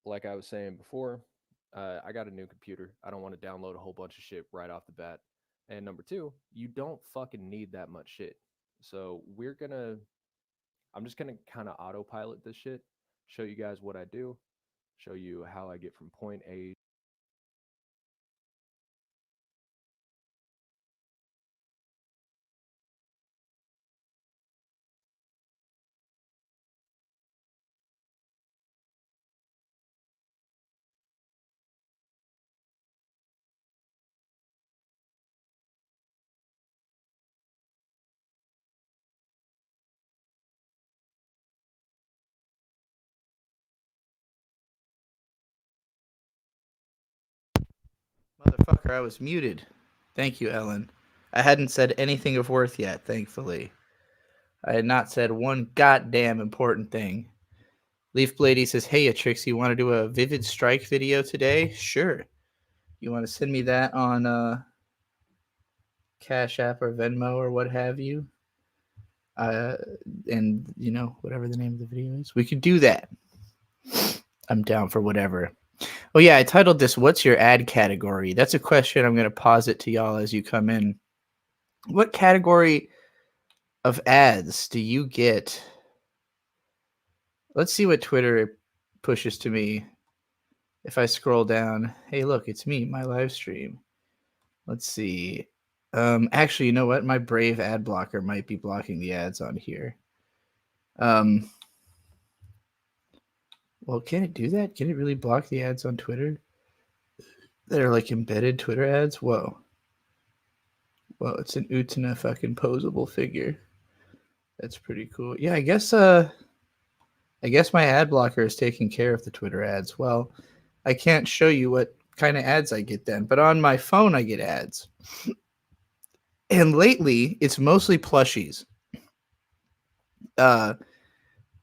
like I was saying before, I got a new computer. I don't want to download a whole bunch of shit right off the bat. And number two, you don't fucking need that much shit. So I'm just gonna kind of autopilot this shit, show you guys what I do, show you how I get from point A. Motherfucker, I was muted. Thank you, Ellen. I hadn't said anything of worth yet, thankfully. I had not said one goddamn important thing. Leaf Blady says, "Hey, Atrix, you want to do a Vivid Strike video today? Sure. You want to send me that on Cash App or Venmo or what have you? Uh, and, whatever the name of the video is. We could do that. I'm down for whatever. Oh, yeah, I titled this, What's Your Ad Category? That's a question I'm going to posit to y'all as you come in. What category of ads do you get? Let's see what Twitter pushes to me if I scroll down. Hey, look, it's me, my live stream. Let's see. Actually, you know what? My Brave ad blocker might be blocking the ads on here. Um, well, can it do that? Can it really block the ads on Twitter that are like embedded Twitter ads? Whoa. Well, it's an Utana fucking posable figure. That's pretty cool. Yeah, I guess my ad blocker is taking care of the Twitter ads. Well, I can't show you what kind of ads I get then, but on my phone I get ads. And lately, it's mostly plushies. Uh,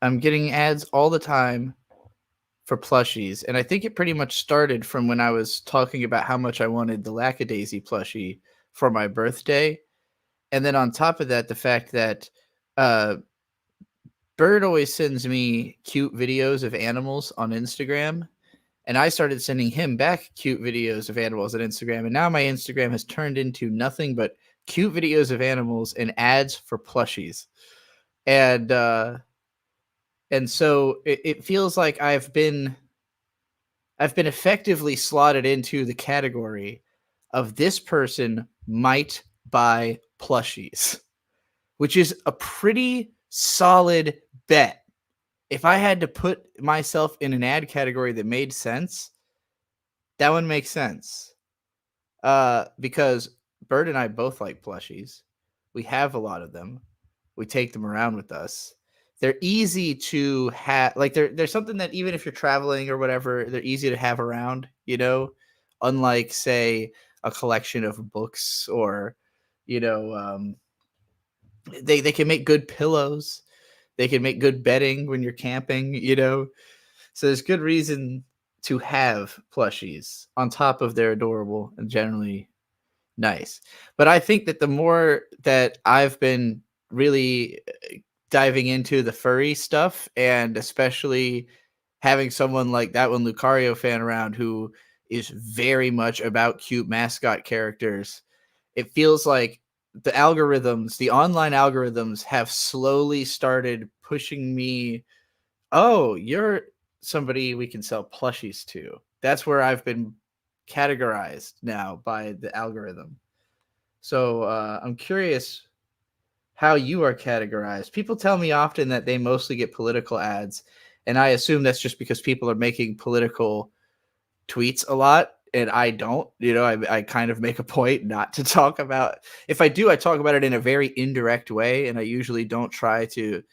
I'm getting ads all the time for plushies, and I think it pretty much started from when I was talking about how much I wanted the Lackadaisy plushie for my birthday, and then on top of that, the fact that uh, Bird always sends me cute videos of animals on Instagram, and I started sending him back cute videos of animals on Instagram, and now my Instagram has turned into nothing but cute videos of animals and ads for plushies. And so it feels like I've been effectively slotted into the category of this person might buy plushies, which is a pretty solid bet. If I had to put myself in an ad category that made sense, that one makes sense. Because Bird and I both like plushies. We have a lot of them. We take them around with us. They're easy to have. Like they're something that even if you're traveling or whatever, they're easy to have around. Unlike say a collection of books or you know they can make good pillows. They can make good bedding when you're camping. So there's good reason to have plushies on top of their adorable and generally nice. But I think that the more that I've been really diving into the furry stuff, and especially having someone like that one Lucario fan around who is very much about cute mascot characters, it feels like the online algorithms have slowly started pushing me. Oh, you're somebody we can sell plushies to. That's where I've been categorized now by the algorithm. So I'm curious how you are categorized. People tell me often that they mostly get political ads, and I assume that's just because people are making political tweets a lot, and I don't. I kind of make a point not to talk about. If I do, I talk about it in a very indirect way, and I usually don't try to,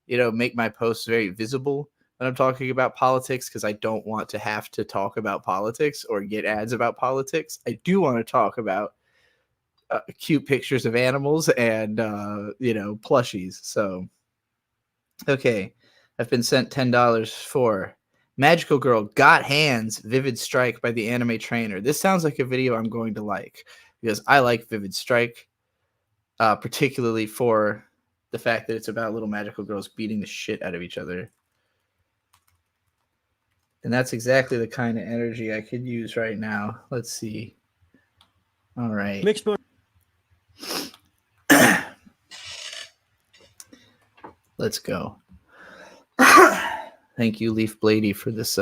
make my posts very visible when I'm talking about politics because I don't want to have to talk about politics or get ads about politics. I do want to talk about cute pictures of animals and plushies. So okay, I've been sent $10 for Magical Girl Got Hands Vivid Strike by the Anime Trainer. This sounds like a video I'm going to like because I like Vivid Strike, particularly for the fact that it's about little magical girls beating the shit out of each other. And that's exactly the kind of energy I could use right now. Let's see. All right. Mixed Let's go. Thank you, Leaf Blady, for this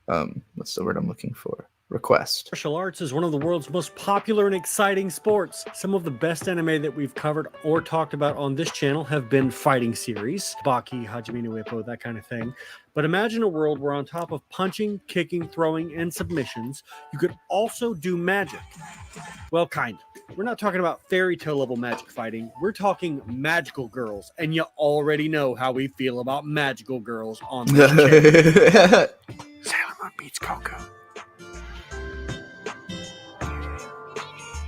what's the word I'm looking for? Request. martial arts is one of the world's most popular and exciting sports. Some of the best anime that we've covered or talked about on this channel have been fighting series, Baki, Hajime no Ippo, that kind of thing. But imagine a world where on top of punching, kicking, throwing, and submissions, you could also do magic. Well, kind of. We're not talking about fairy tale level magic fighting. We're talking magical girls. And you already know how we feel about magical girls on this channel. Sailor Moon beats Coco.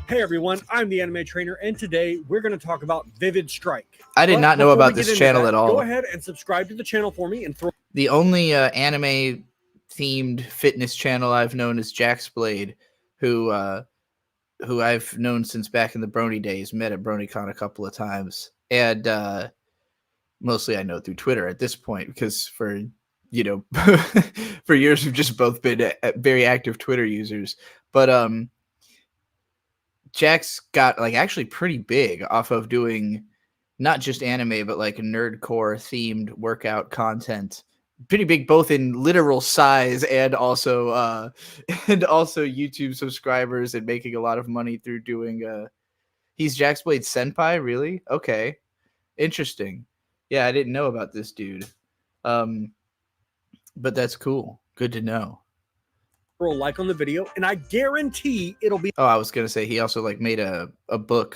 Hey everyone, I'm the Anime Trainer, and today we're going to talk about Vivid Strike. I did But not know before about we get this into channel that, at all. Go ahead and subscribe to the channel for me and throw. The only anime themed fitness channel I've known is Jack's Blade, who I've known since back in the Brony days. Met at BronyCon a couple of times, and mostly I know through Twitter at this point because for for years we've just both been very active Twitter users. But Jack's got like actually pretty big off of doing not just anime but like nerdcore themed workout content. Pretty big both in literal size and also YouTube subscribers, and making a lot of money through doing he's Jack's Blade Senpai, really? Okay. Interesting. Yeah, I didn't know about this dude. But that's cool. Good to know. a like on the video, and I guarantee it'll be Oh, I was gonna say he also like made a book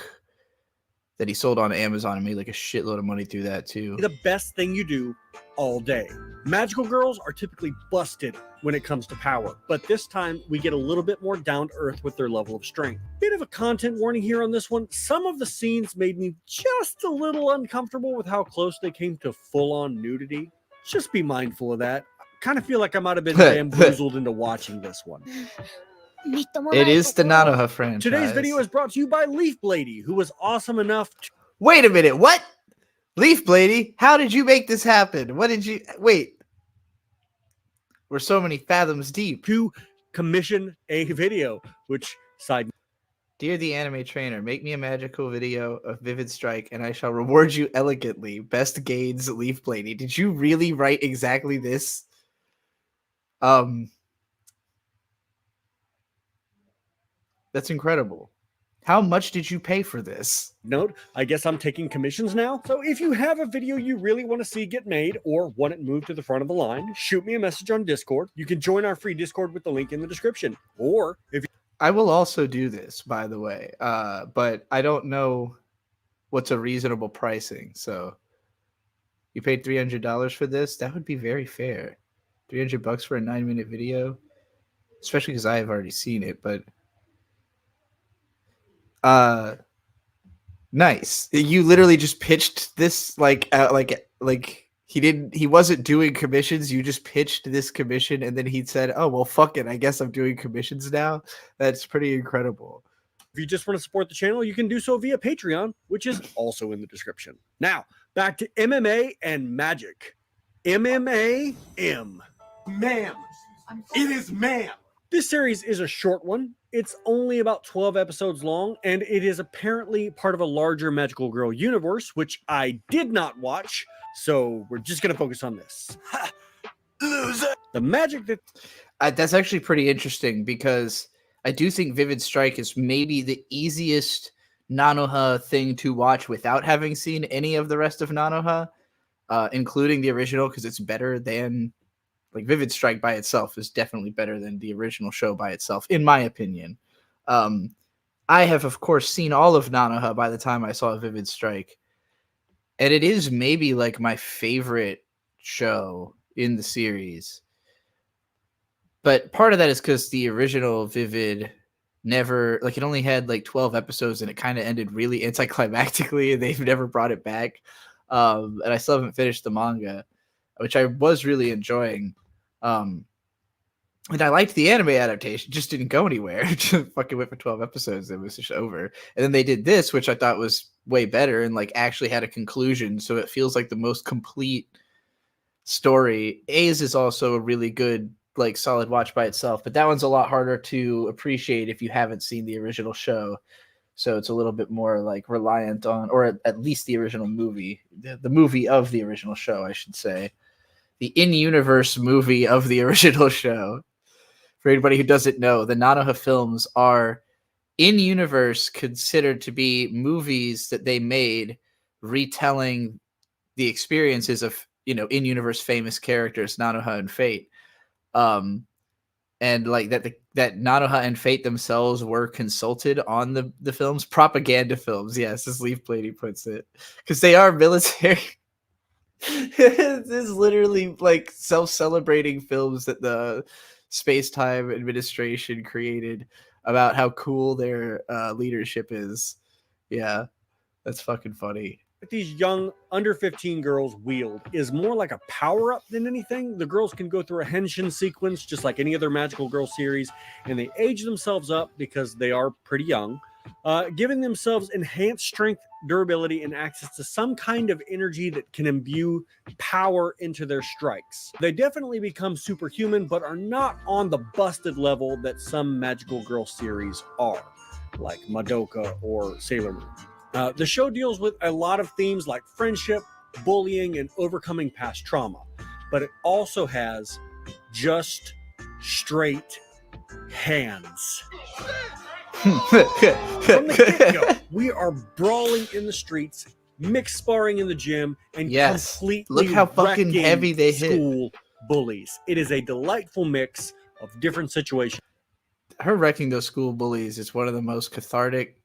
that he sold on Amazon and made like a shitload of money through that too. the best thing you do all day. Magical girls are typically busted when it comes to power, but this time we get a little bit more down to earth with their level of strength. Bit of a content warning here on this one. Some of the scenes made me just a little uncomfortable with how close they came to full-on nudity. Just be mindful of that. Kind of feel like I might have been bamboozled into watching this one. It is the Nanoha franchise. Today's video is brought to you by Leaf Blady, who was awesome enough to Wait a minute, what? Leaf Blady, how did you make this happen? What did you wait? We're so many fathoms deep. commission a video, which side Dear the Anime Trainer, make me a magical video of Vivid Strike and I shall reward you elegantly. Best Gains, Leaf Blady. Did you really write exactly this? That's incredible. How much did you pay for this? note, I guess I'm taking commissions now. So if you have a video you really want to see get made or want it moved to the front of the line, shoot me a message on Discord. You can join our free Discord with the link in the description. Or if I will also do this, by the way, but I don't know what's a reasonable pricing. So you paid $300 for this? That would be very fair. $300 for a 9-minute video, especially because I have already seen it. But nice. You literally just pitched this like he wasn't doing commissions. You just pitched this commission, and then he said, "Oh well, fuck it. I guess I'm doing commissions now." That's pretty incredible. you just want to support the channel, you can do so via Patreon, which is also in the description. Now, back to MMA and magic. MMA M. Ma'am. It is ma'am. This series is a short one. It's only about 12 episodes long, and it is apparently part of a larger Magical Girl universe, which I did not watch, so we're just going to focus on this. Loser. The magic that That's actually pretty interesting because I do think Vivid Strike is maybe the easiest Nanoha thing to watch without having seen any of the rest of Nanoha, including the original, because it's better than like Vivid Strike by itself is definitely better than the original show by itself, in my opinion. I have, of course, seen all of Nanoha by the time I saw Vivid Strike, and it is maybe like my favorite show in the series. But part of that is because the original Vivid never, like, it only had like 12 episodes and it kind of ended really anticlimactically, and they've never brought it back. And I still haven't finished the manga, which I was really enjoying. And I liked the anime adaptation, just didn't go anywhere. Just fucking went for 12 episodes, and it was just over. And then they did this, which I thought was way better and like actually had a conclusion. So it feels like the most complete story. A's is also a really good, like, solid watch by itself, but that one's a lot harder to appreciate if you haven't seen the original show. So it's a little bit more like reliant on, or at least the original movie, the movie of the original show, I should say. The in-universe movie of the original show. For anybody who doesn't know, the Nanoha films are in-universe considered to be movies that they made retelling the experiences of, in-universe famous characters, Nanoha and Fate. And like that Nanoha and Fate themselves were consulted on the films, propaganda films, yes, as Leaf Blady puts it, because they are military. This is literally like self-celebrating films that the Space-Time Administration created about how cool their leadership is. Yeah, that's fucking funny. That these young under 15 girls wield is more like a power-up than anything. The girls can go through a henshin sequence just like any other Magical Girl series, and they age themselves up because they are pretty young, giving themselves enhanced strength, durability, and access to some kind of energy that can imbue power into their strikes. They definitely become superhuman, but are not on the busted level that some Magical Girl series are, like Madoka or Sailor Moon. The show deals with a lot of themes like friendship, bullying, and overcoming past trauma, but it also has just straight hands. From the get-go, we are brawling in the streets, mixed sparring in the gym, and completely look how fucking wrecking heavy they hit. School bullies. It is a delightful mix of different situations. Her wrecking those school bullies is one of the most cathartic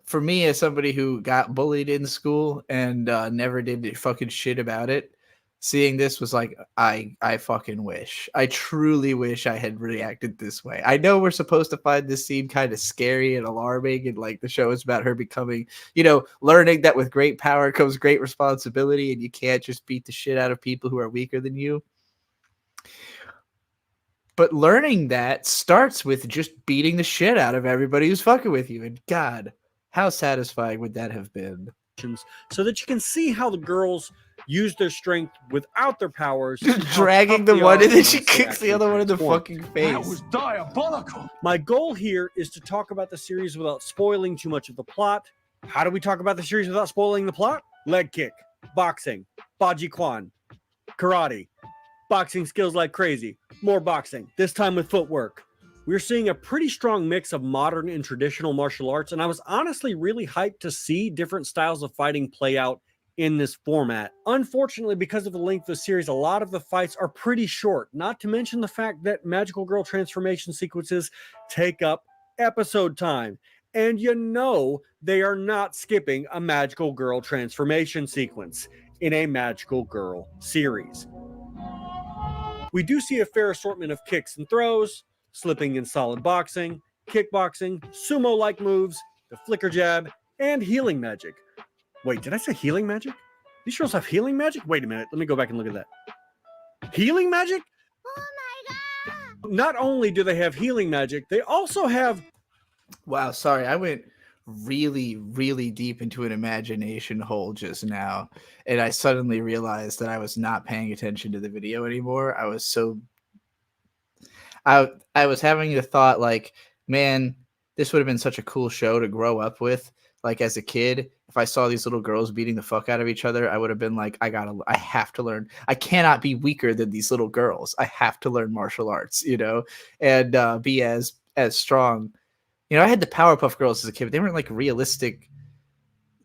for me, as somebody who got bullied in school and never did fucking shit about it. Seeing this was like, I fucking wish. I truly wish I had reacted this way. I know we're supposed to find this scene kind of scary and alarming, and like the show is about her becoming, learning that with great power comes great responsibility, and you can't just beat the shit out of people who are weaker than you. But learning that starts with just beating the shit out of everybody who's fucking with you. And God, how satisfying would that have been? So that you can see how the girls use their strength without their powers. Dragging the one, and then she kicks the other one in the fucking face. That was diabolical. My goal here is to talk about the series without spoiling too much of the plot. How do we talk about the series without spoiling the plot? Leg kick, boxing, Baji Kwan, karate, boxing skills like crazy, more boxing, this time with footwork. We're seeing a pretty strong mix of modern and traditional martial arts, and I was honestly really hyped to see different styles of fighting play out in this format. Unfortunately, because of the length of the series, a lot of the fights are pretty short, not to mention the fact that Magical Girl transformation sequences take up episode time. And they are not skipping a Magical Girl transformation sequence in a Magical Girl series. We do see a fair assortment of kicks and throws, slipping in solid boxing, kickboxing, sumo-like moves, the flicker jab, and healing magic. Wait, did I say healing magic? These shows have healing magic? Wait a minute, let me go back and look at that. Healing magic? Oh my god! Not only do they have healing magic, they also have... Wow, sorry, I went really, really deep into an imagination hole just now, and I suddenly realized that I was not paying attention to the video anymore. I was having the thought like, man, this would have been such a cool show to grow up with. Like as a kid, if I saw these little girls beating the fuck out of each other, I would have been like, I have to learn. I cannot be weaker than these little girls. I have to learn martial arts, and be as strong. I had the Powerpuff Girls as a kid, but they weren't like realistic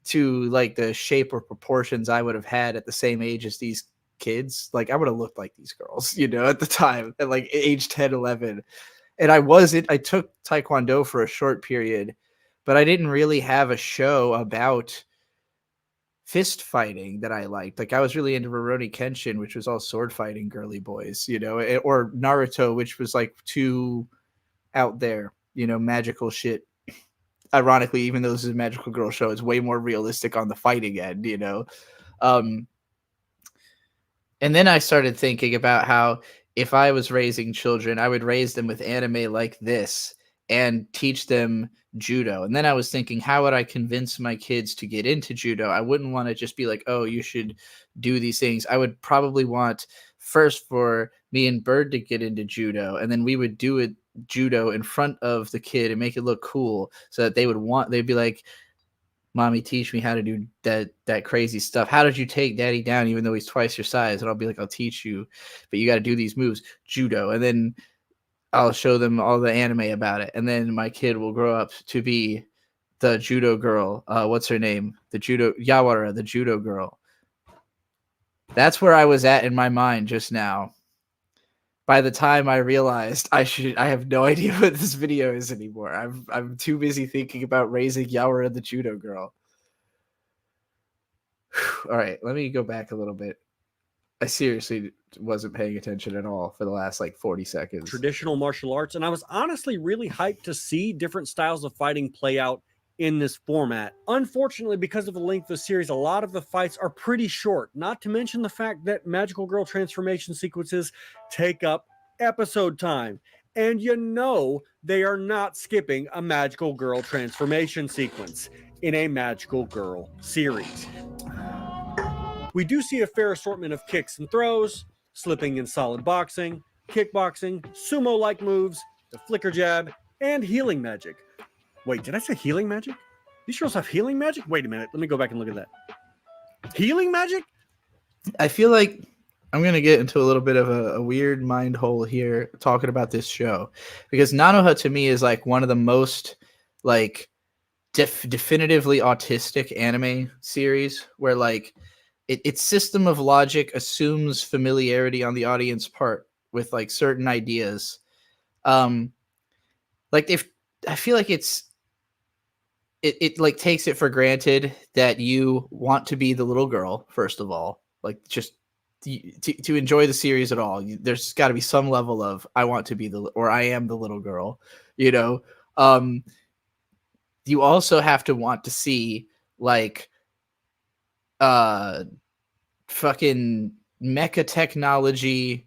to like the shape or proportions I would have had at the same age as these kids. Like I would have looked like these girls, at the time at like age 10, 11. And I took Taekwondo for a short period, but I didn't really have a show about fist fighting that I liked. Like I was really into Rurouni Kenshin, which was all sword fighting girly boys, or Naruto, which was like too out there. Magical shit. Ironically, even though this is a Magical Girl show, it's way more realistic on the fighting end, And then I started thinking about how if I was raising children, I would raise them with anime like this and teach them judo. And then I was thinking, how would I convince my kids to get into judo? I wouldn't want to just be like, oh, you should do these things. I would probably want first for me and Bird to get into judo, and then we would do it judo in front of the kid and make it look cool so that they'd be like, mommy, teach me how to do that crazy stuff. How did you take daddy down even though he's twice your size? And I'll be like, I'll teach you, but you got to do these moves, judo. And then I'll show them all the anime about it. And then my kid will grow up to be the judo girl. What's her name? Yawara, the judo girl. That's where I was at in my mind just now. By the time I realized I have no idea what this video is anymore. I'm too busy thinking about raising Yawara, the judo girl. All right, let me go back a little bit. I seriously wasn't paying attention at all for the last like 40 seconds. Traditional martial arts, and I was honestly really hyped to see different styles of fighting play out in this format. Unfortunately, because of the length of the series, a lot of the fights are pretty short, not to mention the fact that Magical Girl transformation sequences take up episode time. And you know they are not skipping a Magical Girl transformation sequence in a Magical Girl series. We do see a fair assortment of kicks and throws, slipping in solid boxing, kickboxing, sumo-like moves, the flicker jab, and healing magic. Wait, did I say healing magic? These shows have healing magic? Wait a minute. Let me go back and look at that. Healing magic? I feel like I'm going to get into a little bit of a weird mind hole here talking about this show. Because Nanoha to me is like one of the most like definitively autistic anime series where like its system of logic assumes familiarity on the audience part with like certain ideas. Like if I feel like it like takes it for granted that you want to be the little girl, first of all, like just to enjoy the series at all. There's got to be some level of I want to be or I am the little girl, you know. You also have to want to see like fucking mecha technology,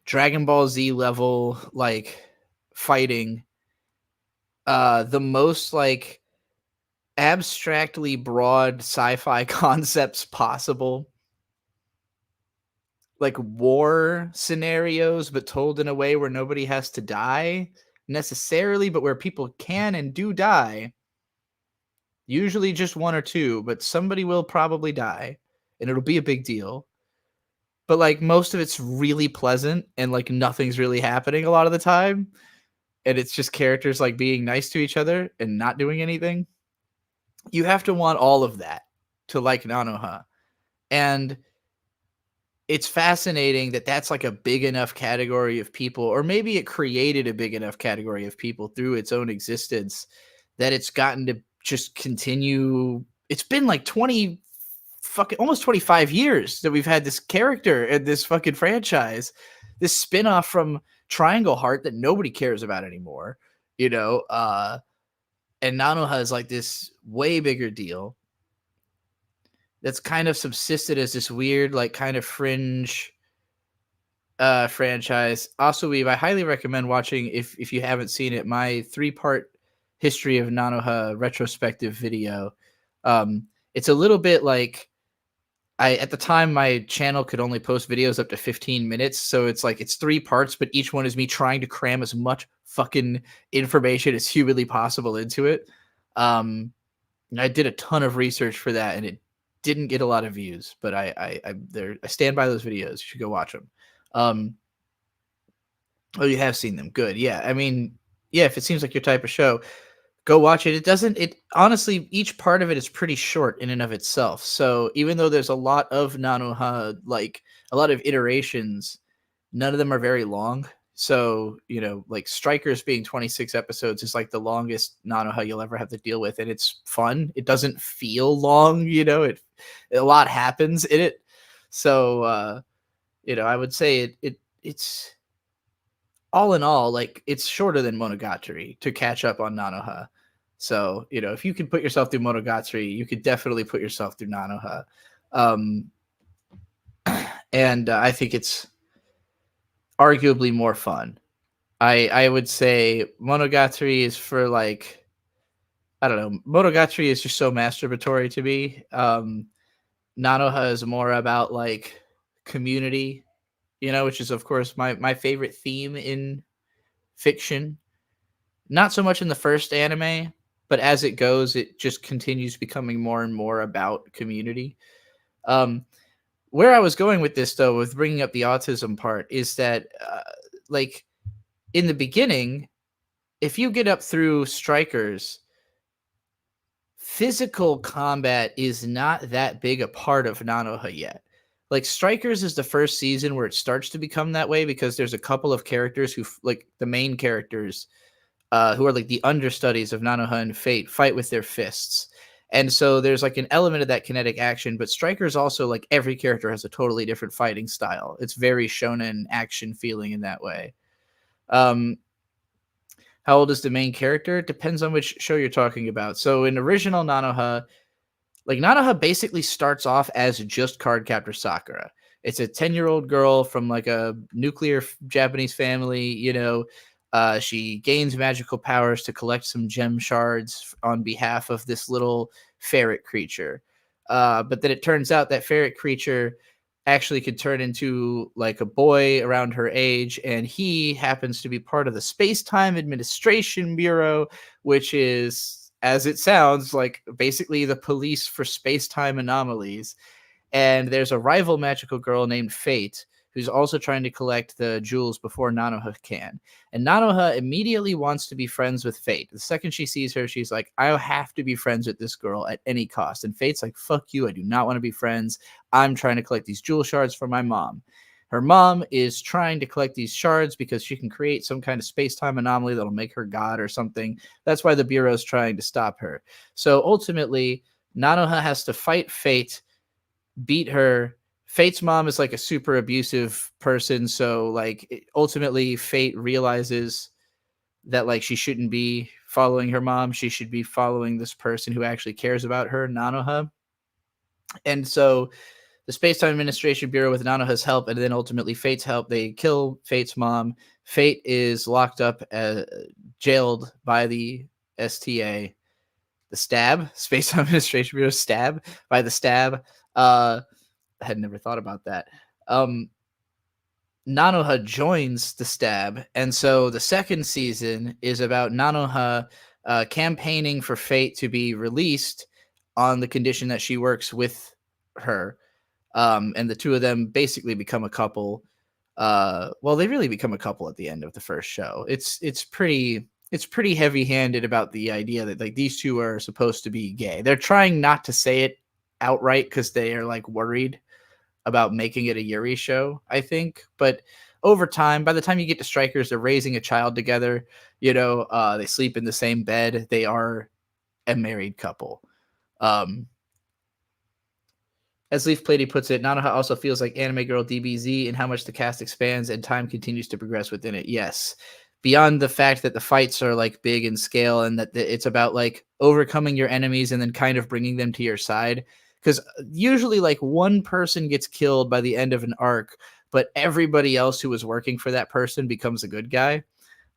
Dragon Ball Z level like fighting, the most like abstractly broad sci-fi concepts possible, like war scenarios but told in a way where nobody has to die necessarily, but where people can and do die, usually just one or two, but somebody will probably die and it'll be a big deal. But like most of it's really pleasant and like nothing's really happening a lot of the time, and it's just characters like being nice to each other and not doing anything. You have to want all of that to like Nanoha. And it's fascinating that that's like a big enough category of people, or maybe it created a big enough category of people through its own existence that it's gotten to just continue. It's been like almost 25 years that we've had this character in this fucking franchise, this spin-off from Triangle Heart that nobody cares about anymore, you know. And Nanoha is like this way bigger deal that's kind of subsisted as this weird, like kind of fringe franchise. Also, I highly recommend watching, if you haven't seen it, my 3-part history of Nanoha retrospective video. It's a little bit like at the time my channel could only post videos up to 15 minutes. So it's like, it's 3 parts, but each one is me trying to cram as much fucking information as humanly possible into it. I did a ton of research for that and it didn't get a lot of views, but I stand by those videos. You should go watch them. Oh, you have seen them. Good. Yeah. I mean, yeah, if it seems like your type of show, go watch it. It honestly, each part of it is pretty short in and of itself. So even though there's a lot of Nanoha, like a lot of iterations, none of them are very long. So, you know, like Strikers being 26 episodes is like the longest Nanoha you'll ever have to deal with. And it's fun. It doesn't feel long, you know, a lot happens in it. So, you know, I would say it's all in all, like it's shorter than Monogatari to catch up on Nanoha. So, you know, if you can put yourself through Monogatari, you could definitely put yourself through Nanoha. And I think it's arguably more fun. I would say Monogatari is for like I don't know. Monogatari is just so masturbatory to me. Nanoha is more about like community, which is of course my favorite theme in fiction. Not so much in the first anime, but as it goes, it just continues becoming more and more about community. Where I was going with this, though, with bringing up the autism part, is that, like, in the beginning, if you get up through Strikers, physical combat is not that big a part of Nanoha yet. Like, Strikers is the first season where it starts to become that way because there's a couple of characters who, like, the main characters, who are like the understudies of Nanoha and Fate, fight with their fists. And so there's like an element of that kinetic action, but Strikers also, like, every character has a totally different fighting style. It's very shonen action feeling in that way. How old is the main character? It depends on which show you're talking about. So in original Nanoha, like, Nanoha basically starts off as just Cardcaptor Sakura. It's a 10-year-old girl from like a nuclear Japanese family, she gains magical powers to collect some gem shards on behalf of this little ferret creature. But then it turns out that ferret creature actually could turn into like a boy around her age, and he happens to be part of the Space-Time Administration Bureau, which is, as it sounds, like basically the police for space-time anomalies. And there's a rival magical girl named Fate, who's also trying to collect the jewels before Nanoha can. And Nanoha immediately wants to be friends with Fate. The second she sees her, she's like, I have to be friends with this girl at any cost. And Fate's like, fuck you, I do not want to be friends. I'm trying to collect these jewel shards for my mom. Her mom is trying to collect these shards because she can create some kind of space-time anomaly that'll make her god or something. That's why the Bureau's trying to stop her. So ultimately, Nanoha has to fight Fate, beat her. Fate's mom is like a super abusive person, so like ultimately Fate realizes that like she shouldn't be following her mom. She should be following this person who actually cares about her, Nanoha. And so the Space-Time Administration Bureau, with Nanoha's help and then ultimately Fate's help, they kill Fate's mom. Fate is locked up, jailed by the STA, the STAB, Space-Time Administration Bureau, STAB, by the STAB. I had never thought about that. Nanoha joins the STAB, and so the second season is about Nanoha campaigning for Fate to be released on the condition that she works with her, and the two of them basically become a couple. Well, they really become a couple at the end of the first show. It's pretty heavy-handed about the idea that like these two are supposed to be gay. They're trying not to say it outright because they are like worried about making it a Yuri show, I think. But over time, by the time you get to Strikers, they're raising a child together. They sleep in the same bed. They are a married couple. As Leaf Plady puts it, Nanoha also feels like Anime Girl DBZ in how much the cast expands and time continues to progress within it. Yes. Beyond the fact that the fights are like big in scale and that it's about like overcoming your enemies and then kind of bringing them to your side. Because usually like one person gets killed by the end of an arc, but everybody else who was working for that person becomes a good guy.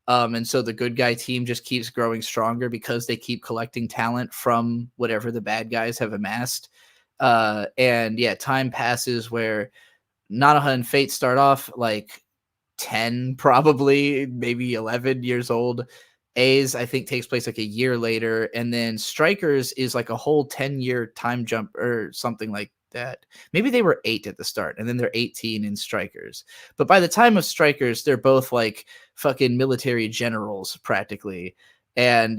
And so the good guy team just keeps growing stronger because they keep collecting talent from whatever the bad guys have amassed. And yeah, time passes where Nanoha and Fate start off like 10, probably, maybe 11 years old. A's, I think, takes place like a year later. And then Strikers is like a whole 10-year time jump or something like that. Maybe they were 8 at the start, and then they're 18 in Strikers. But by the time of Strikers, they're both like fucking military generals, practically. And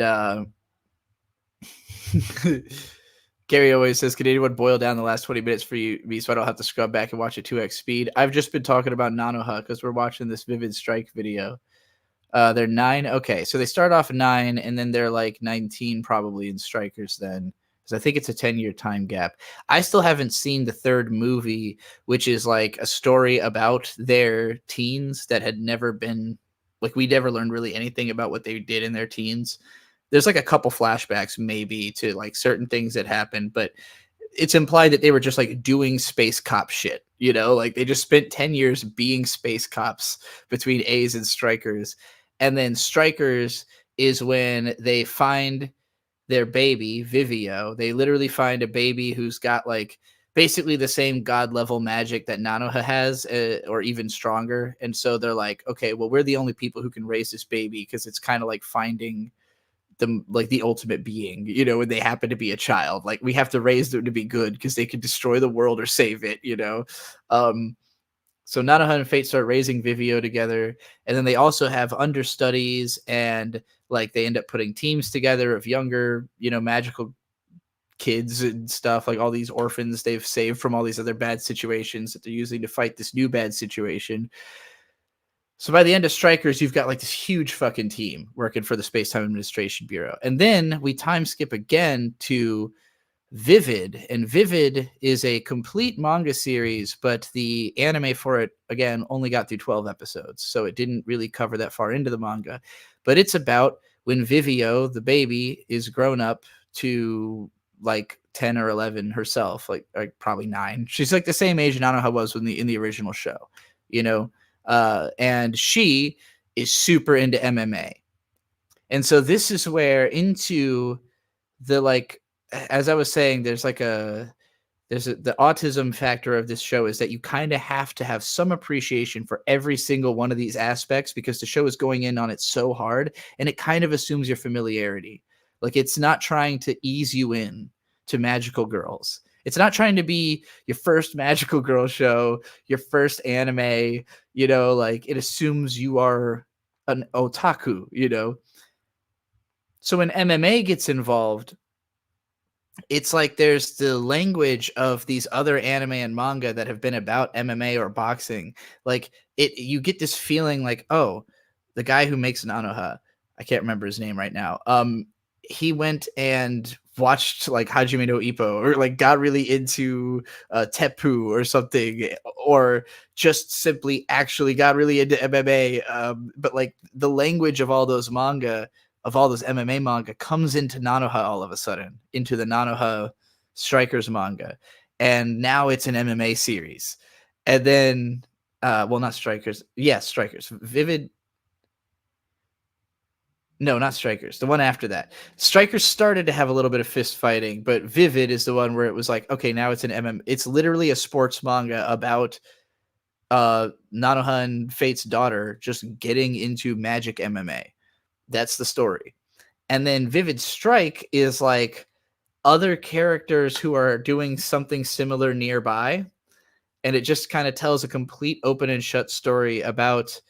Gary always says, can anyone boil down the last 20 minutes for me so I don't have to scrub back and watch at 2x speed? I've just been talking about Nanoha because we're watching this Vivid Strike video. They're 9. Okay, so they start off 9, and then they're like 19 probably in Strikers then, because I think it's a 10-year time gap. I still haven't seen the third movie, which is like a story about their teens that had never been, like, we never learned really anything about what they did in their teens. There's like a couple flashbacks maybe to like certain things that happened, but it's implied that they were just like doing space cop shit, like they just spent 10 years being space cops between A's and Strikers. And then Strikers is when they find their baby, Vivio. They literally find a baby who's got like basically the same god level magic that Nanoha has, or even stronger. And so they're like, okay, well, we're the only people who can raise this baby because it's kind of like finding the ultimate being, you know, when they happen to be a child. Like, we have to raise them to be good because they could destroy the world or save it, you know. So Nanoha and Fate start raising Vivio together, and then they also have understudies, and like they end up putting teams together of younger, you know, magical kids and stuff, like all these orphans they've saved from all these other bad situations that they're using to fight this new bad situation. So by the end of Strikers, you've got like this huge fucking team working for the Space-Time Administration Bureau. And then we time skip again to Vivid, and Vivid is a complete manga series, but the anime for it, again, only got through 12 episodes, so it didn't really cover that far into the manga. But it's about when Vivio, the baby, is grown up to like 10 or 11 herself, like probably 9. She's like the same age Nanoha was in the original show, you know, and she is super into MMA. And so this is where into the, like, as I was saying, the autism factor of this show is that you kind of have to have some appreciation for every single one of these aspects, because the show is going in on it so hard, and it kind of assumes your familiarity. Like, it's not trying to ease you in to magical girls. It's not trying to be your first magical girl show, your first anime, you know, like, it assumes you are an otaku, you know. So when MMA gets involved, it's like there's the language of these other anime and manga that have been about MMA or boxing. Like, you get this feeling like, oh, the guy who makes Nanoha, I can't remember his name right now. He went and watched like Hajime no Ippo, or like got really into Teppu or something, or just simply actually got really into MMA. But like the language of all those manga, of all this MMA manga, comes into Nanoha all of a sudden, into the Nanoha Strikers manga. And now it's an MMA series. And then, well, not Strikers. Yes, Strikers. Vivid. No, not Strikers. The one after that. Strikers started to have a little bit of fist fighting, but Vivid is the one where it was like, okay, now it's an MMA. It's literally a sports manga about Nanoha and Fate's daughter just getting into magic MMA. That's the story. And then Vivid Strike is like other characters who are doing something similar nearby. And it just kind of tells a complete open and shut story about,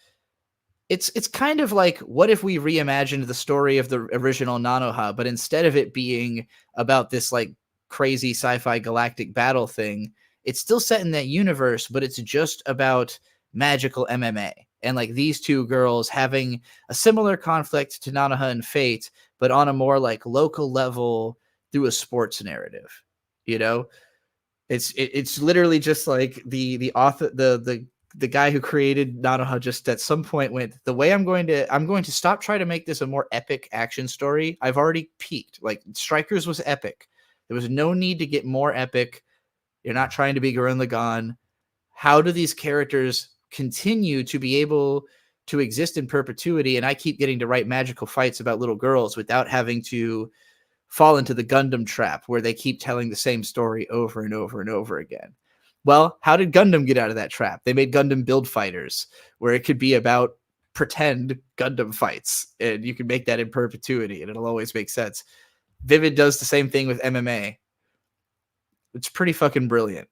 it's kind of like, what if we reimagined the story of the original Nanoha, but instead of it being about this like crazy sci-fi galactic battle thing, it's still set in that universe, but it's just about magical MMA. And like these two girls having a similar conflict to Nanoha and Fate, but on a more like local level through a sports narrative. You know, it's literally just like the author, the guy who created Nanoha just at some point went, the way I'm going to stop trying to make this a more epic action story. I've already peaked. Like, Strikers was epic. There was no need to get more epic. You're not trying to be Gurren Lagann. How do these characters continue to be able to exist in perpetuity, and I keep getting to write magical fights about little girls without having to fall into the Gundam trap where they keep telling the same story over and over and over again? Well, how did Gundam get out of that trap? They made Gundam Build Fighters, where it could be about pretend Gundam fights, and you can make that in perpetuity, and it'll always make sense. Vivid does the same thing with MMA. It's pretty fucking brilliant,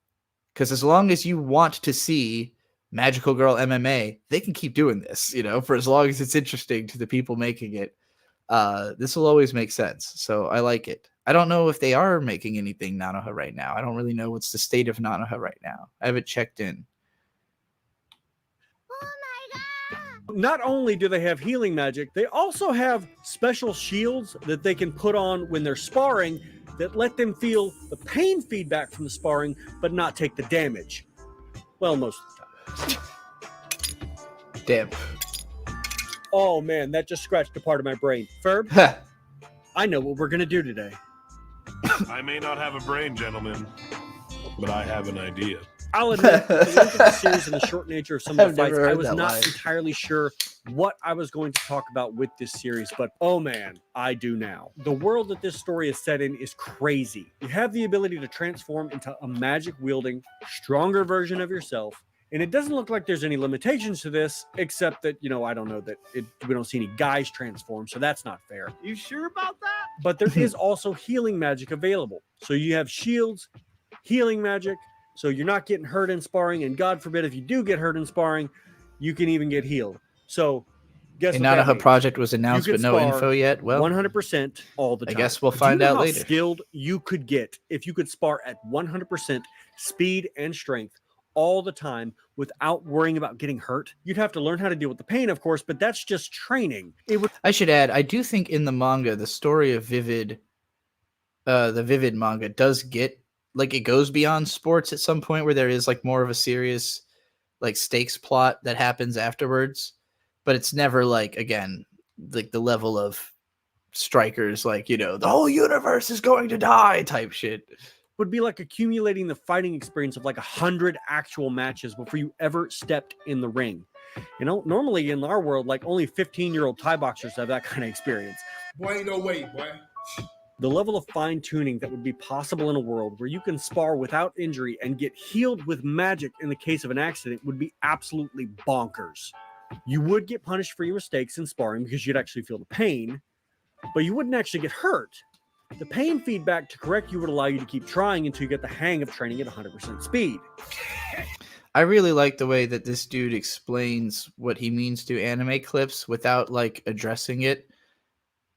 because as long as you want to see magical girl MMA, they can keep doing this, you know, for as long as it's interesting to the people making it. This will always make sense. So I like it. I don't know if they are making anything Nanoha right now. I don't really know what's the state of Nanoha right now. I haven't checked in. Oh my god! Not only do they have healing magic, they also have special shields that they can put on when they're sparring that let them feel the pain feedback from the sparring, but not take the damage. Well, most of the time. Damn. Oh man, that just scratched a part of my brain. Ferb, I know what we're gonna do today. I may not have a brain, gentlemen, but I have an idea. I'll admit, the length of the series and the short nature of some of I've the never fights, I heard was that not line. entirely sure what I was going to talk about with this series, but oh man, I do now. The world that this story is set in is crazy. You have the ability to transform into a magic-wielding, stronger version of yourself, and it doesn't look like there's any limitations to this, except that, I don't know that we don't see any guys transform, so that's not fair. You sure about that? But there is also healing magic available. So you have shields, healing magic, so you're not getting hurt in sparring, and God forbid if you do get hurt in sparring, you can even get healed. So guess A what that Nanaha means? project was announced, You but could no spar info yet. Well, 100% all the I time. guess we'll Do you find know out how later. skilled you could get if you could spar at 100% speed and strength all the time without worrying about getting hurt? You'd have to learn how to deal with the pain, of course, but that's just training. It would I should add, I do think in the manga, the story of Vivid, the Vivid manga does get, like, it goes beyond sports at some point where there is like more of a serious, like, stakes plot that happens afterwards, but it's never like, again, like the level of strikers, like, the whole universe is going to die type shit. would be like accumulating the fighting experience of like 100 actual matches before you ever stepped in the ring. Normally in our world, like only 15-year-old Thai boxers have that kind of experience. Boy, ain't no way, boy. The level of fine tuning that would be possible in a world where you can spar without injury and get healed with magic in the case of an accident would be absolutely bonkers. You would get punished for your mistakes in sparring because you'd actually feel the pain, but you wouldn't actually get hurt. The pain feedback to correct you would allow you to keep trying until you get the hang of training at 100% speed. I really like the way that this dude explains what he means to anime clips without like addressing it.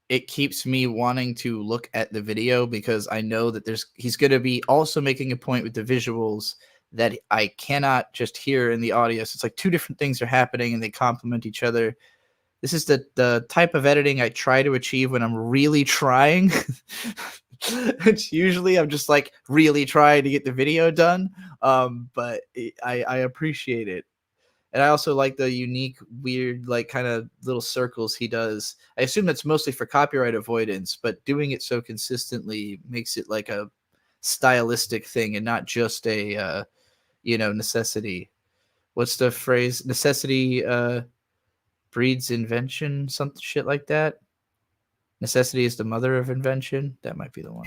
It keeps me wanting to look at the video because I know that he's going to be also making a point with the visuals that I cannot just hear in the audio. So it's like two different things are happening and they complement each other. This is the type of editing I try to achieve when I'm really trying. It's usually I'm just like really trying to get the video done. But I appreciate it. And I also like the unique, weird, like kind of little circles he does. I assume that's mostly for copyright avoidance, but doing it so consistently makes it like a stylistic thing and not just a, necessity. What's the phrase? Necessity breeds invention, some shit like that. Necessity is the mother of invention. That might be the one.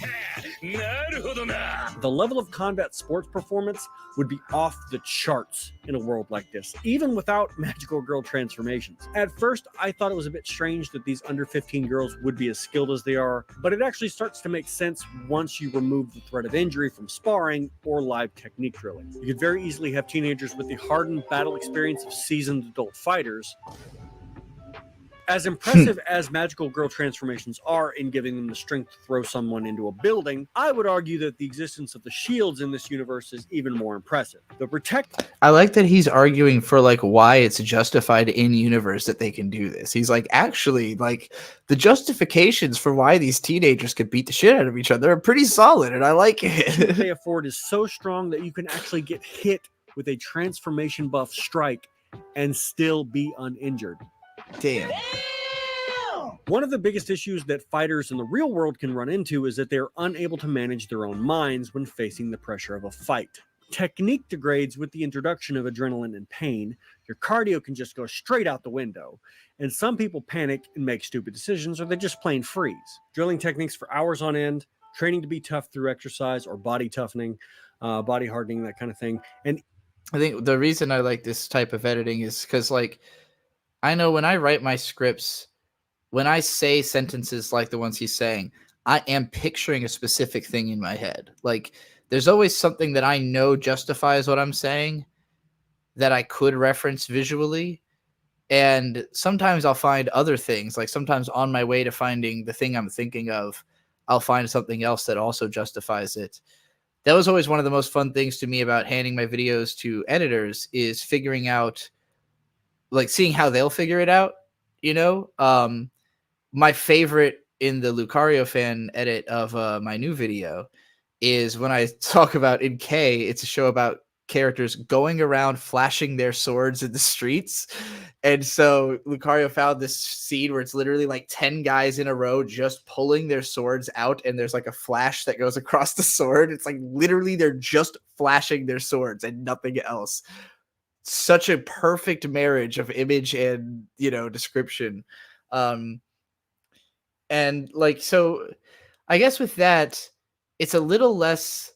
The level of combat sports performance would be off the charts in a world like this, even without magical girl transformations. At first, I thought it was a bit strange that these under 15 girls would be as skilled as they are, but it actually starts to make sense once you remove the threat of injury from sparring or live technique drilling. You could very easily have teenagers with the hardened battle experience of seasoned adult fighters. As impressive as magical girl transformations are in giving them the strength to throw someone into a building, I would argue that the existence of the shields in this universe is even more impressive. The protect I like that he's arguing for like why it's justified in universe that they can do this. He's like, actually, like the justifications for why these teenagers could beat the shit out of each other are pretty solid, and I like it. they afford is so strong that you can actually get hit with a transformation buff strike and still be uninjured. Damn. One of the biggest issues that fighters in the real world can run into is that they're unable to manage their own minds when facing the pressure of a fight. Technique degrades with the introduction of adrenaline and pain. Your cardio can just go straight out the window. And some people panic and make stupid decisions, or they just plain freeze. Drilling techniques for hours on end, training to be tough through exercise or body toughening, body hardening, that kind of thing. And I think the reason I like this type of editing is because, like, I know when I write my scripts, when I say sentences like the ones he's saying, I am picturing a specific thing in my head. Like, there's always something that I know justifies what I'm saying that I could reference visually. And sometimes I'll find other things, like sometimes on my way to finding the thing I'm thinking of, I'll find something else that also justifies it. That was always one of the most fun things to me about handing my videos to editors, is figuring out, like, seeing how they'll figure it out, My favorite in the Lucario fan edit of my new video is when I talk about in K, it's a show about characters going around flashing their swords in the streets. And so Lucario found this scene where it's literally like 10 guys in a row just pulling their swords out, and there's like a flash that goes across the sword. It's like literally they're just flashing their swords and nothing else. Such a perfect marriage of image and, you know, description. And like, so I guess with that, it's a little less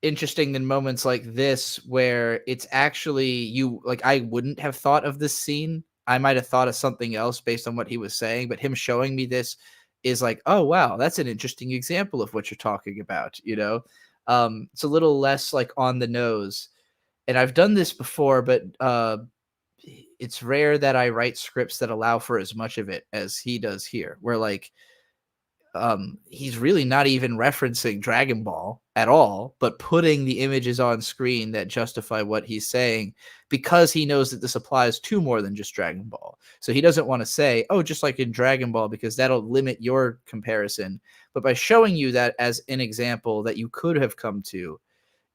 interesting than moments like this where it's actually you, like, I wouldn't have thought of this scene. I might have thought of something else based on what he was saying, but him showing me this is like, oh wow, that's an interesting example of what you're talking about, you know. It's a little less like on the nose. And I've done this before, but it's rare that I write scripts that allow for as much of it as he does here, where like he's really not even referencing Dragon Ball at all, but putting the images on screen that justify what he's saying, because he knows that this applies to more than just Dragon Ball. So he doesn't want to say, oh, just like in Dragon Ball, because that'll limit your comparison. But by showing you that as an example that you could have come to,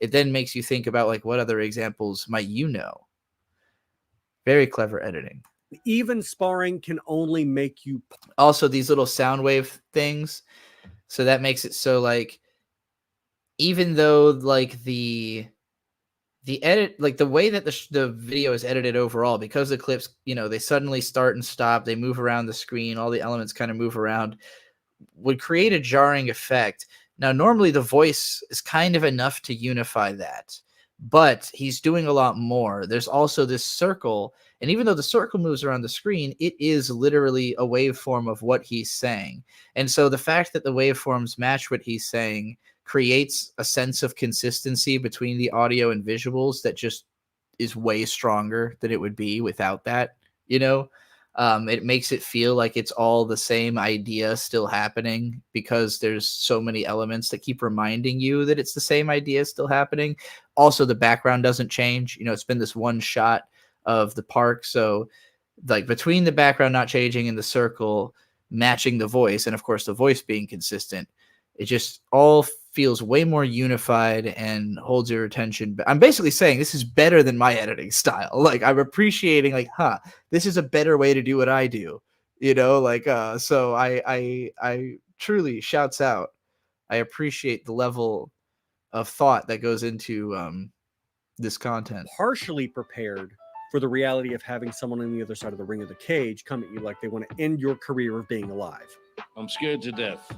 it then makes you think about like, what other examples might you know? Very clever editing. Even sparring can only make you. Also, these little sound wave things. So that makes it so like, even though like the edit, like the way that the video is edited overall, because the clips, you know, they suddenly start and stop, they move around the screen, all the elements kind of move around, would create a jarring effect. Now, normally the voice is kind of enough to unify that, but he's doing a lot more. There's also this circle, and even though the circle moves around the screen, it is literally a waveform of what he's saying. And so the fact that the waveforms match what he's saying creates a sense of consistency between the audio and visuals that just is way stronger than it would be without that, you know? It makes it feel like it's all the same idea still happening, because there's so many elements that keep reminding you that it's the same idea still happening. Also, the background doesn't change. You know, it's been this one shot of the park. So like between the background not changing and the circle matching the voice, and of course the voice being consistent, it just all feels way more unified and holds your attention. I'm basically saying this is better than my editing style. Like, I'm appreciating like, this is a better way to do what I do, you know, like, so I truly, shouts out. I appreciate the level of thought that goes into this content. Partially prepared for the reality of having someone on the other side of the ring of the cage come at you like they want to end your career of being alive. I'm scared to death.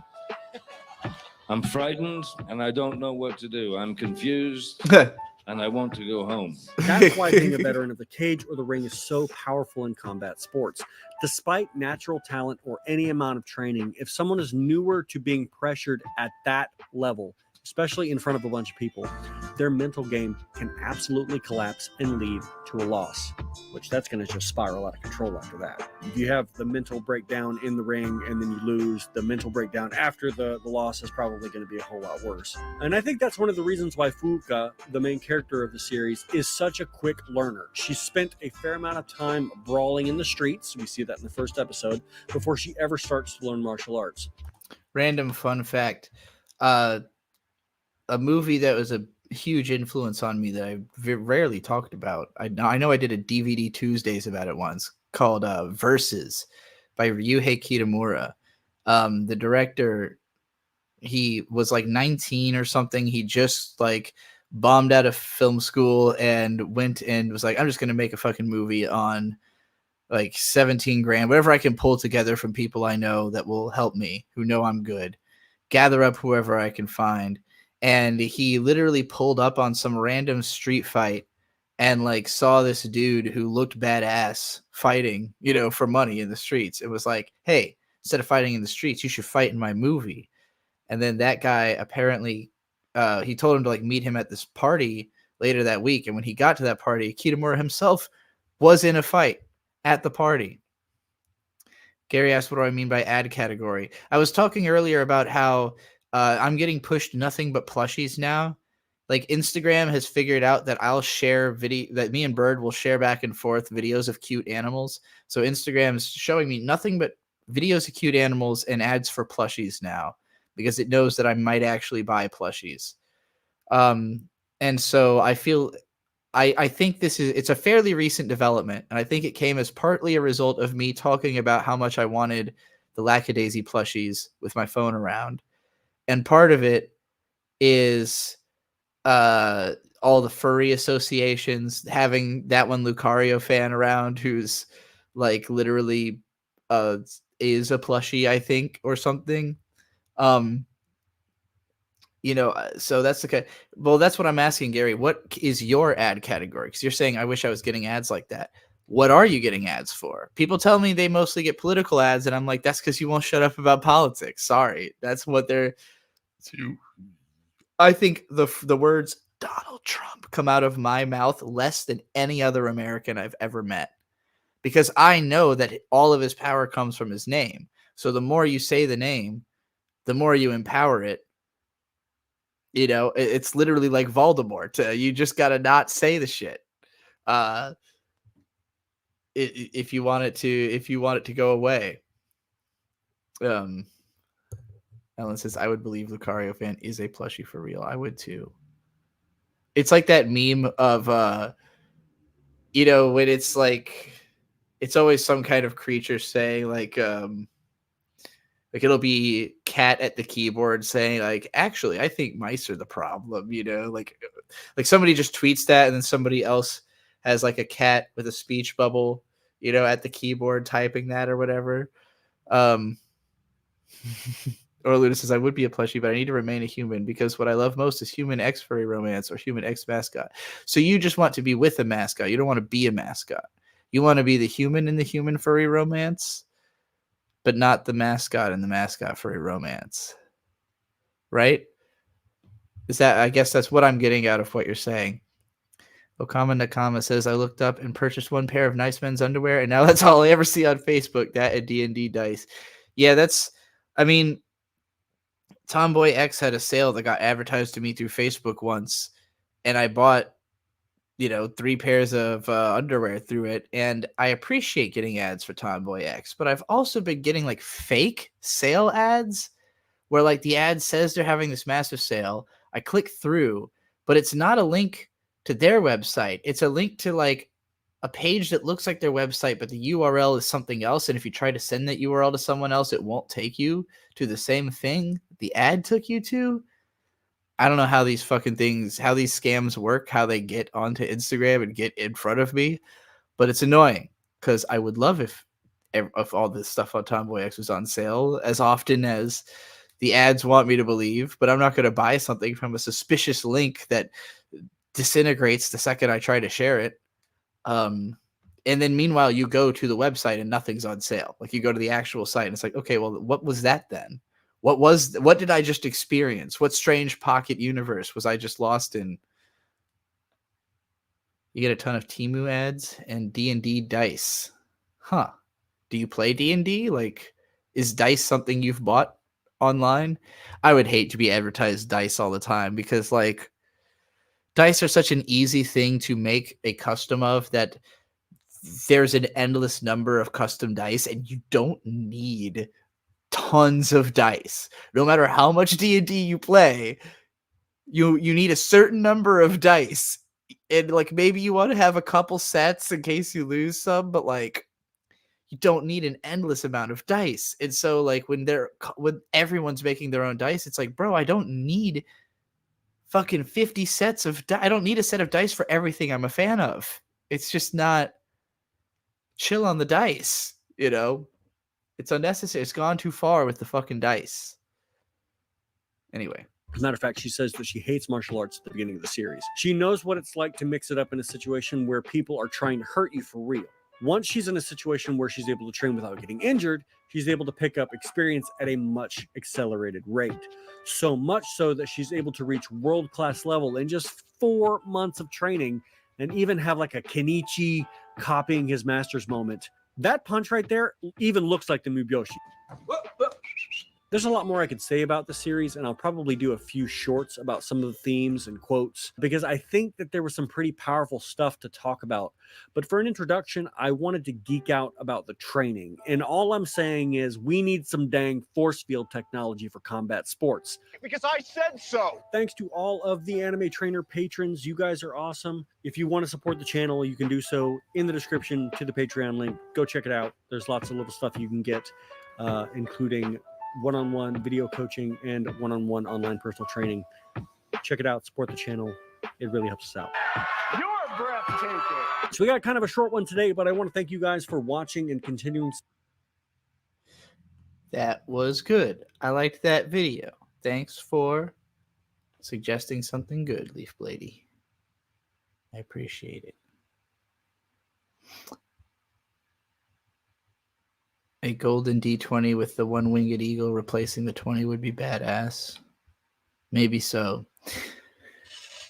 I'm frightened and I don't know what to do. I'm confused and I want to go home. That's why being a veteran of the cage or the ring is so powerful in combat sports. Despite natural talent or any amount of training, if someone is newer to being pressured at that level, especially in front of a bunch of people, their mental game can absolutely collapse and lead to a loss, which that's going to just spiral out of control after that. If you have the mental breakdown in the ring and then you lose, the mental breakdown after the loss is probably going to be a whole lot worse. And I think that's one of the reasons why Fuuka, the main character of the series, is such a quick learner. She spent a fair amount of time brawling in the streets, we see that in the first episode, before she ever starts to learn martial arts. Random fun fact. A movie that was a huge influence on me that I rarely talked about. I know I did a DVD Tuesdays about it once, called Versus by Ryuhei Kitamura. The director, he was like 19 or something. He just like bombed out of film school and went and was like, I'm just going to make a fucking movie on like 17 grand, whatever I can pull together from people I know that will help me, who know I'm good, gather up whoever I can find. And he literally pulled up on some random street fight and like saw this dude who looked badass fighting, you know, for money in the streets. It was like, hey, instead of fighting in the streets, you should fight in my movie. And then that guy apparently, he told him to like meet him at this party later that week. And when he got to that party, Kitamura himself was in a fight at the party. Gary asked, what do I mean by ad category? I was talking earlier about how I'm getting pushed nothing but plushies now. Like, Instagram has figured out that I'll share that me and Bird will share back and forth videos of cute animals. So Instagram is showing me nothing but videos of cute animals and ads for plushies now, because it knows that I might actually buy plushies. And so I feel I think it's a fairly recent development, and I think it came as partly a result of me talking about how much I wanted the Lackadaisy plushies with my phone around. And part of it is all the furry associations, having that one Lucario fan around who's like literally is a plushie, I think, or something. So that's okay. Well, that's what I'm asking, Gary. What is your ad category? Because you're saying I wish I was getting ads like that. What are you getting ads for? People tell me they mostly get political ads, and I'm like, that's because you won't shut up about politics. Sorry, that's what they're. I think the words Donald Trump come out of my mouth less than any other American I've ever met, because I know that all of his power comes from his name. So the more you say the name, the more you empower it. It's literally like Voldemort. You just gotta not say the shit. If you want it to go away. Ellen says, I would believe Lucario fan is a plushie for real. I would too. It's like that meme of when it's like it's always some kind of creature saying like it'll be cat at the keyboard saying like, actually, I think mice are the problem, like somebody just tweets that and then somebody else has like a cat with a speech bubble, at the keyboard typing that or whatever. Or Luna says, I would be a plushie, but I need to remain a human because what I love most is human X furry romance or human X mascot. So you just want to be with a mascot. You don't want to be a mascot. You want to be the human in the human furry romance, but not the mascot in the mascot furry romance. Right? I guess that's what I'm getting out of what you're saying. Okama Nakama says, I looked up and purchased one pair of Nice Men's underwear, and now that's all I ever see on Facebook, that and D&D dice. Yeah, Tomboy X had a sale that got advertised to me through Facebook once, and I bought, 3 pairs of underwear through it, and I appreciate getting ads for Tomboy X, but I've also been getting like fake sale ads where like the ad says they're having this massive sale. I click through, but it's not a link to their website. It's a link to like a page that looks like their website, but the URL is something else. And if you try to send that URL to someone else, it won't take you to the same thing the ad took you to. I don't know how these scams work, how they get onto Instagram and get in front of me, but it's annoying because I would love if all this stuff on Tomboy X was on sale as often as the ads want me to believe, but I'm not going to buy something from a suspicious link that disintegrates the second I try to share it. And then meanwhile, you go to the website and nothing's on sale. Like you go to the actual site and it's like, okay, well, what was that then? What did I just experience? What strange pocket universe was I just lost in? You get a ton of Temu ads and D&D dice. Huh. Do you play D&D? Like, is dice something you've bought online? I would hate to be advertised dice all the time because like dice are such an easy thing to make a custom of that there's an endless number of custom dice and you don't need tons of dice. No matter how much D&D you play, you need a certain number of dice. And like maybe you want to have a couple sets in case you lose some, but like you don't need an endless amount of dice. And so like when everyone's making their own dice, it's like, bro, I don't need fucking 50 sets of I don't need a set of dice for everything I'm a fan of. It's just not chill on the dice, It's unnecessary. It's gone too far with the fucking dice. Anyway. As a matter of fact, she says that she hates martial arts at the beginning of the series. She knows what it's like to mix it up in a situation where people are trying to hurt you for real. Once she's in a situation where she's able to train without getting injured, she's able to pick up experience at a much accelerated rate. So much so that she's able to reach world-class level in just 4 months of training and even have like a Kenichi copying his master's moment. That punch right there even looks like the Muboshi. There's a lot more I could say about the series, and I'll probably do a few shorts about some of the themes and quotes because I think that there was some pretty powerful stuff to talk about. But for an introduction, I wanted to geek out about the training. And all I'm saying is we need some dang force field technology for combat sports. Because I said so. Thanks to all of the Anime Trainer patrons. You guys are awesome. If you want to support the channel, you can do so in the description to the Patreon link. Go check it out. There's lots of little stuff you can get, including one-on-one video coaching and one-on-one online personal training. Check it out. Support the channel. It really helps us out. You're breathtaking. So we got kind of a short one today, but I want to thank you guys for watching and continuing. That was good. I liked that video. Thanks for suggesting something good, Leaf Blady. I appreciate it. A golden D20 with the one-winged eagle replacing the 20 would be badass. Maybe so.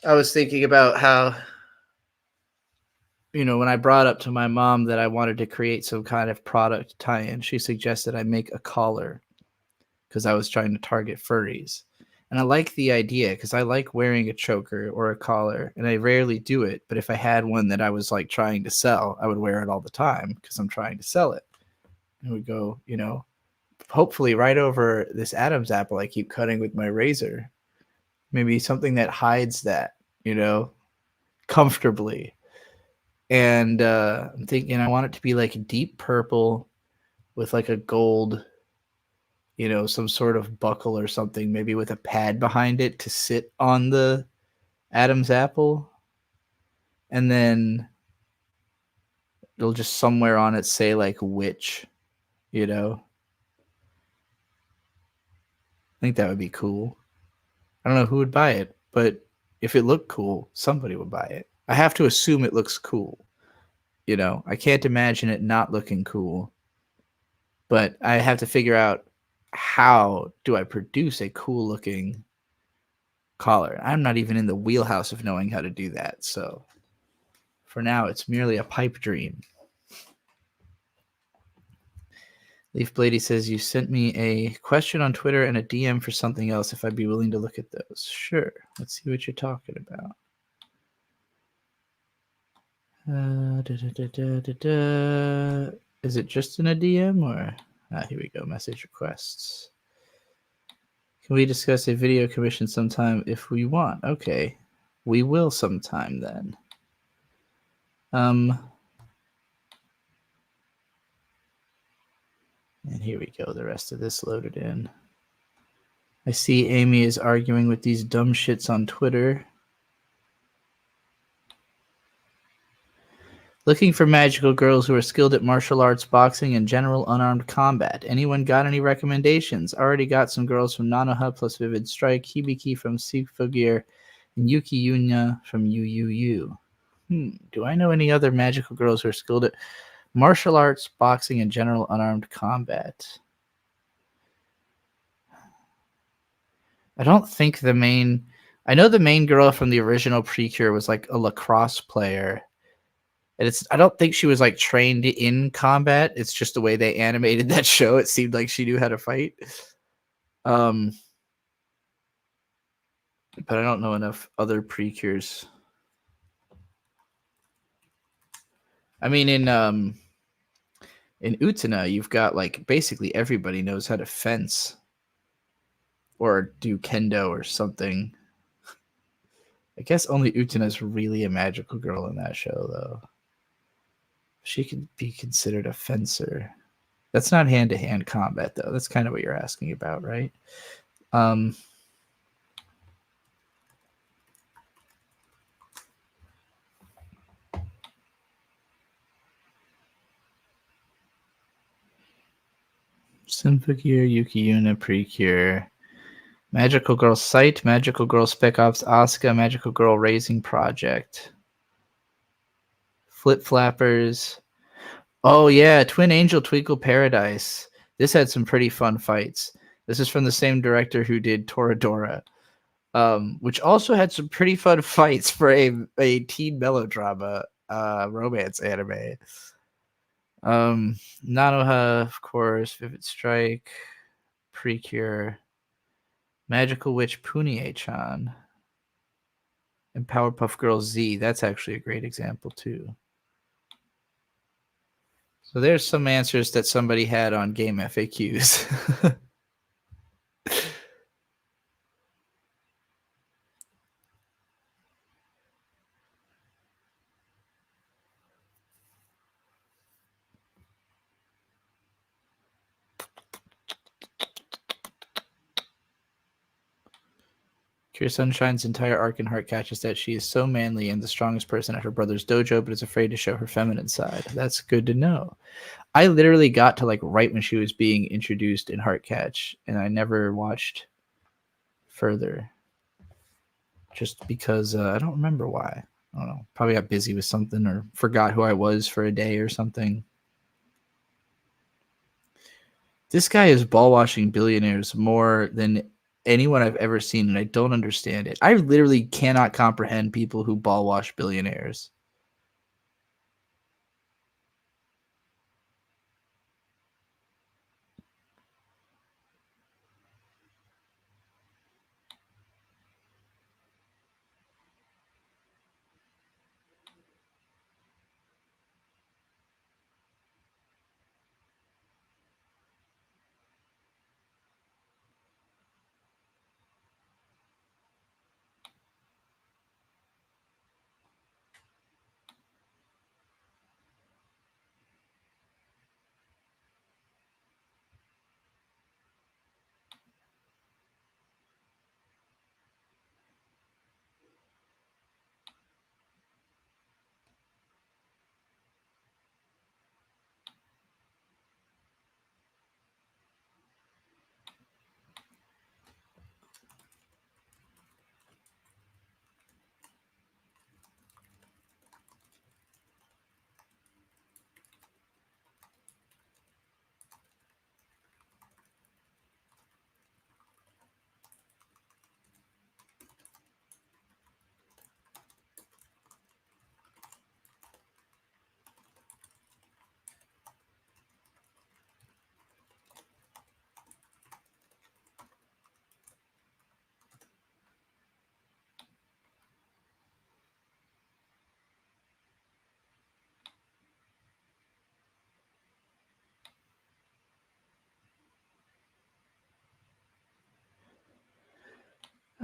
I was thinking about how, when I brought up to my mom that I wanted to create some kind of product tie-in, she suggested I make a collar because I was trying to target furries. And I like the idea because I like wearing a choker or a collar, and I rarely do it. But if I had one that I was like trying to sell, I would wear it all the time because I'm trying to sell it. It would go, hopefully right over this Adam's apple I keep cutting with my razor. Maybe something that hides that, comfortably. And I'm thinking I want it to be like deep purple with like a gold, some sort of buckle or something, maybe with a pad behind it to sit on the Adam's apple. And then it'll just somewhere on it say like witch. I think that would be cool. I don't know who would buy it, but if it looked cool, somebody would buy it. I have to assume it looks cool. I can't imagine it not looking cool. But I have to figure out how do I produce a cool looking collar. I'm not even in the wheelhouse of knowing how to do that. So for now, it's merely a pipe dream. Leaf Blady says, you sent me a question on Twitter and a DM for something else if I'd be willing to look at those. Sure. Let's see what you're talking about. Is it just in a DM or? Here we go. Message requests. Can we discuss a video commission sometime if we want? Okay. We will sometime then. And here we go. The rest of this loaded in. I see Amy is arguing with these dumb shits on Twitter. Looking for magical girls who are skilled at martial arts, boxing, and general unarmed combat. Anyone got any recommendations? Already got some girls from Nanoha plus Vivid Strike, Hibiki from Symphogear, and Yuki Yunya from UUU. Do I know any other magical girls who are skilled at martial arts, boxing, and general unarmed combat? I don't think the main... I know the main girl from the original Precure was like a lacrosse player. And I don't think she was like trained in combat. It's just the way they animated that show. It seemed like she knew how to fight. But I don't know enough other Precures. I mean, in Utena, you've got like basically everybody knows how to fence or do kendo or something. I guess only Utena's really a magical girl in that show, though. She could be considered a fencer. That's not hand-to-hand combat, though. That's kind of what you're asking about, right? Symphogear, Yuki Yuna, Precure, Magical Girl Sight, Magical Girl Spec Ops Asuka, Magical Girl Raising Project, Flip Flappers. Oh yeah, Twin Angel Twinkle Paradise. This had some pretty fun fights. This is from the same director who did Toradora, which also had some pretty fun fights for a teen melodrama romance anime. Nanoha, of course, Vivid Strike, Precure, Magical Witch Punie-chan, and Powerpuff Girls Z. That's actually a great example too. So there's some answers that somebody had on game FAQs. Pure Sunshine's entire arc in Heart Catch is that she is so manly and the strongest person at her brother's dojo, but is afraid to show her feminine side. That's good to know. I literally got to like right when she was being introduced in Heart Catch, and I never watched further. Just because I don't remember why. I don't know. Probably got busy with something or forgot who I was for a day or something. This guy is ball washing billionaires more than anyone I've ever seen, and I don't understand it. I literally cannot comprehend people who ball wash billionaires.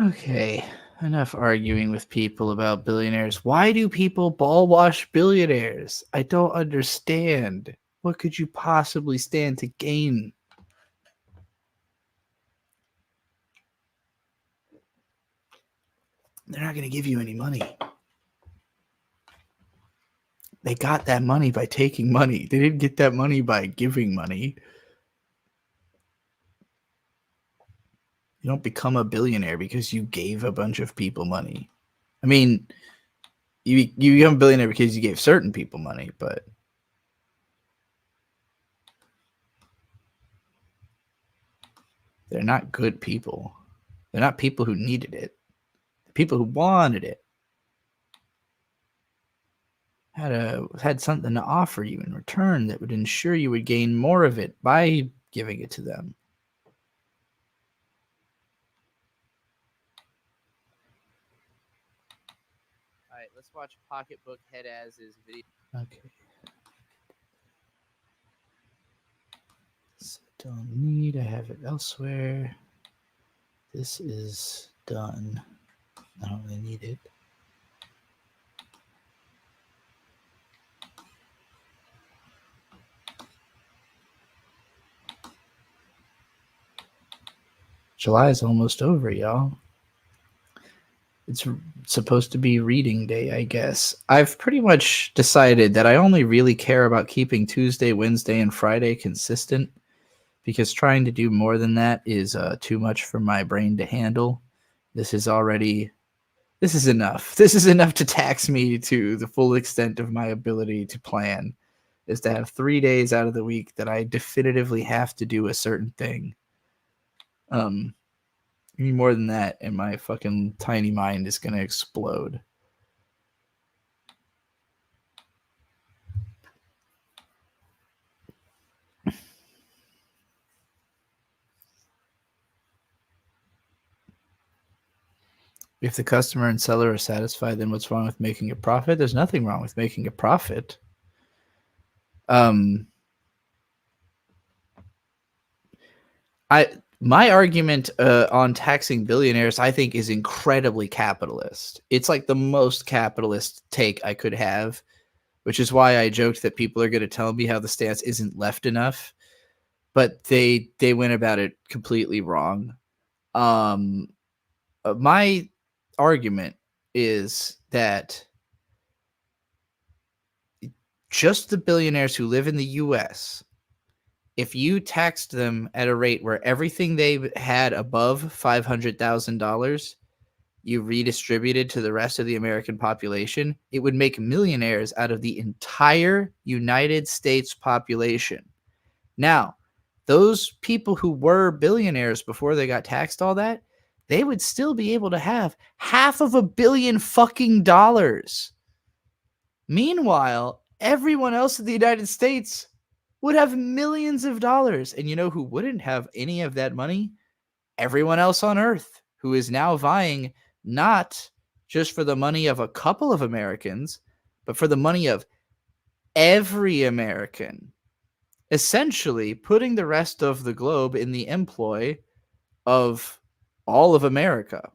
Okay, enough arguing with people about billionaires. Why do people ball wash billionaires? I don't understand. What could you possibly stand to gain? They're not going to give you any money. They got that money by taking money. They didn't get that money by giving money. You don't become a billionaire because you gave a bunch of people money. I mean, you become a billionaire because you gave certain people money, but they're not good people. They're not people who needed it. The people who wanted it had something to offer you in return that would ensure you would gain more of it by giving it to them. All right, let's watch Pocketbook Head As's video. Okay. So don't need. I have it elsewhere. This is done. I don't really need it. July is almost over, y'all. It's supposed to be reading day, I guess. I've pretty much decided that I only really care about keeping Tuesday, Wednesday, and Friday consistent because trying to do more than that is too much for my brain to handle. This is enough. This is enough to tax me to the full extent of my ability to plan, is to have 3 days out of the week that I definitively have to do a certain thing. Any more than that, and my fucking tiny mind is going to explode. If the customer and seller are satisfied, then what's wrong with making a profit? There's nothing wrong with making a profit. My argument on taxing billionaires, I think, is incredibly capitalist. It's like the most capitalist take I could have, which is why I joked that people are going to tell me how the stance isn't left enough, but they went about it completely wrong. My argument is that just the billionaires who live in the U.S., if you taxed them at a rate where everything they had above $500,000 you redistributed to the rest of the American population, it would make millionaires out of the entire United States population. Now, those people who were billionaires before they got taxed all that, they would still be able to have $500 million fucking dollars. Meanwhile, everyone else in the United States would have millions of dollars. And you know who wouldn't have any of that money? Everyone else on Earth, who is now vying not just for the money of a couple of Americans, but for the money of every American, essentially putting the rest of the globe in the employ of all of America.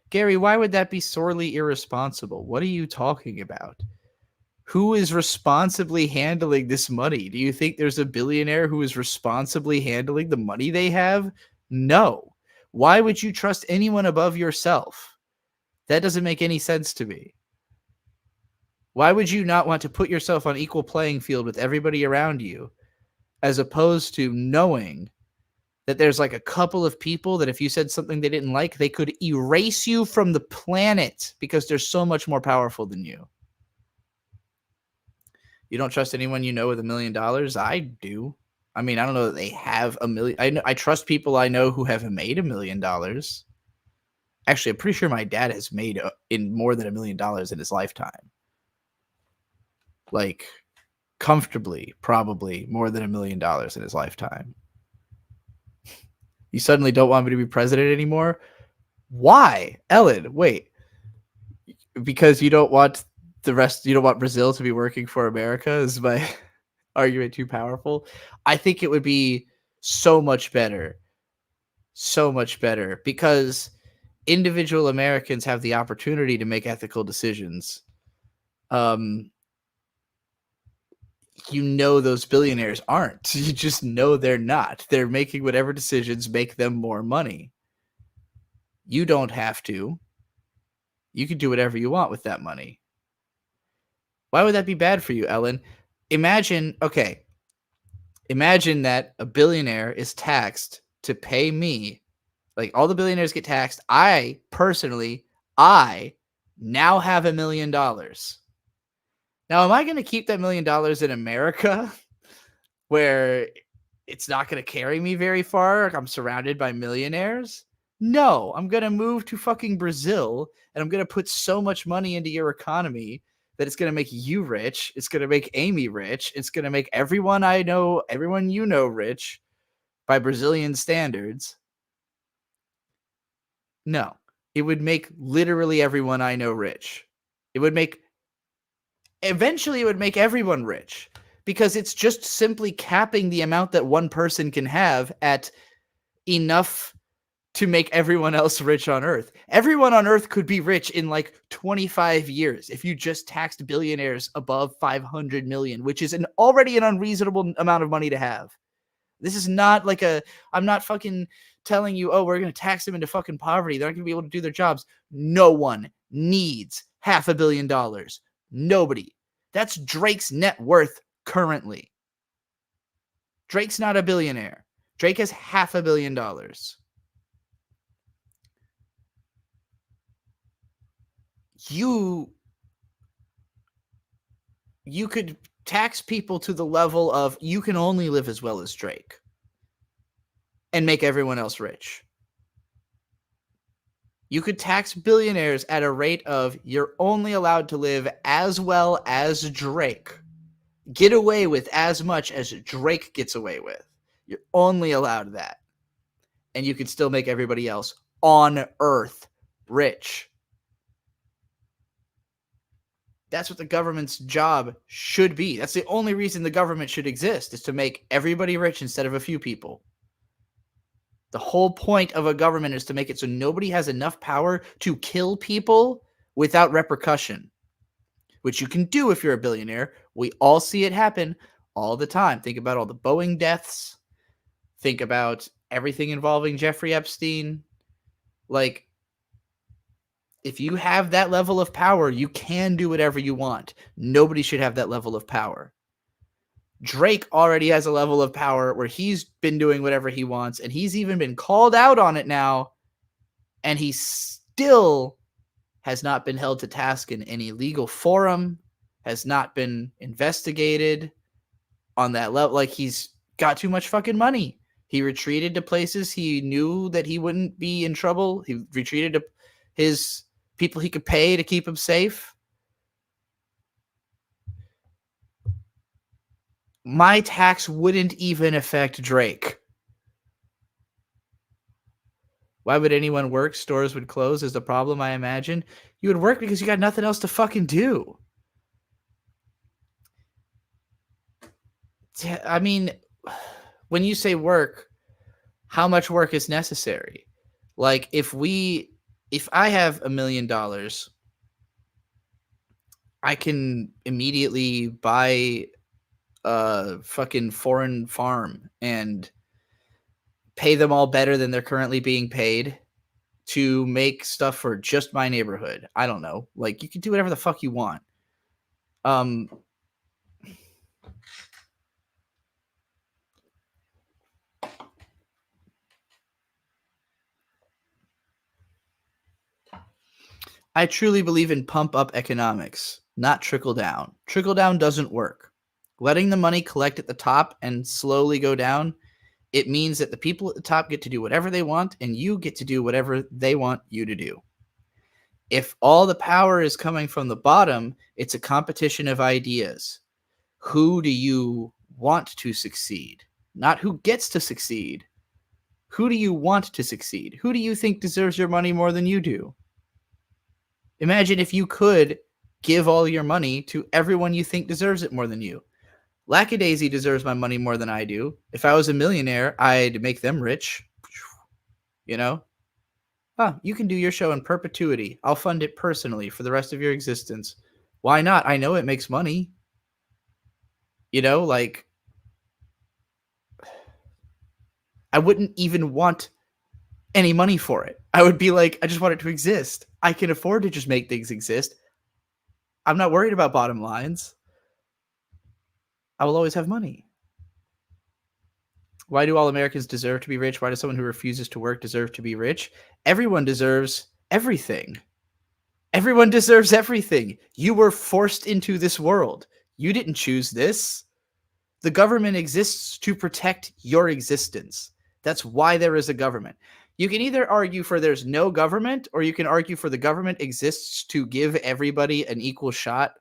Gary, why would that be sorely irresponsible? What are you talking about? Who is responsibly handling this money? Do you think there's a billionaire who is responsibly handling the money they have? No. Why would you trust anyone above yourself? That doesn't make any sense to me. Why would you not want to put yourself on equal playing field with everybody around you, as opposed to knowing that there's like a couple of people that if you said something they didn't like, they could erase you from the planet because they're so much more powerful than you? You don't trust anyone you know with $1 million? I do. I mean, I don't know that they have $1 million. I trust people I know who have made $1 million. Actually, I'm pretty sure my dad has made in more than $1 million in his lifetime. Like, comfortably, probably more than $1 million in his lifetime. You suddenly don't want me to be president anymore? Why? Ellen, wait. Because you don't want you don't want Brazil to be working for America? Is my argument too powerful? I think it would be so much better. So much better. Because individual Americans have the opportunity to make ethical decisions. You know those billionaires aren't. You just know they're not. They're making whatever decisions make them more money. You don't have to. You can do whatever you want with that money. Why would that be bad for you, Ellen? Imagine that a billionaire is taxed to pay me. Like, all the billionaires get taxed. I now have $1 million. Now, am I going to keep that $1 million in America where it's not going to carry me very far? Like, I'm surrounded by millionaires? No, I'm going to move to fucking Brazil, and I'm going to put so much money into your economy that it's going to make you rich. It's going to make Amy rich. It's going to make everyone I know, everyone you know rich by Brazilian standards. No, it would make literally everyone I know rich. Eventually it would make everyone rich, because it's just simply capping the amount that one person can have at enough to make everyone else rich on Earth. Everyone on Earth could be rich in like 25 years if you just taxed billionaires above 500 million, which is already an unreasonable amount of money to have. This is not like I'm not fucking telling you, oh, we're going to tax them into fucking poverty. They're not going to be able to do their jobs. No one needs $500 million. Nobody. That's Drake's net worth currently. Drake's not a billionaire. Drake has $500 million. You could tax people to the level of you can only live as well as Drake and make everyone else rich. You could tax billionaires at a rate of you're only allowed to live as well as Drake. Get away with as much as Drake gets away with. You're only allowed that. And you can still make everybody else on earth rich. That's what the government's job should be. That's the only reason the government should exist, is to make everybody rich instead of a few people. The whole point of a government is to make it so nobody has enough power to kill people without repercussion, which you can do if you're a billionaire. We all see it happen all the time. Think about all the Boeing deaths. Think about everything involving Jeffrey Epstein. Like, if you have that level of power, you can do whatever you want. Nobody should have that level of power. Drake already has a level of power where he's been doing whatever he wants, and he's even been called out on it now, and he still has not been held to task in any legal forum, has not been investigated on that level. Like, he's got too much fucking money. He retreated to places he knew that he wouldn't be in trouble. He retreated to his people he could pay to keep him safe. My tax wouldn't even affect Drake. Why would anyone work? Stores would close is the problem, I imagine. You would work because you got nothing else to fucking do. I mean, when you say work, how much work is necessary? Like, if I have $1 million, I can immediately buy a fucking foreign farm and pay them all better than they're currently being paid to make stuff for just my neighborhood. I don't know. Like, you can do whatever the fuck you want. I truly believe in pump up economics, not trickle down. Trickle down doesn't work. Letting the money collect at the top and slowly go down, it means that the people at the top get to do whatever they want and you get to do whatever they want you to do. If all the power is coming from the bottom, it's a competition of ideas. Who do you want to succeed? Not who gets to succeed. Who do you want to succeed? Who do you think deserves your money more than you do? Imagine if you could give all your money to everyone you think deserves it more than you. Lackadaisy deserves my money more than I do. If I was a millionaire, I'd make them rich. You know? You can do your show in perpetuity. I'll fund it personally for the rest of your existence. Why not? I know it makes money. You know, like, I wouldn't even want any money for it. I would be like, I just want it to exist. I can afford to just make things exist. I'm not worried about bottom lines. I will always have money. Why do all Americans deserve to be rich? Why does someone who refuses to work deserve to be rich? Everyone deserves everything. Everyone deserves everything. You were forced into this world. You didn't choose this. The government exists to protect your existence. That's why there is a government. You can either argue for there's no government, or you can argue for the government exists to give everybody an equal shot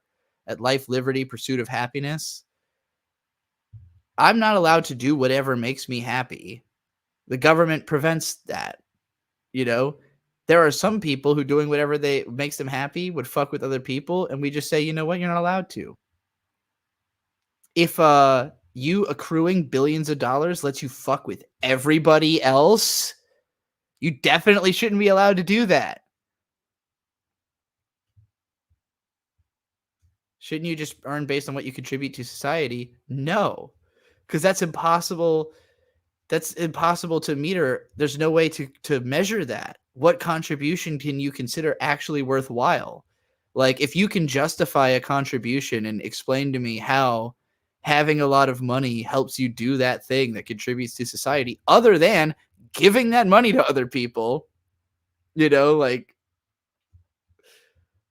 at life, liberty, pursuit of happiness. I'm not allowed to do whatever makes me happy. The government prevents that. You know, there are some people who doing whatever makes them happy would fuck with other people, and we just say, you know what, you're not allowed to. If you accruing billions of dollars lets you fuck with everybody else, you definitely shouldn't be allowed to do that. Shouldn't you just earn based on what you contribute to society? No, because that's impossible. That's impossible to meter. There's no way to measure that. What contribution can you consider actually worthwhile? Like, if you can justify a contribution and explain to me how having a lot of money helps you do that thing that contributes to society, other than giving that money to other people, you know, like,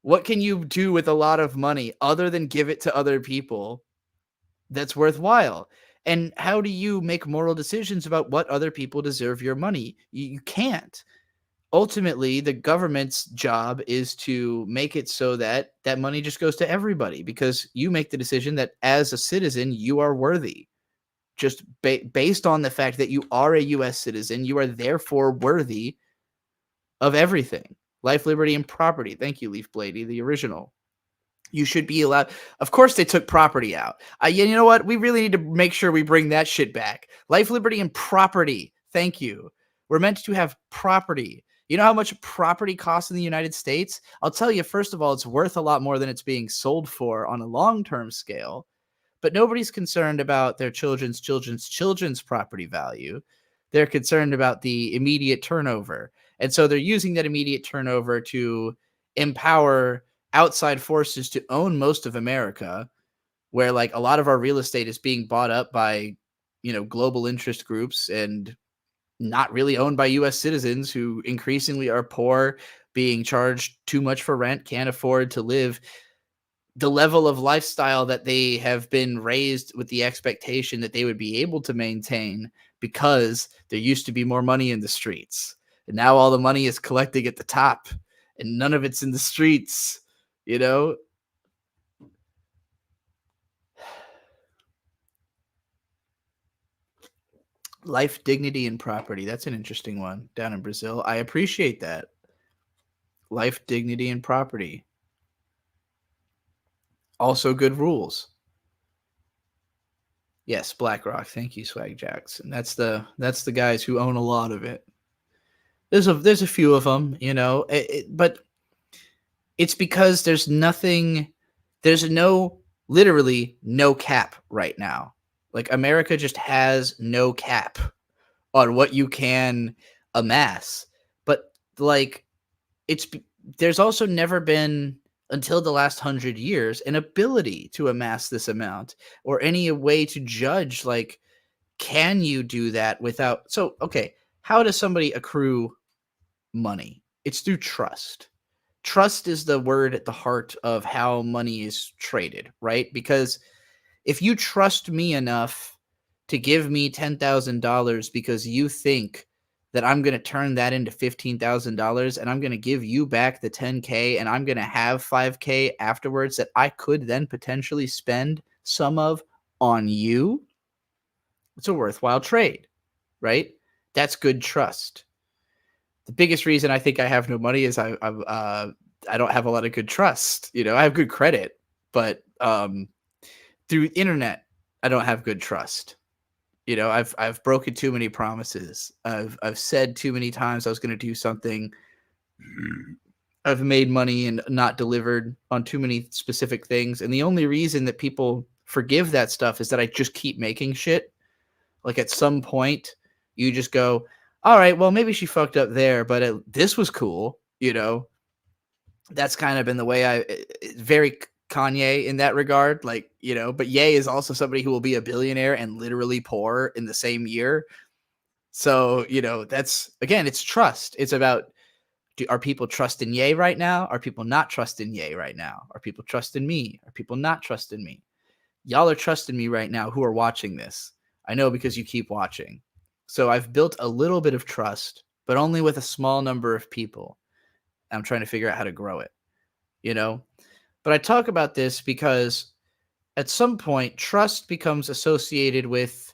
what can you do with a lot of money other than give it to other people that's worthwhile? And how do you make moral decisions about what other people deserve your money? You can't. Ultimately, the government's job is to make it so that that money just goes to everybody, because you make the decision that as a citizen, you are worthy. Just based on the fact that you are a U.S. citizen, you are therefore worthy of everything. Life, liberty, and property. Thank you, Leaf Blady, the original. You should be allowed. Of course, they took property out. You know what? We really need to make sure we bring that shit back. Life, liberty, and property. Thank you. We're meant to have property. You know how much property costs in the United States? I'll tell you, first of all, it's worth a lot more than it's being sold for on a long-term scale. But nobody's concerned about their children's property value. They're concerned about the immediate turnover. And so they're using that immediate turnover to empower outside forces to own most of America, where like a lot of our real estate is being bought up by, global interest groups and not really owned by U.S. citizens who increasingly are poor, being charged too much for rent, can't afford to live the level of lifestyle that they have been raised with the expectation that they would be able to maintain because there used to be more money in the streets. And now all the money is collecting at the top and none of it's in the streets. Life, dignity, and property. That's an interesting one down in Brazil. I appreciate that. Life, dignity, and property. Also good rules. Yes, BlackRock. Thank you, Swag Jackson. That's the guys who own a lot of it. There's a few of them, but it's because there's literally no cap right now. Like America just has no cap on what you can amass. But like there's also never been, until the last 100 years, an ability to amass this amount or any way to judge, like, can you do that without? So, okay, how does somebody accrue money? It's through trust. Trust is the word at the heart of how money is traded, right? Because if you trust me enough to give me $10,000 because you think that I'm going to turn that into $15,000 and I'm going to give you back the $10K and I'm going to have $5K afterwards that I could then potentially spend some of on you, it's a worthwhile trade, right? That's good trust. The biggest reason I think I have no money is I don't have a lot of good trust. I have good credit, but through internet, I don't have good trust. I've broken too many promises. I've said too many times I was going to do something. I've made money and not delivered on too many specific things. And the only reason that people forgive that stuff is that I just keep making shit. Like at some point, you just go, all right, well, maybe she fucked up there, but this was cool. That's kind of been the way very Kanye in that regard, but Ye is also somebody who will be a billionaire and literally poor in the same year. So, that's, again, it's trust. It's about, are people trusting Ye right now? Are people not trusting Ye right now? Are people trusting me? Are people not trusting me? Y'all are trusting me right now who are watching this. I know because you keep watching. So I've built a little bit of trust, but only with a small number of people. I'm trying to figure out how to grow it, But I talk about this because at some point, trust becomes associated with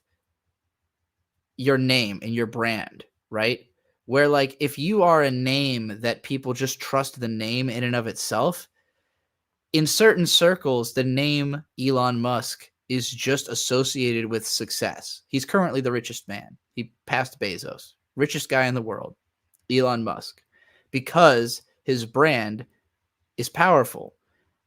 your name and your brand, right? Where like if you are a name that people just trust the name in and of itself, in certain circles, the name Elon Musk is just associated with success. He's currently the richest man. He passed Bezos, richest guy in the world, Elon Musk, because his brand is powerful.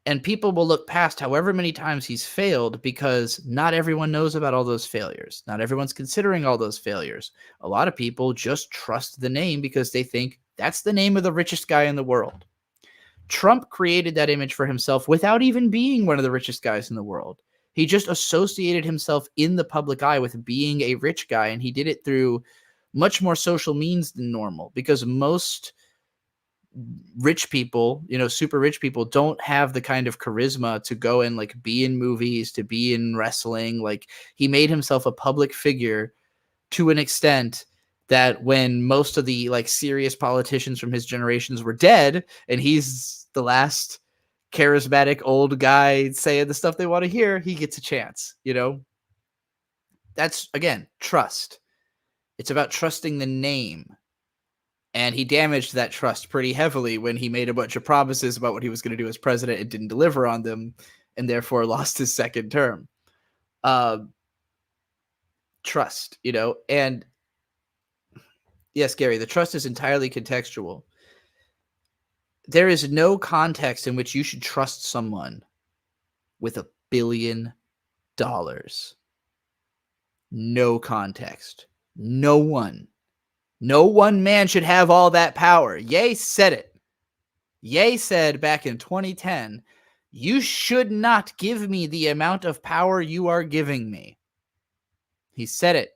And people will look past however many times he's failed because not everyone knows about all those failures. Not everyone's considering all those failures. A lot of people just trust the name because they think that's the name of the richest guy in the world. Trump created that image for himself without even being one of the richest guys in the world. He just associated himself in the public eye with being a rich guy, and he did it through much more social means than normal because most rich people, super rich people don't have the kind of charisma to go and like be in movies, to be in wrestling. Like he made himself a public figure to an extent that when most of the like serious politicians from his generations were dead and he's the last charismatic old guy saying the stuff they want to hear, he gets a chance, That's, again, trust. It's about trusting the name. And he damaged that trust pretty heavily when he made a bunch of promises about what he was going to do as president and didn't deliver on them, and therefore lost his second term. Trust, and yes, Gary, the trust is entirely contextual. There is no context in which you should trust someone with $1 billion. No context. No one man should have all that power. Ye said it. Ye said back in 2010, you should not give me the amount of power you are giving me. He said it.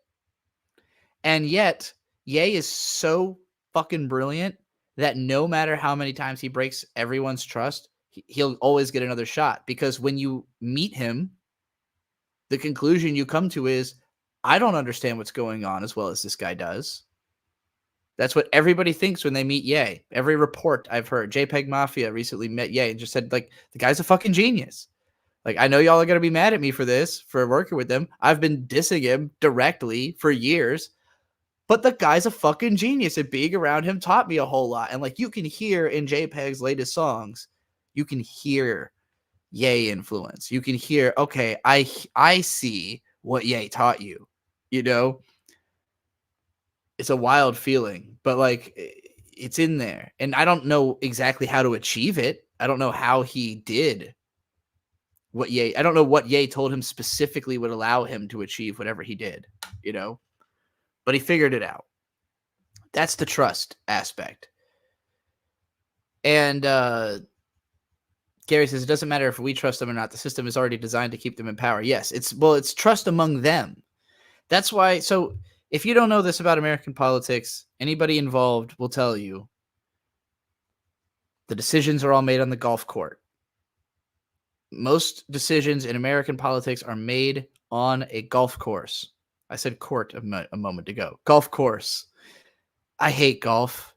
And yet, Ye is so fucking brilliant that no matter how many times he breaks everyone's trust, he'll always get another shot. Because when you meet him, the conclusion you come to is, I don't understand what's going on as well as this guy does. That's what everybody thinks when they meet Ye. Every report I've heard, JPEG Mafia recently met Ye and just said, like, the guy's a fucking genius. Like, I know y'all are going to be mad at me for this, for working with him. I've been dissing him directly for years. But the guy's a fucking genius, and being around him taught me a whole lot. And like you can hear in JPEG's latest songs, you can hear Ye influence. You can hear, okay, I see what Ye taught you. It's a wild feeling, but like it's in there. And I don't know exactly how to achieve it. I don't know how he did what Ye. I don't know what Ye told him specifically would allow him to achieve whatever he did, but he figured it out. That's the trust aspect. And Gary says, it doesn't matter if we trust them or not. The system is already designed to keep them in power. Yes, it's trust among them. That's why. So if you don't know this about American politics, anybody involved will tell you the decisions are all made on the golf court. Most decisions in American politics are made on a golf course. I said court a moment ago. Golf course. I hate golf.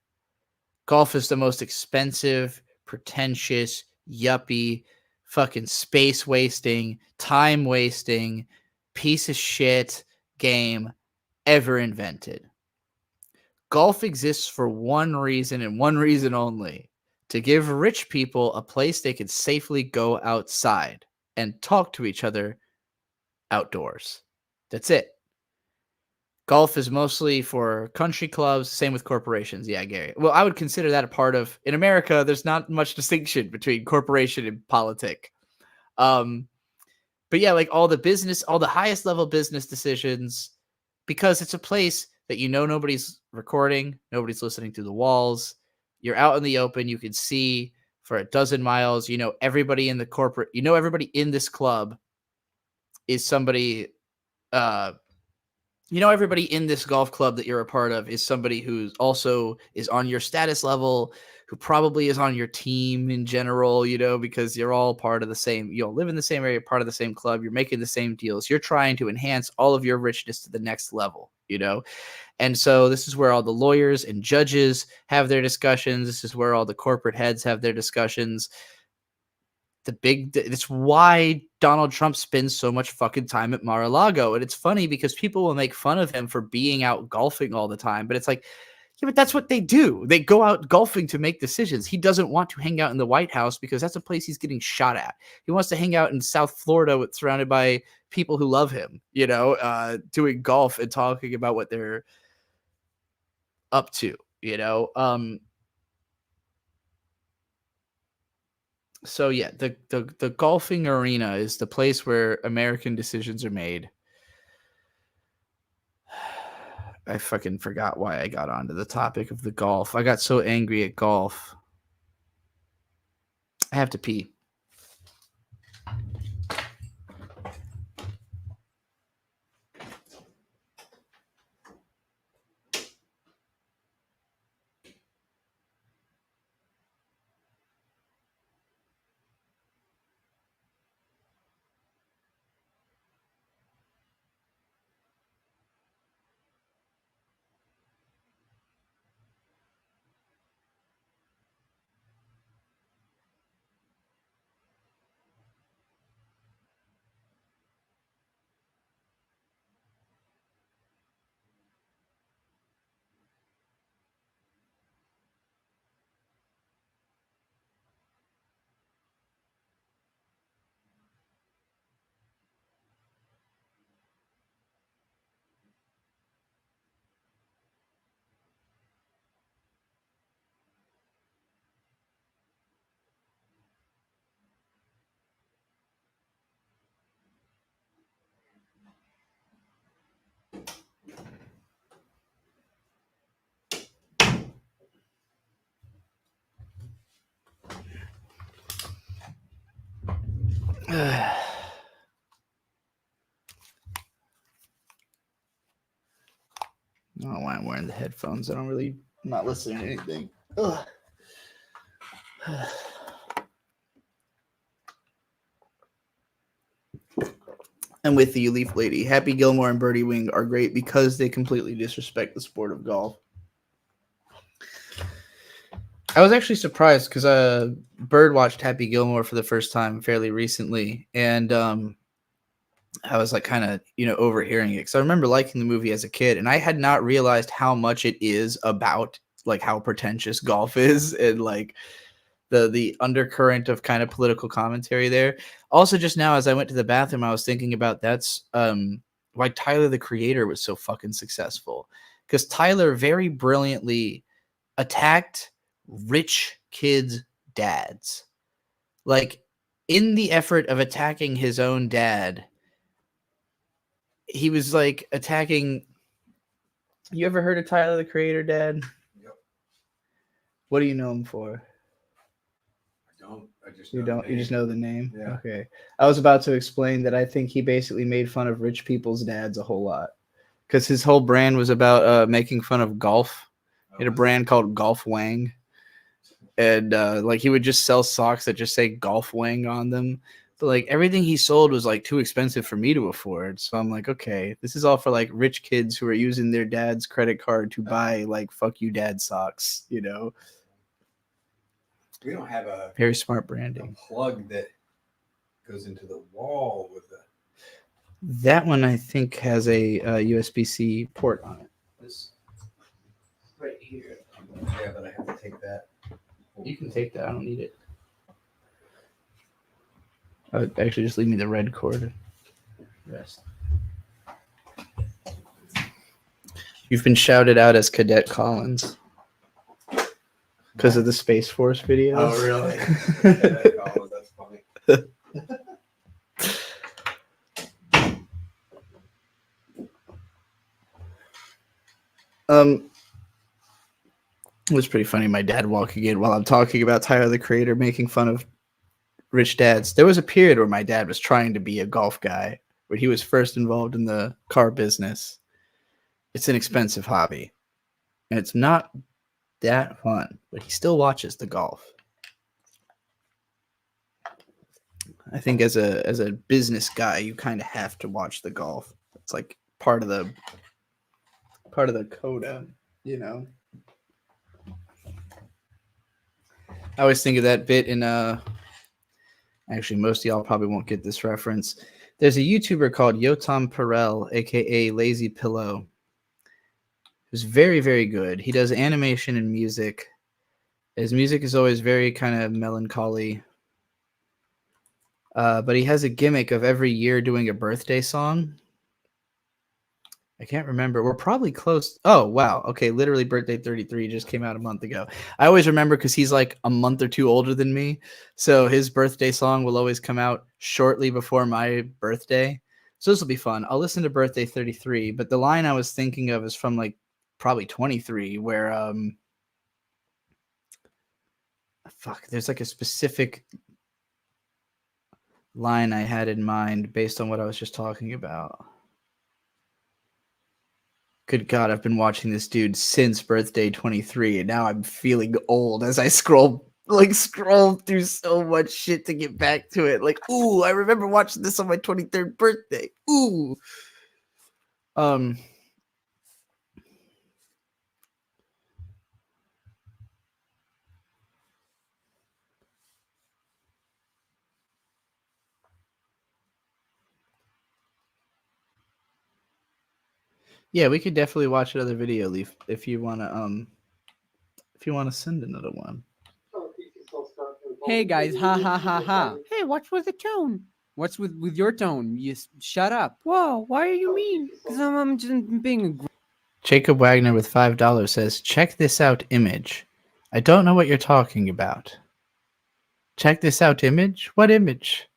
Golf is the most expensive, pretentious, yuppie, fucking space wasting, time wasting, piece of shit game ever invented. Golf exists for one reason and one reason only: to give rich people a place they can safely go outside and talk to each other outdoors. That's it. Golf is mostly for country clubs, same with corporations. Yeah, Gary. Well, I would consider that a part of, in America, there's not much distinction between corporation and politic. But yeah, like all the highest level business decisions, because it's a place that nobody's recording, nobody's listening through the walls. You're out in the open, you can see for a dozen miles, everybody in the corporate, everybody in this club is somebody, everybody in this golf club that you're a part of is somebody who also is on your status level, who probably is on your team in general, because you're all part of the same, live in the same area, part of the same club, you're making the same deals. You're trying to enhance all of your richness to the next level, And so this is where all the lawyers and judges have their discussions. This is where all the corporate heads have their discussions. It's why Donald Trump spends so much fucking time at Mar-a-Lago. And it's funny because people will make fun of him for being out golfing all the time. But it's like, yeah, but that's what they do. They go out golfing to make decisions. He doesn't want to hang out in the White House because that's a place he's getting shot at. He wants to hang out in South Florida surrounded by people who love him, doing golf and talking about what they're up to, So yeah, the golfing arena is the place where American decisions are made. I fucking forgot why I got onto the topic of the golf. I got so angry at golf. I have to pee. I don't know why I'm wearing the headphones. I'm not listening to anything. Ugh. And with the Leaf Lady, Happy Gilmore and Birdie Wing are great because they completely disrespect the sport of golf. I was actually surprised because Bird watched Happy Gilmore for the first time fairly recently, and I was like kind of overhearing it because I remember liking the movie as a kid, and I had not realized how much it is about like how pretentious golf is and like the undercurrent of kind of political commentary there. Also, just now as I went to the bathroom, I was thinking about that's why Tyler the Creator was so fucking successful, because Tyler very brilliantly attacked rich kids' dads. Like in the effort of attacking his own dad, he was like attacking. You ever heard of Tyler the Creator, Dad? Yep. What do you know him for? I just You know the don't. You just name. know the name. Yeah. Okay. I was about to explain that I think he basically made fun of rich people's dads a whole lot, because his whole brand was about making fun of golf. He had a brand called Golf Wang, and like he would just sell socks that just say Golf Wang on them. But like everything he sold was like too expensive for me to afford. So I'm like, okay, this is all for like rich kids who are using their dad's credit card to buy like fuck you dad socks, We don't have a Very smart branding. plug that goes into the wall with the. That one I think has a USB-C port on it. This right here. Yeah, but I have to take that. You can take that. I don't need it. Actually, just leave me the red cord. Rest. You've been shouted out as Cadet Collins because of the Space Force videos. Oh, really? Oh, that's funny. It was pretty funny. My dad walking in while I'm talking about Tyler the Creator making fun of rich dads. There was a period where my dad was trying to be a golf guy, where he was first involved in the car business. It's an expensive hobby, and it's not that fun, but he still watches the golf. I think as a business guy, you kind of have to watch the golf. It's like part of the coda, I always think of that bit in actually most of y'all probably won't get this reference. There's a YouTuber called Yotam Perel, aka Lazy Pillow, who's very, very good. He does animation and music. His music is always very kind of melancholy. But he has a gimmick of every year doing a birthday song. I can't remember. We're probably close. Oh, wow. Okay, literally Birthday 33 just came out a month ago. I always remember because he's like a month or two older than me. So his birthday song will always come out shortly before my birthday. So this will be fun. I'll listen to Birthday 33. But the line I was thinking of is from like probably 23, where there's like a specific line I had in mind based on what I was just talking about. Good God, I've been watching this dude since Birthday 23, and now I'm feeling old as I scroll through so much shit to get back to it. Like, ooh, I remember watching this on my 23rd birthday. Ooh. Yeah, we could definitely watch another video, Leaf, if you wanna send another one. Hey guys, ha ha ha ha. Hey, what's with the tone? What's with your tone? You shut up. Whoa, why are you mean? Because I'm just being a Jacob Wagner with $5 says, check this out image. I don't know what you're talking about. Check this out image? What image?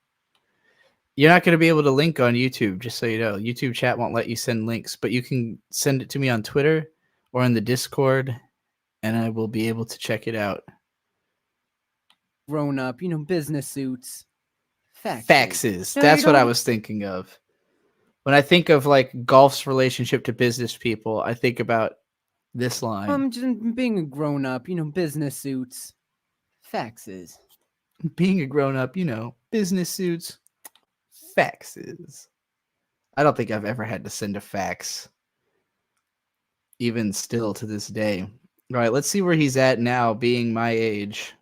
You're not going to be able to link on YouTube, just so you know. YouTube chat won't let you send links, but you can send it to me on Twitter or in the Discord, and I will be able to check it out. grown up, business suits. Faxes. No, That's you what I don't- was thinking of. When I think of like golf's relationship to business people, I think about this line. I'm just being a grown up, business suits. Faxes. Being a grown up, business suits, faxes. I don't think I've ever had to send a fax, even still to this day. All right, let's see where he's at now, being my age.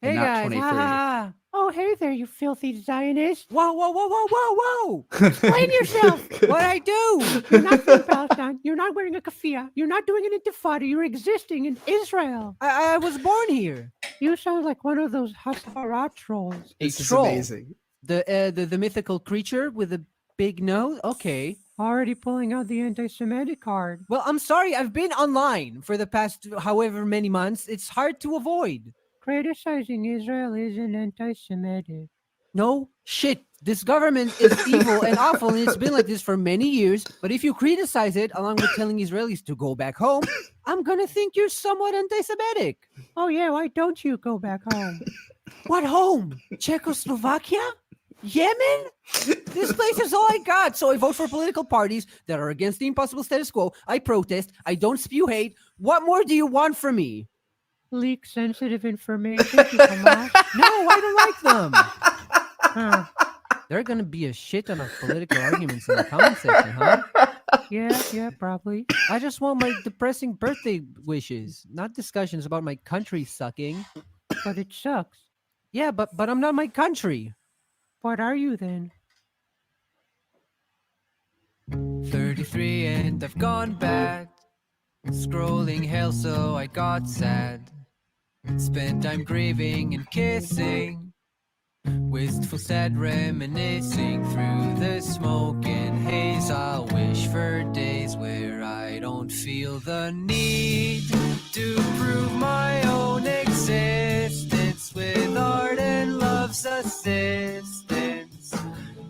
Hey and not guys, 23. Oh, hey there, you filthy Zionist. Whoa, whoa, whoa, whoa, whoa, whoa! Explain yourself. What I do? You're not from Palestine. You're not wearing a keffiyeh. You're not doing an intifada. You're existing in Israel. I was born here. You sound like one of those Hasbara trolls. A This is troll. amazing. The mythical creature with a big nose. Okay. Already pulling out the anti-Semitic card. Well, I'm sorry. I've been online for the past however many months. It's hard to avoid. Criticizing Israel isn't anti-Semitic. No shit. This government is evil and awful, and it's been like this for many years. But if you criticize it, along with telling Israelis to go back home, I'm gonna think you're somewhat anti-Semitic. Oh yeah, why don't you go back home? What home? Czechoslovakia? Yemen? This place is all I got. So I vote for political parties that are against the impossible status quo. I protest. I don't spew hate. What more do you want from me? Leak sensitive information to Hamas? No, I don't like them. Huh. There are gonna be a shit ton of political arguments in the comment section, huh? Yeah, probably. I just want my depressing birthday wishes, not discussions about my country sucking. But it sucks. Yeah, but I'm not my country. What are you then? 33 and I've gone bad. Scrolling hell, so I got sad. Spent time grieving and kissing. Wistful, sad, reminiscing through the smoke and haze. I'll wish for days where I don't feel the need to prove my own existence with art and love's assistance.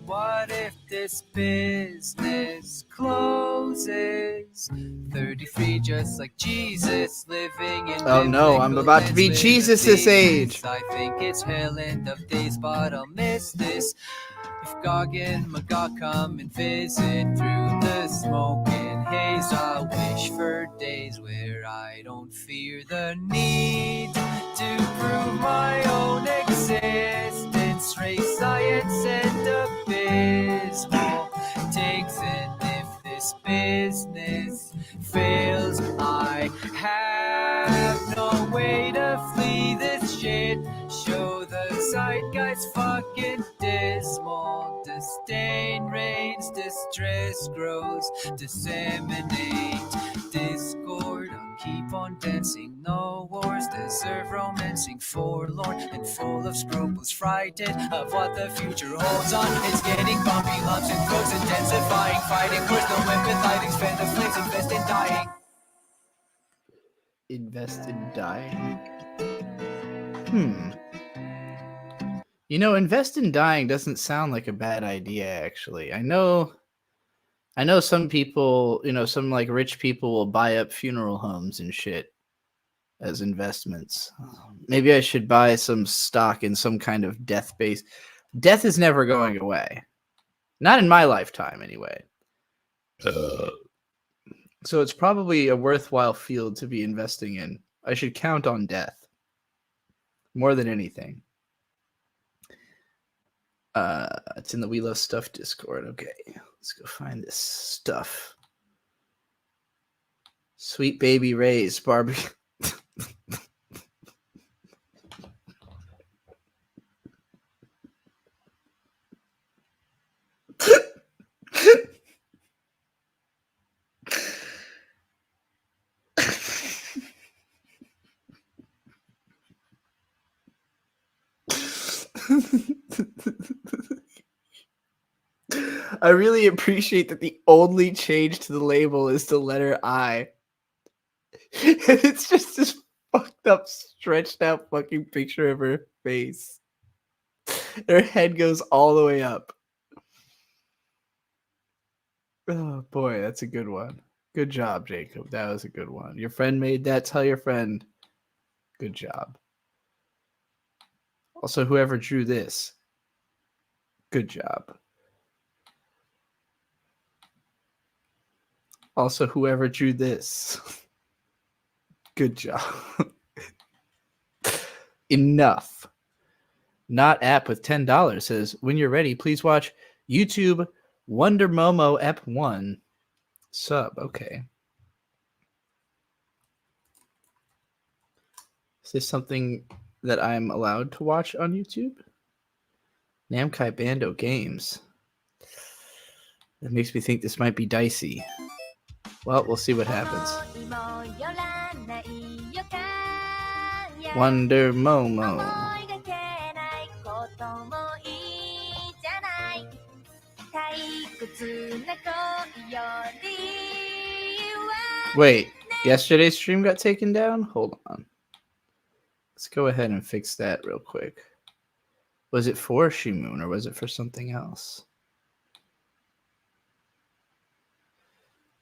What if this business closes? 33 just like Jesus, living in Oh no, I'm about to be biblical Jesus this age. I think it's hell end of days, but I'll miss this. If Gog and Magog come and visit through the smoke and haze, I wish for days where I don't fear the need to prove my own existence. Race, science, and abysmal takes it if this business fails. I have no way to flee this shit. Show the zeitgeist fucking dismal. Disdain reigns, distress grows, disseminate discord. I'll keep on dancing, no wars deserve romancing. Forlorn and full of scruples, frightened of what the future holds on. It's getting bumpy, lumps and crooks intensifying. Fighting course, no empathizing, spend the flames, invest in dying. Invest in dying. Invest in dying doesn't sound like a bad idea, actually. I know some people, some like rich people will buy up funeral homes and shit as investments. Maybe I should buy some stock in some kind of death base. Death is never going away. Not in my lifetime, anyway. So it's probably a worthwhile field to be investing in. I should count on death more than anything. It's in the We Love Stuff Discord. Okay, let's go find this stuff. Sweet Baby Ray's barbecue. I really appreciate that the only change to the label is the letter I. And it's just this fucked up, stretched out fucking picture of her face. Her head goes all the way up. Oh boy, that's a good one. Good job, Jacob. That was a good one. Your friend made that. Tell your friend. Good job. Also, whoever drew this, Good job. Also, whoever drew this, good job. Enough. Not App with $10 says, when you're ready, please watch YouTube Wonder Momo Ep 1 sub. Okay. Is this something that I'm allowed to watch on YouTube? Namkai Bando Games. That makes me think this might be dicey. Well, we'll see what happens. Wonder Momo. Wait, yesterday's stream got taken down? Hold on. Let's go ahead and fix that real quick. Was it for Shimoon or was it for something else?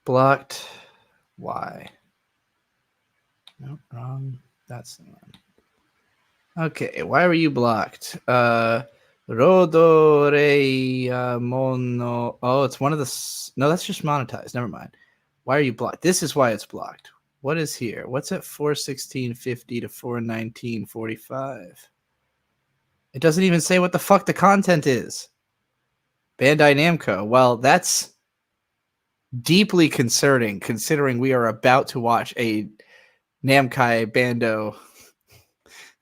Blocked. Why? Nope, wrong. That's the one. Okay, why were you blocked? Rodo Mono. Oh, it's one of the. No, that's just monetized. Never mind. Why are you blocked? This is why it's blocked. What is here? What's at 416.50 to 419.45? It doesn't even say what the fuck the content is. Bandai Namco. Well, that's deeply concerning considering we are about to watch a Namkai Bando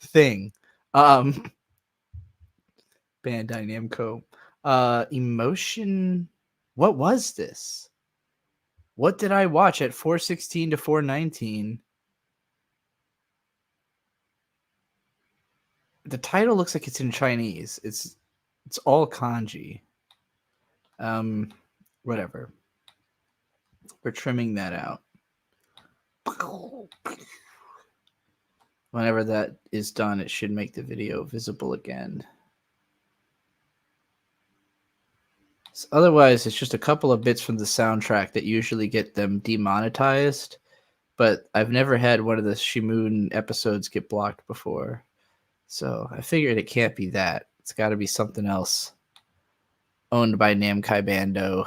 thing. Bandai Namco. Emotion. What was this? What did I watch at 416 to 419? The title looks like it's in Chinese. It's all kanji. Whatever. We're trimming that out. Whenever that is done, it should make the video visible again. So otherwise, it's just a couple of bits from the soundtrack that usually get them demonetized. But I've never had one of the Shimoon episodes get blocked before. So I figured it can't be that. It's got to be something else owned by Namkai Bando.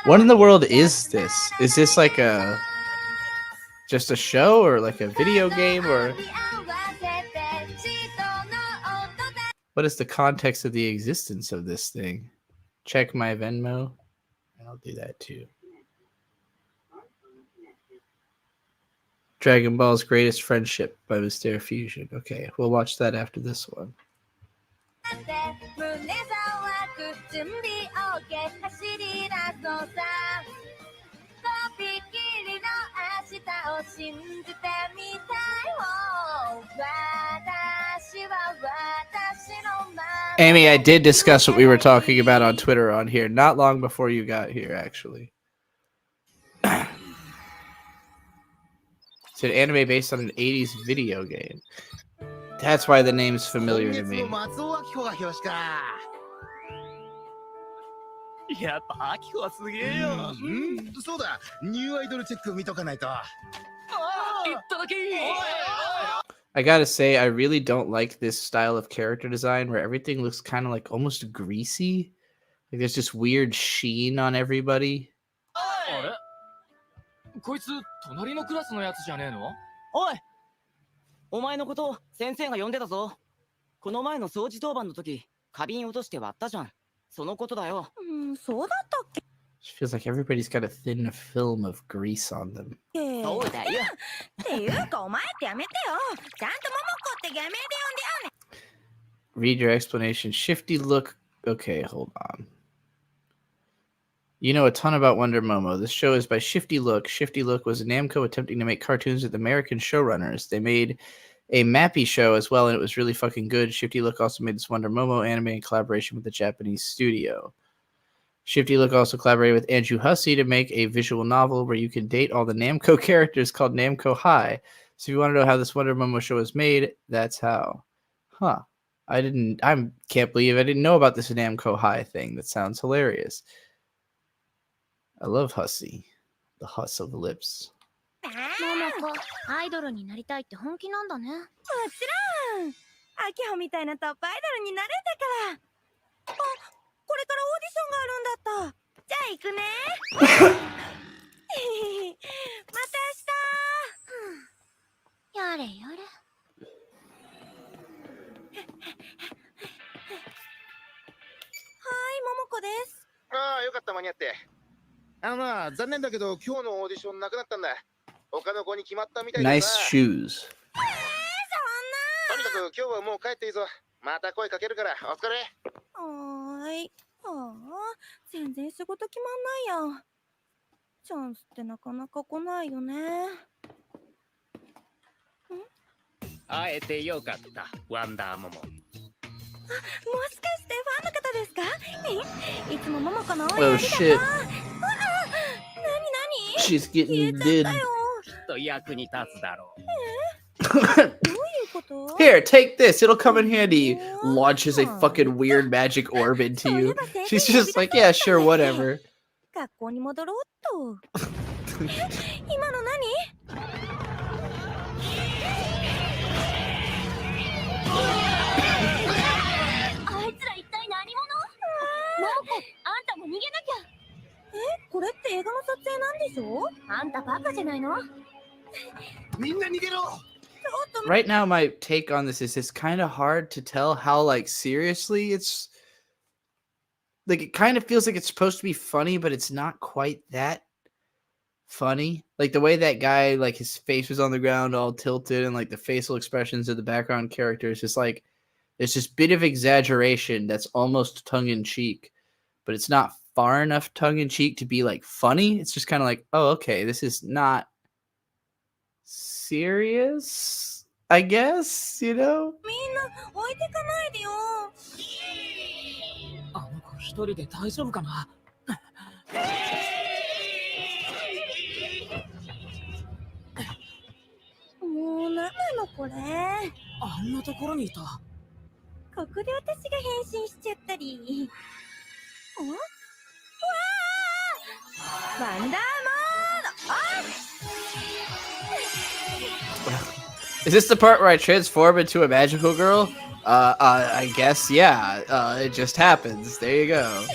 What in the world is this? Is this like just a show or like a video game or what is the context of the existence of this thing? Check my Venmo. I'll do that too. Dragon Ball's Greatest Friendship by Mysteria Fusion. Okay, we'll watch that after this one. Amy, I did discuss what we were talking about on Twitter on here not long before you got here, actually. It's an anime based on an 80s video game. That's why the name's familiar to me. やっぱアキコはすげえよ。そうだ、ニューアイドルチェック見とかないと。いっただき。 I gotta say, I really don't like this style of character design where everything looks kind of like almost greasy. Like there's just weird sheen on everybody. あれ？こいつ隣のクラスのやつじゃねえの？おい、お前のこと先生が呼んでたぞ。この前の掃除当番の時、花瓶落として割ったじゃん。そのことだよ。そうだったっけ？ It feels like everybody's got a thin film of grease on them. そうだよ。っていうかお前ってやめてよ。ちゃんと桃子ってやめて呼んでよね。 Read your explanation. Shifty look. Okay, hold on. You know a ton about Wonder Momo. This show is by Shifty Look. Shifty Look was Namco attempting to make cartoons with American showrunners. They made a Mappy show as well, and it was really fucking good. Shifty Look also made this Wonder Momo anime in collaboration with the Japanese studio. Shifty Look also collaborated with Andrew Hussey to make a visual novel where you can date all the Namco characters called Namco High. So if you want to know how this Wonder Momo show is made, that's how. Huh. I can't believe I didn't know about this Namco High thing. That sounds hilarious. I love Hussy. The Huss of the lips. 桃子、アイドルになりたいって本気なんだね。もちろん。アキホみたいなトップアイドルになるんだから。あ、これからオーディションがあるんだった。じゃあ行くね。また明日。やれやれ。はい、桃子です。ああ、よかった、間に合って。まあ、残念だけど、今日のオーディションなくなったんだ。他の子に決まったみたいだな。Nice shoes. そんな。とにかく今日はもう帰っていいぞ。また声かけるから、お疲れ。はーい。ああ、全然仕事決まんないや。チャンスってなかなか来ないよね。会えてよかった、ワンダーモモ。もしかしてファンの方ですか？いつも桃子の応援あ Oh りがとう。shit. なになに？ She's getting 消えちゃ dead. ったよ。きっと役に立つだろう。どういうこと？ Here, take this. It'll come in handy. Launches a fucking weird magic orb into you. She's just like, yeah, sure, whatever. 学校に戻ろうっと。今の何？あいつら一体何者？桃子、あんたも逃げなきゃ。これって映画の撮影なんでしょ？あんたバカじゃないの？みんな逃げろ。 Right now, my take on this is it's kind of hard to tell how like seriously it's like it kind of feels like it's supposed to be funny, but it's not quite that funny. Like the way that guy, like his face was on the ground all tilted, and like the facial expressions of the background characters, just like there's this bit of exaggeration that's almost tongue in cheek, but it's not far enough tongue in cheek to be like funny. It's just kind of like, oh, okay, this is not serious, I guess, you know? みんな置いてかないでよ。あの子一人で大丈夫かな？もう何なのこれ。あんなところにいた。ここで私が変身しちゃったり。ん？わあ！ワンダーモードオン！ Is this the part where I transform into a magical girl? I guess, yeah. It just happens. There you go.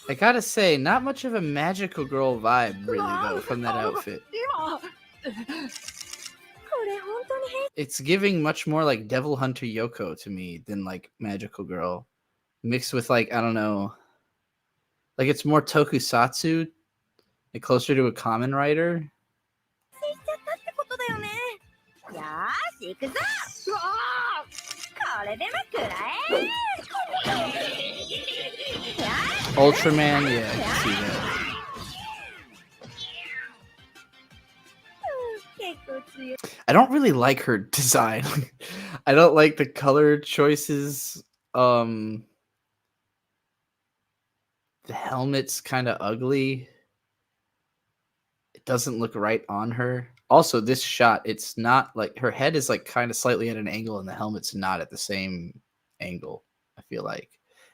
I gotta say, not much of a magical girl vibe, really, though, from that outfit. これ本当に変？ It's giving much more like Devil Hunter Yoko to me than like magical girl. Mixed with like, I don't know. Like it's more tokusatsu, like closer to a Kamen Rider. しちゃったってことだよね。よーし、行くぞ。うわー！これでも食らえ。Ultraman, yeah, I can see that. 結構強い。 I don't really like her design. I don't like the color choices. The helmet's kind of ugly. It doesn't look right on her. Also, this shot, it's not like her head is like kind of slightly at an angle and the helmet's not at the same angle. I feel like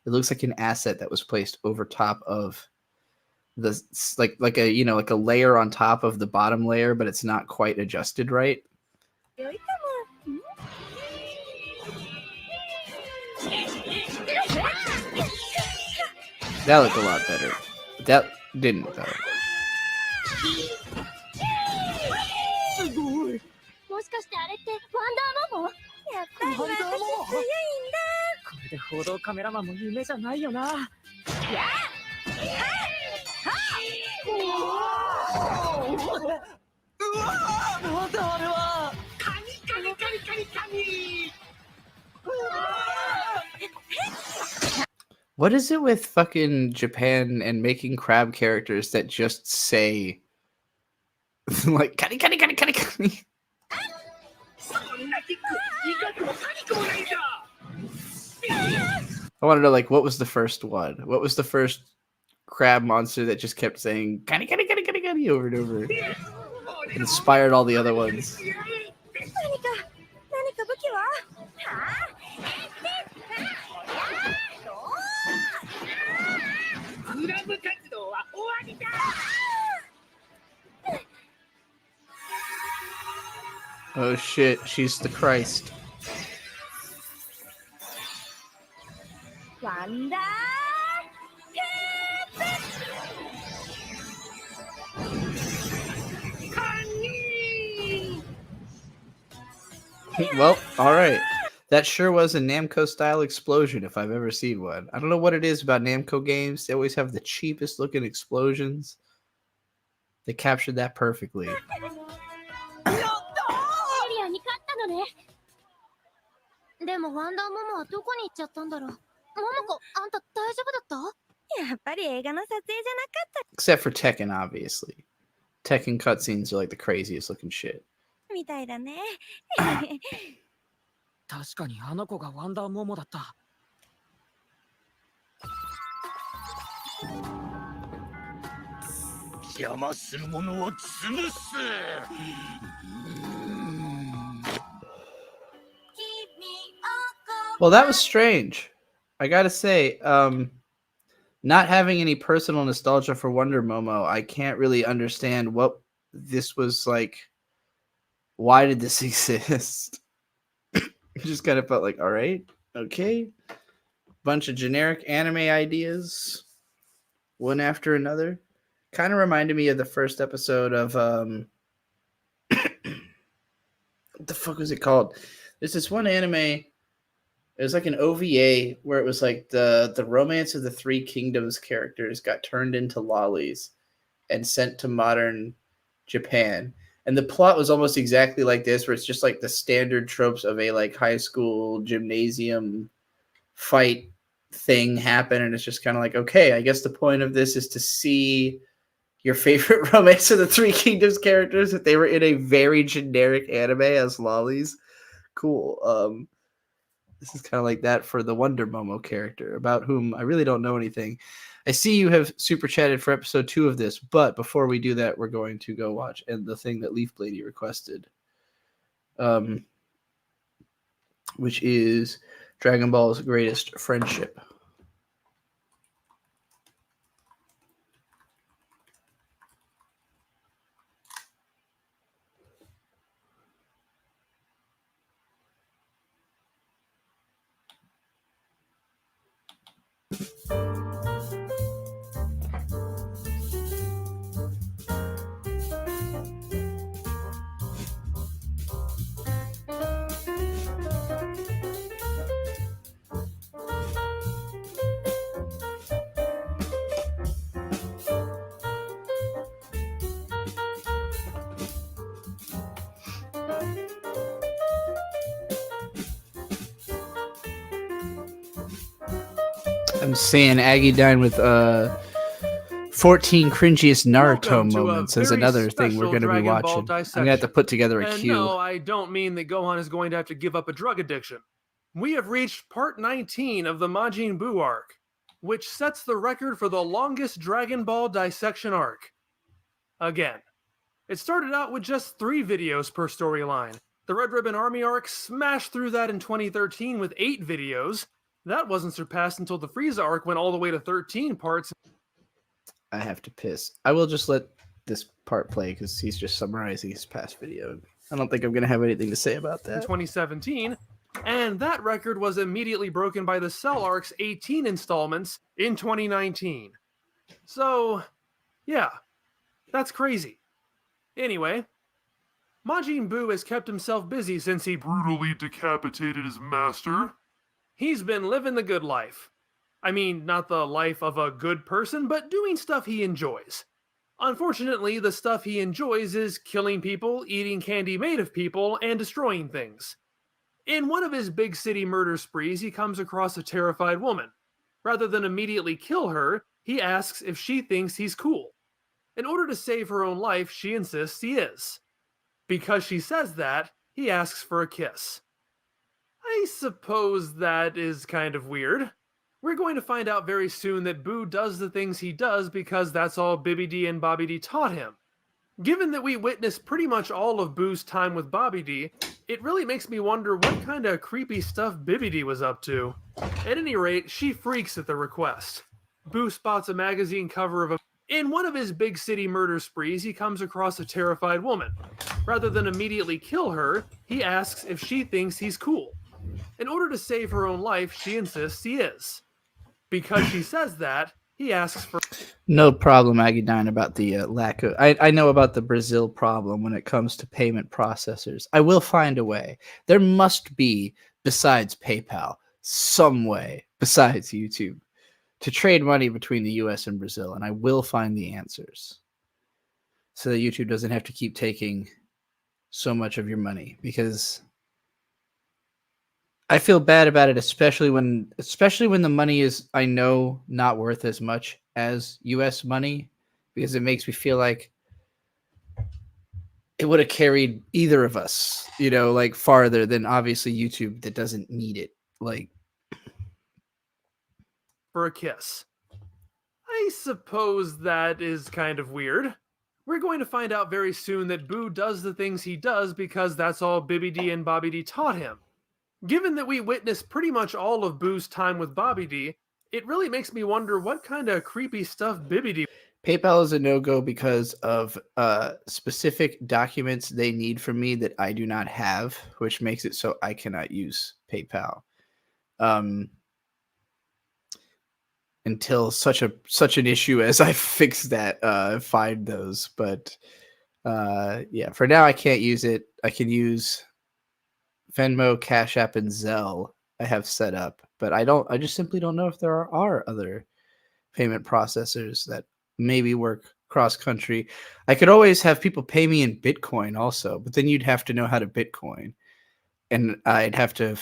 it looks like an asset that was placed over top of the like a, you know, like a layer on top of the bottom layer, but it's not quite adjusted right. 良いかも。That looked a lot better. That didn't though. すごい。もしかしてあれってワンダーモモ？やっぱり私強いんだ。これで報道カメラマンも夢じゃないよな。やっ！うわー！なんだあれは！ What is it with fucking Japan and making crab characters that just say like kani kani kani kani kani? I want to know, like, what was the first one? What was the first crab monster that just kept saying kani kani kani kani kani over and over? It inspired all the other ones. 何か Oh shit, she's the Christ. ワンダーケープ Well, all right. That sure was a Namco-style explosion if I've ever seen one. I don't know what it is about Namco games. They always have the cheapest looking explosions. They captured that perfectly. エリアに勝ったのね。でもワンダーモモはどこに行っちゃったんだろう。モモコ、あんた大丈夫だった？やっぱり映画の撮影じゃなかった。 Except for Tekken, obviously. Tekken cutscenes are like the craziest looking shit. みたいだね。確かにあの子がワンダーモモだった。邪魔する者を潰す。 Well, that was strange. I gotta say, not having any personal nostalgia for Wonder Momo, I can't really understand what this was like. Why did this exist? It just kind of felt like, all right, okay. Bunch of generic anime ideas, one after another. Kind of reminded me of the first episode of what the fuck was it called? There's this one anime. It was like an OVA where it was like the Romance of the Three Kingdoms characters got turned into lollies and sent to modern Japan. And the plot was almost exactly like this, where it's just like the standard tropes of a like high school gymnasium fight thing happen. And it's just kind of like, okay, I guess the point of this is to see your favorite Romance of the Three Kingdoms characters if they were in a very generic anime as lollies. Cool. This is kind of like that for the Wonder Momo character, about whom I really don't know anything. I see you have super chatted for episode 2 of this, but before we do that, we're going to go watch and the thing that Leaf Lady requested, which is Dragon Ball's Greatest Friendship. I'm saying Aggie Dine with 14 cringiest Naruto moments is another thing we're going to be watching. I'm going to have to put together a queue. No, I don't mean that Gohan is going to have to give up a drug addiction. We have reached part 19 of the Majin Buu arc, which sets the record for the longest Dragon Ball dissection arc. Again, it started out with just 3 videos per storyline. The Red Ribbon Army arc smashed through that in 2013 with 8 videos. That wasn't surpassed until the Frieza arc went all the way to 13 parts. I have to piss. I will just let this part play because he's just summarizing his past video. I don't think I'm going to have anything to say about that. In 2017, and that record was immediately broken by the Cell arc's 18 installments in 2019. So, yeah, that's crazy. Anyway, Majin Buu has kept himself busy since he brutally decapitated his master. He's been living the good life. I mean, not the life of a good person, but doing stuff he enjoys. Unfortunately, the stuff he enjoys is killing people, eating candy made of people, and destroying things. In one of his big city murder sprees, he comes across a terrified woman. Rather than immediately kill her, he asks if she thinks he's cool. In order to save her own life, she insists he is. Because she says that, he asks for a kiss. I suppose that is kind of weird. We're going to find out very soon that Buu does the things he does because that's all Bibidi and Babidi taught him. Given that we witnessed pretty much all of Buu's time with Babidi, it really makes me wonder what kind of creepy stuff Bibidi was up to. At any rate, she freaks at the request. Buu spots a magazine cover of a... In one of his big city murder sprees, he comes across a terrified woman. Rather than immediately kill her, he asks if she thinks he's cool. In order to save her own life, she insists he is. Because she says that, he asks for... No problem, Agudine, about the lack of... I know about the Brazil problem when it comes to payment processors. I will find a way. There must be, besides PayPal, some way, besides YouTube, to trade money between the US and Brazil, and I will find the answers. So that YouTube doesn't have to keep taking so much of your money, because I feel bad about it, especially when the money is, I know, not worth as much as US money, because it makes me feel like it would have carried either of us, you know, like farther than obviously YouTube that doesn't need it. Like, for a kiss. I suppose that is kind of weird. We're going to find out very soon that Boo does the things he does because that's all Bibby D and Bobby D taught him. Given that we witnessed pretty much all of Boo's time with Bobby D, it really makes me wonder what kind of creepy stuff Bibby D... PayPal is a no-go because of specific documents they need from me that I do not have, which makes it so I cannot use PayPal. Until such an issue as I fix that, find those. But yeah, for now I can't use it. I can use Venmo, Cash App, and Zelle I have set up, but I just simply don't know if there are other payment processors that maybe work cross country. I could always have people pay me in Bitcoin also, but then you'd have to know how to Bitcoin, and I'd have to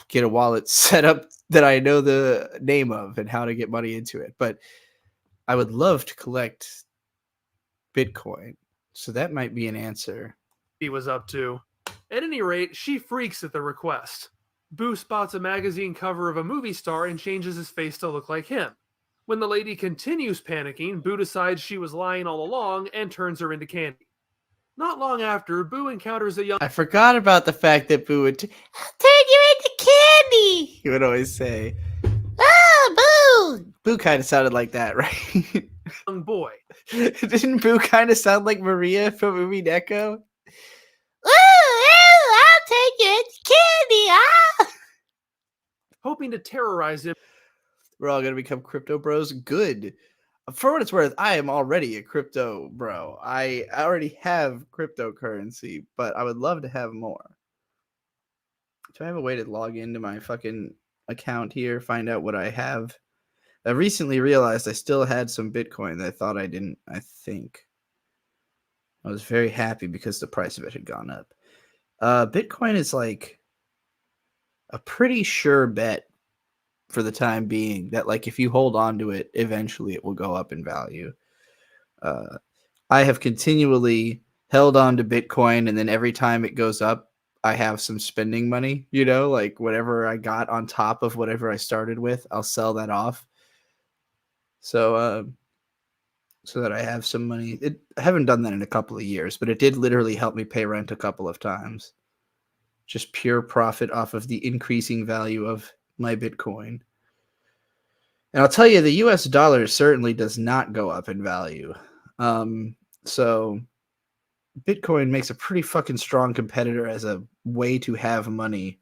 get a wallet set up that I know the name of and how to get money into it. But I would love to collect Bitcoin, so that might be an answer. He was up to. At any rate, she freaks at the request. Boo spots a magazine cover of a movie star and changes his face to look like him. When the lady continues panicking, Boo decides she was lying all along and turns her into candy. Not long after, Boo encounters a young... I forgot about the fact that Boo would I'll turn you into candy. He would always say, "Ah, Boo." Boo kind of sounded like that, right? young boy. Didn't Boo kind of sound like Maria from Movie Neko? I'll take you into candy. Ah. Hoping to terrorize him. We're all gonna become crypto bros. Good. For what it's worth, I am already a crypto bro. I already have cryptocurrency, but I would love to have more. Do I have a way to log into my fucking account here, find out what I have? I recently realized I still had some Bitcoin that I thought I didn't, I think. I was very happy because the price of it had gone up. Bitcoin is like a pretty sure bet for the time being that, like, if you hold on to it, eventually it will go up in value. I have continually held on to Bitcoin, and then every time it goes up, I have some spending money, you know, like whatever I got on top of whatever I started with, I'll sell that off. So that I have some money. I haven't done that in a couple of years, but it did literally help me pay rent a couple of times. Just pure profit off of the increasing value of my Bitcoin. And I'll tell you, the US dollar certainly does not go up in value. So Bitcoin makes a pretty fucking strong competitor as a way to have money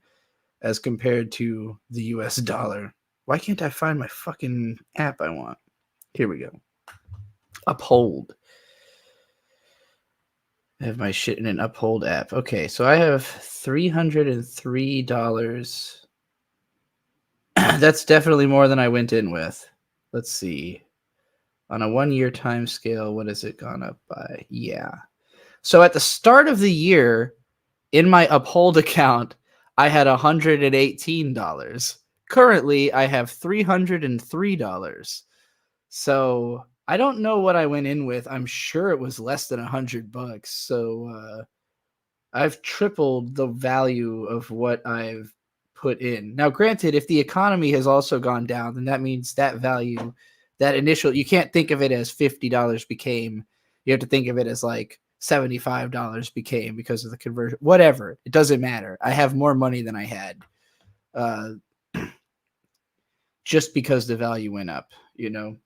as compared to the US dollar. Why can't I find my fucking app I want? Here we go. Uphold. I have my shit in an Uphold app. Okay, so I have $303. That's definitely more than I went in with. Let's see. On a 1 year time scale, what has it gone up by? Yeah. So at the start of the year, in my Uphold account, I had $118. Currently, I have $303. So I don't know what I went in with. I'm sure it was less than $100. So I've tripled the value of what I've put in. Now, granted, if the economy has also gone down, then that means that value, that initial, you can't think of it as $50 became. You have to think of it as like $75 became because of the conversion. Whatever. It doesn't matter. I have more money than I had. Just because the value went up, you know.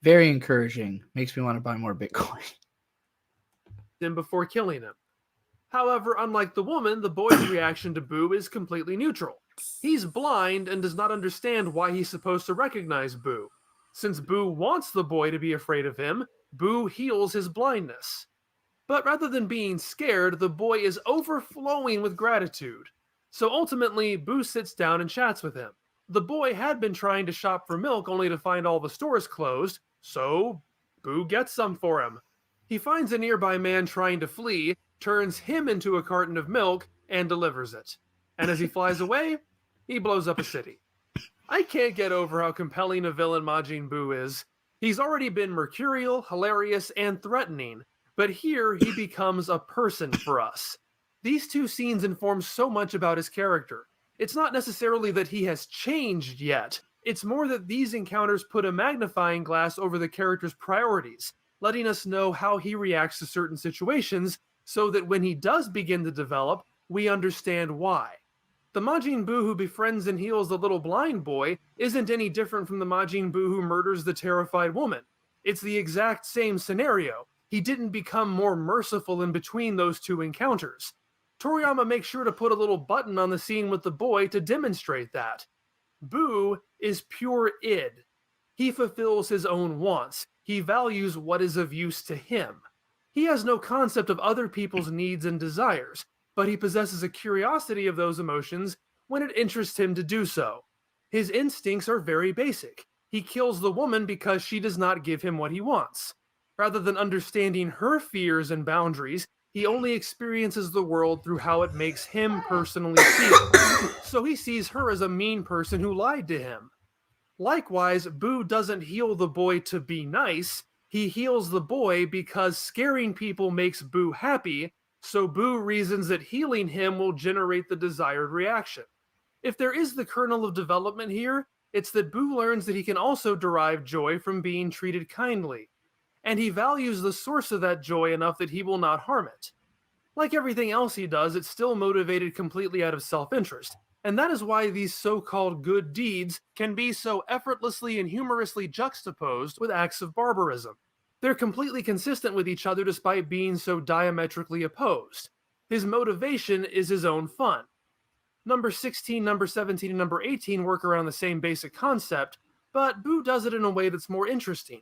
Very encouraging. Makes me want to buy more Bitcoin. him before killing him. However, unlike the woman, the boy's reaction to Boo is completely neutral. He's blind and does not understand why he's supposed to recognize Boo. Since Boo wants the boy to be afraid of him, Boo heals his blindness. But rather than being scared, the boy is overflowing with gratitude. So ultimately, Boo sits down and chats with him. The boy had been trying to shop for milk only to find all the stores closed, so Boo gets some for him. He finds a nearby man trying to flee, turns him into a carton of milk, and delivers it. And as he flies away, he blows up a city. I can't get over how compelling a villain Majin Buu is. He's already been mercurial, hilarious, and threatening, but here he becomes a person for us. These two scenes inform so much about his character. It's not necessarily that he has changed yet. It's more that these encounters put a magnifying glass over the character's priorities, letting us know how he reacts to certain situations so that when he does begin to develop, we understand why. The Majin Buu who befriends and heals the little blind boy isn't any different from the Majin Buu who murders the terrified woman. It's the exact same scenario. He didn't become more merciful in between those two encounters. Toriyama makes sure to put a little button on the scene with the boy to demonstrate that. Buu is pure id. He fulfills his own wants. He values what is of use to him. He has no concept of other people's needs and desires, but he possesses a curiosity of those emotions when it interests him to do so. His instincts are very basic. He kills the woman because she does not give him what he wants. Rather than understanding her fears and boundaries, he only experiences the world through how it makes him personally feel. So he sees her as a mean person who lied to him. Likewise, Buu doesn't heal the boy to be nice. He heals the boy because scaring people makes Buu happy, so Buu reasons that healing him will generate the desired reaction. If there is the kernel of development here, it's that Buu learns that he can also derive joy from being treated kindly, and he values the source of that joy enough that he will not harm it. Like everything else he does, it's still motivated completely out of self-interest, and that is why these so-called good deeds can be so effortlessly and humorously juxtaposed with acts of barbarism. They're completely consistent with each other despite being so diametrically opposed. His motivation is his own fun. Number 16, number 17, and number 18 work around the same basic concept, but Buu does it in a way that's more interesting.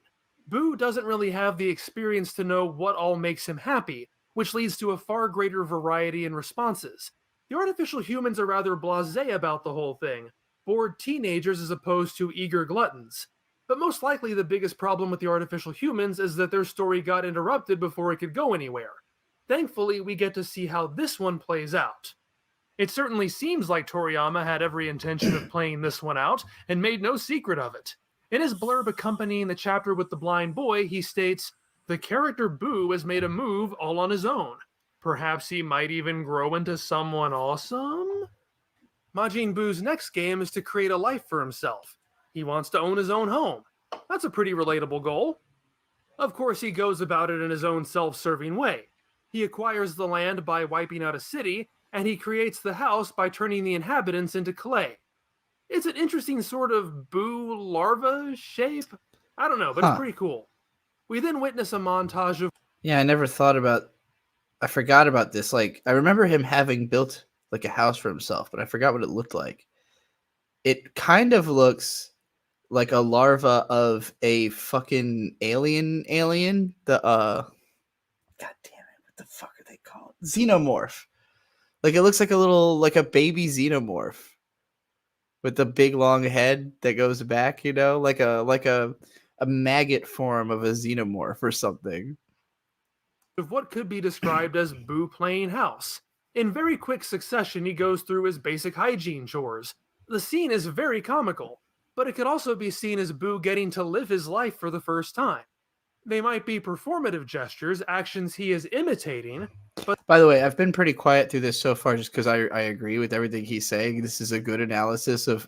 Buu doesn't really have the experience to know what all makes him happy, which leads to a far greater variety in responses. The artificial humans are rather blasé about the whole thing, bored teenagers as opposed to eager gluttons. But most likely the biggest problem with the artificial humans is that their story got interrupted before it could go anywhere. Thankfully, we get to see how this one plays out. It certainly seems like Toriyama had every intention of playing this one out, and made no secret of it. In his blurb accompanying the chapter with the blind boy, he states, "The character Buu has made a move all on his own. Perhaps he might even grow into someone awesome?" Majin Buu's next game is to create a life for himself. He wants to own his own home. That's a pretty relatable goal. Of course, he goes about it in his own self-serving way. He acquires the land by wiping out a city, and he creates the house by turning the inhabitants into clay. It's an interesting sort of Buu larva shape. I don't know, but it's pretty cool. We then witness a montage of... Yeah, I forgot about this. Like, I remember him having built like a house for himself, but I forgot what it looked like. It kind of looks like a larva of a fucking alien. The God damn it, what the fuck are they called? Xenomorph. Like, it looks like a baby xenomorph with the big long head that goes back, you know, like a maggot form of a xenomorph or something. Of what could be described as Buu playing house. In very quick succession, he goes through his basic hygiene chores. The scene is very comical, but it could also be seen as Buu getting to live his life for the first time. They might be performative gestures, actions he is imitating, but... By the way, I've been pretty quiet through this so far just because I agree with everything he's saying. This is a good analysis of...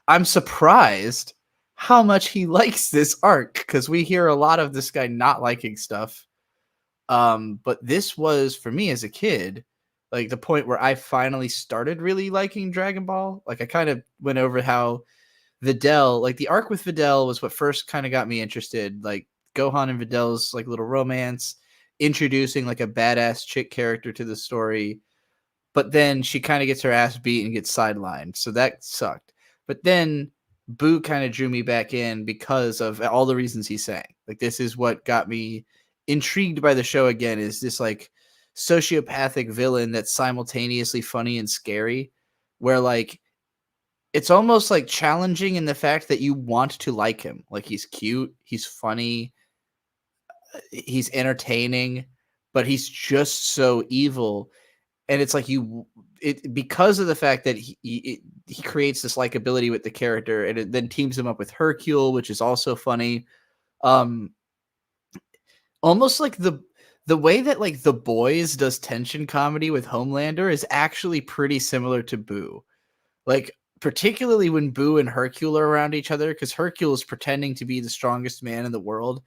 I'm surprised how much he likes this arc, because we hear a lot of this guy not liking stuff. But this was, for me as a kid, like the point where I finally started really liking Dragon Ball. Like, I kind of went over how Videl, like the arc with Videl was what first kind of got me interested. Like Gohan and Videl's like little romance, introducing like a badass chick character to the story, but then she kind of gets her ass beat and gets sidelined. So that sucked. But then Boo kind of drew me back in because of all the reasons he's saying. Like, this is what got me intrigued by the show again, is this like sociopathic villain that's simultaneously funny and scary, where like it's almost like challenging in the fact that you want to like him. Like, he's cute, he's funny, he's entertaining, but he's just so evil. And it's like because of the fact that he creates this likability with the character, and it then teams him up with Hercule, which is also funny. Almost like the way that like The Boys does tension comedy with Homelander is actually pretty similar to Boo. Like, particularly when Boo and Hercule are around each other, because Hercule is pretending to be the strongest man in the world.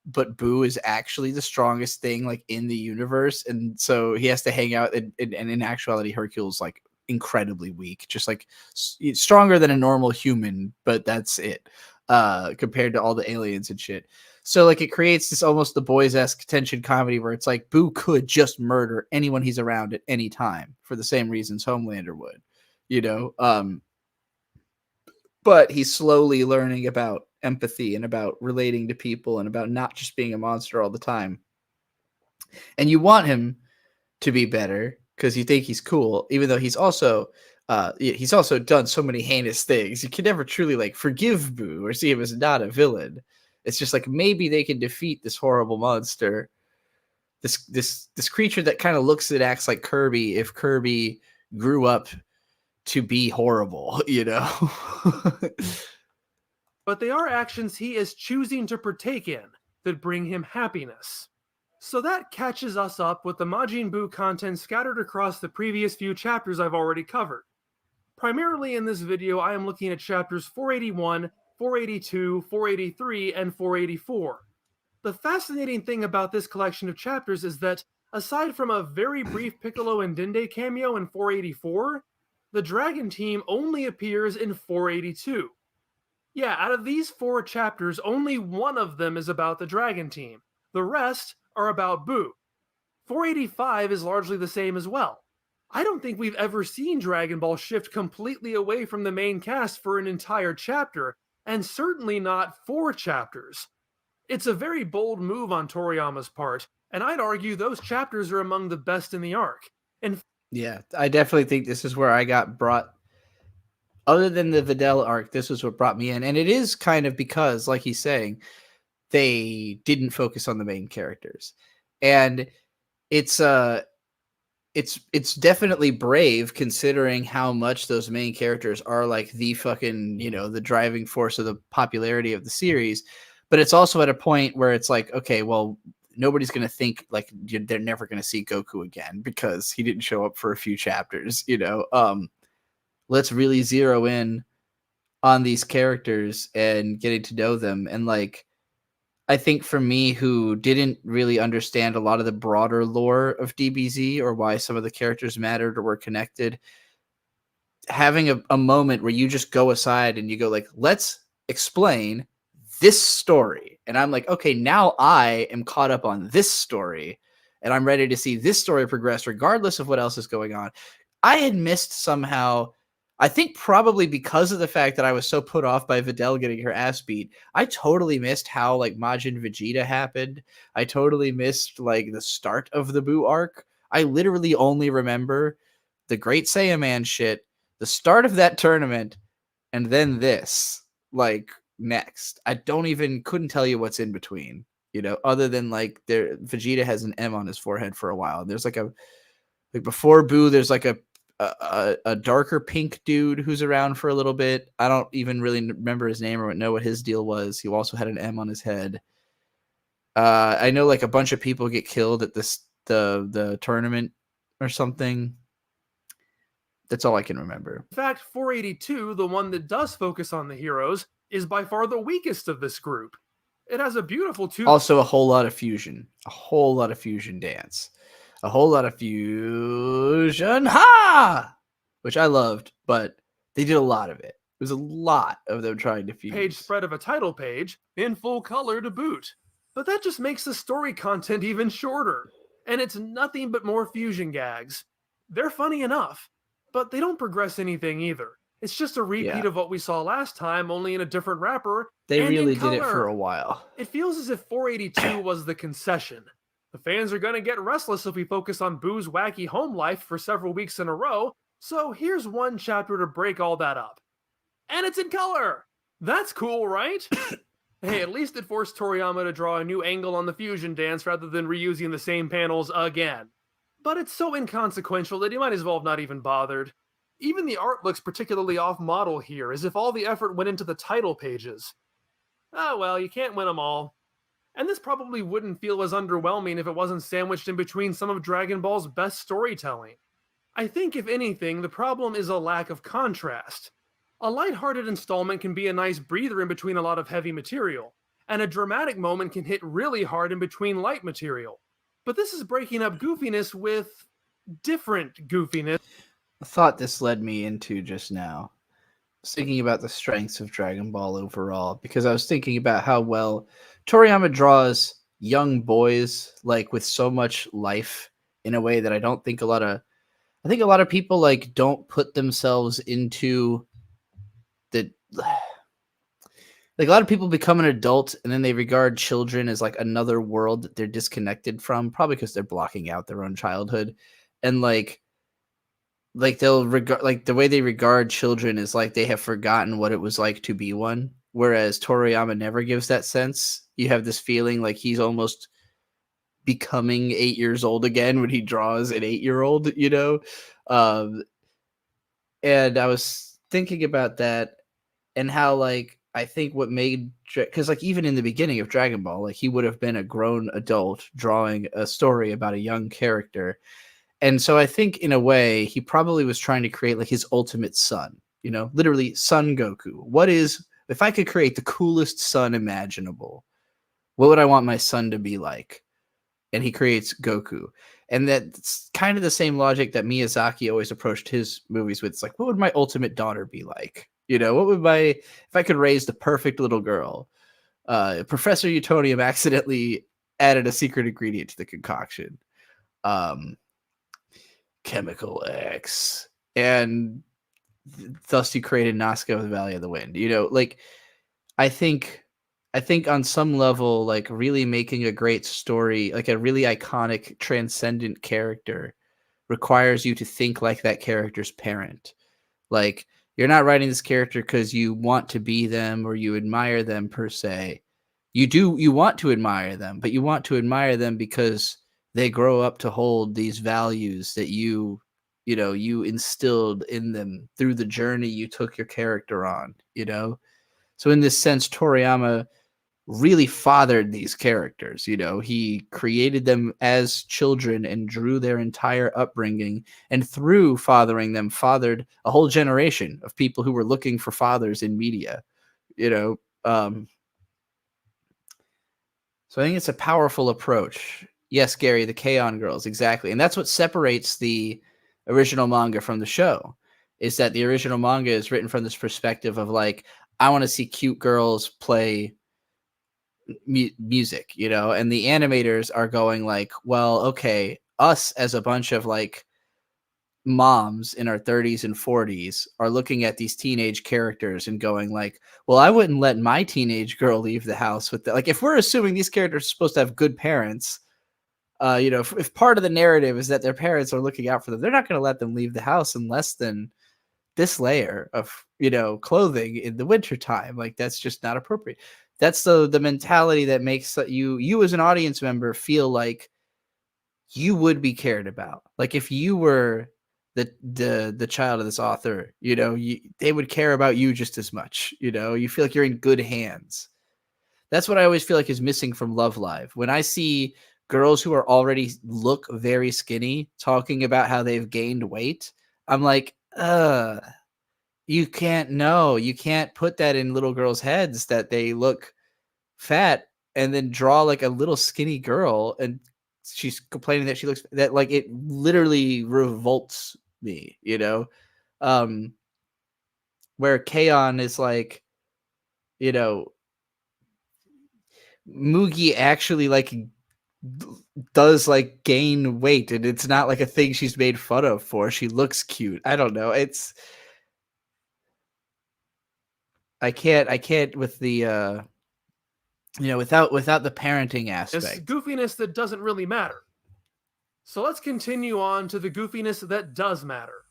But Boo is actually the strongest thing like in the universe, and so he has to hang out. And in actuality, Hercule's like incredibly weak, just like stronger than a normal human, but that's it compared to all the aliens and shit. So like it creates this almost The Boys-esque tension comedy where it's like Boo could just murder anyone he's around at any time for the same reasons Homelander would, you know. But he's slowly learning about empathy and about relating to people and about not just being a monster all the time. And you want him to be better because you think he's cool, even though he's also done so many heinous things. You can never truly like forgive Boo or see him as not a villain. It's just like maybe they can defeat this horrible monster, this creature that kind of looks and acts like Kirby if Kirby grew up to be horrible, you know. But they are actions he is choosing to partake in that bring him happiness. So that catches us up with the Majin Buu content scattered across the previous few chapters I've already covered. Primarily in this video, I am looking at chapters 481, 482, 483, and 484. The fascinating thing about this collection of chapters is that, aside from a very brief Piccolo and Dende cameo in 484, the Dragon Team only appears in 482. Yeah, out of these 4 chapters, only one of them is about the Dragon Team. The rest are about Boo. 485 is largely the same as well. I don't think we've ever seen Dragon Ball shift completely away from the main cast for an entire chapter, and certainly not 4 chapters. It's a very bold move on Toriyama's part, and I'd argue those chapters are among the best in the arc. Yeah, I definitely think this is where I got brought. Other than the Videl arc, this was what brought me in. And it is kind of because, like he's saying, they didn't focus on the main characters. And it's definitely brave considering how much those main characters are like the fucking, you know, the driving force of the popularity of the series. But it's also at a point where it's like, okay, well, nobody's going to think like they're never going to see Goku again because he didn't show up for a few chapters, you know. Let's really zero in on these characters and getting to know them. And like, I think for me, who didn't really understand a lot of the broader lore of DBZ or why some of the characters mattered or were connected, having a moment where you just go aside and you go like, let's explain this story. And I'm like, okay, now I am caught up on this story and I'm ready to see this story progress regardless of what else is going on. I had missed somehow, I think probably because of the fact that I was so put off by Videl getting her ass beat, I totally missed how like Majin Vegeta happened. I totally missed like the start of the Buu arc. I literally only remember the Great Saiyaman shit, the start of that tournament, and then this, like, next. I couldn't tell you what's in between, you know, other than like Vegeta has an M on his forehead for a while. There's like before Buu, there's like a darker pink dude who's around for a little bit. I don't even really remember his name or know what his deal was. He also had an M on his head. I know like a bunch of people get killed at the tournament or something. That's all I can remember. In fact, 482, the one that does focus on the heroes, is by far the weakest of this group. It has a beautiful Also a whole lot of fusion dance. A whole lot of fusion, which I loved, but they did a lot of it. It was a lot of them trying to fuse. Page spread of a title page in full color to boot. But that just makes the story content even shorter. And it's nothing but more fusion gags. They're funny enough, but they don't progress anything either. It's just a repeat Yeah. of what we saw last time, only in a different wrapper. They and really in did it for color. a while. It feels as if 482 was the concession. The fans are going to get restless if we focus on Boo's wacky home life for several weeks in a row, so here's one chapter to break all that up. And it's in color! That's cool, right? Hey, at least it forced Toriyama to draw a new angle on the fusion dance rather than reusing the same panels again. But it's so inconsequential that you might as well have not even bothered. Even the art looks particularly off-model here, as if all the effort went into the title pages. Oh well, you can't win them all. And this probably wouldn't feel as underwhelming if it wasn't sandwiched in between some of Dragon Ball's best storytelling. I think, if anything, the problem is a lack of contrast. A lighthearted installment can be a nice breather in between a lot of heavy material, and a dramatic moment can hit really hard in between light material. But this is breaking up goofiness with different goofiness. The thought this led me into just now, I was thinking about the strengths of Dragon Ball overall, because I was thinking about how well Toriyama draws young boys like with so much life in a way that I think a lot of people like don't put themselves into the like a lot of people become an adult and then they regard children as like another world that they're disconnected from, probably because they're blocking out their own childhood. And like they'll regard, like the way they regard children is like they have forgotten what it was like to be one, whereas Toriyama never gives that sense. You have this feeling like he's almost becoming 8 years old again when he draws an 8-year-old, you know. And I was thinking about that and how like I think what made, because like even in the beginning of Dragon Ball, like he would have been a grown adult drawing a story about a young character. And so I think in a way he probably was trying to create like his ultimate son, you know, literally Son Goku. What is, if I could create the coolest son imaginable, what would I want my son to be like? And he creates Goku. And that's kind of the same logic that Miyazaki always approached his movies with. It's like, what would my ultimate daughter be like? You know, what would if I could raise the perfect little girl? Professor Utonium accidentally added a secret ingredient to the concoction. Chemical X. And thus you created Nazca of the Valley of the Wind. You know, like, I think on some level, like really making a great story, like a really iconic, transcendent character requires you to think like that character's parent. Like, you're not writing this character because you want to be them or you admire them per se. You want to admire them, but you want to admire them because they grow up to hold these values that you instilled in them through the journey you took your character on, you know? So in this sense, Toriyama really fathered these characters. You know, he created them as children and drew their entire upbringing, and through fathering them, fathered a whole generation of people who were looking for fathers in media. You know, so I think it's a powerful approach. Yes, Gary, the K-On! Girls, exactly, and that's what separates the original manga from the show. Is that the original manga is written from this perspective of like, I want to see cute girls play music, you know, and the animators are going like, well, okay, us as a bunch of like moms in our 30s and 40s are looking at these teenage characters and going like, well, I wouldn't let my teenage girl leave the house with that. Like, if we're assuming these characters are supposed to have good parents, you know, if part of the narrative is that their parents are looking out for them, they're not going to let them leave the house in less than this layer of, you know, clothing in the wintertime. Like, that's just not appropriate. That's the mentality that makes you as an audience member feel like you would be cared about. Like, if you were the child of this author, you know, they would care about you just as much. You know, you feel like you're in good hands. That's what I always feel like is missing from Love Live. When I see girls who are already look very skinny talking about how they've gained weight, I'm like, you can't put that in little girls' heads that they look fat and then draw like a little skinny girl and she's complaining that she looks that, like, it literally revolts me, you know. Where K-On! Is like, you know, Mugi actually like does like gain weight, and it's not like a thing she's made fun of for. She looks cute. I don't know. I can't with the without the parenting It's aspect. goofiness that doesn't really matter. So let's continue on to the goofiness that does matter.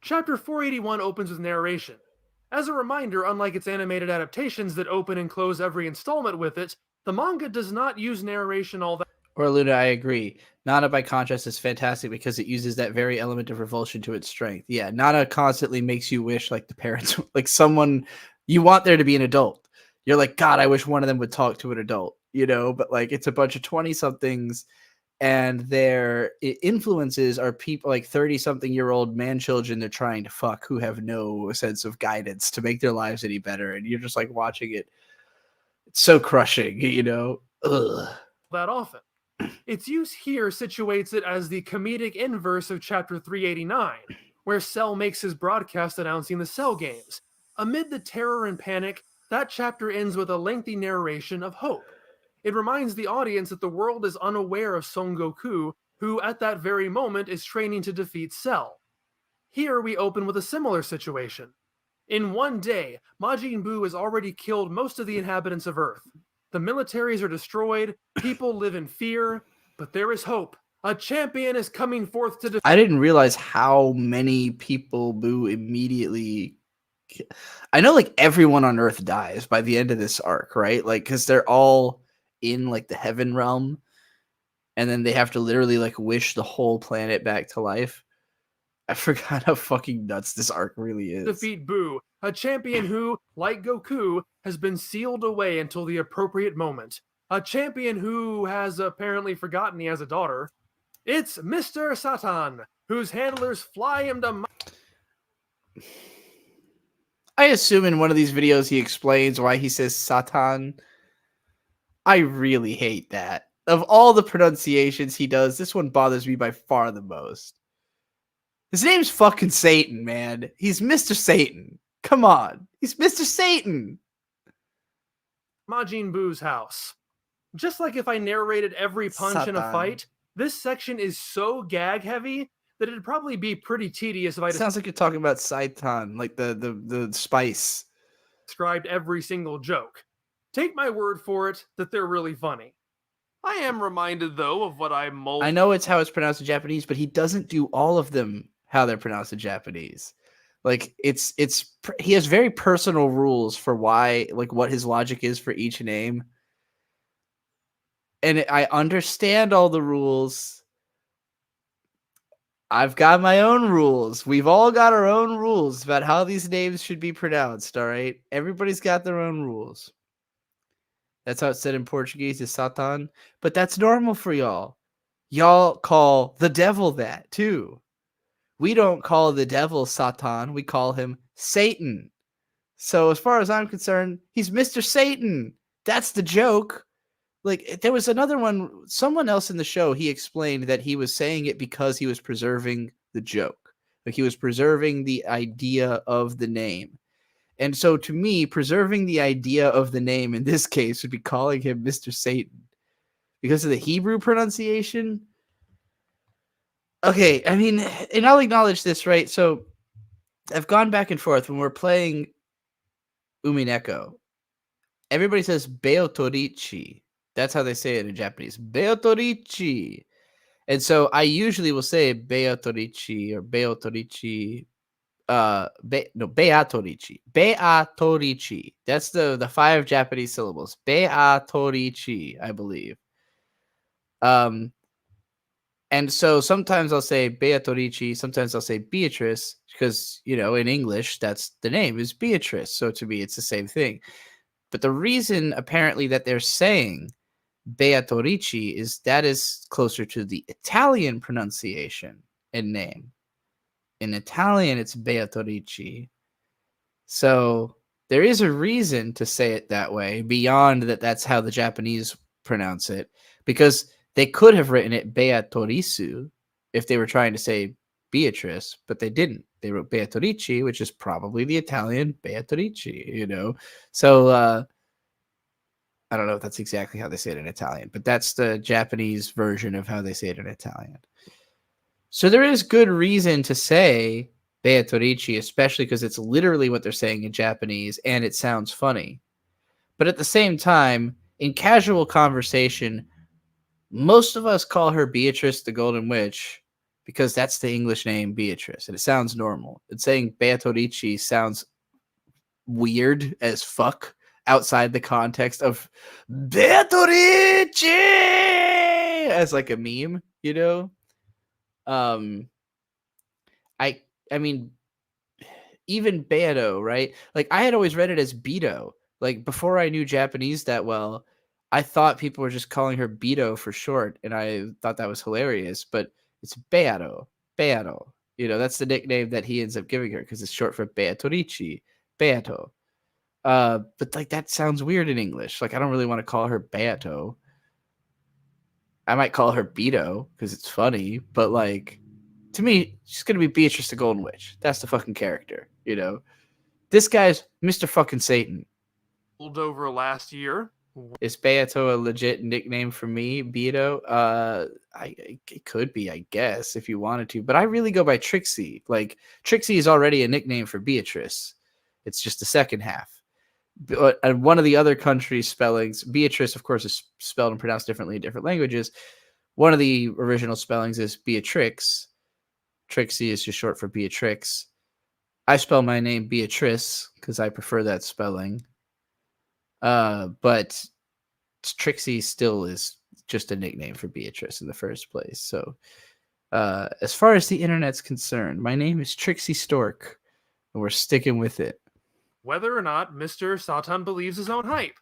Chapter 481 opens with narration. As a reminder, unlike its animated adaptations that open and close every installment with it, the manga does not use narration all that. Or Luna, I agree. Nana, by contrast, is fantastic because it uses that very element of revulsion to its strength. Yeah, Nana constantly makes you wish like the parents, like someone you want there to be an adult. You're like, God, I wish one of them would talk to an adult, but like it's a bunch of 20-somethings and their influences are people like 30-something-year-old man children they're trying to fuck who have no sense of guidance to make their lives any better. And you're just like watching it. It's so crushing, Ugh. That often. Its use here situates it as the comedic inverse of Chapter 389, where Cell makes his broadcast announcing the Cell games. Amid the terror and panic, that chapter ends with a lengthy narration of hope. It reminds the audience that the world is unaware of Son Goku, who at that very moment is training to defeat Cell. Here we open with a similar situation. In one day, Majin Buu has already killed most of the inhabitants of Earth. The militaries are destroyed, people live in fear, but there is hope. A champion is coming forth to defeat. I didn't realize how many people Buu immediately. I know like everyone on Earth dies by the end of this arc, right? Like, because they're all in like the heaven realm, and then they have to literally like wish the whole planet back to life. I forgot how fucking nuts this arc really is. Defeat Buu, a champion who, like Goku, has been sealed away until the appropriate moment. A champion who has apparently forgotten he has a daughter. It's Mr. Satan, whose handlers fly him to... I assume in one of these videos he explains why he says Satan. I really hate that. Of all the pronunciations he does, this one bothers me by far the most. His name's fucking Satan, man. He's Mr. Satan. Come on. He's Mr. Satan. Majin Buu's house. Just like if I narrated every punch in a Satan. fight, this section is so gag-heavy that it'd probably be pretty tedious if I Sounds like you're talking about Saitan, like the spice. described every single joke. Take my word for it that they're really funny. I am reminded, though, of what I know it's how it's pronounced in Japanese, but he doesn't do all of them how they're pronounced in Japanese. Like he has very personal rules for why, like what his logic is for each name. And I understand all the rules. I've got my own rules. We've all got our own rules about how these names should be pronounced, all right? Everybody's got their own rules. That's how it's said in Portuguese, is Satan. But that's normal for y'all. Y'all call the devil that, too. We don't call the devil Satan. We call him Satan. So as far as I'm concerned, he's Mr. Satan. That's the joke. Like, there was another one, someone else in the show, he explained that he was saying it because he was preserving the joke. Like, he was preserving the idea of the name. And so, to me, preserving the idea of the name in this case would be calling him Mr. Satan. Because of the Hebrew pronunciation? Okay, I mean, and I'll acknowledge this, right? So, I've gone back and forth when we're playing Umineko. Everybody says Beotorichi. That's how they say it in Japanese. Beotorichi. And so I usually will say Beotorichi or Beotorichi. Beatorichi. Beatorichi. That's the 5 Japanese syllables. Beatorichi, I believe. And so sometimes I'll say Beatorici, sometimes I'll say Beatrice, because, in English, that's the name is Beatrice. So to me, it's the same thing. But the reason apparently that they're saying Beatorici is that is closer to the Italian pronunciation and name. In Italian, it's Beatorici. So there is a reason to say it that way, beyond that that's how the Japanese pronounce it, because they could have written it Beatorisu if they were trying to say Beatrice, but they didn't. They wrote Beatorici, which is probably the Italian Beatorici, So I don't know if that's exactly how they say it in Italian, but that's the Japanese version of how they say it in Italian. So there is good reason to say Beatrice, especially because it's literally what they're saying in Japanese and it sounds funny. But at the same time, in casual conversation, most of us call her Beatrice the Golden Witch because that's the English name Beatrice and it sounds normal. And saying Beatrice sounds weird as fuck outside the context of Beatrice as like a meme, you know? I mean, even Beato, right? Like I had always read it as Beto. Like before I knew Japanese that well, I thought people were just calling her Beto for short, and I thought that was hilarious. But it's Beato, Beato. You know, that's the nickname that he ends up giving her because it's short for Beatrice, Beato. But like that sounds weird in English. Like I don't really want to call her Beato. I might call her Beto because it's funny, but like to me, she's gonna be Beatrice the Golden Witch. That's the fucking character, you know. This guy's Mr. fucking Satan. Over last year. Is Beato a legit nickname for me, Beato? It could be, I guess, if you wanted to, but I really go by Trixie. Like Trixie is already a nickname for Beatrice. It's just the second half. And one of the other countries' spellings, Beatrice, of course, is spelled and pronounced differently in different languages. One of the original spellings is Beatrix. Trixie is just short for Beatrix. I spell my name Beatrice because I prefer that spelling. But Trixie still is just a nickname for Beatrice in the first place. So, as far as the internet's concerned, my name is Trixie Stork, and we're sticking with it. Whether or not Mr. Satan believes his own hype.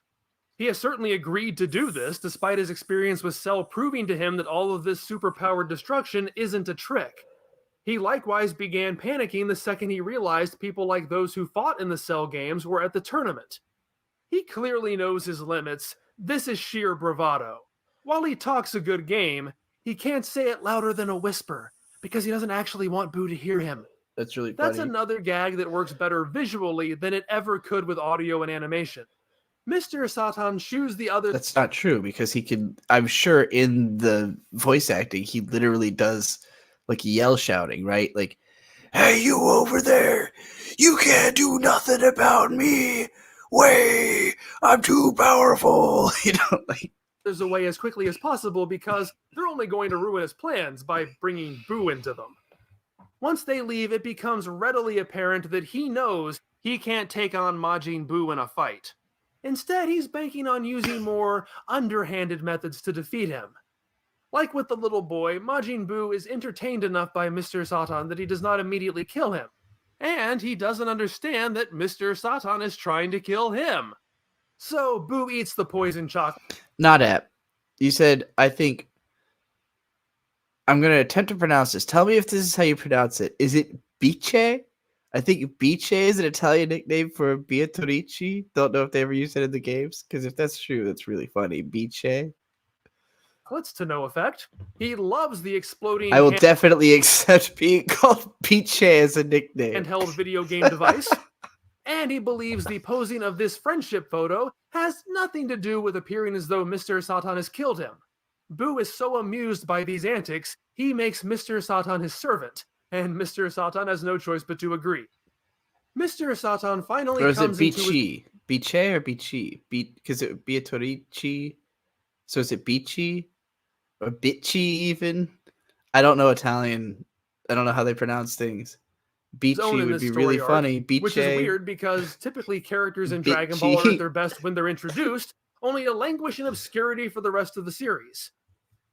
He has certainly agreed to do this, despite his experience with Cell proving to him that all of this superpowered destruction isn't a trick. He likewise began panicking the second he realized people like those who fought in the Cell games were at the tournament. He clearly knows his limits. This is sheer bravado. While he talks a good game, he can't say it louder than a whisper, because he doesn't actually want Boo to hear him. That's really funny. That's another gag that works better visually than it ever could with audio and animation. Mr. Satan shoos the other... That's not true, because he can... I'm sure in the voice acting, he literally does, like, yell shouting, right? Like, hey, you over there! You can't do nothing about me! Way! I'm too powerful! You know, like... There's a way as quickly as possible, because they're only going to ruin his plans by bringing Boo into them. Once they leave, it becomes readily apparent that he knows he can't take on Majin Buu in a fight. Instead, he's banking on using more underhanded methods to defeat him. Like with the little boy, Majin Buu is entertained enough by Mr. Satan that he does not immediately kill him. And he doesn't understand that Mr. Satan is trying to kill him. So Boo eats the poison chocolate. Not at. You said, I think... I'm going to attempt to pronounce this. Tell me if this is how you pronounce it. Is it Bice? I think Bice is an Italian nickname for Beatrice. Don't know if they ever used it in the games, because if that's true, that's really funny. Bice. It's to no effect. He loves the exploding... I will definitely accept being called Bice as a nickname. ...handheld video game device. And he believes the posing of this friendship photo has nothing to do with appearing as though Mr. Satan has killed him. Boo is so amused by these antics, he makes Mr. Satan his servant, and Mr. Satan has no choice but to agree. Mr. Satan finally comes into his... Bice or Bici? Because it would be Beatrice. So is it Bici? Or Bitchy even? I don't know Italian. I don't know how they pronounce things. Bici would be really funny. Bice. Which is weird because typically characters in Dragon Ball are at their best when they're introduced, only to languish in obscurity for the rest of the series.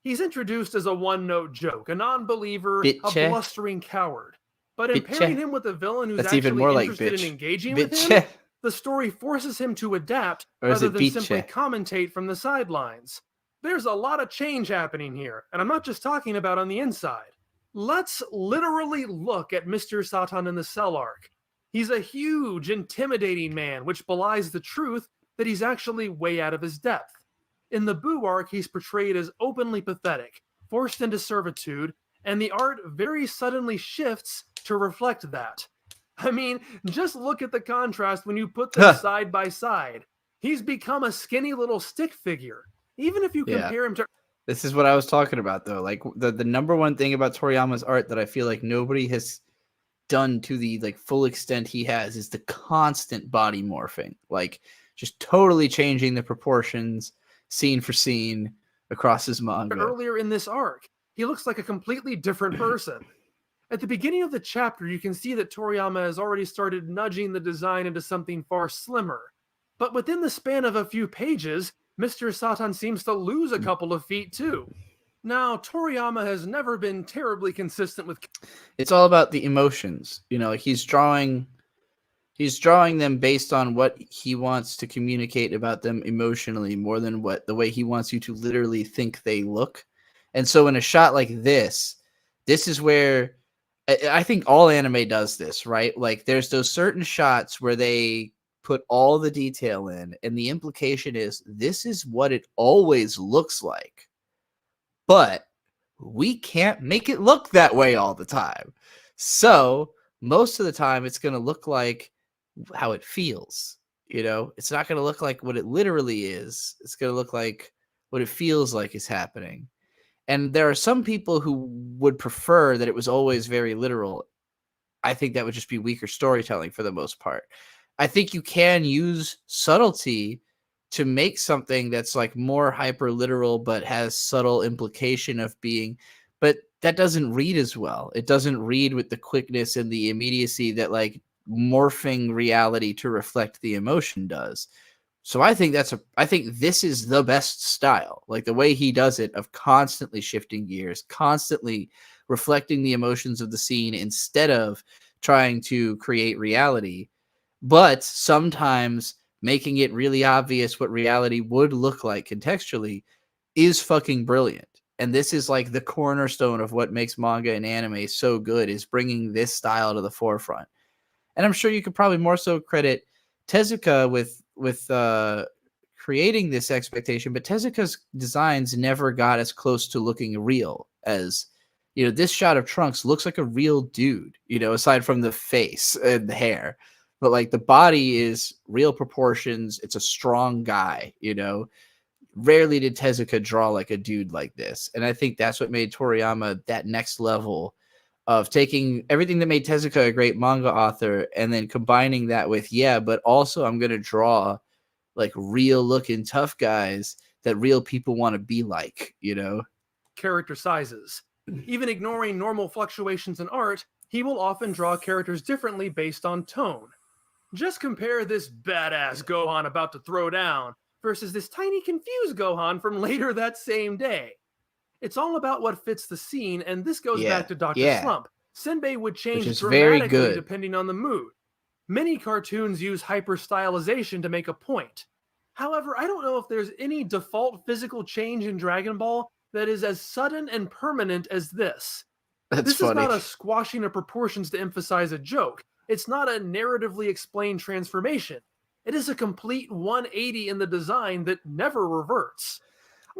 He's introduced as a one-note joke, a non-believer, a blustering coward. But in pairing him with a villain who's actually even more interested in engaging with him, the story forces him to adapt rather than simply commentate from the sidelines. There's a lot of change happening here, and I'm not just talking about on the inside. Let's literally look at Mr. Satan in the Cell arc. He's a huge, intimidating man, which belies the truth that he's actually way out of his depth. In the Boo arc, he's portrayed as openly pathetic, forced into servitude, and the art very suddenly shifts to reflect that. I mean, just look at the contrast when you put them side by side. He's become a skinny little stick figure. Even if you Yeah. compare him to This is what I was talking about, though. Like the number one thing about Toriyama's art that I feel like nobody has done to the like full extent he has is the constant body morphing, like just totally changing the proportions scene for scene across his manga. earlier in this arc, he looks like a completely different person. At the beginning of the chapter, you can see that Toriyama has already started nudging the design into something far slimmer. But within the span of a few pages, Mr. Satan seems to lose a couple of feet too. Now, Toriyama has never been terribly consistent with... It's all about the emotions. You know, he's drawing them based on what he wants to communicate about them emotionally more than what the way he wants you to literally think they look. And so in a shot like this is where I think all anime does this, right? Like there's those certain shots where they put all the detail in, and the implication is this is what it always looks like. But we can't make it look that way all the time. So most of the time it's going to look like how it feels. You know, it's not going to look like what it literally is. It's going to look like what it feels like is happening. And there are some people who would prefer that it was always very literal. I think that would just be weaker storytelling for the most part. I think you can use subtlety to make something that's like more hyper literal, but has subtle implication of being, but that doesn't read as well. It doesn't read with the quickness and the immediacy that like morphing reality to reflect the emotion does. So I think I think this is the best style, like the way he does it, of constantly shifting gears, constantly reflecting the emotions of the scene instead of trying to create reality, but sometimes making it really obvious what reality would look like contextually is fucking brilliant. And this is like the cornerstone of what makes manga and anime so good, is bringing this style to the forefront. And I'm sure you could probably more so credit Tezuka with creating this expectation, but Tezuka's designs never got as close to looking real as, you know, this shot of Trunks looks like a real dude, you know, aside from the face and the hair, but like the body is real proportions. It's a strong guy, you know. Rarely did Tezuka draw like a dude like this. And I think that's what made Toriyama that next level of taking everything that made Tezuka a great manga author and then combining that with, but also I'm going to draw like real looking tough guys that real people want to be like, you know? Character sizes. Even ignoring normal fluctuations in art, he will often draw characters differently based on tone. Just compare this badass Gohan about to throw down versus this tiny confused Gohan from later that same day. It's all about what fits the scene, and this goes back to Dr. Slump. Senbei would change dramatically depending on the mood. Many cartoons use hyper-stylization to make a point. However, I don't know if there's any default physical change in Dragon Ball that is as sudden and permanent as this. This is not a squashing of proportions to emphasize a joke. It's not a narratively explained transformation. It is a complete 180 in the design that never reverts.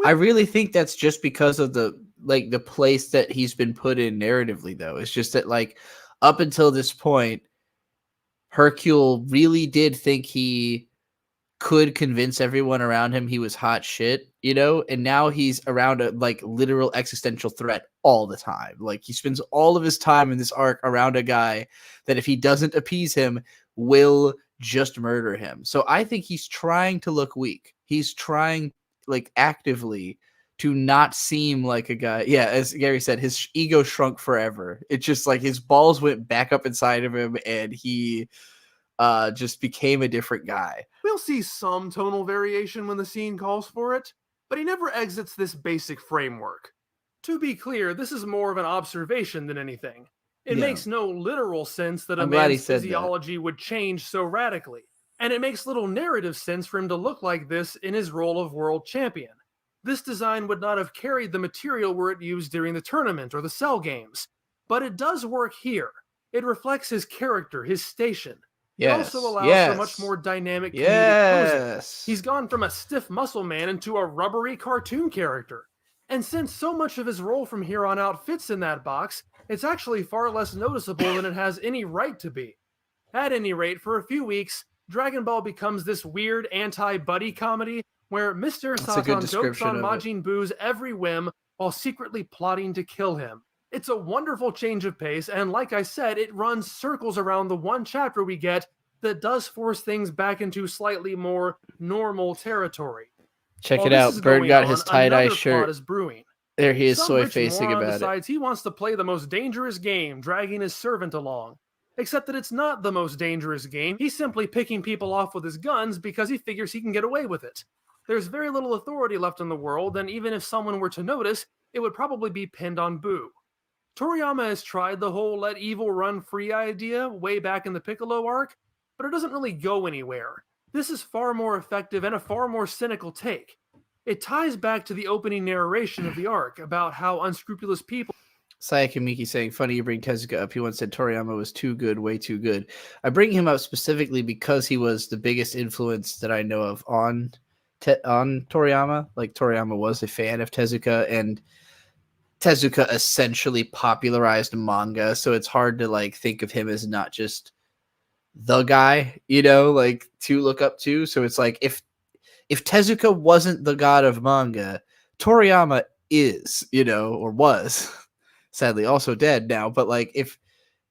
I really think that's just because of the place that he's been put in narratively, though. It's just that, like, up until this point, Hercule really did think he could convince everyone around him he was hot shit, you know? And now he's around a, like, literal existential threat all the time. Like, he spends all of his time in this arc around a guy that if he doesn't appease him, will just murder him. So I think he's trying to look weak. He's trying, like, actively to not seem like a guy. Yeah, as Gary said, his ego shrunk forever. It's just like his balls went back up inside of him and he just became a different guy. We'll see some tonal variation when the scene calls for it, but he never exits this basic framework. To be clear, this is more of an observation than anything. It makes no literal sense that a man's physiology would change so radically, and it makes little narrative sense for him to look like this in his role of world champion. This design would not have carried the material were it used during the tournament or the Cell games, but it does work here. It reflects his character, his station. It also allows for much more dynamic comedic posing. He's gone from a stiff muscle man into a rubbery cartoon character. And since so much of his role from here on out fits in that box, it's actually far less noticeable than it has any right to be. At any rate, for a few weeks, Dragon Ball becomes this weird anti-buddy comedy where Mr. That's a good Satan dotes description on of it. Majin Buu's every whim while secretly plotting to kill him. It's a wonderful change of pace, and like I said, it runs circles around the one chapter we get that does force things back into slightly more normal territory. Check While it this out. is Bird going got on, his tie-dye another shirt. plot is brewing. There he is, Some soy rich facing moron about it. decides he wants to play the most dangerous game, dragging his servant along. Except that it's not the most dangerous game. He's simply picking people off with his guns because he figures he can get away with it. There's very little authority left in the world, and even if someone were to notice, it would probably be pinned on Buu. Toriyama has tried the whole let evil run free idea way back in the Piccolo arc, but it doesn't really go anywhere. This is far more effective and a far more cynical take. It ties back to the opening narration of the arc about how unscrupulous people. Sayaka Miki saying, funny you bring Tezuka up. He once said Toriyama was too good, way too good. I bring him up specifically because he was the biggest influence that I know of on Toriyama. Like, Toriyama was a fan of Tezuka, and Tezuka essentially popularized manga, so it's hard to like think of him as not just the guy, like to look up to. So it's like if Tezuka wasn't the god of manga, Toriyama is, or was. Sadly also dead now, but like if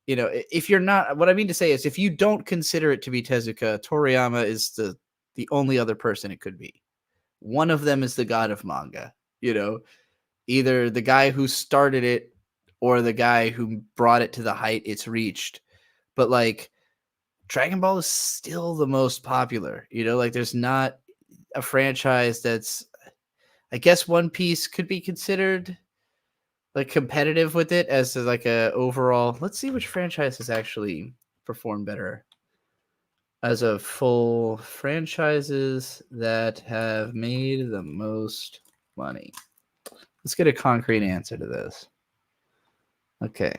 you're not, what I mean to say is if you don't consider it to be Tezuka, Toriyama is the only other person it could be. One of them is the god of manga, either the guy who started it or the guy who brought it to the height it's reached. But like Dragon Ball is still the most popular, like there's not a franchise that's, I guess One Piece could be considered like competitive with it as like a overall. Let's see which franchise has actually performed better as a full franchises that have made the most money. Let's get a concrete answer to this. Okay.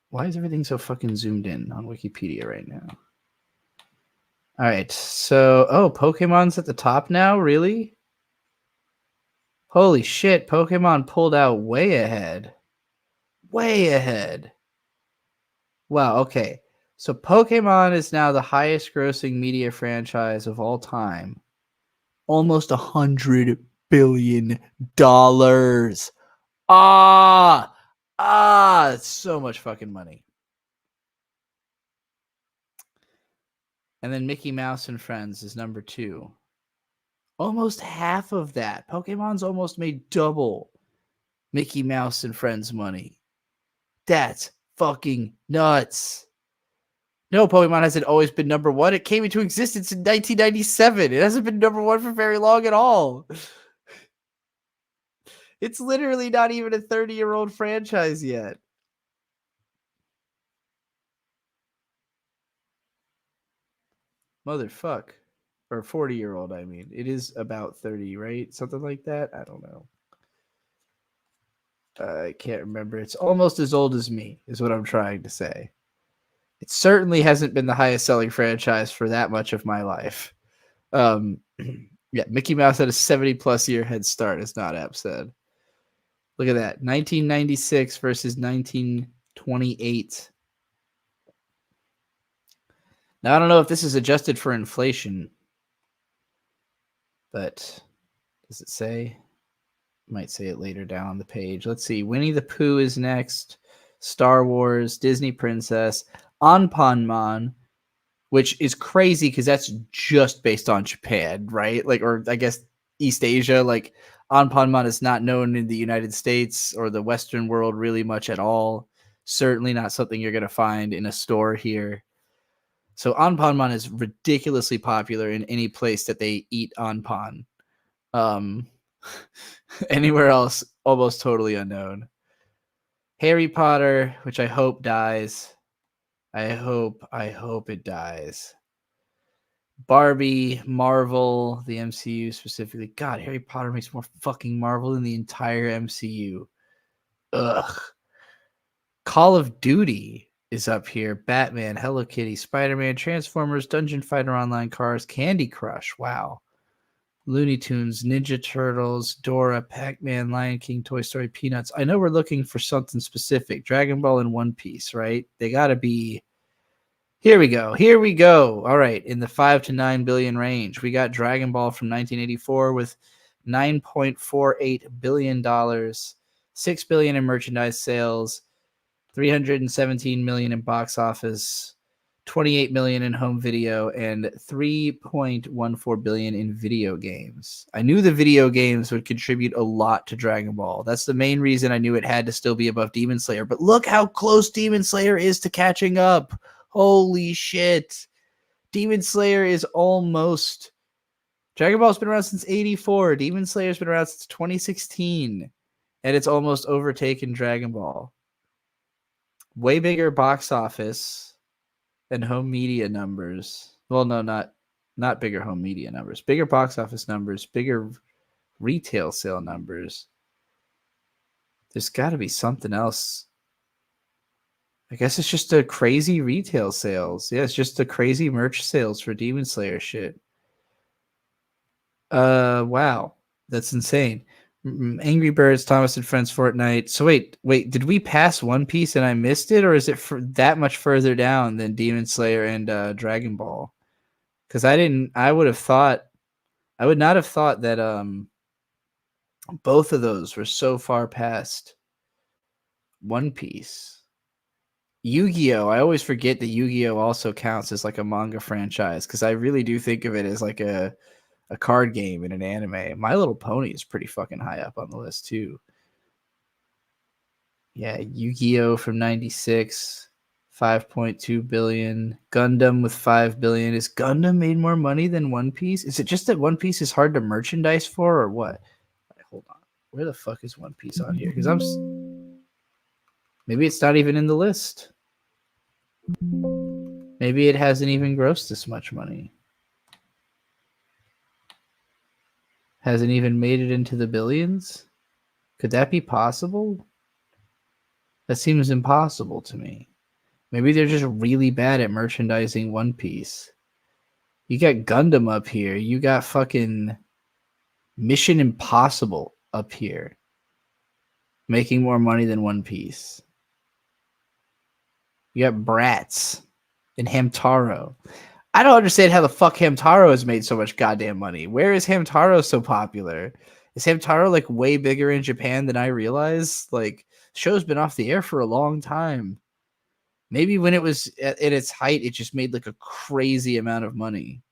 Why is everything so fucking zoomed in on Wikipedia right now? All right. So, Pokemon's at the top now? Really? Holy shit. Pokemon pulled out way ahead. Way ahead. Wow. Okay. So Pokemon is now the highest grossing media franchise of all time. Almost $100 billion. It's so much fucking money. And then Mickey Mouse and Friends is number 2. Almost half of that. Pokemon's almost made double Mickey Mouse and Friends money. That's fucking nuts. No, Pokemon hasn't always been number 1. It came into existence in 1997. It hasn't been number 1 for very long at all. It's literally not even a 30-year-old franchise yet. Motherfuck. Or 40-year-old, I mean. It is about 30, right? Something like that? I don't know. I can't remember. It's almost as old as me, is what I'm trying to say. It certainly hasn't been the highest selling franchise for that much of my life. Yeah, Mickey Mouse had a 70-plus year head start, as Not App said. Look at that. 1996 versus 1928. Now, I don't know if this is adjusted for inflation, but does it say? Might say it later down on the page. Let's see. Winnie the Pooh is next. Star Wars, Disney Princess, Anpanman, which is crazy because that's just based on Japan, right? Like, or I guess East Asia. Like, Anpanman is not known in the United States or the Western world really much at all. Certainly not something you're going to find in a store here. So Anpanman is ridiculously popular in any place that they eat anpan. Anywhere else, almost totally unknown. Harry Potter, which I hope dies. I hope it dies. Barbie, Marvel, the MCU specifically. God, Harry Potter makes more fucking Marvel than the entire MCU. Ugh. Call of Duty is up here. Batman, Hello Kitty, Spider-Man, Transformers, Dungeon Fighter Online, Cars, Candy Crush. Wow. Looney Tunes, Ninja Turtles, Dora, Pac-Man, Lion King, Toy Story, Peanuts. I know we're looking for something specific. Dragon Ball and One Piece, right? They got to be Here we go. Here we go. All right. In the 5 to 9 billion range, we got Dragon Ball from 1984 with $9.48 billion, $6 billion in merchandise sales, $317 million in box office, $28 million in home video, and $3.14 billion in video games. I knew the video games would contribute a lot to Dragon Ball. That's the main reason I knew it had to still be above Demon Slayer. But look how close Demon Slayer is to catching up. Holy shit. Demon Slayer is almost... Dragon Ball's been around since 84. Demon Slayer's been around since 2016. And it's almost overtaken Dragon Ball. Way bigger box office and home media numbers. Well, no, not bigger home media numbers. Bigger box office numbers, bigger retail sale numbers. There's got to be something else. I guess it's just a crazy retail sales. Yeah, it's just the crazy merch sales for Demon Slayer shit. Wow. That's insane. Angry Birds, Thomas and Friends, Fortnite. So wait, did we pass One Piece and I missed it, or is it that much further down than Demon Slayer and Dragon Ball? Because I would not have thought that both of those were so far past One Piece. Yu-Gi-Oh! I always forget that Yu-Gi-Oh! Also counts as like a manga franchise, because I really do think of it as like a card game in an anime. My Little Pony is pretty fucking high up on the list too. Yeah, Yu-Gi-Oh! From 96, 5.2 billion. Gundam with 5 billion. Is Gundam made more money than One Piece? Is it just that One Piece is hard to merchandise for, or what? Hold on. Where the fuck is One Piece on here? Because maybe it's not even in the list. Maybe it hasn't even grossed this much money. Hasn't even made it into the billions? Could that be possible? That seems impossible to me. Maybe they're just really bad at merchandising One Piece. You got Gundam up here. You got fucking Mission Impossible up here, making more money than One Piece. You got Bratz and Hamtaro. I don't understand how the fuck Hamtaro has made so much goddamn money. Where is Hamtaro so popular? Is Hamtaro like way bigger in Japan than I realize? Like, the show's been off the air for a long time. Maybe when it was at its height, it just made like a crazy amount of money.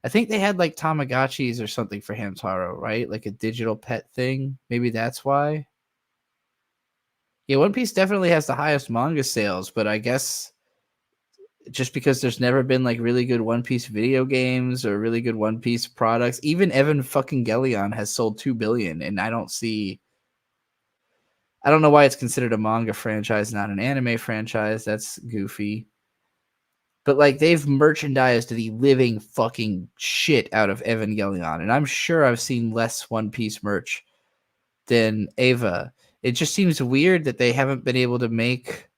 I think they had like Tamagotchis or something for Hamtaro, right? Like a digital pet thing. Maybe that's why. Yeah, One Piece definitely has the highest manga sales, but I guess just because there's never been like really good One Piece video games or really good One Piece products. Even Evan fucking Gelion has sold 2 billion, and I don't know why it's considered a manga franchise, not an anime franchise. That's goofy. But like, they've merchandised the living fucking shit out of Evangelion, and I'm sure I've seen less One Piece merch than Eva. It just seems weird that they haven't been able to make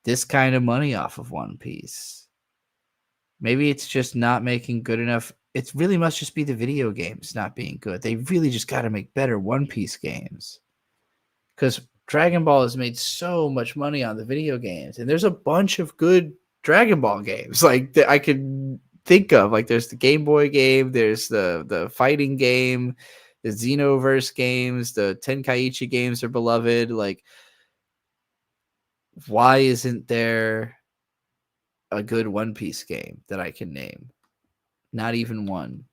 this kind of money off of One Piece. Maybe it's just not making good enough. It really must just be the video games not being good. They really just got to make better One Piece games. Because Dragon Ball has made so much money on the video games. And there's a bunch of good Dragon Ball games like that I can think of. Like, there's the Game Boy game. There's the fighting game. The Xenoverse games. The Tenkaichi games are beloved. Like, why isn't there a good One Piece game that I can name? Not even one.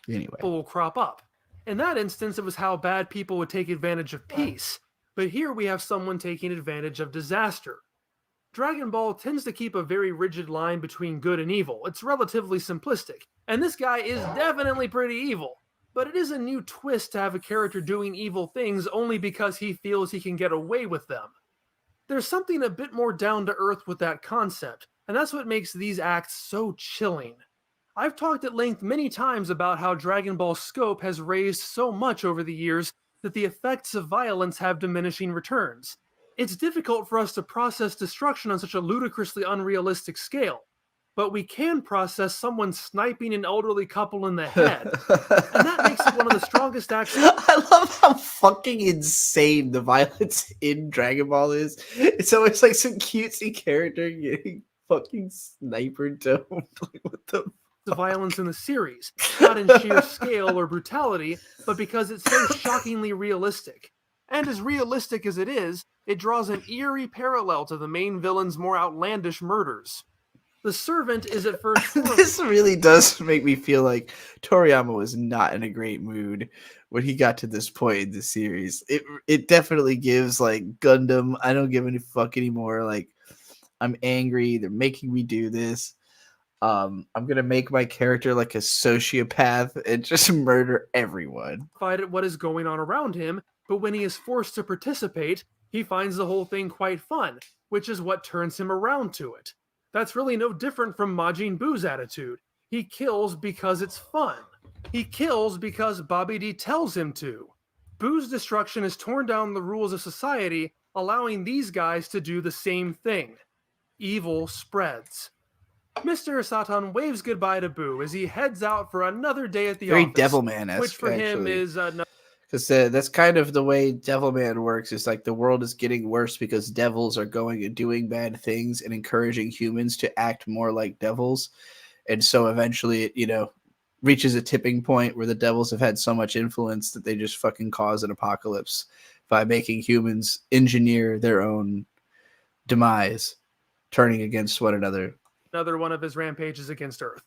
Anyway. Will crop up. In that instance, it was how bad people would take advantage of peace. But here we have someone taking advantage of disaster. Dragon Ball tends to keep a very rigid line between good and evil. It's relatively simplistic. And this guy is definitely pretty evil. But it is a new twist to have a character doing evil things only because he feels he can get away with them. There's something a bit more down to earth with that concept, and that's what makes these acts so chilling. I've talked at length many times about how Dragon Ball's scope has raised so much over the years that the effects of violence have diminishing returns. It's difficult for us to process destruction on such a ludicrously unrealistic scale. but we can process someone sniping an elderly couple in the head. And that makes it one of the strongest action. I love how fucking insane the violence in Dragon Ball is. It's always like some cutesy character getting fucking sniper domed. Like, what the violence in the series, not in sheer scale or brutality, but because it's so shockingly realistic. And as realistic as it is, it draws an eerie parallel to the main villain's more outlandish murders. The servant is at first This really does make me feel like Toriyama was not in a great mood when he got to this point in the series. It definitely gives like Gundam, I don't give a fuck anymore. Like, I'm angry, they're making me do this. I'm gonna make my character like a sociopath and just murder everyone. Fight at what is going on around him, but when he is forced to participate, he finds the whole thing quite fun, which is what turns him around to it. That's really no different from Majin Buu's attitude. He kills because it's fun. He kills because Bobby D tells him to. Buu's destruction has torn down the rules of society, allowing these guys to do the same thing. Evil spreads. Mr. Satan waves goodbye to Buu as he heads out for another day at the Very office. Devilman-esque, which for him is because that's kind of the way Devilman works. It's like the world is getting worse because devils are going and doing bad things and encouraging humans to act more like devils. And so eventually it, reaches a tipping point where the devils have had so much influence that they just fucking cause an apocalypse by making humans engineer their own demise, turning against one another. Another one of his rampages against Earth.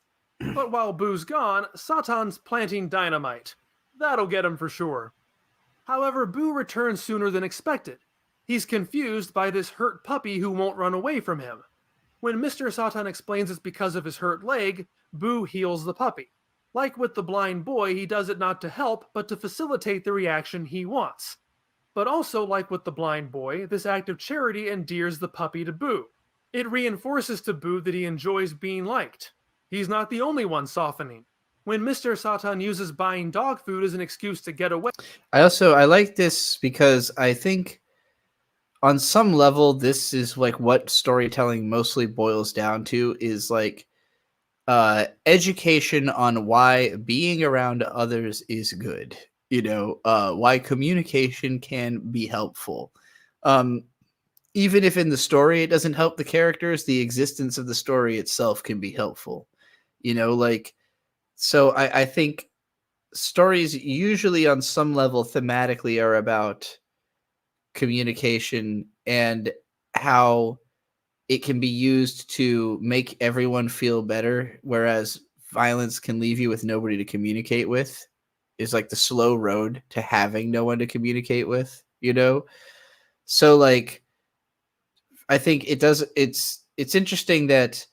But while Buu's gone, Satan's planting dynamite. That'll get him for sure. However, Buu returns sooner than expected. He's confused by this hurt puppy who won't run away from him. When Mr. Satan explains it's because of his hurt leg, Buu heals the puppy. Like with the blind boy, he does it not to help, but to facilitate the reaction he wants. But also, like with the blind boy, this act of charity endears the puppy to Buu. It reinforces to Buu that he enjoys being liked. He's not the only one softening. When Mr. Satan uses buying dog food as an excuse to get away. I like this because I think on some level, this is like what storytelling mostly boils down to, is like education on why being around others is good. Why communication can be helpful. Even if in the story it doesn't help the characters, the existence of the story itself can be helpful. So I think stories usually on some level thematically are about communication and how it can be used to make everyone feel better, whereas violence can leave you with nobody to communicate with, is like the slow road to having no one to communicate with, So like, I think it's interesting that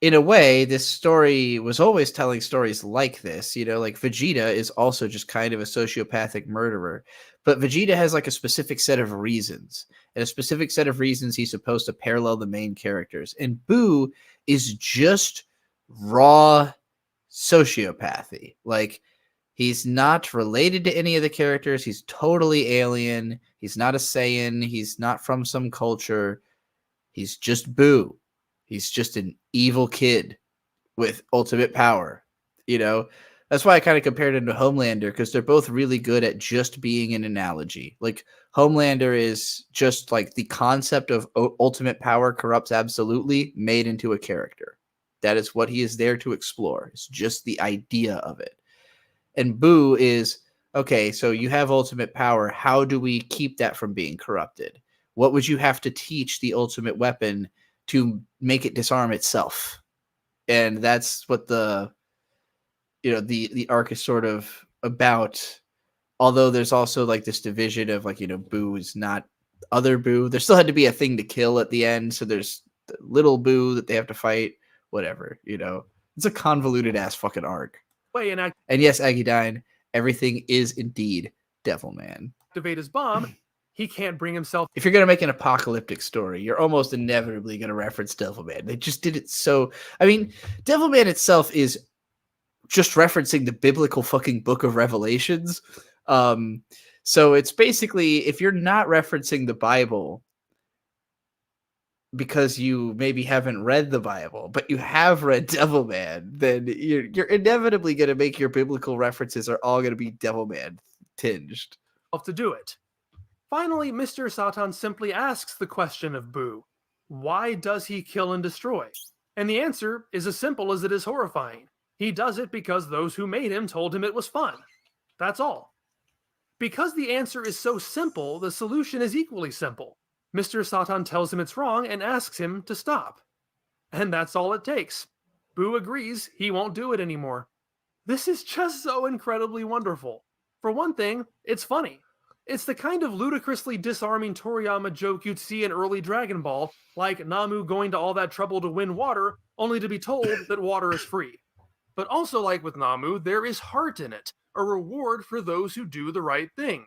in a way, this story was always telling stories like this, like Vegeta is also just kind of a sociopathic murderer, but Vegeta has like a specific set of reasons, and a specific set of reasons he's supposed to parallel the main characters. And Buu is just raw sociopathy. Like, he's not related to any of the characters. He's totally alien. He's not a Saiyan. He's not from some culture. He's just Buu. He's just an evil kid with ultimate power, That's why I kind of compared him to Homelander, because they're both really good at just being an analogy. Like, Homelander is just like the concept of ultimate power corrupts absolutely made into a character. That is what he is there to explore. It's just the idea of it. And Buu is, okay, so you have ultimate power. How do we keep that from being corrupted? What would you have to teach the ultimate weapon to make it disarm itself? And that's what the arc is sort of about. Although there's also like this division of like, Buu is not other Buu. There still had to be a thing to kill at the end. So there's the little Buu that they have to fight, whatever, It's a convoluted ass fucking arc. And yes, Agidine, everything is indeed Devilman. Activate his bomb. He can't bring himself. If you're going to make an apocalyptic story, you're almost inevitably going to reference Devilman. They just did it so... I mean, Devilman itself is just referencing the biblical fucking book of Revelations. So it's basically, if you're not referencing the Bible, because you maybe haven't read the Bible, but you have read Devilman, then you're inevitably going to make your biblical references are all going to be Devilman tinged. To do it. Finally, Mr. Satan simply asks the question of Boo, why does he kill and destroy? And the answer is as simple as it is horrifying. He does it because those who made him told him it was fun. That's all. Because the answer is so simple, the solution is equally simple. Mr. Satan tells him it's wrong and asks him to stop. And that's all it takes. Boo agrees he won't do it anymore. This is just so incredibly wonderful. For one thing, it's funny. It's the kind of ludicrously disarming Toriyama joke you'd see in early Dragon Ball, like Namu going to all that trouble to win water, only to be told that water is free. But also like with Namu, there is heart in it, a reward for those who do the right thing.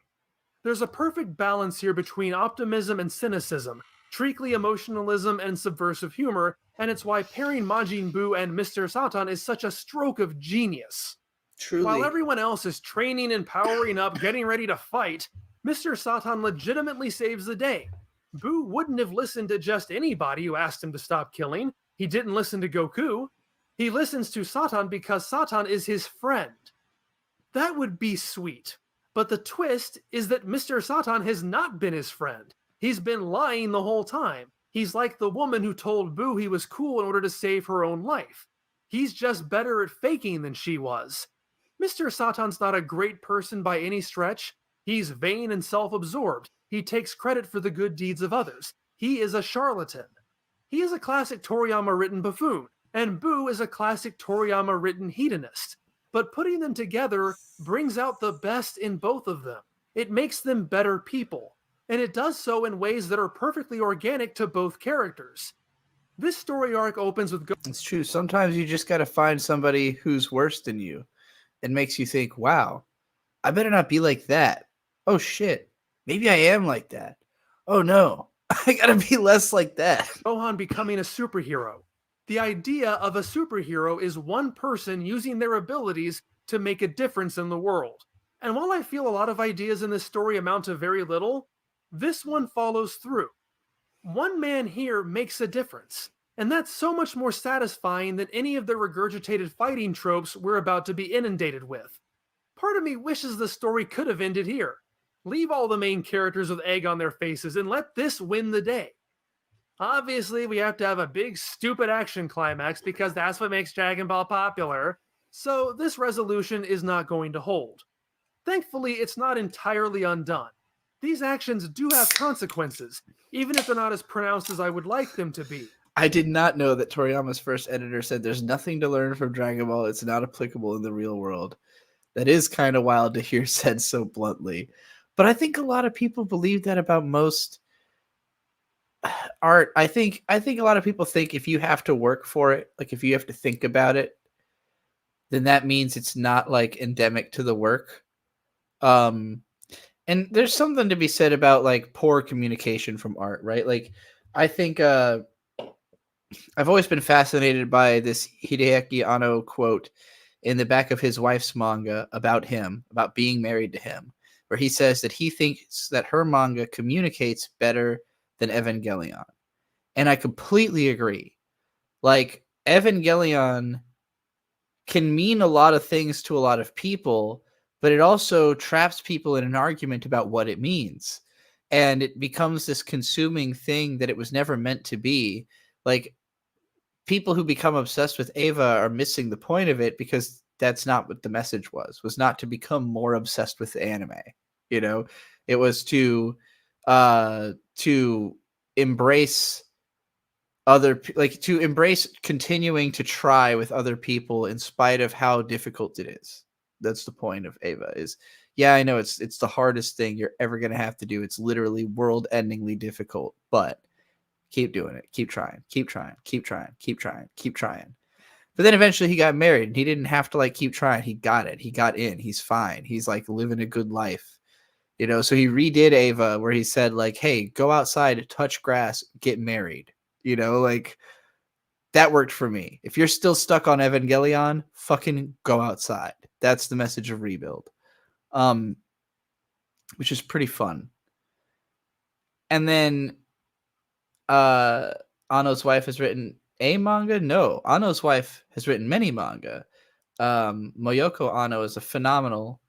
There's a perfect balance here between optimism and cynicism, treacly emotionalism and subversive humor, and it's why pairing Majin Buu and Mr. Satan is such a stroke of genius. Truly. While everyone else is training and powering up, getting ready to fight, Mr. Satan legitimately saves the day. Buu wouldn't have listened to just anybody who asked him to stop killing. He didn't listen to Goku. He listens to Satan because Satan is his friend. That would be sweet. But the twist is that Mr. Satan has not been his friend. He's been lying the whole time. He's like the woman who told Boo he was cool in order to save her own life. He's just better at faking than she was. Mr. Satan's not a great person by any stretch. He's vain and self-absorbed. He takes credit for the good deeds of others. He is a charlatan. He is a classic Toriyama-written buffoon, and Boo is a classic Toriyama-written hedonist. But putting them together brings out the best in both of them. It makes them better people, and it does so in ways that are perfectly organic to both characters. This story arc opens with... It's true. Sometimes you just got to find somebody who's worse than you. It makes you think, wow, I better not be like that. Oh, shit. Maybe I am like that. Oh, no. I got to be less like that. Gohan becoming a superhero. The idea of a superhero is one person using their abilities to make a difference in the world. And while I feel a lot of ideas in this story amount to very little, this one follows through. One man here makes a difference, and that's so much more satisfying than any of the regurgitated fighting tropes we're about to be inundated with. Part of me wishes the story could have ended here. Leave all the main characters with egg on their faces and let this win the day. Obviously, we have to have a big, stupid action climax because that's what makes Dragon Ball popular, so this resolution is not going to hold. Thankfully, it's not entirely undone. These actions do have consequences, even if they're not as pronounced as I would like them to be. I did not know that Toriyama's first editor said there's nothing to learn from Dragon Ball. It's not applicable in the real world. That is kind of wild to hear said so bluntly. But I think a lot of people believe that about most art. I think a lot of people think if you have to work for it, like if you have to think about it, then that means it's not like endemic to the work. And there's something to be said about like poor communication from art, right? Like I think I've always been fascinated by this Hideaki Anno quote in the back of his wife's manga about him, about being married to him, where he says that he thinks that her manga communicates better than Evangelion. And I completely agree. Like, Evangelion can mean a lot of things to a lot of people, but it also traps people in an argument about what it means. And it becomes this consuming thing that it was never meant to be. Like, people who become obsessed with Eva are missing the point of it because that's not what the message was not to become more obsessed with anime. You know, it was to embrace to embrace continuing to try with other people in spite of how difficult it is. That's the point of Eva is, yeah, I know it's the hardest thing you're ever going to have to do. It's literally world-endingly difficult, but keep doing it. Keep trying. Keep trying. Keep trying. Keep trying. Keep trying. But then eventually he got married and he didn't have to like keep trying. He got it. He got in. He's fine. He's like living a good life. You know, so he redid Eva where he said like, hey, go outside, touch grass, get married. You know, like that worked for me. If you're still stuck on Evangelion, fucking go outside. That's the message of Rebuild. Which is pretty fun. And then Anno's wife has written a manga? No, Anno's wife has written many manga. Moyoko Anno is a phenomenal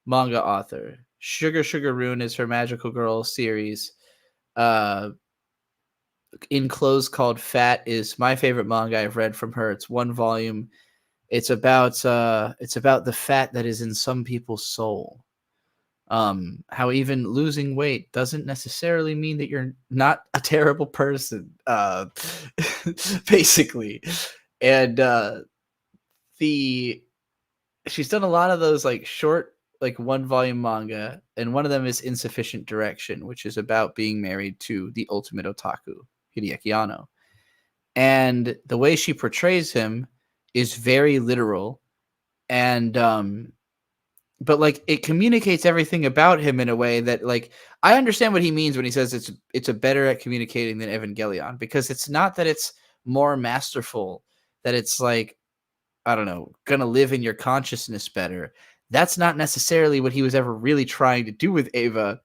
manga author. Sugar Sugar Rune is her Magical Girl series. In Clothes Called Fat is my favorite manga I've read from her. It's 1 volume. It's about the fat that is in some people's soul. How even losing weight doesn't necessarily mean that you're not a terrible person. Basically. And she's done a lot of those like short, like 1 volume manga, and one of them is Insufficient Direction, which is about being married to the ultimate otaku, Hideaki Anno. And the way she portrays him is very literal, and but like it communicates everything about him in a way that, like, I understand what he means when he says it's a better at communicating than Evangelion, because it's not that it's more masterful, that it's like, I don't know, gonna live in your consciousness better. That's not necessarily what he was ever really trying to do with Eva.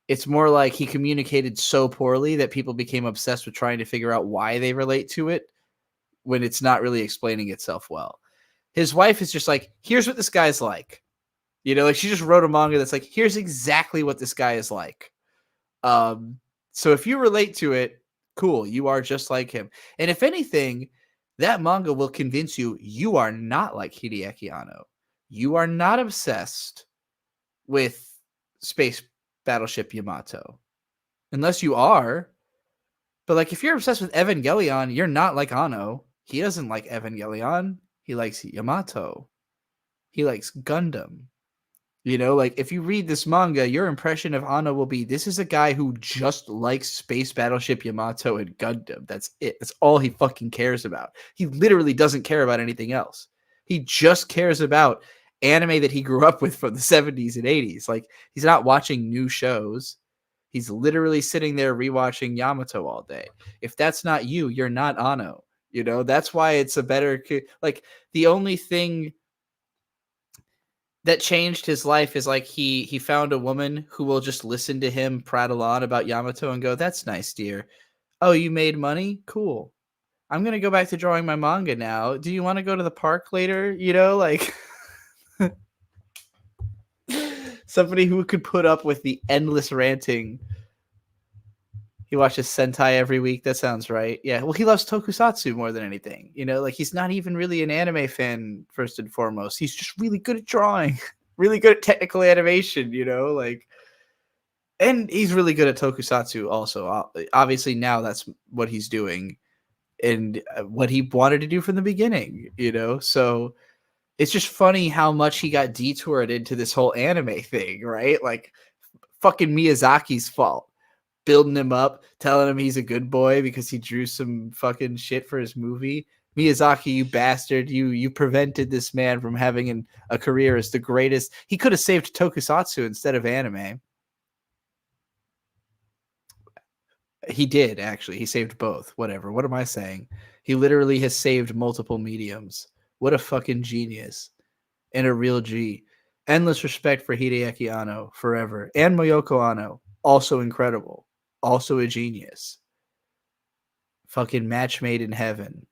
It's more like he communicated so poorly that people became obsessed with trying to figure out why they relate to it when it's not really explaining itself well. His wife is just like, here's what this guy's like. You know, like she just wrote a manga that's like, here's exactly what this guy is like. So if you relate to it, cool, you are just like him. And if anything, that manga will convince you you are not like Hideaki Anno. You are not obsessed with Space Battleship Yamato. Unless you are. But like if you're obsessed with Evangelion, you're not like Anno. He doesn't like Evangelion. He likes Yamato. He likes Gundam. You know, like if you read this manga, your impression of Anno will be, this is a guy who just likes Space Battleship Yamato and Gundam. That's it. That's all he fucking cares about. He literally doesn't care about anything else. He just cares about anime that he grew up with from the 70s and 80s. Like, he's not watching new shows. He's literally sitting there rewatching Yamato all day. If that's not you, you're not Anno. You know, that's why it's a better, like, the only thing that changed his life is like he found a woman who will just listen to him prattle on about Yamato and go, that's nice, dear. Oh, you made money? Cool. I'm going to go back to drawing my manga now. Do you want to go to the park later? You know, like somebody who could put up with the endless ranting. He watches Sentai every week. That sounds right. Yeah. Well, he loves tokusatsu more than anything. You know, like he's not even really an anime fan first and foremost. He's just really good at drawing, really good at technical animation, you know, like, and he's really good at tokusatsu also. Obviously now that's what he's doing and what he wanted to do from the beginning, you know? So it's just funny how much he got detoured into this whole anime thing, right? Like fucking Miyazaki's fault. Building him up, telling him he's a good boy because he drew some fucking shit for his movie. Miyazaki, you bastard, you prevented this man from having a career as the greatest. He could have saved tokusatsu instead of anime. He did, actually. He saved both. Whatever. What am I saying? He literally has saved multiple mediums. What a fucking genius. And a real G. Endless respect for Hideaki Anno forever. And Moyoko Anno. Also incredible. Also a genius. Fucking match made in heaven.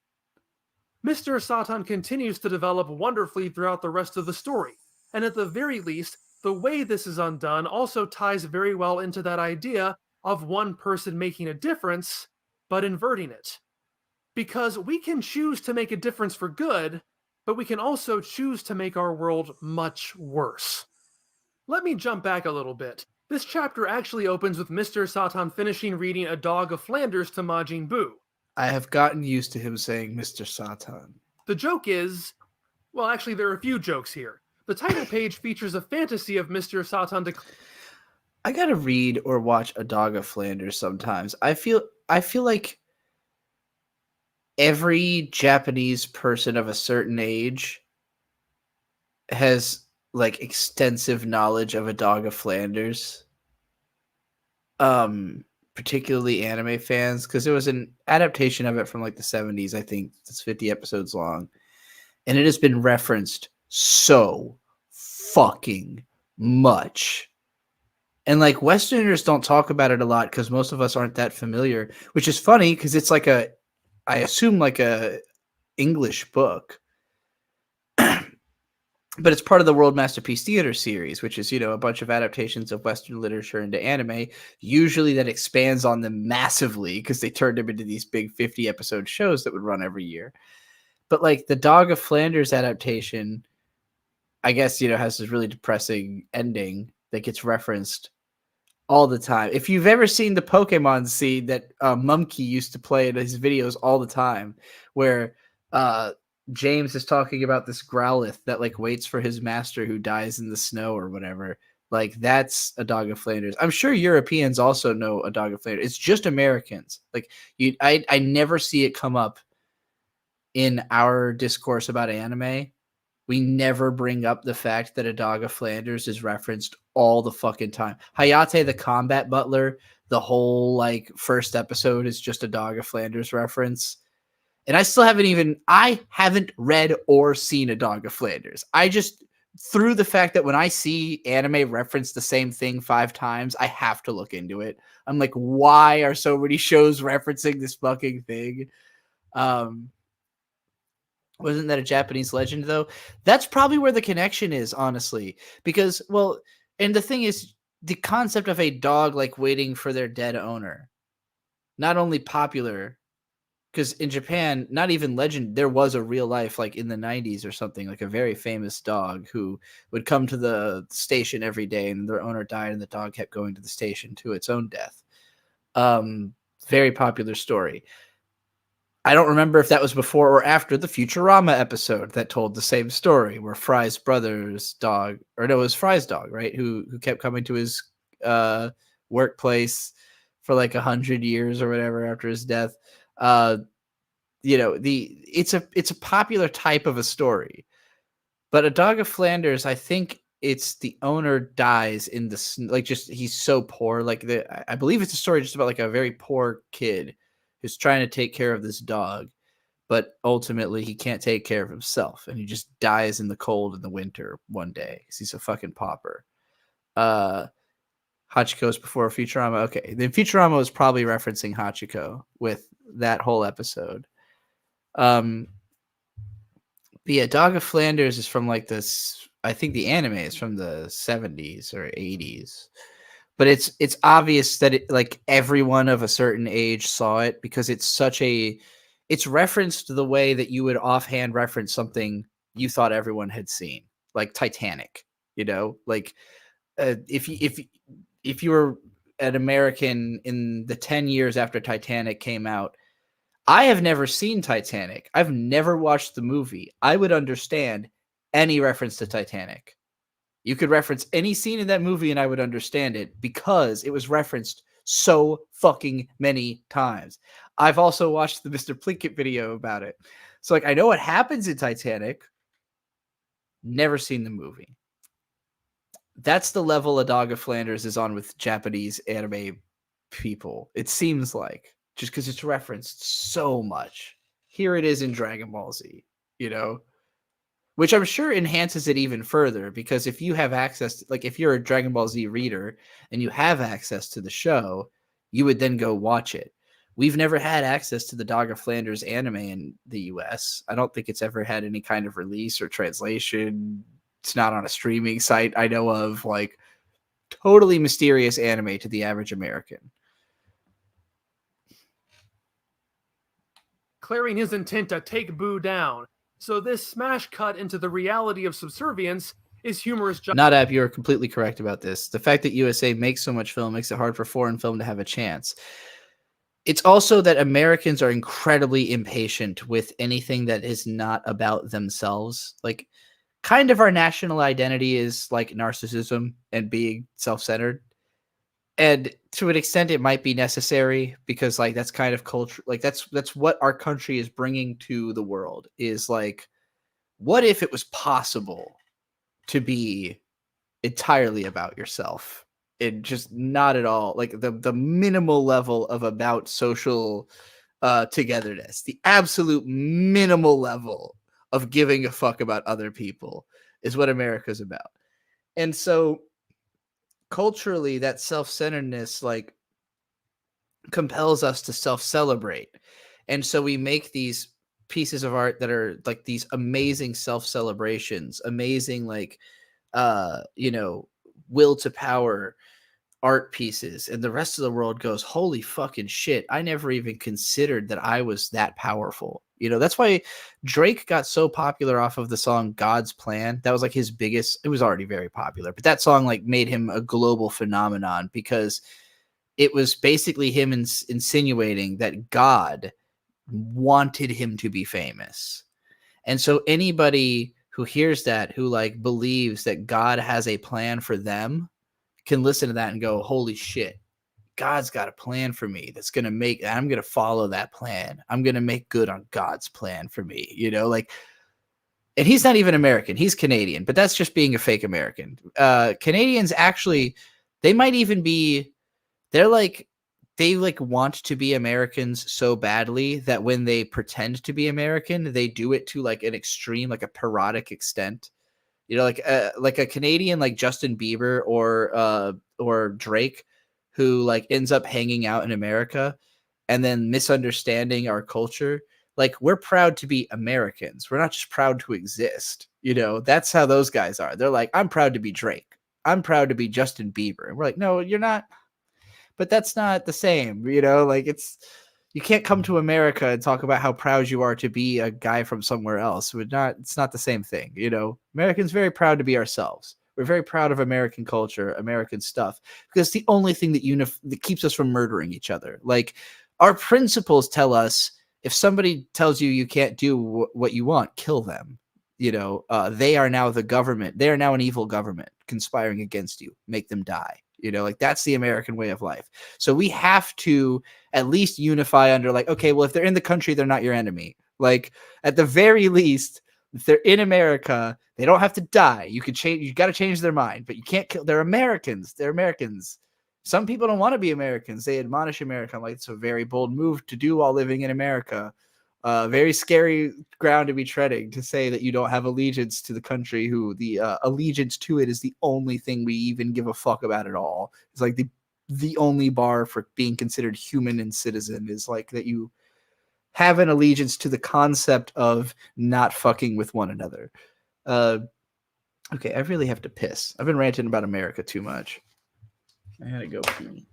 Mr. Satan continues to develop wonderfully throughout the rest of the story, and at the very least, the way this is undone also ties very well into that idea of one person making a difference, but inverting it. Because we can choose to make a difference for good, but we can also choose to make our world much worse. Let me jump back a little bit. This chapter actually opens with Mr. Satan finishing reading A Dog of Flanders to Majin Buu. I have gotten used to him saying Mr. Satan. The joke is, well, actually there are a few jokes here. The title page features a fantasy of Mr. Satan I gotta read or watch A Dog of Flanders sometimes. I feel like every Japanese person of a certain age has like extensive knowledge of A Dog of Flanders. Particularly anime fans, because there was an adaptation of it from like the 70s, I think. It's 50 episodes long. And it has been referenced so fucking much. And like Westerners don't talk about it a lot because most of us aren't that familiar, which is funny because it's like I assume like a English book, but it's part of the World Masterpiece Theater series, which is, a bunch of adaptations of Western literature into anime. Usually that expands on them massively because they turned them into these big 50 episode shows that would run every year. But like the Dog of Flanders adaptation, I guess, has this really depressing ending that gets referenced all the time. If you've ever seen the Pokemon scene that Mumkey used to play in his videos all the time, where James is talking about this Growlithe that like waits for his master who dies in the snow or whatever, like that's a Dog of Flanders. I'm sure Europeans also know a Dog of Flanders. It's just Americans. Like I never see it come up in our discourse about anime. We never bring up the fact that a Dog of Flanders is referenced all the fucking time. Hayate the Combat Butler, the whole like first episode is just a Dog of Flanders reference. And I haven't read or seen a Dog of Flanders. I just, through the fact that when I see anime reference the same thing 5 times, I have to look into it. I'm like, why are so many shows referencing this fucking thing? Wasn't that a Japanese legend, though? That's probably where the connection is, honestly. Because, well, and the thing is, the concept of a dog, like, waiting for their dead owner, not only popular, because in Japan, not even legend, there was a real life, like, in the 90s or something, like a very famous dog who would come to the station every day, and their owner died, and the dog kept going to the station to its own death. Very popular story. I don't remember if that was before or after the Futurama episode that told the same story, where Fry's brother's dog, or no, it was Fry's dog, right? Who kept coming to his workplace for like 100 years or whatever after his death. It's a popular type of a story, but a Dog of Flanders, I think it's the owner dies in the, like, just, he's so poor. Like I believe it's a story just about like a very poor kid who's trying to take care of this dog, but ultimately he can't take care of himself, and he just dies in the cold in the winter one day because he's a fucking pauper. Hachiko's before Futurama. Okay, then Futurama was probably referencing Hachiko with that whole episode. But yeah, Dog of Flanders is from like this. I think the anime is from the 70s or 80s. But it's obvious that it, like, everyone of a certain age saw it because it's referenced the way that you would offhand reference something you thought everyone had seen, like Titanic. Like if you were an American in the 10 years after Titanic came out, I have never seen Titanic. I've never watched the movie. I would understand any reference to Titanic. You could reference any scene in that movie and I would understand it because it was referenced so fucking many times. I've also watched the Mr. Plinkett video about it. So like, I know what happens in Titanic. Never seen the movie. That's the level a Dog of Flanders is on with Japanese anime people. It seems like, just because it's referenced so much. Here it is in Dragon Ball Z, which I'm sure enhances it even further, because if you have access to, like, if you're a Dragon Ball Z reader and you have access to the show, you would then go watch it. We've never had access to the Dog of Flanders anime in the US. I don't think it's ever had any kind of release or translation. It's not on a streaming site I know of. Like, totally mysterious anime to the average American. Clearing his intent to take Boo down. So this smash cut into the reality of subservience is humorous. Not you're completely correct about this. The fact that USA makes so much film makes it hard for foreign film to have a chance. It's also that Americans are incredibly impatient with anything that is not about themselves. Like, kind of our national identity is like narcissism and being self-centered. And to an extent, it might be necessary because, like, that's kind of culture. Like, that's what our country is bringing to the world. Is like, what if it was possible to be entirely about yourself and just not at all, like the minimal level of about social togetherness, the absolute minimal level of giving a fuck about other people is what America's about. And so culturally, that self-centeredness like compels us to self-celebrate. And so we make these pieces of art that are like these amazing self-celebrations, amazing like will to power art pieces, and the rest of the world goes, holy fucking shit, I never even considered that I was that powerful. That's why Drake got so popular off of the song God's Plan. That was like his biggest, it was already very popular, but that song like made him a global phenomenon because it was basically him insinuating that God wanted him to be famous. And so anybody who hears that, who like believes that God has a plan for them, can listen to that and go, holy shit, God's got a plan for me that's going to make, I'm going to follow that plan. I'm going to make good on God's plan for me, and he's not even American. He's Canadian, but that's just being a fake American. Canadians actually, they might even be, they want to be Americans so badly that when they pretend to be American, they do it to like an extreme, like a parodic extent. Like a Canadian like Justin Bieber or Drake, who like ends up hanging out in America and then misunderstanding our culture. Like, we're proud to be Americans. We're not just proud to exist. That's how those guys are. They're like, I'm proud to be Drake. I'm proud to be Justin Bieber. And we're like, no, you're not. But that's not the same. You can't come to America and talk about how proud you are to be a guy from somewhere else. It's not the same thing. Americans very proud to be ourselves. We're very proud of American culture, American stuff, because it's the only thing that keeps us from murdering each other. Like, our principles tell us if somebody tells you you can't do what you want, kill them. They are now the government. They are now an evil government conspiring against you. Make them die. That's the American way of life. So we have to at least unify under like, okay, well, if they're in the country, they're not your enemy. Like, at the very least, if they're in America, they don't have to die. You got to change their mind, but you can't kill. They're Americans. They're Americans. Some people don't want to be Americans. They admonish America. Like, it's a very bold move to do while living in America. Very scary ground to be treading, to say that you don't have allegiance to the country, who the allegiance to it is the only thing we even give a fuck about at all. It's like the only bar for being considered human and citizen is like that you have an allegiance to the concept of not fucking with one another. Okay, I really have to piss. I've been ranting about America too much. I gotta go pee.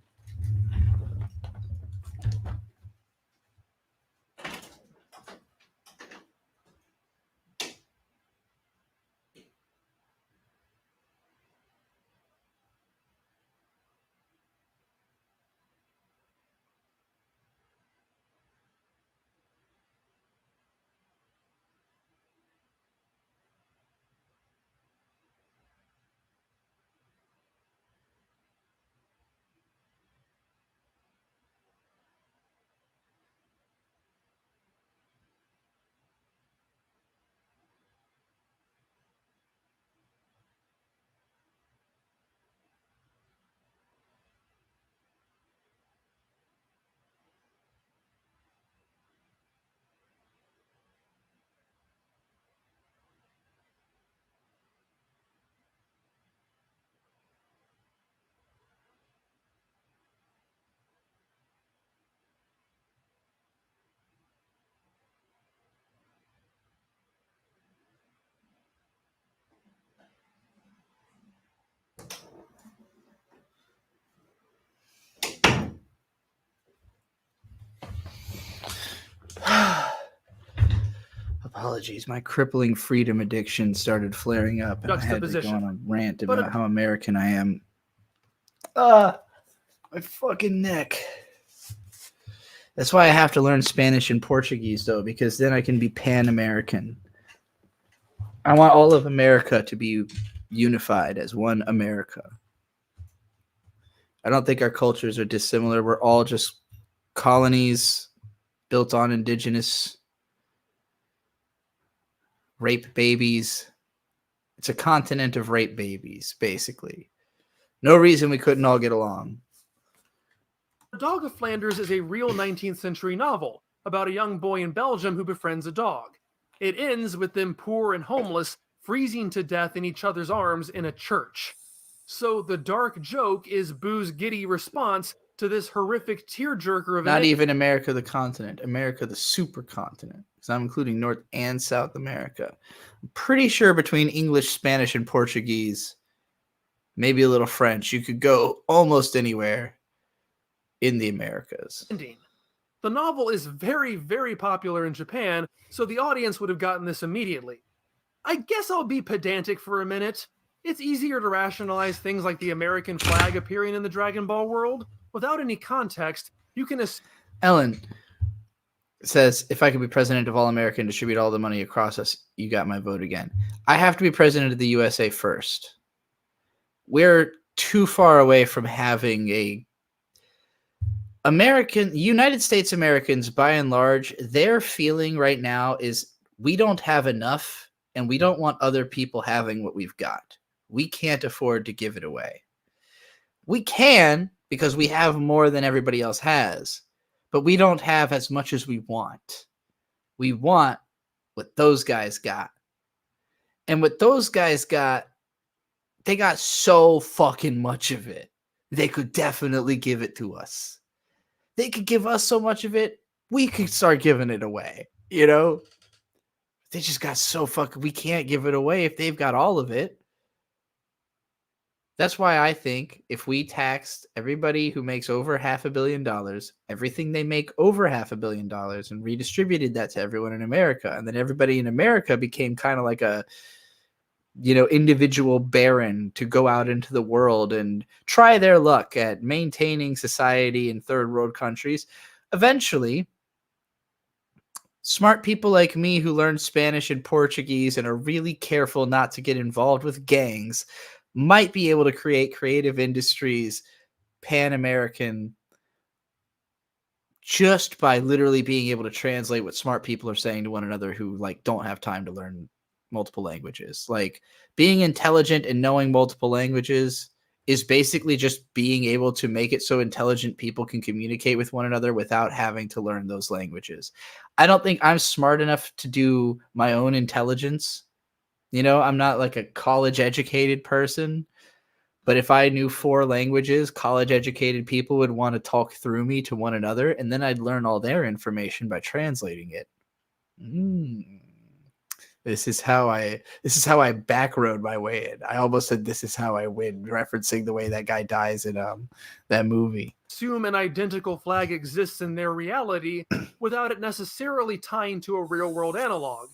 Apologies, my crippling freedom addiction started flaring up, and I had to go on a rant about how American I am. My fucking neck. That's why I have to learn Spanish and Portuguese, though, because then I can be Pan-American. I want all of America to be unified as one America. I don't think our cultures are dissimilar. We're all just colonies built on indigenous rape babies. It's a continent of rape babies, basically. No reason we couldn't all get along. The Dog of Flanders is a real 19th century novel about a young boy in Belgium who befriends a dog. It ends with them poor and homeless freezing to death in each other's arms in a church. So the dark joke is Boo's giddy response to this horrific tearjerker of Not even America the continent, America the supercontinent, because I'm including North and South America. I'm pretty sure between English, Spanish, and Portuguese, maybe a little French, you could go almost anywhere in the Americas. ending. The novel is very, very popular in Japan, so the audience would have gotten this immediately. I guess I'll be pedantic for a minute. It's easier to rationalize things like the American flag appearing in the Dragon Ball world. Without any context, you can Ellen says, if I could be president of all America and distribute all the money across us, you got my vote again. I have to be president of the USA first. We're too far away from having a United States Americans, by and large, their feeling right now is we don't have enough and we don't want other people having what we've got. We can't afford to give it away. We can, because we have more than everybody else has, but we don't have as much as we want. We want what those guys got. And what those guys got, they got so fucking much of it. They could definitely give it to us. They could give us so much of it, we could start giving it away, you know? They just got so fucking, we can't give it away if they've got all of it. That's why I think if we taxed everybody who makes over $500 million, everything they make over $500 million, and redistributed that to everyone in America, and then everybody in America became kind of like a, you know, individual baron to go out into the world and try their luck at maintaining society in third world countries. Eventually, smart people like me who learn Spanish and Portuguese and are really careful not to get involved with gangs might be able to create creative industries, Pan-American, just by literally being able to translate what smart people are saying to one another who like don't have time to learn multiple languages. Like being intelligent and knowing multiple languages is basically just being able to make it so intelligent people can communicate with one another without having to learn those languages. I don't think I'm smart enough to do my own intelligence. You know, I'm not like a college educated person, but if I knew 4 languages, college educated people would want to talk through me to one another, and then I'd learn all their information by translating it. This is how I backroad my way in. I almost said this is how I win, referencing the way that guy dies in that movie. Assume an identical flag exists in their reality without it necessarily tying to a real world analog.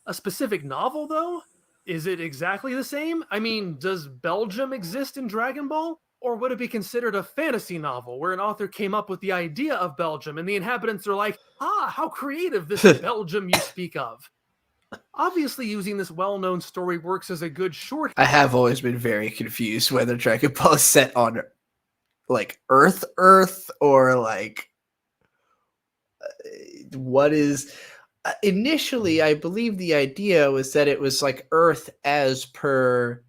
A specific novel, though? Is it exactly the same? I mean, does Belgium exist in Dragon Ball? Or would it be considered a fantasy novel where an author came up with the idea of Belgium and the inhabitants are like, how creative this Belgium you speak of? Obviously, using this well-known story works as a good shorthand. I have always been very confused whether Dragon Ball is set on like Earth, or like what is... Initially, I believe the idea was that it was like Earth as per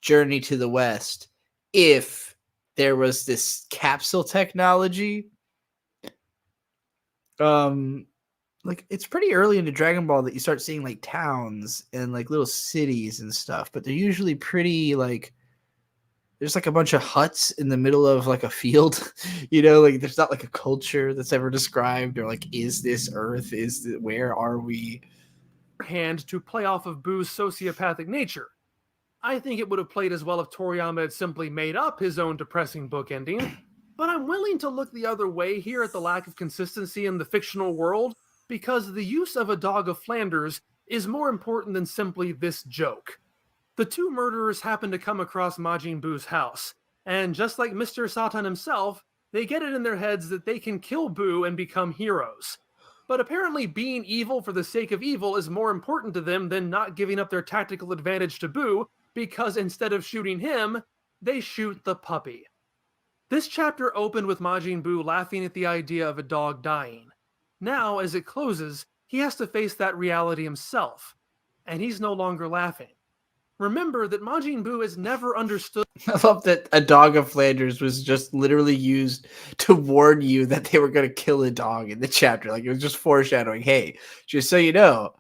Journey to the West, if there was this capsule technology. Like it's pretty early into Dragon Ball that you start seeing like towns and like little cities and stuff, but they're usually pretty like there's like a bunch of huts in the middle of like a field, you know, like there's not like a culture that's ever described or like, is this Earth? Where are we? Hand to play off of Boo's sociopathic nature. I think it would have played as well if Toriyama had simply made up his own depressing book ending, but I'm willing to look the other way here at the lack of consistency in the fictional world, because the use of a dog of Flanders is more important than simply this joke. The 2 murderers happen to come across Majin Buu's house, and just like Mr. Satan himself, they get it in their heads that they can kill Buu and become heroes. But apparently being evil for the sake of evil is more important to them than not giving up their tactical advantage to Buu, because instead of shooting him, they shoot the puppy. This chapter opened with Majin Buu laughing at the idea of a dog dying. Now, as it closes, he has to face that reality himself, and he's no longer laughing. Remember that Majin Buu has never understood. I love that a dog of Flanders was just literally used to warn you that they were going to kill a dog in the chapter. Like it was just foreshadowing. Hey, just so you know,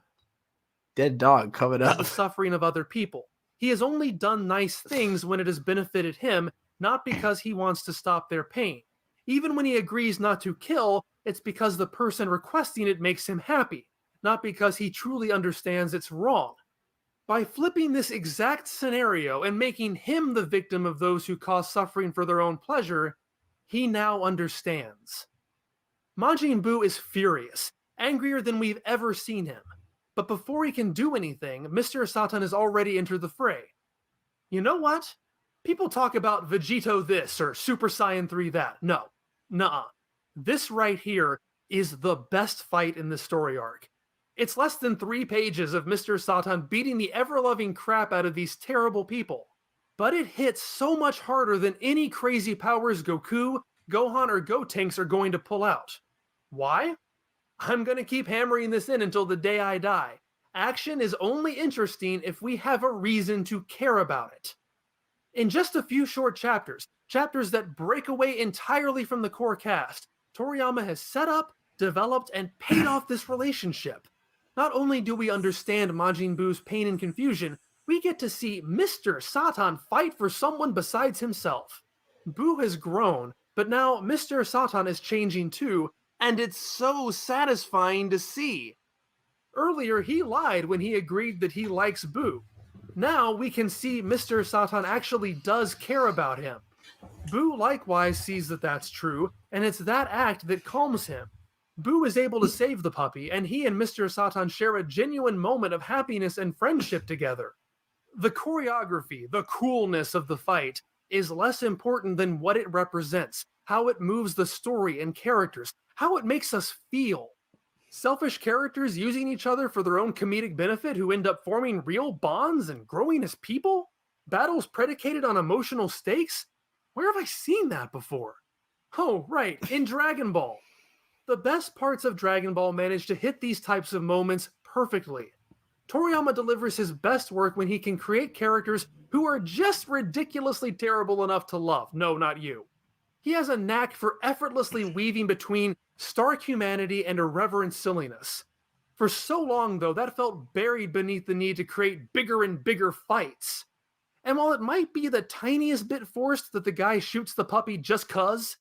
dead dog coming up. The suffering of other people. He has only done nice things when it has benefited him, not because he wants to stop their pain. Even when he agrees not to kill, it's because the person requesting it makes him happy, not because he truly understands it's wrong. By flipping this exact scenario and making him the victim of those who cause suffering for their own pleasure, he now understands. Majin Buu is furious, angrier than we've ever seen him. But before he can do anything, Mr. Satan has already entered the fray. You know what? People talk about Vegito this or Super Saiyan 3 that. No. Nuh-uh. This right here is the best fight in the story arc. It's less than 3 pages of Mr. Satan beating the ever-loving crap out of these terrible people. But it hits so much harder than any crazy powers Goku, Gohan, or Gotenks are going to pull out. Why? I'm going to keep hammering this in until the day I die. Action is only interesting if we have a reason to care about it. In just a few short chapters that break away entirely from the core cast, Toriyama has set up, developed, and paid off this relationship. Not only do we understand Majin Buu's pain and confusion, we get to see Mr. Satan fight for someone besides himself. Buu has grown, but now Mr. Satan is changing too, and it's so satisfying to see. Earlier, he lied when he agreed that he likes Buu. Now we can see Mr. Satan actually does care about him. Buu likewise sees that that's true, and it's that act that calms him. Buu is able to save the puppy, and he and Mr. Satan share a genuine moment of happiness and friendship together. The choreography, the coolness of the fight, is less important than what it represents, how it moves the story and characters, how it makes us feel. Selfish characters using each other for their own comedic benefit who end up forming real bonds and growing as people? Battles predicated on emotional stakes? Where have I seen that before? Oh, right, in Dragon Ball. The best parts of Dragon Ball manage to hit these types of moments perfectly. Toriyama delivers his best work when he can create characters who are just ridiculously terrible enough to love. No, not you. He has a knack for effortlessly weaving between stark humanity and irreverent silliness. For so long, though, that felt buried beneath the need to create bigger and bigger fights. And while it might be the tiniest bit forced that the guy shoots the puppy just 'cause,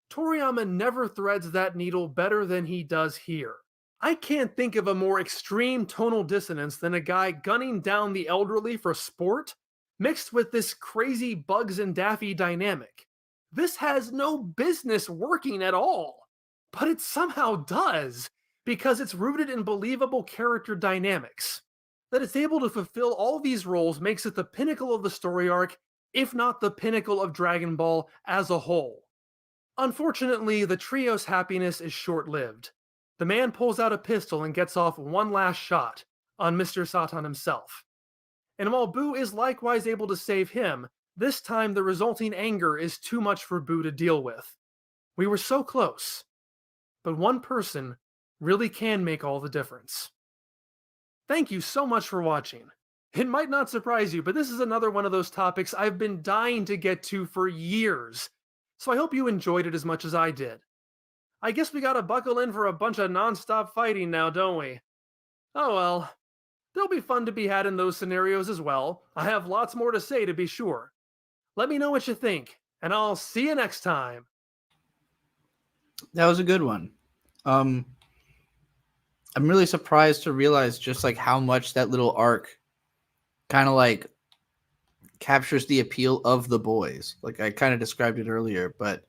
Toriyama never threads that needle better than he does here. I can't think of a more extreme tonal dissonance than a guy gunning down the elderly for sport, mixed with this crazy Bugs and Daffy dynamic. This has no business working at all, but it somehow does, because it's rooted in believable character dynamics. That it's able to fulfill all these roles makes it the pinnacle of the story arc, if not the pinnacle of Dragon Ball as a whole. Unfortunately, the trio's happiness is short-lived. The man pulls out a pistol and gets off one last shot on Mr. Satan himself. And while Buu is likewise able to save him, this time the resulting anger is too much for Buu to deal with. We were so close, but one person really can make all the difference. Thank you so much for watching. It might not surprise you, but this is another one of those topics I've been dying to get to for years, so I hope you enjoyed it as much as I did. I guess we gotta buckle in for a bunch of non-stop fighting now, don't we? Oh well. There'll be fun to be had in those scenarios as well. I have lots more to say, to be sure. Let me know what you think, and I'll see you next time. That was a good one. I'm really surprised to realize just like how much that little arc kind of like captures the appeal of the boys. Like I kind of described it earlier, but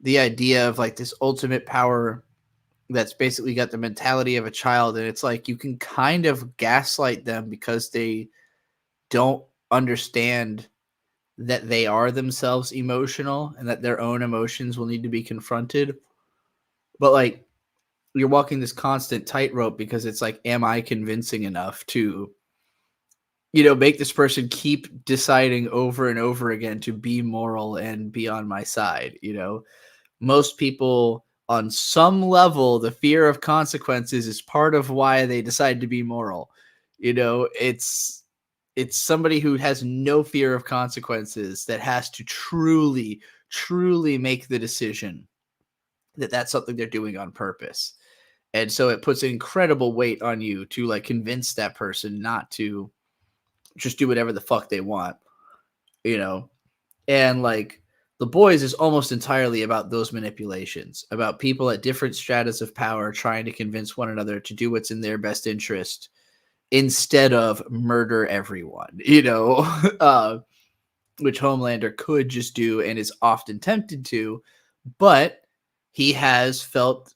the idea of like this ultimate power that's basically got the mentality of a child, and it's like you can kind of gaslight them because they don't understand that they are themselves emotional and that their own emotions will need to be confronted. But like you're walking this constant tightrope because it's like, am I convincing enough to, make this person keep deciding over and over again to be moral and be on my side? Most people on some level, the fear of consequences is part of why they decide to be moral. It's somebody who has no fear of consequences that has to truly, truly make the decision that that's something they're doing on purpose. And so it puts incredible weight on you to like convince that person not to just do whatever the fuck they want, you know? And like The Boys is almost entirely about those manipulations, about people at different stratas of power trying to convince one another to do what's in their best interest instead of murder everyone, you know? Which Homelander could just do and is often tempted to, but he has felt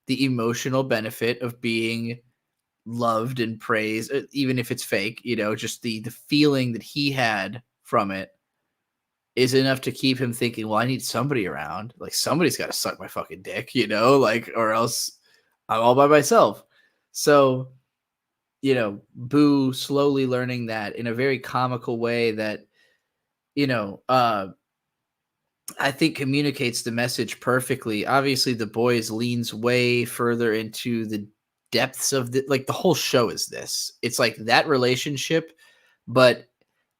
the emotional benefit of being loved and praised, even if it's fake, you know, just the feeling that he had from it is enough to keep him thinking, well, I need somebody around. Like, somebody's got to suck my fucking dick, you know, like, or else I'm all by myself. So, you know, Boo slowly learning that in a very comical way that, you know, I think communicates the message perfectly. Obviously, The Boys leans way further into the depths of the whole show is this. It's like that relationship, but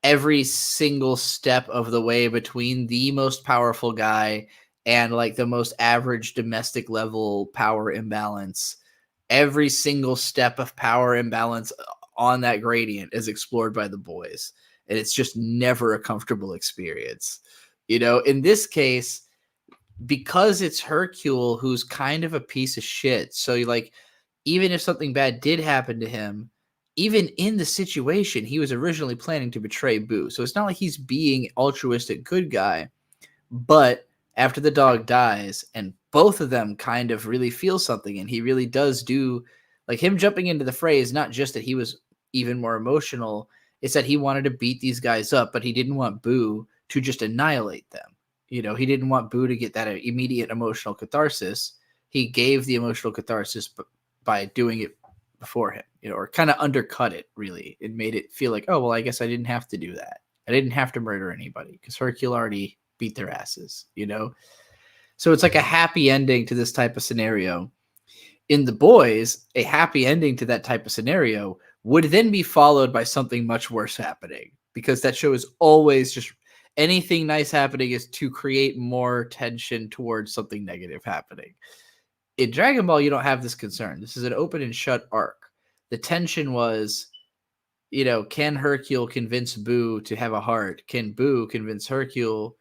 every single step of the way between the most powerful guy and like the most average domestic level power imbalance, every single step of power imbalance on that gradient is explored by The Boys. And it's just never a comfortable experience. You know, in this case, because it's Hercule who's kind of a piece of shit. So like, even if something bad did happen to him, even in the situation, he was originally planning to betray Boo. So it's not like he's being altruistic good guy. But after the dog dies, and both of them kind of really feel something, and he really does do, like him jumping into the fray is not just that he was even more emotional, it's that he wanted to beat these guys up, but he didn't want Boo to just annihilate them. You know, he didn't want Boo to get that immediate emotional catharsis. He gave the emotional catharsis by doing it before him, you know, or kind of undercut it, really. It made it feel like, oh, well, I guess I didn't have to do that. I didn't have to murder anybody because Hercule already beat their asses, you know? So it's like a happy ending to this type of scenario. In The Boys, a happy ending to that type of scenario would then be followed by something much worse happening, because that show is always just anything nice happening is to create more tension towards something negative happening. In Dragon Ball, you don't have this concern. This is an open and shut arc. The tension was, you know, can Hercule convince Boo to have a heart? Can Boo convince Hercule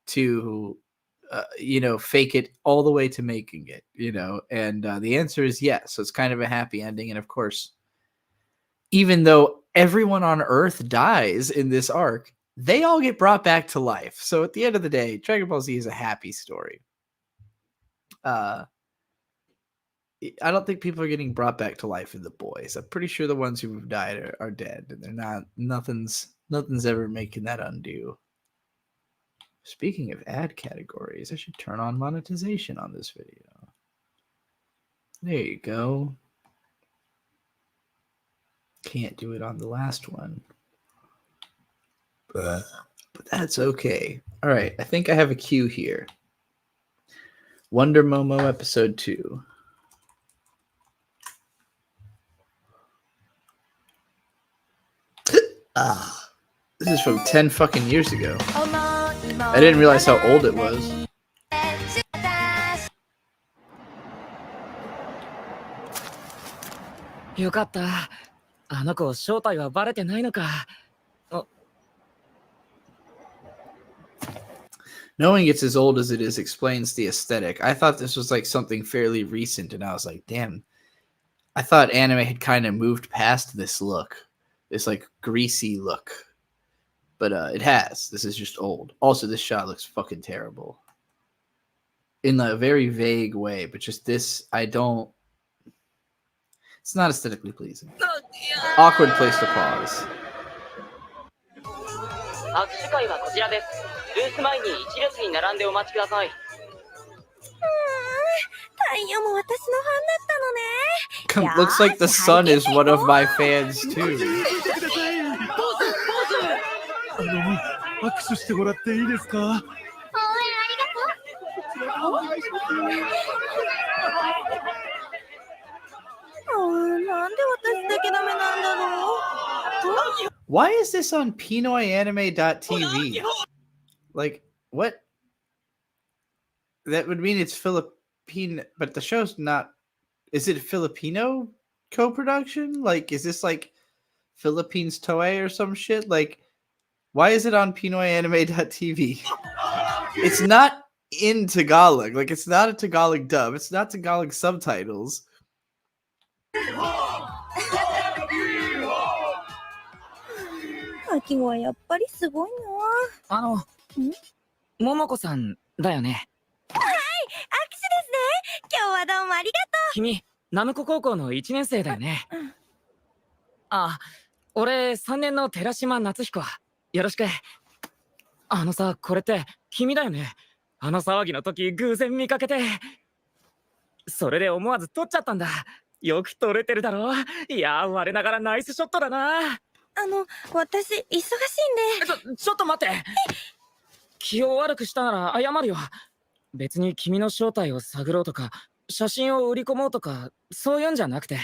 to, you know, fake it all the way to making it, you know? And the answer is yes. So it's kind of a happy ending. And of course, even though everyone on Earth dies in this arc, they all get brought back to life. So at the end of the day, Dragon Ball Z is a happy story. I don't think people are getting brought back to life in The Boys. I'm pretty sure the ones who have died are dead, and they're not. Nothing's ever making that undo. Speaking of ad categories, I should turn on monetization on this video. There you go. Can't do it on the last one. But that's okay. All right, I think I have a cue here. Wonder Momo episode 2. This is from 10 fucking years ago. I didn't realize how old it was. Knowing it's as old as it is explains the aesthetic. I thought this was like something fairly recent, and I was like, damn. I thought anime had kind of moved past this look. This like greasy look. But it has. This is just old. Also, this shot looks fucking terrible. In a very vague way, but just this, it's not aesthetically pleasing. Awkward place to pause. 握手会はこちらです。ブース前に一列に並んでお待ちください。太陽も私のファンだったのね。 Looks like the sun is one of my fans too. 握手してもらっていいですか？応援ありがとう。なんで私だけダメなんだろう。 Why is this on PinoyAnime.tv? Like, what? That would mean it's Filipino, but the show's not. Is it a Filipino co-production? Like, is this like Philippines Toei or some shit. Like, why is it on PinoyAnime.tv? It's not in Tagalog. Like, it's not a Tagalog dub. It's not Tagalog subtitles. アキはやっぱりすごいな。桃子さんだよね。はい、アキシですね。今日はどうもありがとう。君、ナムコ高校の1年生だよね。あ、俺3年の寺島夏彦。よろしく。あのさ、これって君だよね。あの騒ぎの時偶然見かけて。それで思わず撮っちゃったんだ。よく撮れてるだろ。いや、我ながらナイスショットだな。私、忙しいんで。ちょっと待って。気を悪くしたなら謝るよ。別に君の正体を探ろうとか、写真を売り込もうとか、そういうんじゃなくて。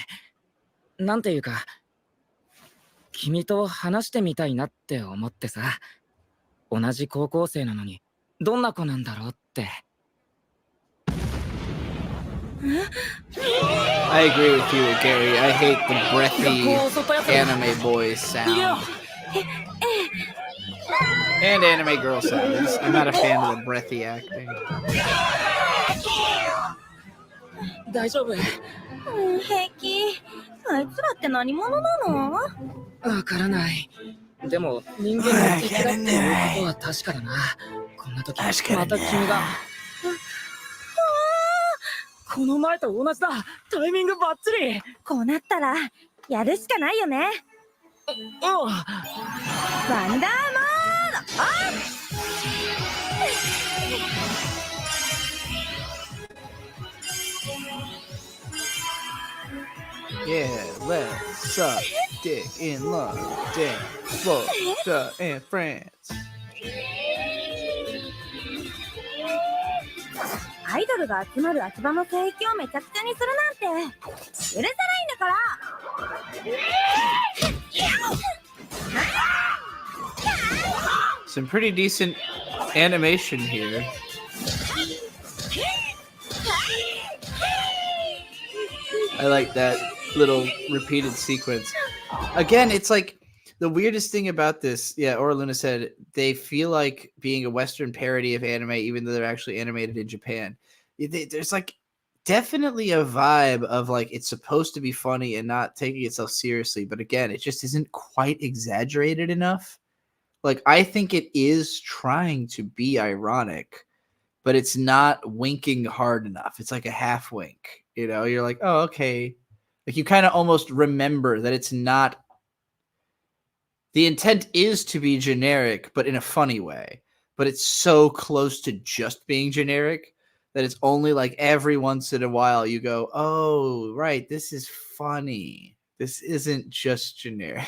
なんていうか、君と話してみたいなって思ってさ。同じ高校生なのに、どんな子なんだろうって。I agree with you, Gary. I hate the breathy anime boys sound. And anime girl sounds. I'm not a fan of the breathy acting. 大丈夫？平気。あいつらって何者なの？わからない。でも人間の敵だっていうことは確かだな。こんな時また君が。この前と同じだ。タイミングバッチリ。こうなったらやるしかないよね。ワンダーモードオン。Yeah, let's suck dick in London, Florida, and France. アイドルが集まる秋葉の聖域をめちゃくちゃにするなんて許せないんだから。Some pretty decent animation here. I like that little repeated sequence. Again, it's like the weirdest thing about this. Yeah, Orluna said they feel like being a Western parody of anime, even though they're actually animated in Japan. There's like definitely a vibe of like it's supposed to be funny and not taking itself seriously, but again, it just isn't quite exaggerated enough. Like, I think it is trying to be ironic, but it's not winking hard enough. It's like a half wink. You know, you're like, oh, okay. Like, you kind of almost remember that it's not. The intent is to be generic, but in a funny way. But it's so close to just being generic that it's only like every once in a while you go, oh, right, this is funny. This isn't just generic.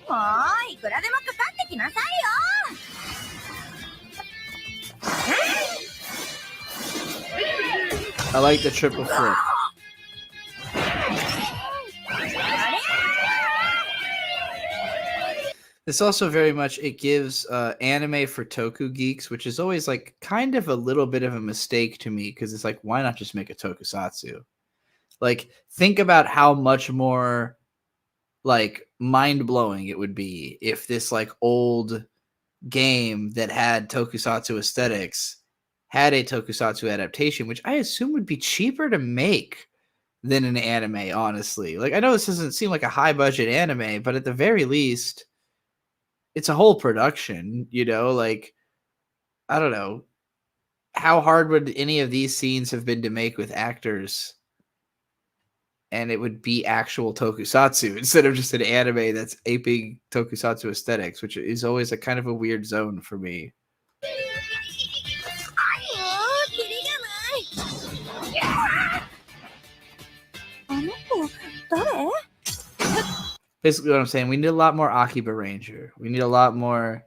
もういくらでもかかってきなさいよ。I like the triple flip. This also very much, it gives anime for toku geeks, which is always like kind of a little bit of a mistake to me because it's like, why not just make a tokusatsu? Like, think about how much more like mind-blowing it would be if this like old game that had tokusatsu aesthetics had a tokusatsu adaptation, which I assume would be cheaper to make than an anime, honestly. Like, I know this doesn't seem like a high-budget anime, but at the very least, it's a whole production, you know? Like, I don't know. How hard would any of these scenes have been to make with actors? And it would be actual tokusatsu instead of just an anime that's aping tokusatsu aesthetics, which is always a kind of a weird zone for me. Basically what I'm saying, we need a lot more Akiba Ranger. We need a lot more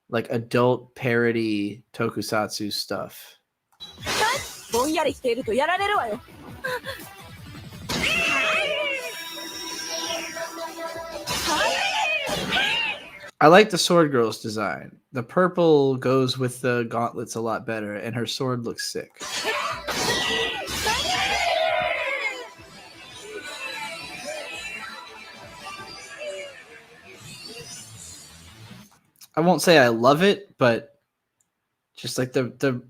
like adult parody tokusatsu stuff. I like the sword girl's design. The purple goes with the gauntlets a lot better, and her sword looks sick. I won't say I love it, but just like the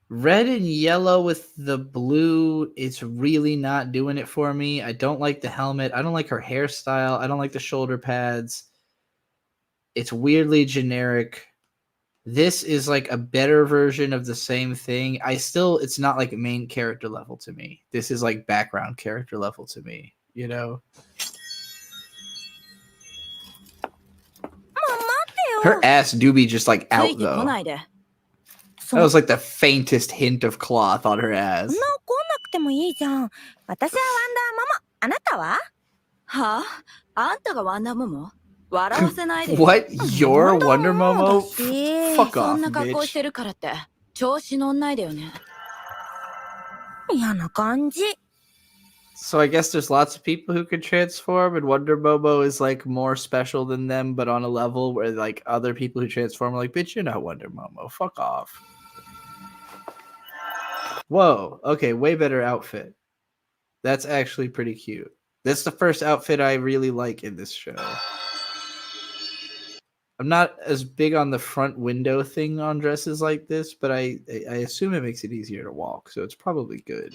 red and yellow with the blue, it's really not doing it for me. I don't like the helmet. I don't like her hairstyle. I don't like the shoulder pads. It's weirdly generic. This is like a better version of the same thing. It's not like main character level to me. This is like background character level to me, you know? Her ass do be just like out though. That was like the faintest hint of cloth on her ass. 怒んなくてもいいじゃん。私はワンダーママ。あなたは？はあ？あんたがワンダーママ？笑わせないで。What? You're Wonder Momo? Fuck そ off, んな格好 bitch. してるからって調子乗んないでよね。嫌な感じ。 So I guess there's lots of people who can transform, and Wonder Momo is like more special than them, but on a level where like other people who transform are like, bitch, you're not Wonder Momo. Fuck off. Whoa. Okay, way better outfit. That's actually pretty cute. That's the first outfit I really like in this show. I'm not as big on the front window thing on dresses like this, but I assume it makes it easier to walk, so it's probably good.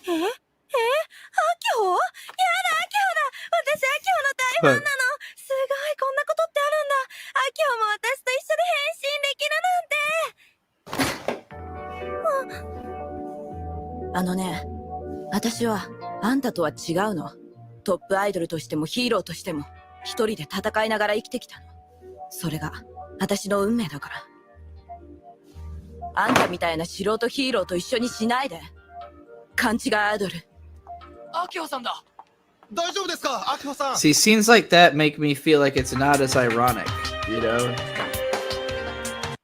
アキホ？やだ、アキホだ。私、アキホの大ファンなの。すごい、こんなことってあるんだ。アキホも私と一緒に変身できるなんて。あのね、私はあんたとは違うの。トップアイドルとしてもヒーローとしても一人で戦いながら生きてきたの。それが私の運命だから。あんたみたいな素人ヒーローと一緒にしないで。勘違いアイドル。アキホさんだ。大丈夫ですか、アキホさん。 See, scenes like that make me feel like it's not as ironic, you know?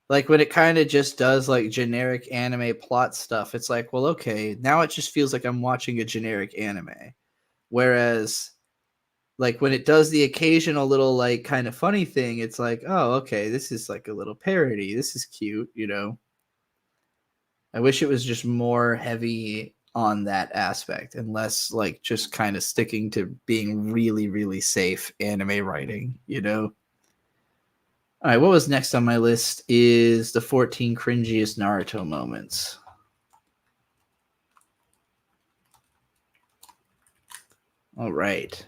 Like when it kind of just does like generic anime plot stuff, it's like, well, okay, now it just feels like I'm watching a generic anime. Whereas like when it does the occasional little like kind of funny thing, it's like, oh, okay, this is like a little parody. This is cute, you know? I wish it was just more heavy on that aspect and less like just kind of sticking to being really, really safe anime writing, you know? All right, what was next on my list is the 14 cringiest Naruto moments. All right.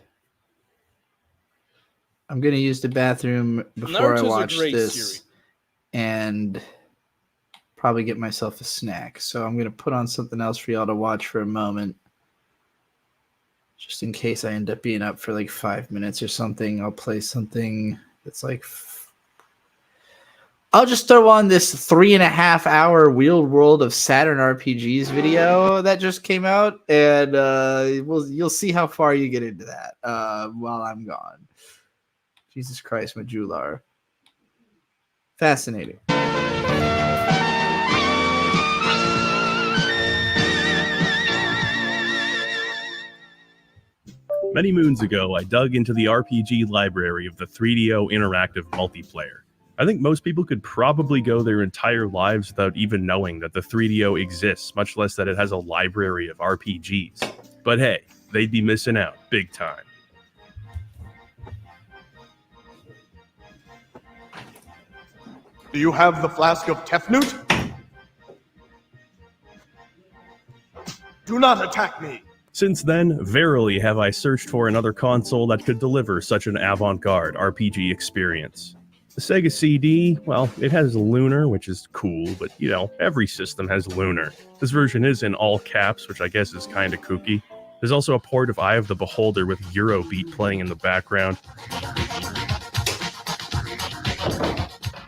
I'm going to use the bathroom before I watch this series. And probably get myself a snack. So I'm going to put on something else for y'all to watch for a moment. Just in case I end up being up for like 5 minutes or something, I'll play something that's like... I'll just throw on this 3.5 hour Wheeled World of Saturn RPGs video that just came out, and you'll see how far you get into that while I'm gone. Jesus Christ, Majular. Fascinating. Many moons ago, I dug into the RPG library of the 3DO Interactive Multiplayer. I think most people could probably go their entire lives without even knowing that the 3DO exists, much less that it has a library of RPGs. But hey, they'd be missing out big time. Do you have the flask of Tefnut? Do not attack me! Since then, verily have I searched for another console that could deliver such an avant-garde RPG experience. The Sega CD, well, it has Lunar, which is cool, but, you know, every system has Lunar. This version is in all caps, which I guess is kinda kooky. There's also a port of Eye of the Beholder with Eurobeat playing in the background.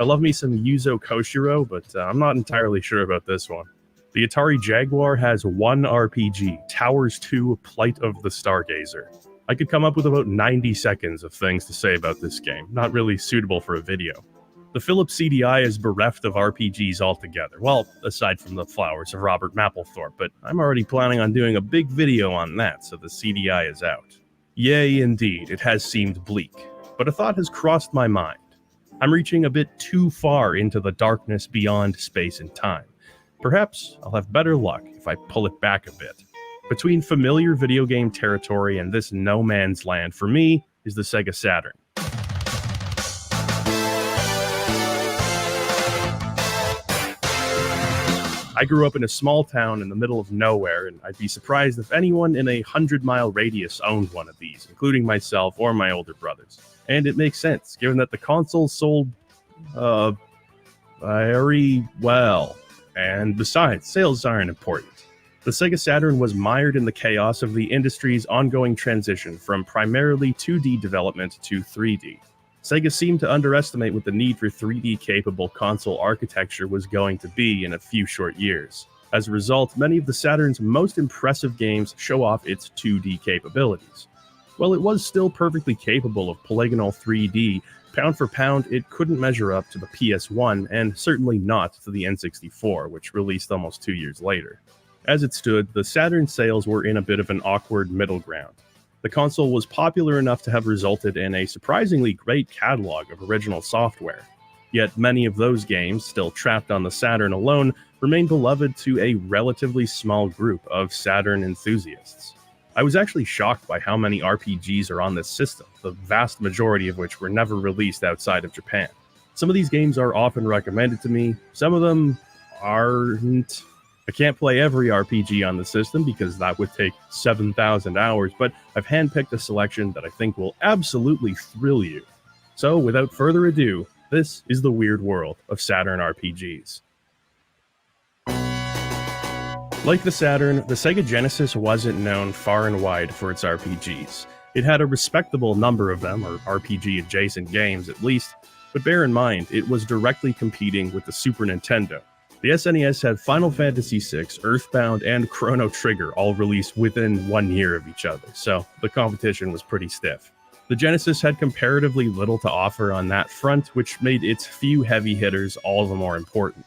I love me some Yuzo Koshiro, but I'm not entirely sure about this one. The Atari Jaguar has one RPG, Towers 2 Plight of the Stargazer. I could come up with about 90 seconds of things to say about this game, not really suitable for a video. The Philips CDI is bereft of RPGs altogether, well, aside from the Flowers of Robert Mapplethorpe, but I'm already planning on doing a big video on that, so the CDI is out. Yea, indeed, it has seemed bleak, but a thought has crossed my mind. I'm reaching a bit too far into the darkness beyond space and time. Perhaps I'll have better luck if I pull it back a bit. Between familiar video game territory and this no man's land, for me, is the Sega Saturn. I grew up in a small town in the middle of nowhere, and I'd be surprised if anyone in a 100-mile radius owned one of these, including myself or my older brothers. And it makes sense, given that the console sold, very well. And besides, sales aren't important. The Sega Saturn was mired in the chaos of the industry's ongoing transition from primarily 2D development to 3D. Sega seemed to underestimate what the need for 3D-capable console architecture was going to be in a few short years. As a result, many of the Saturn's most impressive games show off its 2D capabilities. While it was still perfectly capable of polygonal 3D, pound for pound, it couldn't measure up to the PS1, and certainly not to the N64, which released almost 2 years later. As it stood, the Saturn sales were in a bit of an awkward middle ground. The console was popular enough to have resulted in a surprisingly great catalog of original software. Yet many of those games, still trapped on the Saturn alone, remain beloved to a relatively small group of Saturn enthusiasts. I was actually shocked by how many RPGs are on this system, the vast majority of which were never released outside of Japan. Some of these games are often recommended to me, some of them aren't. I can't play every RPG on the system because that would take 7,000 hours, but I've handpicked a selection that I think will absolutely thrill you. So without further ado, this is the weird world of Saturn RPGs. Like the Saturn, the Sega Genesis wasn't known far and wide for its RPGs. It had a respectable number of them, or RPG-adjacent games at least, but bear in mind, it was directly competing with the Super Nintendo. The SNES had Final Fantasy VI, Earthbound, and Chrono Trigger all released within 1 year of each other, so the competition was pretty stiff. The Genesis had comparatively little to offer on that front, which made its few heavy hitters all the more important.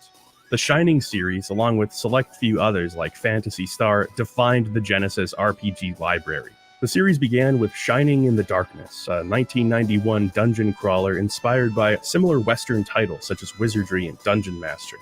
The Shining series, along with select few others like Phantasy Star, defined the Genesis RPG library. The series began with Shining in the Darkness, a 1991 dungeon crawler inspired by similar Western titles such as Wizardry and Dungeon Master.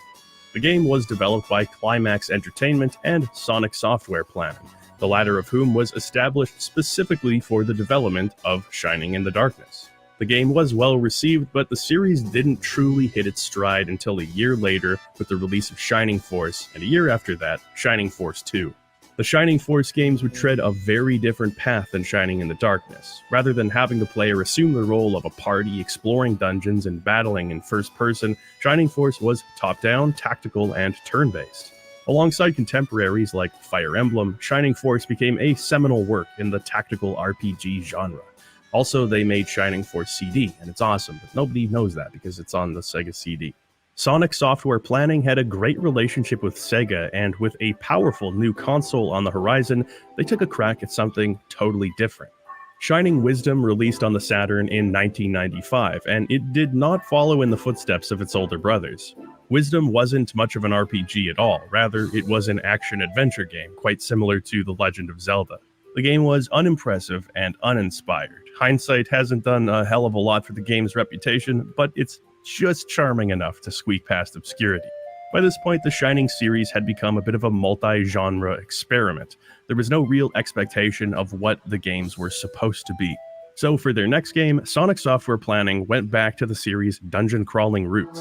The game was developed by Climax Entertainment and Sonic Software Planning, the latter of whom was established specifically for the development of Shining in the Darkness. The game was well received, but the series didn't truly hit its stride until a year later with the release of Shining Force, and a year after that, Shining Force 2. The Shining Force games would tread a very different path than Shining in the Darkness. Rather than having the player assume the role of a party exploring dungeons and battling in first person, Shining Force was top-down, tactical, and turn-based. Alongside contemporaries like Fire Emblem, Shining Force became a seminal work in the tactical RPG genre. Also, they made Shining Force CD, and it's awesome, but nobody knows that because it's on the Sega CD. Sonic Software Planning had a great relationship with Sega, and with a powerful new console on the horizon, they took a crack at something totally different. Shining Wisdom released on the Saturn in 1995, and it did not follow in the footsteps of its older brothers. Wisdom wasn't much of an RPG at all, rather it was an action-adventure game, quite similar to The Legend of Zelda. The game was unimpressive and uninspired. Hindsight hasn't done a hell of a lot for the game's reputation, but it's just charming enough to squeak past obscurity. By this point, the Shining series had become a bit of a multi-genre experiment. There was no real expectation of what the games were supposed to be. So for their next game, Sonic Software Planning went back to the series' dungeon-crawling roots.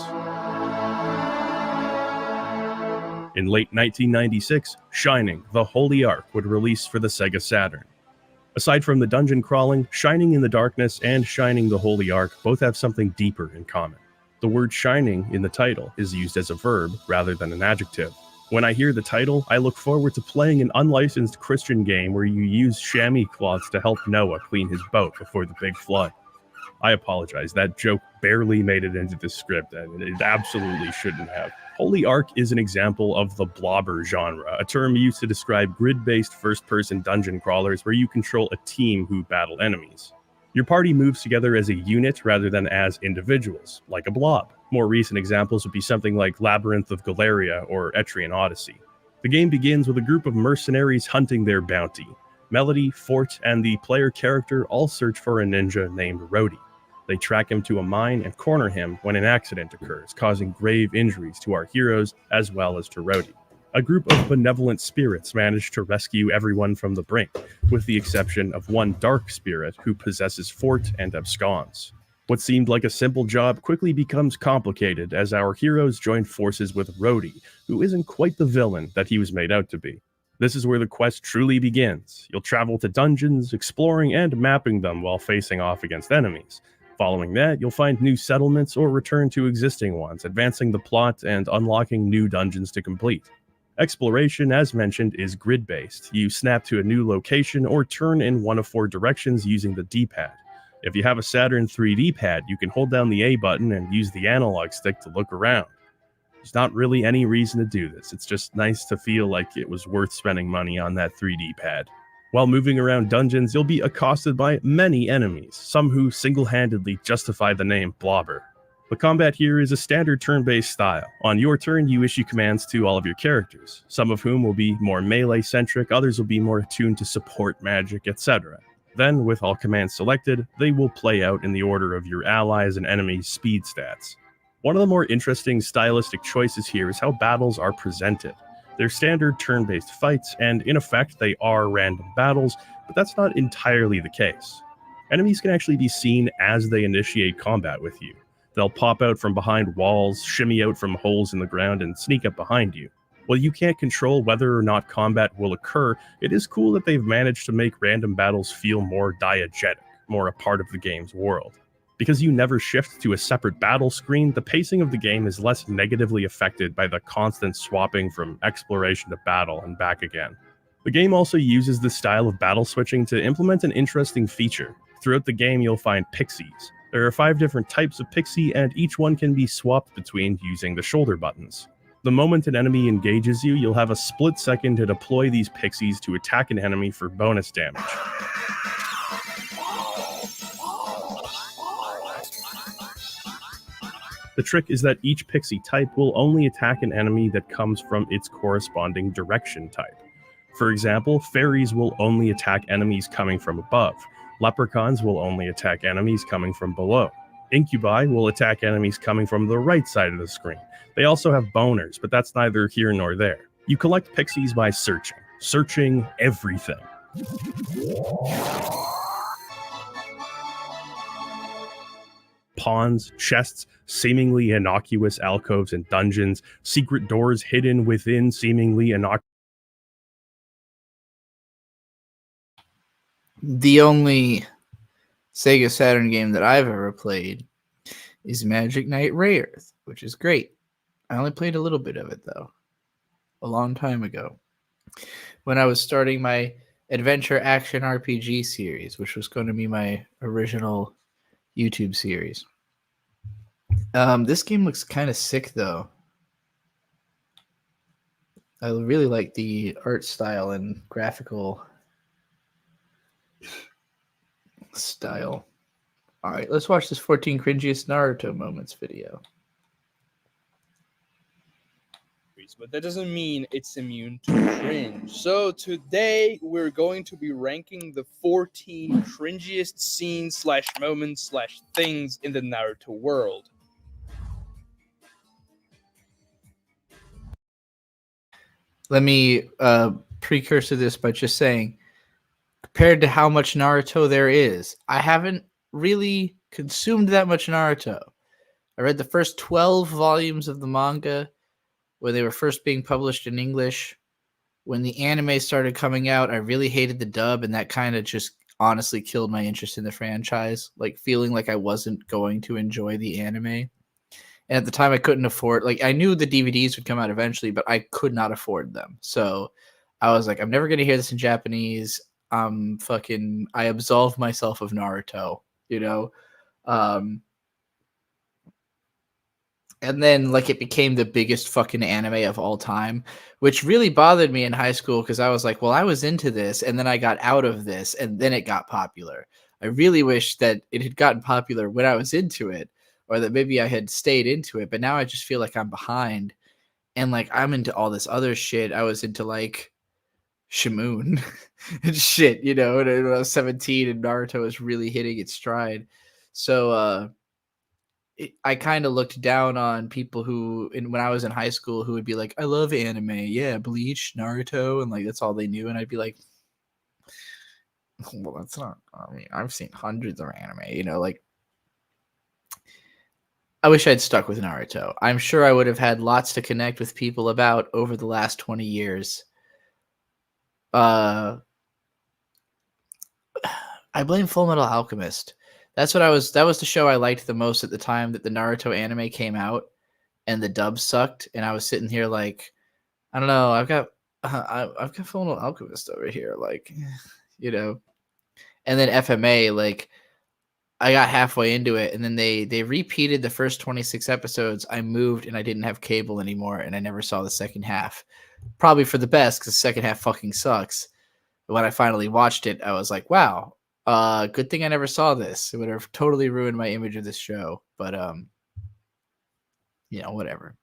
In late 1996, Shining: The Holy Ark would release for the Sega Saturn. Aside from the dungeon crawling, Shining in the Darkness and Shining: The Holy Ark both have something deeper in common. The word shining in the title is used as a verb rather than an adjective. When I hear the title, I look forward to playing an unlicensed Christian game where you use chamois cloths to help Noah clean his boat before the big flood. I apologize, that joke barely made it into the script, and it absolutely shouldn't have. Holy Ark is an example of the blobber genre, a term used to describe grid-based first-person dungeon crawlers where you control a team who battle enemies. Your party moves together as a unit rather than as individuals, like a blob. More recent examples would be something like Labyrinth of Galeria or Etrian Odyssey. The game begins with a group of mercenaries hunting their bounty. Melody, Fort, and the player character all search for a ninja named Rhodey. They track him to a mine and corner him when an accident occurs, causing grave injuries to our heroes as well as to Rhodey. A group of benevolent spirits manage to rescue everyone from the brink, with the exception of one dark spirit who possesses Fort and absconds. What seemed like a simple job quickly becomes complicated as our heroes join forces with Rhodey, who isn't quite the villain that he was made out to be. This is where the quest truly begins. You'll travel to dungeons, exploring and mapping them while facing off against enemies. Following that, you'll find new settlements or return to existing ones, advancing the plot and unlocking new dungeons to complete. Exploration, as mentioned, is grid-based. You snap to a new location or turn in one of 4 directions using the D-pad. If you have a Saturn 3D pad, you can hold down the A button and use the analog stick to look around. There's not really any reason to do this. It's just nice to feel like it was worth spending money on that 3D pad. While moving around dungeons, you'll be accosted by many enemies, some who single-handedly justify the name Blobber. The combat here is a standard turn-based style. On your turn, you issue commands to all of your characters, some of whom will be more melee-centric, others will be more attuned to support magic, etc. Then, with all commands selected, they will play out in the order of your allies' and enemies' speed stats. One of the more interesting stylistic choices here is how battles are presented. They're standard turn-based fights, and in effect, they are random battles, but that's not entirely the case. Enemies can actually be seen as they initiate combat with you. They'll pop out from behind walls, shimmy out from holes in the ground, and sneak up behind you. While you can't control whether or not combat will occur, it is cool that they've managed to make random battles feel more diegetic, more a part of the game's world. Because you never shift to a separate battle screen, the pacing of the game is less negatively affected by the constant swapping from exploration to battle and back again. The game also uses this style of battle switching to implement an interesting feature. Throughout the game, you'll find pixies. There are 5 different types of pixie, and each one can be swapped between using the shoulder buttons. The moment an enemy engages you, you'll have a split second to deploy these pixies to attack an enemy for bonus damage. The trick is that each pixie type will only attack an enemy that comes from its corresponding direction type. For example, fairies will only attack enemies coming from above. Leprechauns will only attack enemies coming from below. Incubi will attack enemies coming from the right side of the screen. They also have boners, but that's neither here nor there. You collect pixies by searching everything. Pawns, chests, seemingly innocuous alcoves and dungeons, secret doors hidden within seemingly innocuous. The only Sega Saturn game that I've ever played is Magic Knight Rayearth, which is great. I only played a little bit of it, though, a long time ago, when I was starting my adventure action RPG series, which was going to be my original YouTube series. This game looks kind of sick, though. I really like the art style and graphical style. All right, let's watch this 14 cringiest Naruto moments video. But that doesn't mean it's immune to cringe. So today we're going to be ranking the 14 cringiest scenes / moments / things in the Naruto world. Let me precursor this by just saying, compared to how much Naruto there is, I haven't really consumed that much Naruto. I read the first 12 volumes of the manga when they were first being published in English. When the anime started coming out, I really hated the dub, and that kind of just honestly killed my interest in the franchise, like feeling like I wasn't going to enjoy the anime. And at the time, I couldn't afford, like, I knew the DVDs would come out eventually, but I could not afford them. So I was like, I'm never going to hear this in Japanese. I absolved myself of Naruto, you know? And then, like, it became the biggest fucking anime of all time, which really bothered me in high school because I was like, well, I was into this, and then I got out of this, and then it got popular. I really wish that it had gotten popular when I was into it, or that maybe I had stayed into it, but now I just feel like I'm behind, and, like, I'm into all this other shit. I was into, like, Shimoon and shit, you know, when I was 17 and Naruto was really hitting its stride. So, I kind of looked down on people who, when I was in high school, who would be like, I love anime. Yeah, Bleach, Naruto, and like that's all they knew. And I'd be like, well, that's not, I mean, I've seen hundreds of anime, you know, like I wish I'd stuck with Naruto. I'm sure I would have had lots to connect with people about over the last 20 years. I blame Full Metal Alchemist. That was the show I liked the most at the time that the Naruto anime came out and the dub sucked, and I was sitting here like, I don't know, I've got Full Metal Alchemist over here, like, you know. And then FMA, like, I got halfway into it, and then they repeated the first 26 episodes. I moved, and I didn't have cable anymore, and I never saw the second half. Probably for the best, because the second half fucking sucks. But when I finally watched it, I was like, wow, good thing I never saw this. It would have totally ruined my image of this show. But, you know, whatever.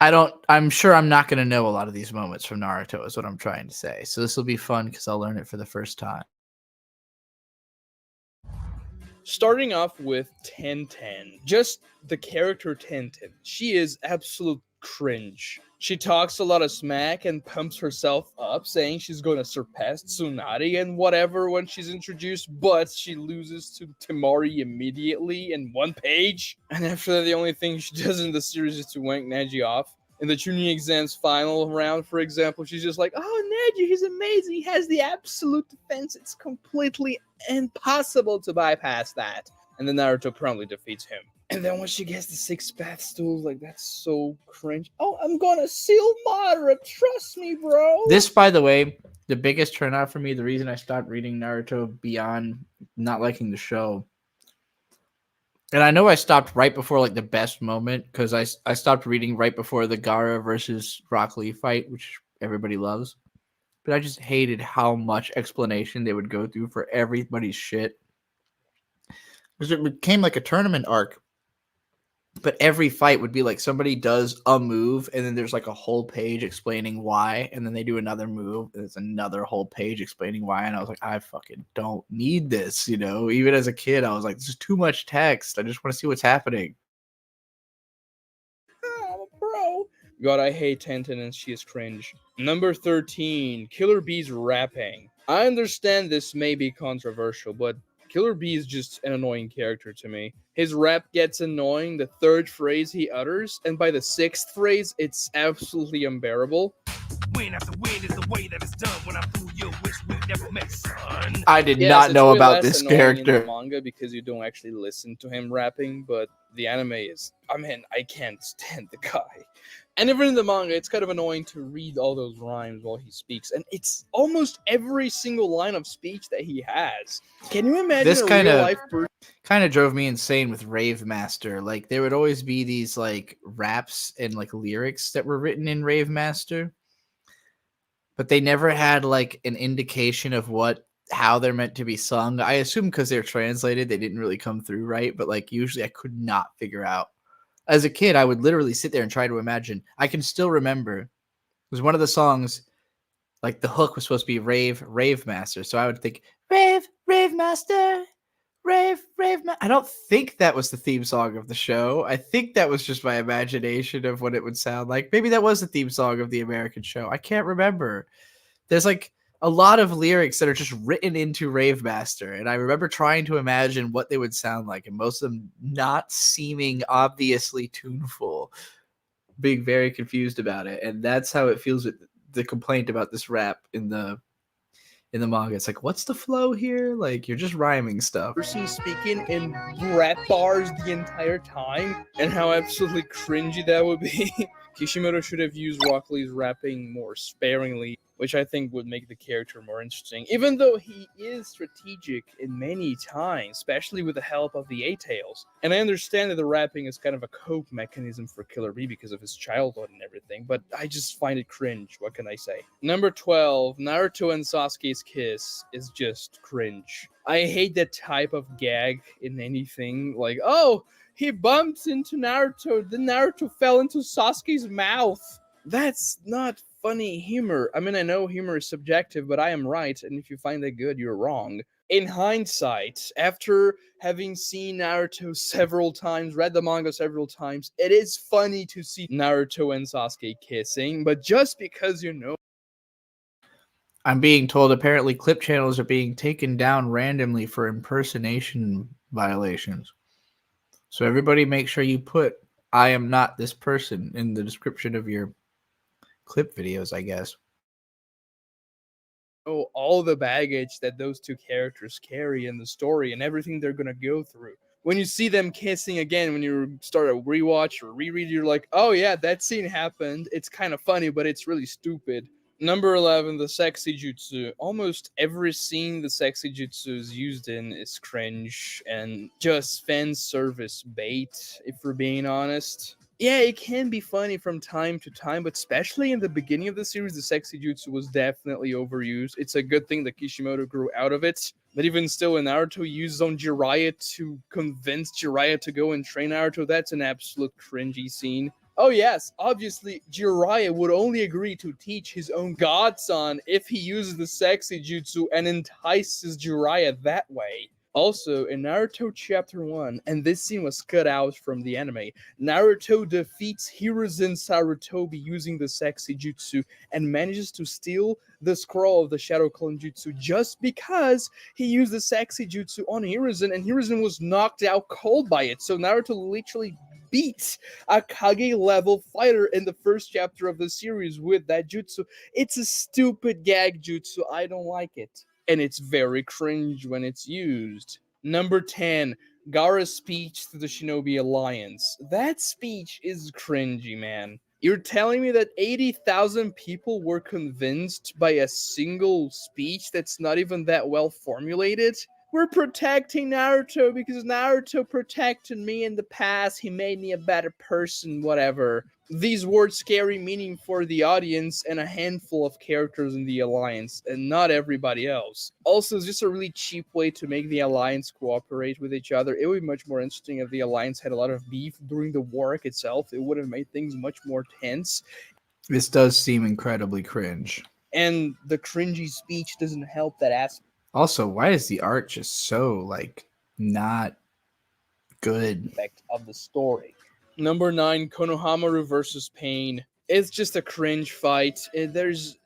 I'm sure I'm not going to know a lot of these moments from Naruto, is what I'm trying to say. So this will be fun, because I'll learn it for the first time. Starting off with Tenten, just the character Tenten. She is absolute cringe. She talks a lot of smack and pumps herself up, saying she's going to surpass Tsunade and whatever when she's introduced, but she loses to Temari immediately in one page. And after that, the only thing she does in the series is to wank Neji off. In the Chunin exams final round, for example, she's just like, oh, Neji, he's amazing. He has the absolute defense. It's completely impossible to bypass that. And then Naruto promptly defeats him. And then when she gets the 6 path stool, like, that's so cringe. Oh, I'm gonna seal moderate. Trust me, bro. This, by the way, the biggest turnout for me, the reason I stopped reading Naruto beyond not liking the show. And I know I stopped right before, like, the best moment, because I stopped reading right before the Gaara versus Rock Lee fight, which everybody loves. But I just hated how much explanation they would go through for everybody's shit. Because it became like a tournament arc. But every fight would be like somebody does a move, and then there's like a whole page explaining why, and then they do another move, and there's another whole page explaining why, and I was like, I fucking don't need this, you know? Even as a kid, I was like, this is too much text. I just want to see what's happening. Oh, bro. God, I hate Tenten, and she is cringe. Number 13, Killer Bee's rapping. I understand this may be controversial, but Killer Bee is just an annoying character to me. His rap gets annoying the 3rd phrase he utters, and by the 6th phrase, it's absolutely unbearable. Win after win is the way that it's done. When I'm through, you wish we never met, son. I did not know about this character. In the manga because you don't actually listen to him rapping, but the anime is, I mean, I can't stand the guy. And even in the manga, it's kind of annoying to read all those rhymes while he speaks. And it's almost every single line of speech that he has. Can you imagine This kind of drove me insane with Rave Master. Like, there would always be these, like, raps and, like, lyrics that were written in Rave Master. But they never had, like, an indication of how they're meant to be sung. I assume because they're translated, they didn't really come through right. But, like, usually I could not figure out. As a kid, I would literally sit there and try to imagine. I can still remember. It was one of the songs, like the hook was supposed to be Rave Master. So I would think, Rave Master, Rave Master. I don't think that was the theme song of the show. I think that was just my imagination of what it would sound like. Maybe that was the theme song of the American show. I can't remember. There's like a lot of lyrics that are just written into Rave Master, and I remember trying to imagine what they would sound like, and most of them not seeming obviously tuneful, being very confused about it. And that's how it feels with the complaint about this rap in the manga. It's like, what's the flow here? Like, you're just rhyming stuff. person speaking in rap bars the entire time, and how absolutely cringy that would be. Kishimoto should have used Rock Lee's rapping more sparingly, which I think would make the character more interesting, even though he is strategic in many times, especially with the help of the A-Tails. And I understand that the rapping is kind of a cope mechanism for Killer Bee because of his childhood and everything, but I just find it cringe. What can I say? Number 12, Naruto and Sasuke's kiss is just cringe. I hate that type of gag in anything, like, oh, he bumps into Naruto, then Naruto fell into Sasuke's mouth. That's not funny humor. I mean, I know humor is subjective, but I am right, and if you find that good, you're wrong. In hindsight, after having seen Naruto several times, read the manga several times, it is funny to see Naruto and Sasuke kissing, but just because you know. I'm being told apparently clip channels are being taken down randomly for impersonation violations. So everybody make sure you put "I am not this person" in the description of your clip videos, I guess. Oh, all the baggage that those two characters carry in the story and everything they're gonna go through. When you see them kissing again, when you start a rewatch or reread, you're like, oh yeah, that scene happened. It's kind of funny, but it's really stupid. Number 11, the sexy jutsu. Almost every scene the sexy jutsu is used in is cringe and just fan service bait, if we're being honest. Yeah, it can be funny from time to time, but especially in the beginning of the series, the sexy jutsu was definitely overused. It's a good thing that Kishimoto grew out of it. But even still, in Naruto uses on Jiraiya to convince Jiraiya to go and train Naruto, that's an absolute cringy scene. Oh yes, obviously, Jiraiya would only agree to teach his own godson if he uses the sexy jutsu and entices Jiraiya that way. Also, in Naruto Chapter 1, and this scene was cut out from the anime, Naruto defeats Hiruzen Sarutobi using the sexy jutsu and manages to steal the scroll of the Shadow Clone Jutsu just because he used the sexy jutsu on Hiruzen and Hiruzen was knocked out cold by it. So Naruto literally beats a Kage level fighter in the first chapter of the series with that jutsu. It's a stupid gag jutsu. I don't like it. And it's very cringe when it's used. Number 10, Gaara's speech to the Shinobi Alliance. That speech is cringy, man. You're telling me that 80,000 people were convinced by a single speech that's not even that well formulated? We're protecting Naruto because Naruto protected me in the past. He made me a better person, whatever. These words carry meaning for the audience and a handful of characters in the Alliance, and not everybody else. Also, it's just a really cheap way to make the Alliance cooperate with each other. It would be much more interesting if the Alliance had a lot of beef during the war arc itself. It would have made things much more tense. This does seem incredibly cringe. And the cringy speech doesn't help that aspect. Also, why is the art just so, like, not good? Of the story. Number 9, Konohamaru versus Pain. It's just a cringe fight. There's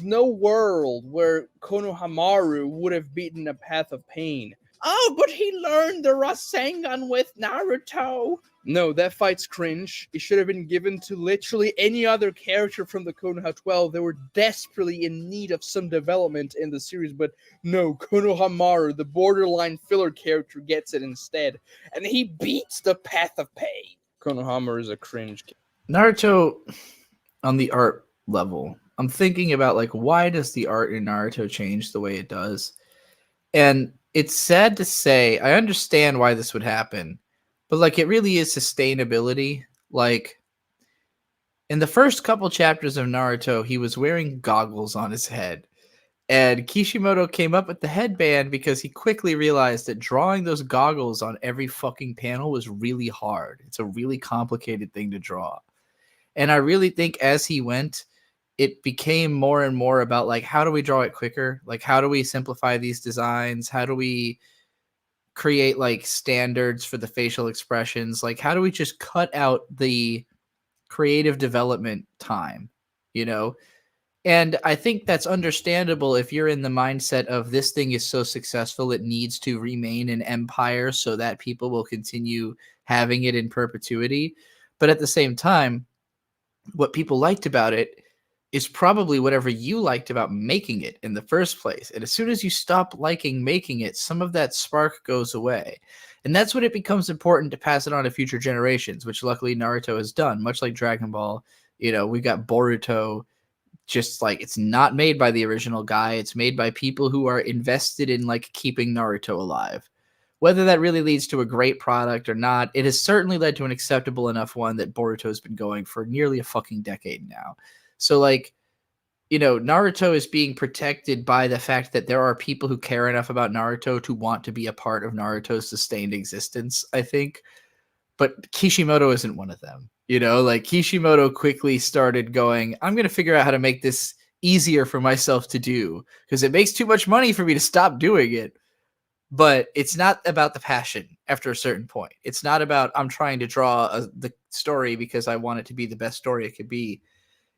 no world where Konohamaru would have beaten a Path of Pain. Oh, but he learned the Rasengan with Naruto. No, that fight's cringe. It should have been given to literally any other character from the Konoha 12. They were desperately in need of some development in the series, but no, Konohamaru, the borderline filler character, gets it instead. And he beats the Path of Pain. Konohamaru is a cringe. Naruto, on the art level, I'm thinking about, like, why does the art in Naruto change the way it does? And it's sad to say, I understand why this would happen, but, like, it really is sustainability. Like, in the first couple chapters of Naruto, he was wearing goggles on his head. And Kishimoto came up with the headband because he quickly realized that drawing those goggles on every fucking panel was really hard. It's a really complicated thing to draw. And I really think as he went, it became more and more about, like, how do we draw it quicker? Like, how do we simplify these designs? How do we create, like, standards for the facial expressions? Like, how do we just cut out the creative development time, you know? And I think that's understandable if you're in the mindset of this thing is so successful, it needs to remain an empire so that people will continue having it in perpetuity. But at the same time, what people liked about it is probably whatever you liked about making it in the first place. And as soon as you stop liking making it, some of that spark goes away. And that's when it becomes important to pass it on to future generations, which luckily Naruto has done, much like Dragon Ball. You know, we got Boruto. Just like, it's not made by the original guy. It's made by people who are invested in, like, keeping Naruto alive. Whether that really leads to a great product or not, it has certainly led to an acceptable enough one that Boruto's been going for nearly a fucking decade now. So, like, you know, Naruto is being protected by the fact that there are people who care enough about Naruto to want to be a part of Naruto's sustained existence, I think. But Kishimoto isn't one of them. You know, like, Kishimoto quickly started going, I'm going to figure out how to make this easier for myself to do because it makes too much money for me to stop doing it. But it's not about the passion after a certain point. It's not about I'm trying to draw the story because I want it to be the best story it could be.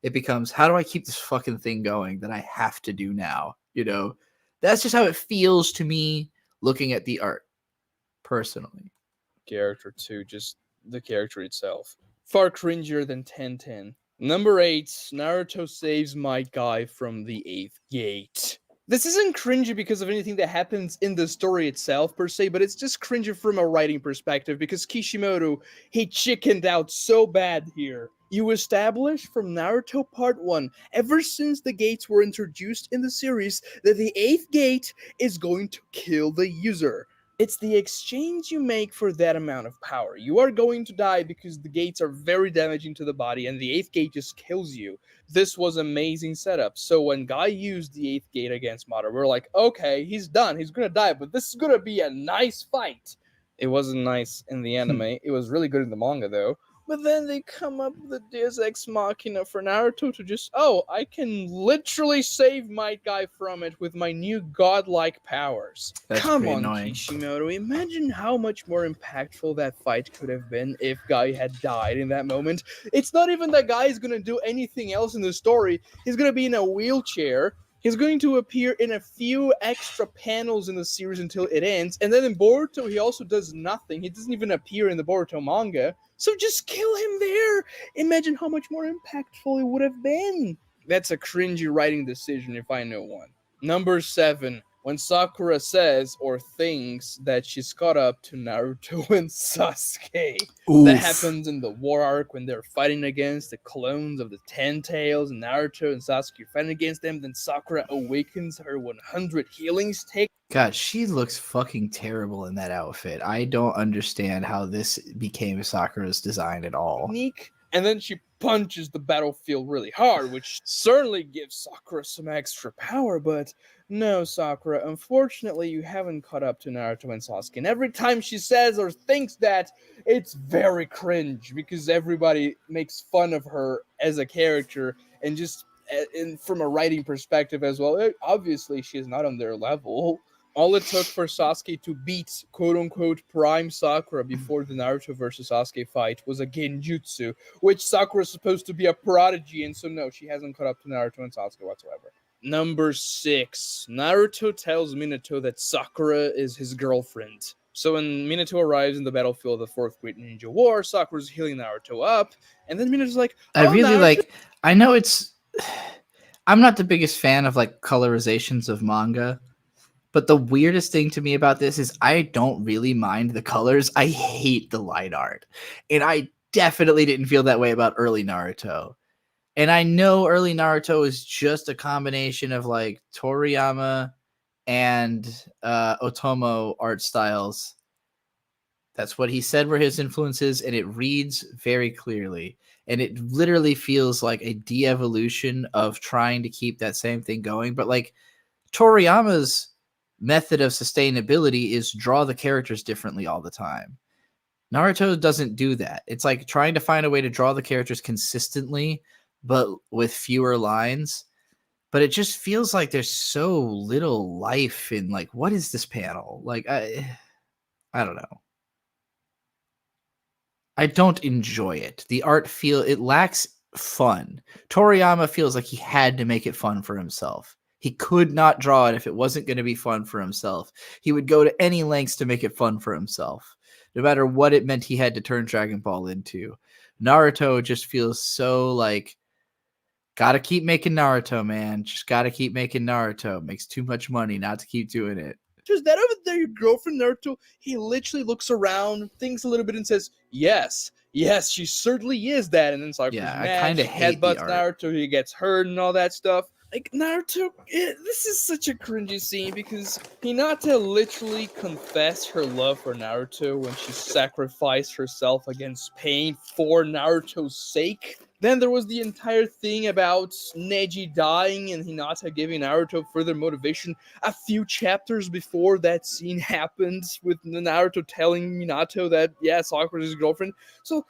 It becomes, how do I keep this fucking thing going that I have to do now? You know, that's just how it feels to me looking at the art personally. character to just the character itself. Far cringier than 1010. Number 8, Naruto saves Might Guy from the 8th gate. This isn't cringy because of anything that happens in the story itself per se, but it's just cringy from a writing perspective because Kishimoto, he chickened out so bad here. You establish from Naruto Part 1, ever since the gates were introduced in the series, that the 8th gate is going to kill the user. It's the exchange you make for that amount of power. You are going to die because the gates are very damaging to the body and the 8th gate just kills you. This was amazing setup. So when Guy used the 8th gate against Madara, we're like, okay, he's done. He's going to die, but this is going to be a nice fight. It wasn't nice in the anime. It was really good in the manga, though. But then they come up with a Deus Ex Machina for Naruto to just, oh, I can literally save Might Guy from it with my new godlike powers. That's Come pretty on, annoying. Kishimoto. Imagine how much more impactful that fight could have been if Guy had died in that moment. It's not even that Guy is going to do anything else in the story. He's going to be in a wheelchair. He's going to appear in a few extra panels in the series until it ends. And then in Boruto, he also does nothing. He doesn't even appear in the Boruto manga. So just kill him there. Imagine how much more impactful it would have been. That's a cringy writing decision if I know one. Number 7. When Sakura says or thinks that she's caught up to Naruto and Sasuke. Oof. That happens in the war arc when they're fighting against the clones of the Ten Tails, and Naruto and Sasuke are fighting against them. Then Sakura awakens her 100 healing stick. God, she looks fucking terrible in that outfit. I don't understand how this became Sakura's design at all. Technique, and then she punches the battlefield really hard, which certainly gives Sakura some extra power, but no, Sakura, unfortunately you haven't caught up to Naruto and Sasuke, and every time she says or thinks that, it's very cringe, because everybody makes fun of her as a character, and just from a writing perspective as well, obviously she is not on their level. All it took for Sasuke to beat quote-unquote prime Sakura before the Naruto versus Sasuke fight was a genjutsu, which Sakura is supposed to be a prodigy, and so no, she hasn't caught up to Naruto and Sasuke whatsoever. Number 6. Naruto tells Minato that Sakura is his girlfriend. So when Minato arrives in the battlefield of the 4th Great Ninja War, Sakura's healing Naruto up, and then Minato's like, oh, I really Naruto- I know it's... I'm not the biggest fan of like colorizations of manga. But the weirdest thing to me about this is I don't really mind the colors. I hate the line art. And I definitely didn't feel that way about early Naruto. And I know early Naruto is just a combination of like Toriyama and Otomo art styles. That's what he said were his influences, and it reads very clearly. And it literally feels like a de-evolution of trying to keep that same thing going. But like Toriyama's method of sustainability is draw the characters differently all the time. Naruto doesn't do that. It's like trying to find a way to draw the characters consistently, but with fewer lines. But it just feels like there's so little life in like, what is this panel? Like, I don't know. I don't enjoy it. The art it lacks fun. Toriyama feels like he had to make it fun for himself. He could not draw it if it wasn't going to be fun for himself. He would go to any lengths to make it fun for himself, no matter what it meant he had to turn Dragon Ball into. Naruto just feels so like, gotta keep making Naruto, man. Just gotta keep making Naruto. Makes too much money not to keep doing it. Just that over there, your girlfriend Naruto, he literally looks around, thinks a little bit, and says, yes, she certainly is that. And then Sakura's I kind of hate the headbutts art. Naruto, he gets hurt and all that stuff. Like, Naruto, this is such a cringy scene because Hinata literally confessed her love for Naruto when she sacrificed herself against pain for Naruto's sake. Then there was the entire thing about Neji dying and Hinata giving Naruto further motivation a few chapters before that scene happened, with Naruto telling Minato that, yeah, Sakura's his girlfriend. So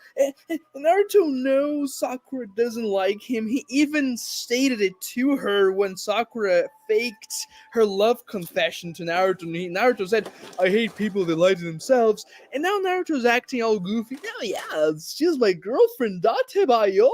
Naruto knows Sakura doesn't like him. He even stated it to her when Sakura faked her love confession to Naruto. And Naruto said, I hate people that lie to themselves. And now Naruto's acting all goofy. Oh yeah, she's my girlfriend, Datebayo.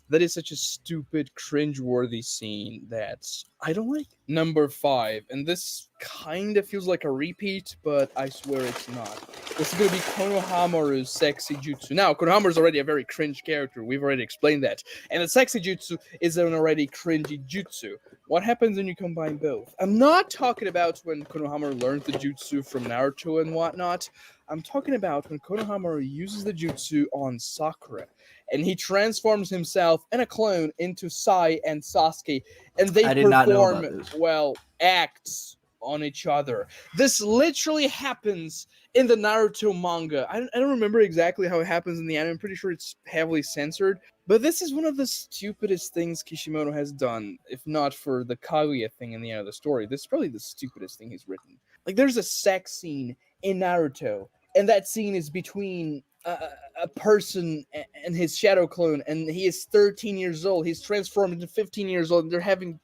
That is such a stupid, cringeworthy scene that I don't like. Number 5, and this kind of feels like a repeat, but I swear it's not. This is going to be Konohamaru's sexy jutsu. Now, Konohamaru is already a very cringe character. We've already explained that. And the sexy jutsu is an already cringy jutsu. What happens when you combine both? I'm not talking about when Konohamaru learns the jutsu from Naruto and whatnot. I'm talking about when Konohamaru uses the jutsu on Sakura. And he transforms himself and a clone into Sai and Sasuke. And they I did not know perform, about this. well, acts on each other. This literally happens in the Naruto manga. I don't remember exactly how it happens in the anime. I'm pretty sure it's heavily censored. But this is one of the stupidest things Kishimoto has done, if not for the Kaguya thing in the end of the story. This is probably the stupidest thing he's written. Like, there's a sex scene in Naruto, and that scene is between a person and his shadow clone, and he is 13 years old. He's transformed into 15 years old, and they're having...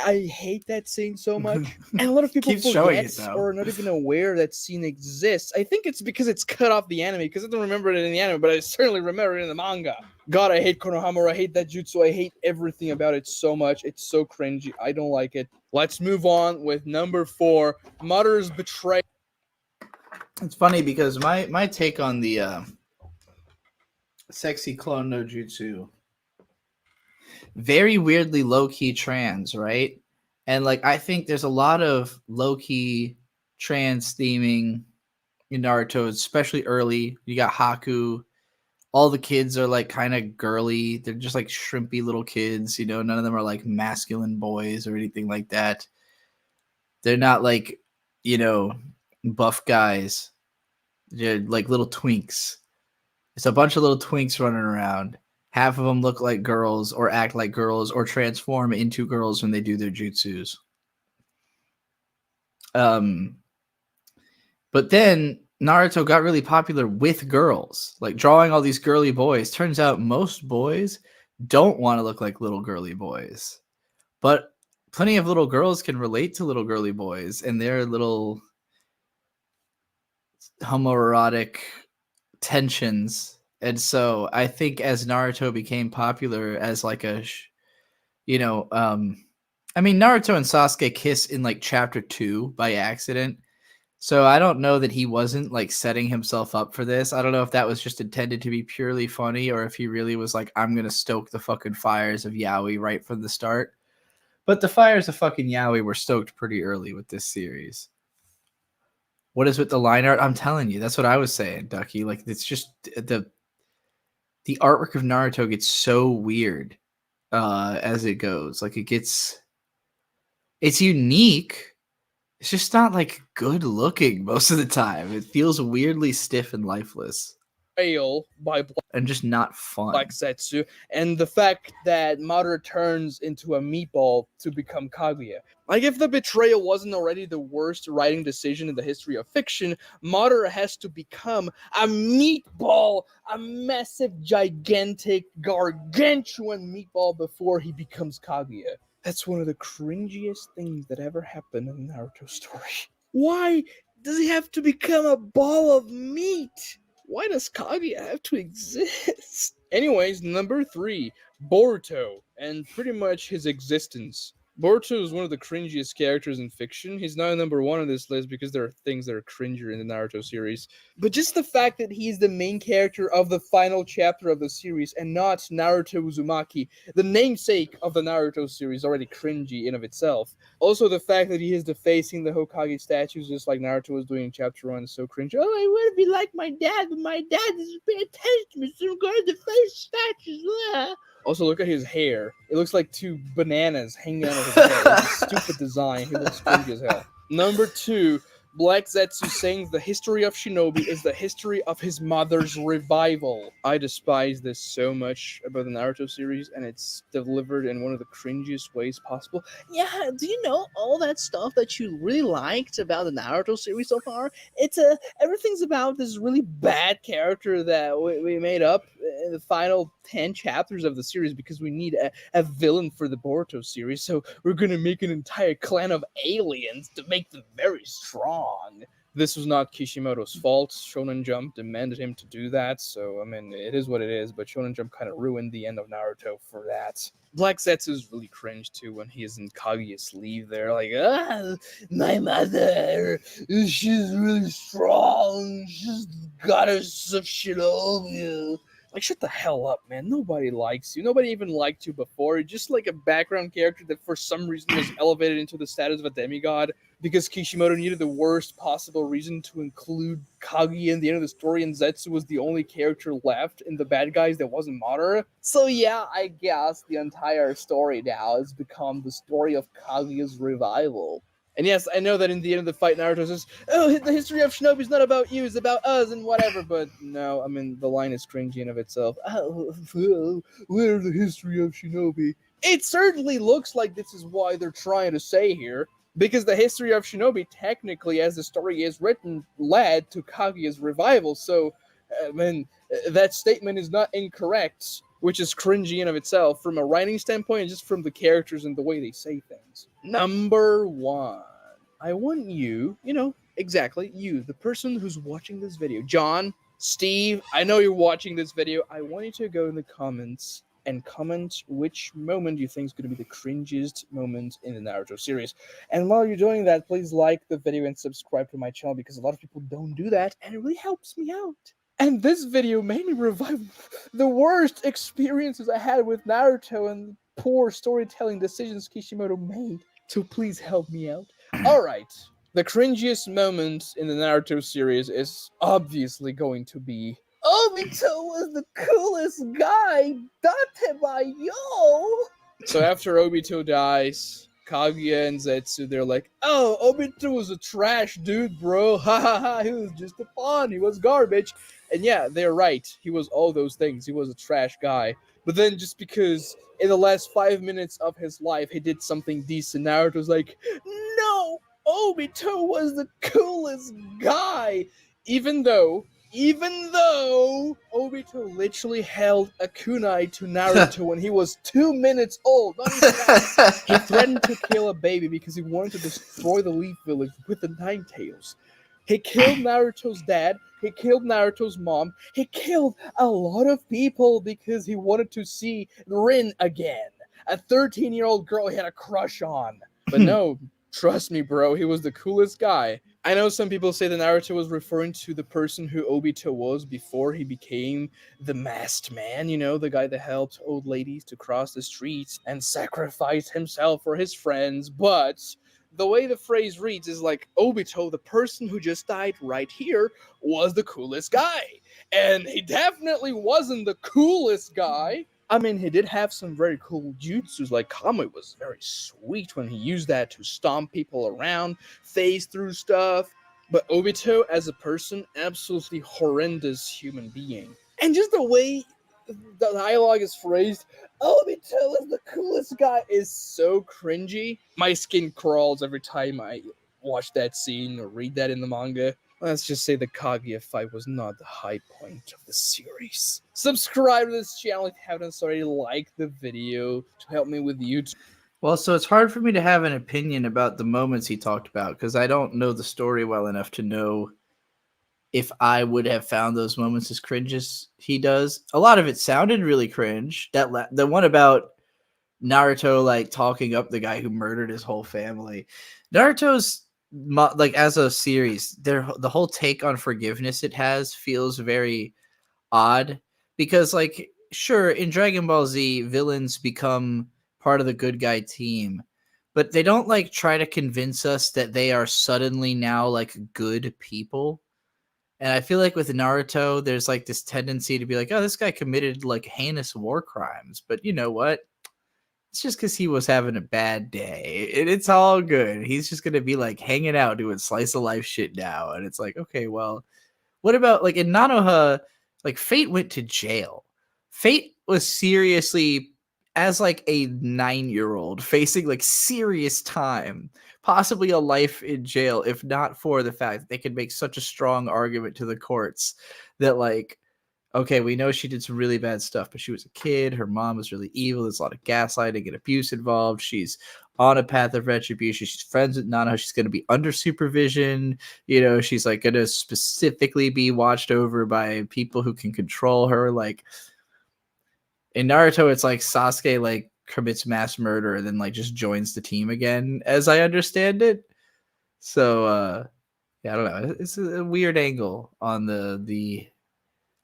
I hate that scene so much. And a lot of people Keep showing forget it, though. or are not even aware that scene exists. I think it's because it's cut off the anime, because I don't remember it in the anime, but I certainly remember it in the manga. God, I hate Konohamaru. I hate that jutsu. I hate everything about it so much. It's so cringy. I don't like it. Let's move on with number 4, Madara's Betrayal. It's funny because my take on the sexy clone no jutsu, very weirdly low-key trans, right? And like I think there's a lot of low-key trans theming in Naruto, especially early. You got Haku. All the kids are like kind of girly. They're just like shrimpy little kids, you know, none of them are like masculine boys or anything like that. They're not like, you know, buff guys. They're like little twinks. It's a bunch of little twinks running around. Half of them look like girls or act like girls or transform into girls when they do their jutsus. But then Naruto got really popular with girls, like drawing all these girly boys. Turns out most boys don't want to look like little girly boys, but plenty of little girls can relate to little girly boys and their little homoerotic tensions. And so I think as Naruto became popular as like a, you know, I mean, Naruto and Sasuke kiss in like chapter 2 by accident. So I don't know that he wasn't like setting himself up for this. I don't know if that was just intended to be purely funny or if he really was like, I'm going to stoke the fucking fires of yaoi right from the start. But the fires of fucking yaoi were stoked pretty early with this series. What is with the line art? I'm telling you, that's what I was saying, Ducky. Like, it's just the artwork of Naruto gets so weird as it goes. Like, it's unique. It's just not like good looking most of the time. It feels weirdly stiff and lifeless. By and just not fun. Black Zetsu, and the fact that Madara turns into a meatball to become Kaguya. Like, if the betrayal wasn't already the worst writing decision in the history of fiction, Madara has to become a meatball, a massive, gigantic, gargantuan meatball before he becomes Kaguya. That's one of the cringiest things that ever happened in the Naruto story. Why does he have to become a ball of meat? Why does Kaguya have to exist? Anyways, number 3, Boruto, and pretty much his existence. Boruto is one of the cringiest characters in fiction. He's not number 1 on this list because there are things that are cringier in the Naruto series. But just the fact that he's the main character of the final chapter of the series and not Naruto Uzumaki, the namesake of the Naruto series, already cringy in of itself. Also, the fact that he is defacing the Hokage statues just like Naruto was doing in chapter 1 is so cringy. Oh, I want to be like my dad, but my dad doesn't pay attention to me, so I'm going to deface statues. Also, look at his hair. It looks like 2 bananas hanging out of his hair. It's a stupid design. He looks cringy as hell. Number 2, Black Zetsu saying the history of Shinobi is the history of his mother's revival. I despise this so much about the Naruto series, and it's delivered in one of the cringiest ways possible. Yeah, do you know all that stuff that you really liked about the Naruto series so far? It's everything's about this really bad character that we made up in the final 10 chapters of the series because we need a villain for the Boruto series, so we're gonna make an entire clan of aliens to make them very strong. this was not Kishimoto's fault. Shonen Jump demanded him to do that, so I mean, it is what it is. But Shonen Jump kind of ruined the end of Naruto for that. Black Zetsu is really cringe too when he is in Kaguya's sleeve there, like, my mother, she's really strong, she's the goddess of Shinobi. Like, shut the hell up, man. Nobody likes you. Nobody even liked you before. You're just like a background character that for some reason was elevated into the status of a demigod because Kishimoto needed the worst possible reason to include Kaguya in the end of the story, and Zetsu was the only character left in the bad guys that wasn't Madara. So yeah, I guess the entire story now has become the story of Kaguya's revival. And yes, I know that in the end of the fight, Naruto says, oh, the history of Shinobi is not about you, it's about us and whatever. But no, I mean, the line is cringy in of itself. Oh, where's the history of Shinobi? It certainly looks like this is why they're trying to say here. Because the history of Shinobi, technically, as the story is written, led to Kaguya's revival. So, I mean, that statement is not incorrect, which is cringy in of itself from a writing standpoint and just from the characters and the way they say things. Number 1. I want you, exactly, you, the person who's watching this video. John, Steve, I know you're watching this video. I want you to go in the comments and comment which moment you think is going to be the cringiest moment in the Naruto series. And while you're doing that, please like the video and subscribe to my channel because a lot of people don't do that and it really helps me out. And this video made me revive the worst experiences I had with Naruto and poor storytelling decisions Kishimoto made. So please help me out. Alright, the cringiest moment in the Naruto series is obviously going to be Obito was the coolest guy, Date by yo! So after Obito dies, Kaguya and Zetsu, they're like, oh, Obito was a trash dude, bro. Ha ha ha, he was just a pawn, he was garbage. And yeah, they're right. He was all those things. He was a trash guy. But then just because in the last 5 minutes of his life he did something decent, Naruto's like, no, Obito was the coolest guy. Even though Obito literally held a kunai to Naruto when he was 2 minutes old. Not even that. He threatened to kill a baby because he wanted to destroy the Leaf Village with the Nine Tails. He killed Naruto's dad. He killed Naruto's mom. He killed a lot of people because he wanted to see Rin again. A 13-year-old girl he had a crush on. But no, trust me, bro, he was the coolest guy. I know some people say that Naruto was referring to the person who Obito was before he became the masked man, the guy that helped old ladies to cross the streets and sacrificed himself for his friends, but the way the phrase reads is like, Obito, the person who just died right here, was the coolest guy. And he definitely wasn't the coolest guy. I mean, he did have some very cool jutsus, like Kamui was very sweet when he used that to stomp people around, phase through stuff. But Obito, as a person, absolutely horrendous human being. And just the way the dialogue is phrased, Obito is the coolest guy, is so cringy. My skin crawls every time I watch that scene or read that in the manga. Let's just say the Kaguya fight was not the high point of the series. Subscribe to this channel if you haven't already. Like the video to help me with YouTube. Well, so it's hard for me to have an opinion about the moments he talked about because I don't know the story well enough to know if I would have found those moments as cringe as he does. A lot of it sounded really cringe. The one about Naruto like talking up the guy who murdered his whole family. Naruto's like as a series, the whole take on forgiveness it has feels very odd because like sure in Dragon Ball Z villains become part of the good guy team, but they don't like try to convince us that they are suddenly now like good people. And I feel like with Naruto, there's like this tendency to be like, oh, this guy committed like heinous war crimes. But you know what? It's just because he was having a bad day. It's all good. He's just going to be like hanging out doing slice of life shit now. And it's like, okay, well, what about like in Nanoha, like Fate went to jail. Fate was seriously as like a 9-year-old facing like serious time, possibly a life in jail, if not for the fact that they could make such a strong argument to the courts that like, okay, we know she did some really bad stuff, but she was a kid. Her mom was really evil. There's a lot of gaslighting and abuse involved. She's on a path of retribution. She's friends with Nana. She's going to be under supervision. You know, she's like going to specifically be watched over by people who can control her. Like in Naruto, it's like Sasuke like commits mass murder and then like just joins the team again, as I understand it. So yeah, I don't know. It's a weird angle on the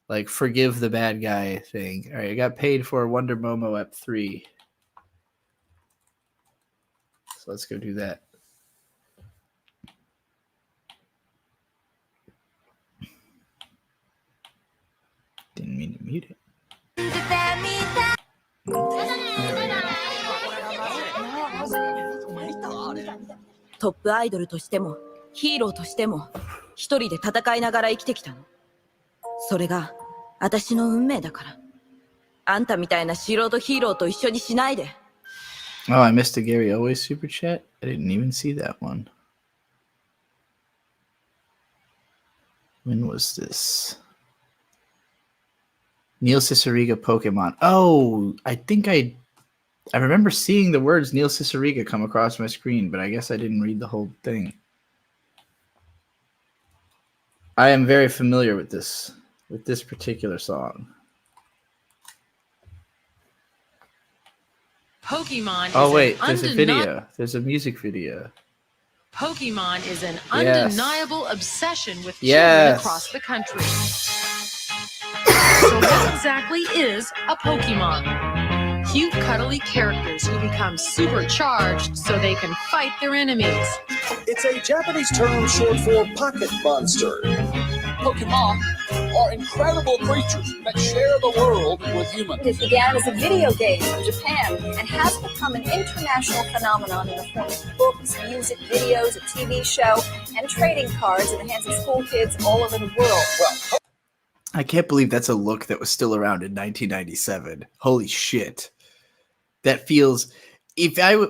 like forgive the bad guy thing. All right, I got paid for Wonder Momo Ep 3. So let's go do that. Didn't mean to mute it. トップアイドルとしてもヒーローとしても一人で戦いながら生きてきたの。それが私の運命だから。あんたみたいな素人ヒーローと一緒にしないで。Oh, I missed a Gary Always super chat. I didn't even see that one. When was this? Neil Cicierega Pokemon. Oh, I think I remember seeing the words Neil Cicierega come across my screen, but I guess I didn't read the whole thing. I am very familiar with this particular song. Pokemon Oh is wait, an there's a video. There's a music video. Pokemon is an Yes. undeniable obsession with Yes. children across the country. So what exactly is a Pokemon? Cute, cuddly characters who become supercharged so they can fight their enemies. It's a Japanese term short for pocket monster. Pokemon are incredible creatures that share the world with humans. It began as a video game from Japan and has become an international phenomenon in the form of books, music, videos, a TV show, and trading cards in the hands of school kids all over the world. Well, I can't believe that's a look that was still around in 1997. Holy shit. That feels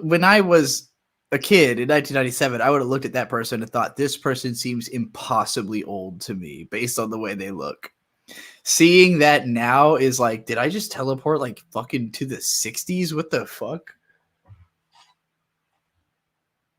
when I was a kid in 1997, I would have looked at that person and thought this person seems impossibly old to me based on the way they look. Seeing that now is like, did I just teleport like fucking to the 60s? What the fuck?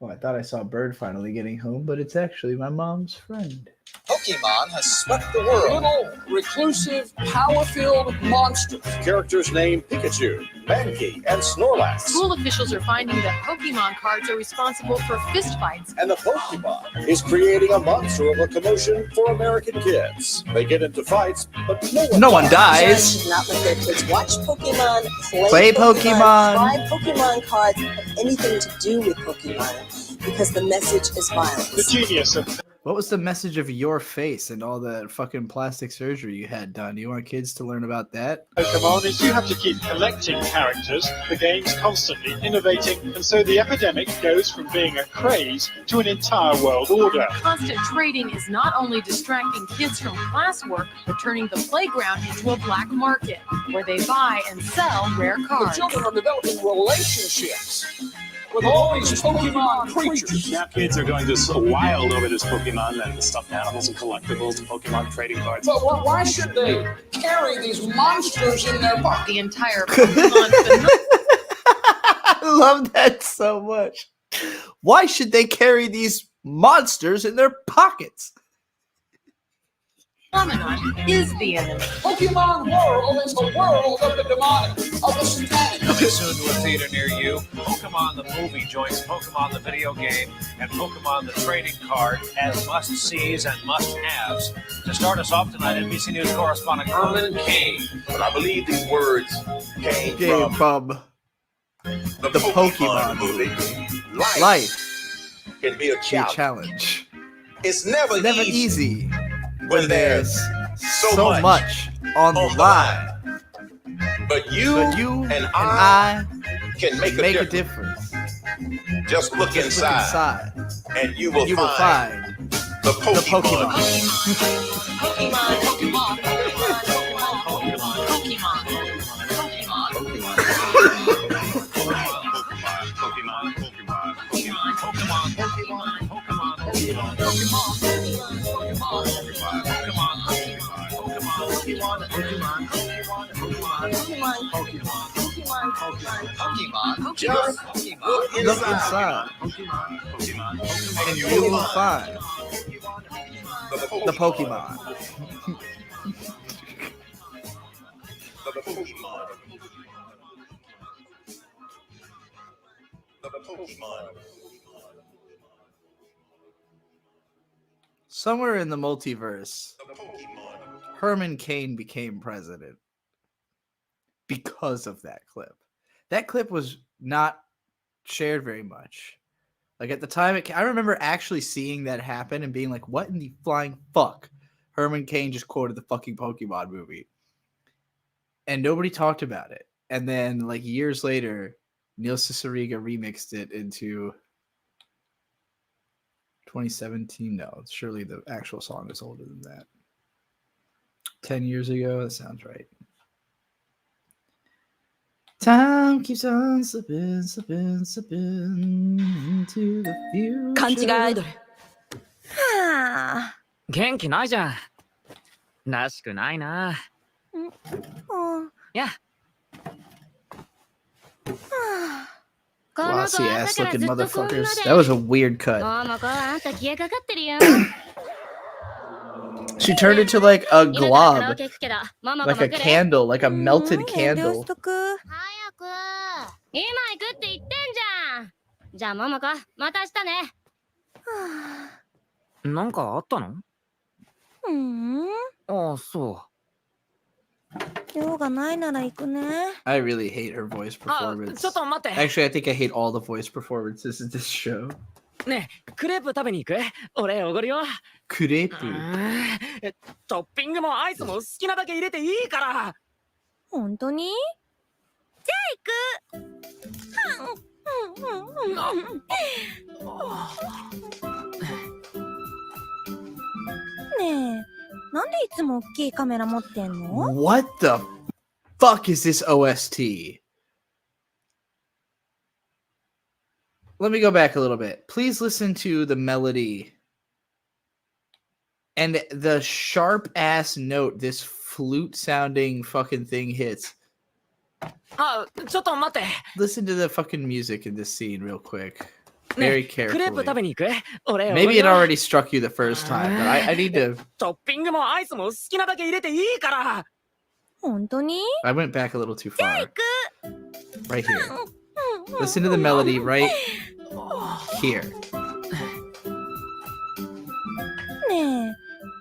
Oh, I thought I saw Bird finally getting home, but it's actually my mom's friend. Pokemon has swept the world. Little, reclusive, power-filled monsters. Characters named Pikachu, Mankey, and Snorlax. School officials are finding that Pokemon cards are responsible for fistfights. And the Pokemon is creating a monster of a commotion for American kids. They get into fights, but no one dies. Parents should not let their kids watch Pokemon, Play Pokemon. buy Pokemon cards, have anything to do with Pokemon, because the message is violence. The genius of What was the message of your face and all that fucking plastic surgery you had done? Do you want kids to learn about that? Pokemon is you have to keep collecting characters, the game's constantly innovating, and so the epidemic goes from being a craze to an entire world order. Constant trading is not only distracting kids from classwork, but turning the playground into a black market where they buy and sell rare the cards. children are developing relationships with all these Pokemon creatures. Now kids are going just wild over this Pokemon and stuffed animals and collectibles and Pokemon trading cards. But why should they carry these monsters in their pocket? The entire Pokemon I love that so much. Why should they carry these monsters in their pockets? phenomenon is the enemy. Pokemon world is the world of the demonic, of the satanic. Coming soon to a theater near you, Pokemon the movie joins Pokemon the video game and Pokemon the trading card as must-sees and must-haves. To start us off tonight, NBC News correspondent Herman Cain. But I believe these words came from the Pokemon movie. Life can be a challenge. It's never easy when there's so much on the line. But you and I can make a difference. Just look inside, and you will find the Pokemon. Pokemon. Just Pokemon. Look inside. And you will find the Pokemon. The Pokemon. The Pokemon. Somewhere in the multiverse, Herman Cain became president because of that clip. That clip was not shared very much. Like at the time, I remember actually seeing that happen and being like, what in the flying fuck? Herman Cain just quoted the fucking Pokemon movie. And nobody talked about it. And then like years later, Neil Cicierega remixed it into 2017. No, surely the actual song is older than that. 10 years ago, that sounds right. Time keeps on slipping, slipping, slipping into the future. 勘違いアイドル。はあ。元気ないじゃん。らしくないな。や。Glossy ass looking motherfuckers. That was a weird cut. She turned into like a glob. Like a candle, like a melted candle. 今行くって言ってんじゃん。じゃあママか、また明日ね。なんかあったの？ああ、そう。用がないなら行くね。I really hate her voice performance. ちょっと待って。 Actually, I think I hate all the voice performances in this show. ねえ、クレープ食べに行く？俺おごるよ。クレープ？トッピングもアイスも好きなだけ入れていいから。本当に？じゃあ行く。ねえ、なんでいつも大きいカメラ持ってんの？ What the fuck is this OST? Let me go back a little bit. Please listen to the melody and the sharp ass note this flute sounding fucking thing hits. あ、ちょっと待って。 Listen to the fucking music in this scene real quick. Very クレープ carefully. 食べに行く？俺 Maybe it already struck you the first time, but I need to. トッピングもアイスも好きなだけ入れていいから。本当に？ I went back a little too far. Right here. Listen to the melody right here. ねえ、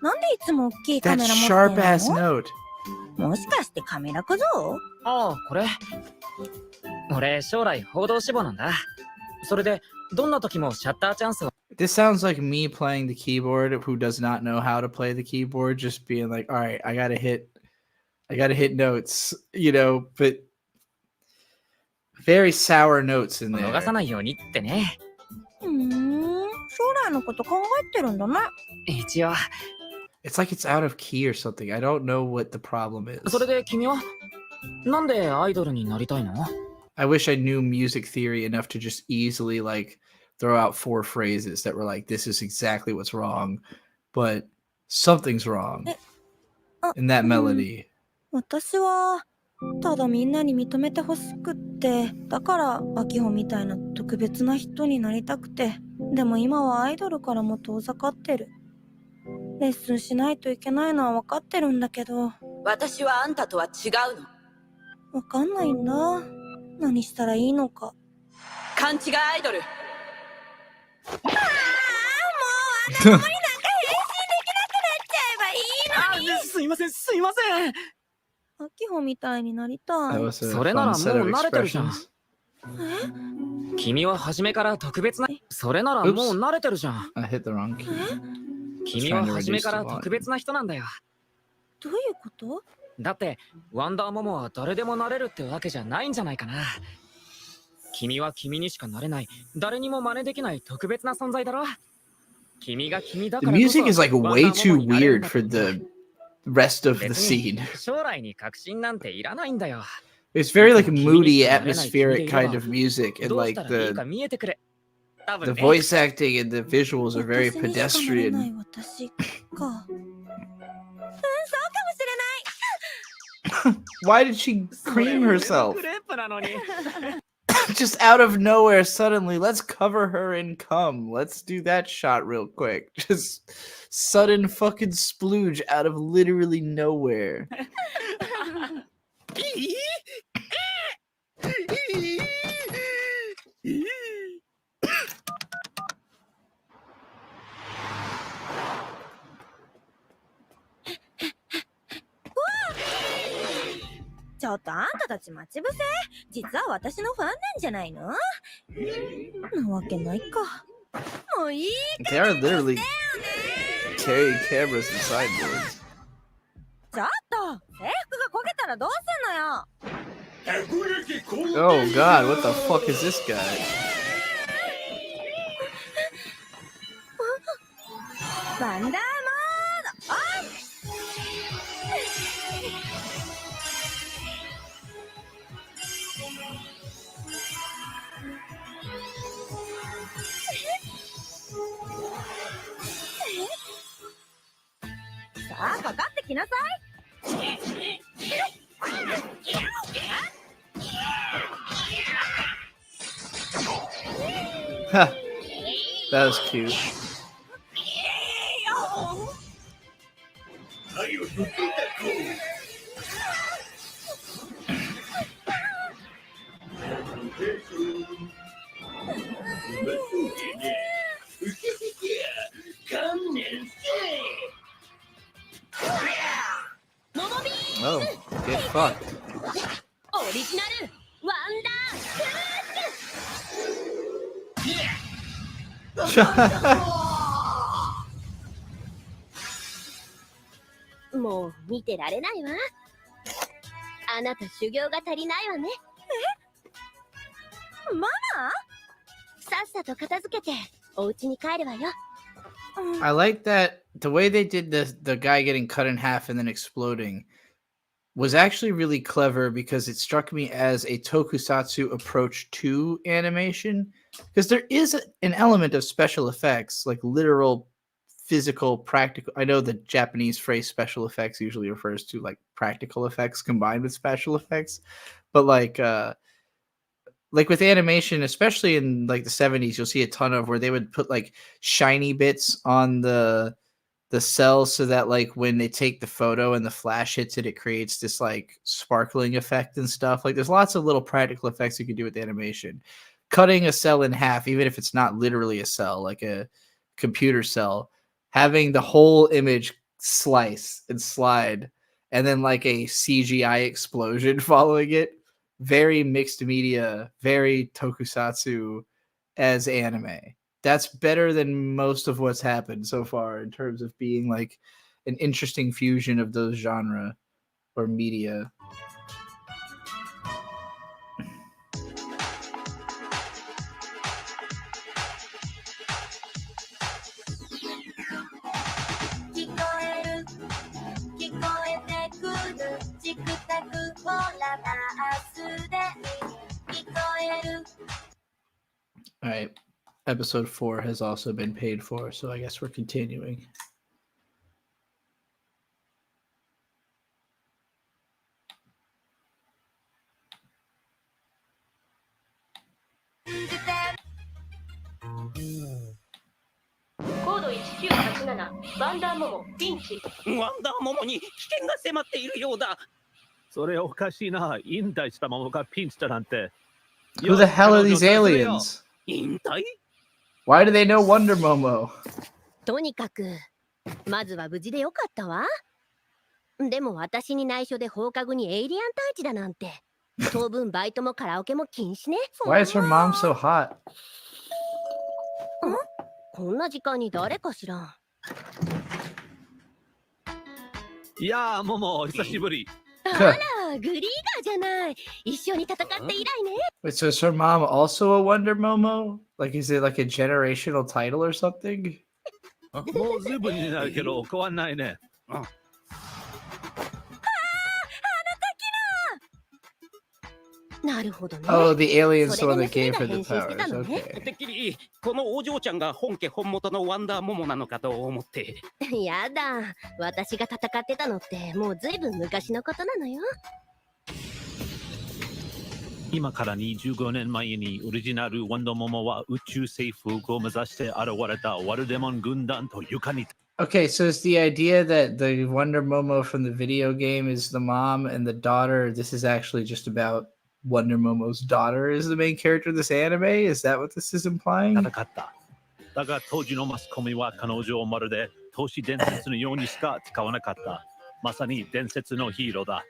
なんでいつも大きいカ That メラ持ってん sharp ass の？ note. もしかしてカメラ小僧？ああ、これ。俺将来報道志望なんだ。それでどんな時もシャッターチャンスを。 This sounds like me playing the keyboard who does not know how to play the keyboard, just being like, all right, I gotta hit notes, you know, but very sour notes in there. 逃さないようにってね。将来のこと考えてるんだね。一応。 It's like it's out of key or something. I don't know what the problem is. それで君はなんでアイドルになりたいの？ I wish I knew music theory enough to just easily like throw out 4 phrases that were like, this is exactly what's wrong, but something's wrong in that melody. 私はただみんなに認めてほしくって、だから秋穂みたいな特別な人になりたくて。でも今はアイドルからも遠ざかってる。レッスンしないといけないのは分かってるんだけど。私はあんたとは違うの。分かんないんだ。何したらいいのか。勘違いアイドル。もうあなたになんか返信できなくなっちゃえばいいのに。すいません、すいません。秋穂みたいになりたい。 That was a それなら fun も set う of 慣れてるじゃん。 expressions. 君は初めから特別な。それならもう慣れてるじゃん。 I hit the wrong key. 君は初めから特別な人なんだよ。どういうこと？だってワンダーモモは誰でもなれるってわけじゃないんじゃないかな。君は君にしかなれない、誰にも真似できない特別な存在だろ。君が君だか The らこそ music is like ワンダー way モモ too になれるん weird だ for the rest of the 別に scene. 将来に確信なんていらないんだよ。 It's very like moody, atmospheric kind of music, and どう like したらいいか the 見えてくれ。多分 the ね。 voice acting and the visuals are very 私にしかなれない pedestrian. 私か。そうかもしれない。Why did she cream herself? Just out of nowhere, suddenly, let's cover her in cum. Let's do that shot real quick. Just sudden fucking splooge out of literally nowhere.ちょっとあんたたち待ち伏せ？実は私のファンなんじゃないの？なわけないか。もういい They are literally carrying cameras and sideboards. ちょっと制服がこけたらどうすんのよ。 Oh god, what the fuck is this guy? ワンダーモードオン。さあかかってきなさい。Huh. That was cute. Oh, get fucked. オリジナルワンダーもう見てられないわ。あなた修行が足りないわね。ママ？さっさと片付けてお家に帰るわよ。I like that the way they did the guy getting cut in half and then exploding was actually really clever because it struck me as a tokusatsu approach to animation, because there is an element of special effects, like literal physical practical. I know the Japanese phrase special effects usually refers to like practical effects combined with special effects, but like with animation, especially in like the 70s, you'll see a ton of where they would put like shiny bits on the cells so that like when they take the photo and the flash hits it, it creates this like sparkling effect and stuff. Like there's lots of little practical effects you can do with animation. Cutting a cell in half, even if it's not literally a cell, like a computer cell, having the whole image slice and slide, and then like a CGI explosion following it. Very mixed media, very tokusatsu as anime. That's better than most of what's happened so far in terms of being like an interesting fusion of those genre or media. All right. Episode 4 has also been paid for, so I guess we're continuing. Code 1987ワンダーモモピンチ。ワンダーモモに危険が迫っているようだ。それおかしいな。引退したモモがピンチだなんて。 Who the hell are these aliens? 引退? Why do they know Wonder Momo? とにかくまずは無事でよかったわ。でも私に内緒で放課後にエイリアン退治だなんて。当分バイトもカラオケも禁止ね。Why is her mom so hot? こんな時間に誰かしら。いやー、モモ久しぶり。あら、グリーガーじゃない。一緒に戦って以来ね。Wait, so is her mom also a Wonder Momo? Like, is it like a generational title or something? もう随分になるけど変わんないね。なるほどね。Oh, the alien's the one that gave her the powers. Okay. てっきりこのお嬢ちゃんが本家本元のワンダーモモなのかと思って。やだ、私が戦ってたのってもうずいぶん昔のことなのよ。今から25年前にオリジナルワンダーモモは宇宙征服を目指して現れたワルデモン軍団と床に Okay, so is the idea that the Wonder Momo from the video game is the mom and the daughter? This is actually just about Wonder Momo's daughter is the main character of this anime? Is that what this is implying? 戦った。だが当時のマスコミは彼女をまるで都市伝説のようにしか使わなかった。まさに伝説のヒーローだ。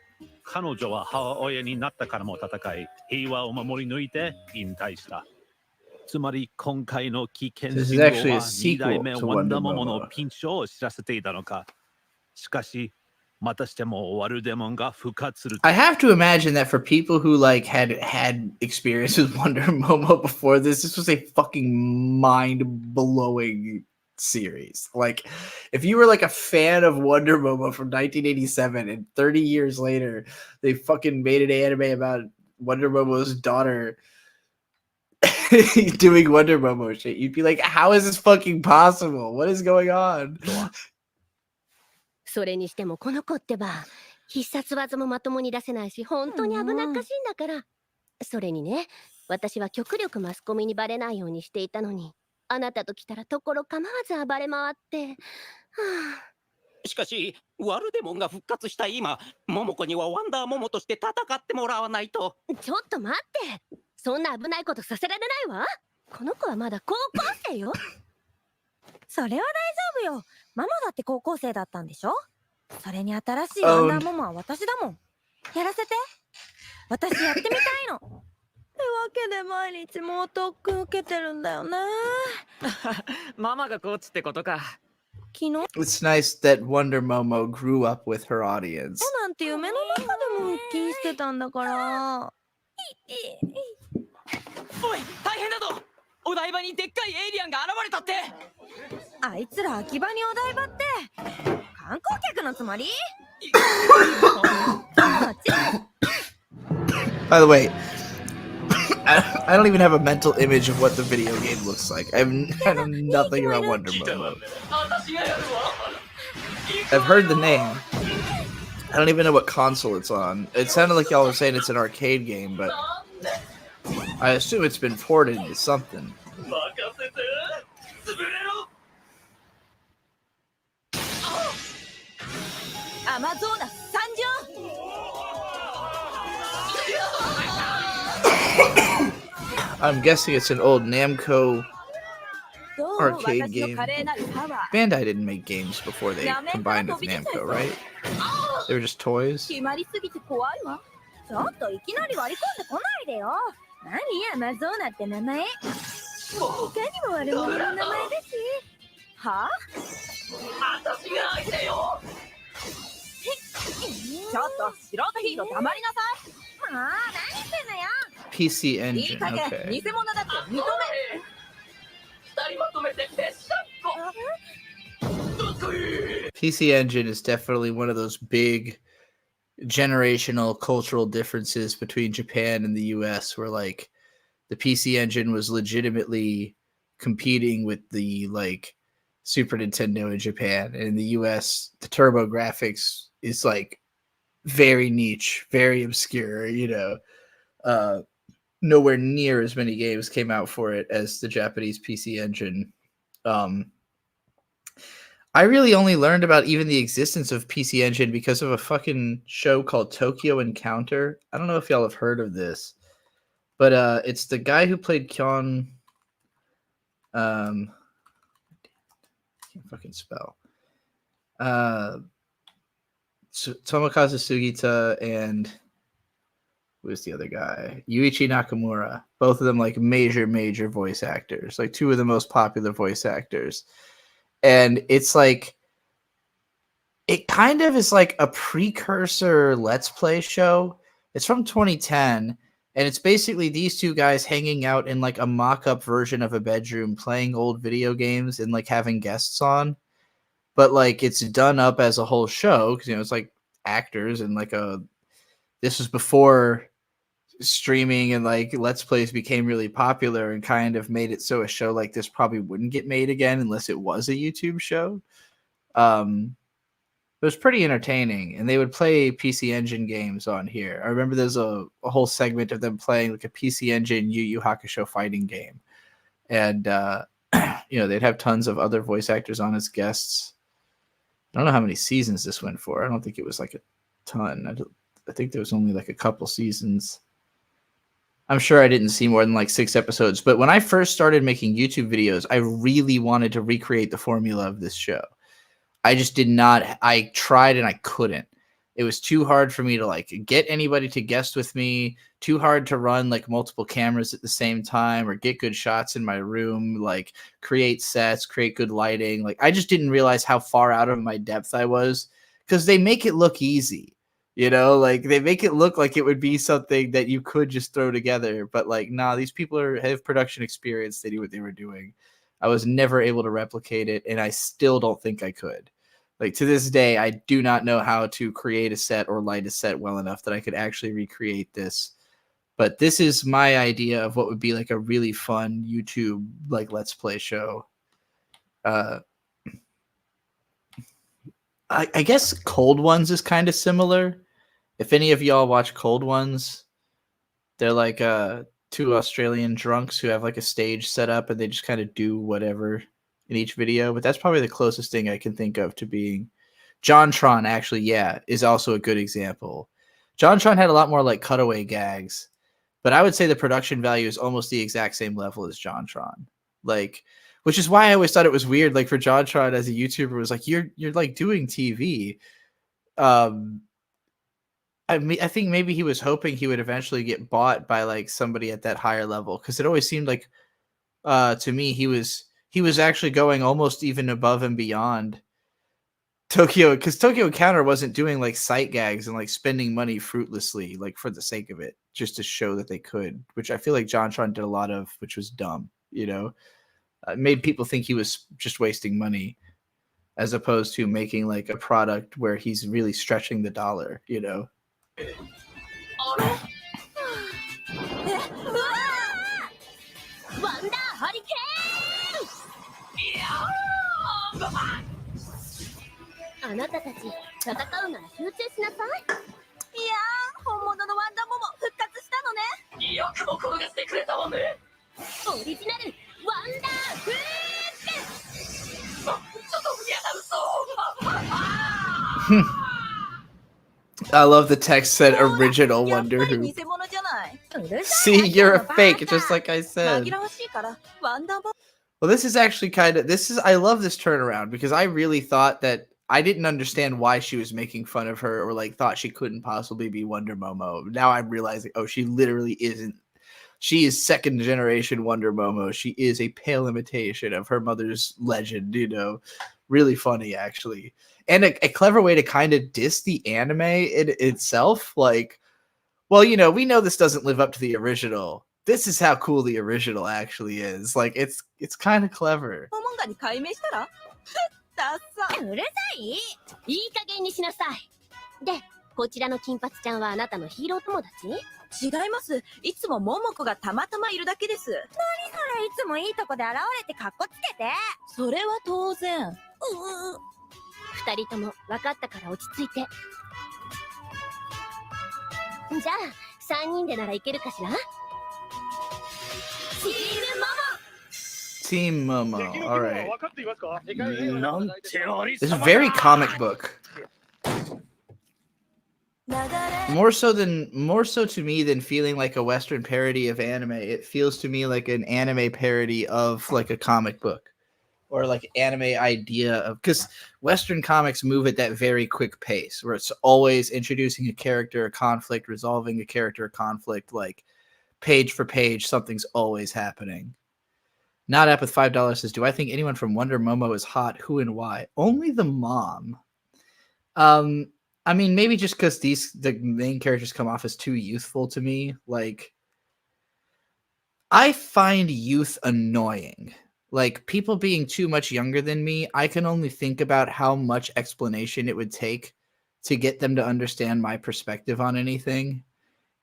彼女は母親になったからも戦い、平和を守り抜いて引退した。つまり今回の危険信号は2代目ワンダーモモのピンチを知らせていたのか。しかし、またしてもワルデモンが復活する。I have to imagine that for people who like had experience with Wonder Momo before this was a fucking mind-blowing series. Like, if you were like a fan of Wonder Momo from 1987 and 30 years later, they fucking made an anime about Wonder Momo's daughter doing Wonder Momo shit, you'd be like, how is this fucking possible? What is going on? それにしてもこの子ってば必殺技もまともに出せないし本当に危なっかしいんだから。それにね、私は極力マスコミにバレないようにしていたのに、あなたと来たらところ構わず暴れ回って、はあ、しかしワルデモンが復活した今、モモコにはワンダーモモとして戦ってもらわないと。ちょっと待って、そんな危ないことさせられないわ。この子はまだ高校生よ。それは大丈夫よ。ママだって高校生だったんでしょ。それに新しいワンダーモモは私だもん。やらせて。私やってみたいの。ってわけで毎日猛特訓受けてるんだよね。ママがコーチってことか。昨日 It's nice that Wonder Momo grew up with her audience. なんて夢の中でも腹筋してたんだから。おい、大変だぞ。お台場にでっかいエイリアンが現れたって。あいつら秋葉にお台場って観光客のつもり？ By the way, I don't even have a mental image of what the video game looks like. I know nothing about Wonder Momo. I've heard the name. I don't even know what console it's on. It sounded like y'all were saying it's an arcade game, but I assume it's been ported into something. I'm guessing it's an old Namco arcade game. Bandai didn't make games before they combined with Namco, right? They were just toys. 決まりすぎて怖いわ。ちょっといきなり割り込んでこないでよ。何アマゾーナって名前。いかにも悪者の名前だし。はあ？私が相手よ。ちょっと素人ヒーロー黙りなさい。ああ、何してんのよ。PC いい Engine, 加減 okay. 偽物だって認める。二人まとめてペッシャッコ。 PC Engine is definitely one of those big generational cultural differences between Japan and the US, where like the PC Engine was legitimately competing with the like Super Nintendo in Japan, and in the US the TurboGrafx is like very niche, very obscure, you know. Nowhere near as many games came out for it as the Japanese PC Engine. I really only learned about even the existence of PC Engine because of a fucking show called Tokyo Encounter. I don't know if y'all have heard of this, but it's the guy who played Kyon. Can't fucking spell. Tomokazu Sugita and who's the other guy? Yuichi Nakamura. Both of them like major voice actors, like two of the most popular voice actors. And it's like, it kind of is like a precursor Let's Play show. It's from 2010, and it's basically these two guys hanging out in like a mock-up version of a bedroom, playing old video games and like having guests on. But like it's done up as a whole show because, you know, it's like actors and like this was before streaming and like Let's Plays became really popular and kind of made it so a show like this probably wouldn't get made again unless it was a YouTube show. It was pretty entertaining, and they would play PC Engine games on here. I remember there's a whole segment of them playing like a PC Engine Yu Yu Hakusho fighting game, and they'd have tons of other voice actors on as guests. I don't know how many seasons this went for. I don't think it was like a ton. I think there was only like a couple seasons. I'm sure I didn't see more than like 6 episodes, but when I first started making YouTube videos, I really wanted to recreate the formula of this show. I just did not. I tried and I couldn't. It was too hard for me to like get anybody to guest with me, too hard to run like multiple cameras at the same time or get good shots in my room, like create sets, create good lighting. Like I just didn't realize how far out of my depth I was, because they make it look easy, like they make it look like it would be something that you could just throw together. But like, nah, these people have production experience. They knew what they were doing. I was never able to replicate it, and I still don't think I could. Like to this day, I do not know how to create a set or light a set well enough that I could actually recreate this. But this is my idea of what would be like a really fun YouTube like Let's Play show. I guess Cold Ones is kind of similar. If any of y'all watch Cold Ones, they're like 2 Australian drunks who have like a stage set up and they just kind of do whatever in each video. But that's probably the closest thing I can think of to being. JonTron actually, is also a good example. JonTron had a lot more like cutaway gags, but I would say the production value is almost the exact same level as JonTron. Like, which is why I always thought it was weird. Like for JonTron as a YouTuber, was like you're like doing TV. I think maybe he was hoping he would eventually get bought by like somebody at that higher level, because it always seemed like to me he was actually going almost even above and beyond Tokyo, because Tokyo Encounter wasn't doing like sight gags and like spending money fruitlessly like for the sake of it, just to show that they could, which I feel like JonTron did a lot of, which was dumb. It made people think he was just wasting money, as opposed to making like a product where he's really stretching the dollar. あなたたち戦うなら集中しなさい。いやー、本物のワンダモモ復活したのね。よくも転がしてくれたわね。オリジナルワンダーフリープ。ちょっと不やだ嘘。I love the text said original Wonder Who. See, you're a fake, just like I said. Well, this is actually I love this turnaround, because I really thought that I didn't understand why she was making fun of her, or like thought she couldn't possibly be Wonder Momo. Now I'm realizing, oh, she literally isn't. She is 2nd generation Wonder Momo. She is a pale imitation of her mother's legend, really funny actually. And a clever way to kind of diss the anime itself. Like, well, we know this doesn't live up to the original. This is how cool the original actually is. Like, it's kind of clever. うるさい。いい加減にしなさい。で、こちらの金髪ちゃんはあなたのヒーロー友達？違います。いつも桃子がたまたまいるだけです。何それ、いつもいいとこで現れてカッコつけて。それは当然。2人とも分かったから落ち着いて。じゃあ3人でならいけるかしら？Team Momo. All right. This is very comic book. More so to me than feeling like a Western parody of anime. It feels to me like an anime parody of like a comic book, or like anime idea of, because Western comics move at that very quick pace where it's always introducing a character, a conflict, resolving a character, a conflict, like page for page, something's always happening. Not App with $5 says, do I think anyone from Wonder Momo is hot? Who and why? Only the mom. I mean, maybe just because the main characters come off as too youthful to me. Like, I find youth annoying. Like, people being too much younger than me, I can only think about how much explanation it would take to get them to understand my perspective on anything.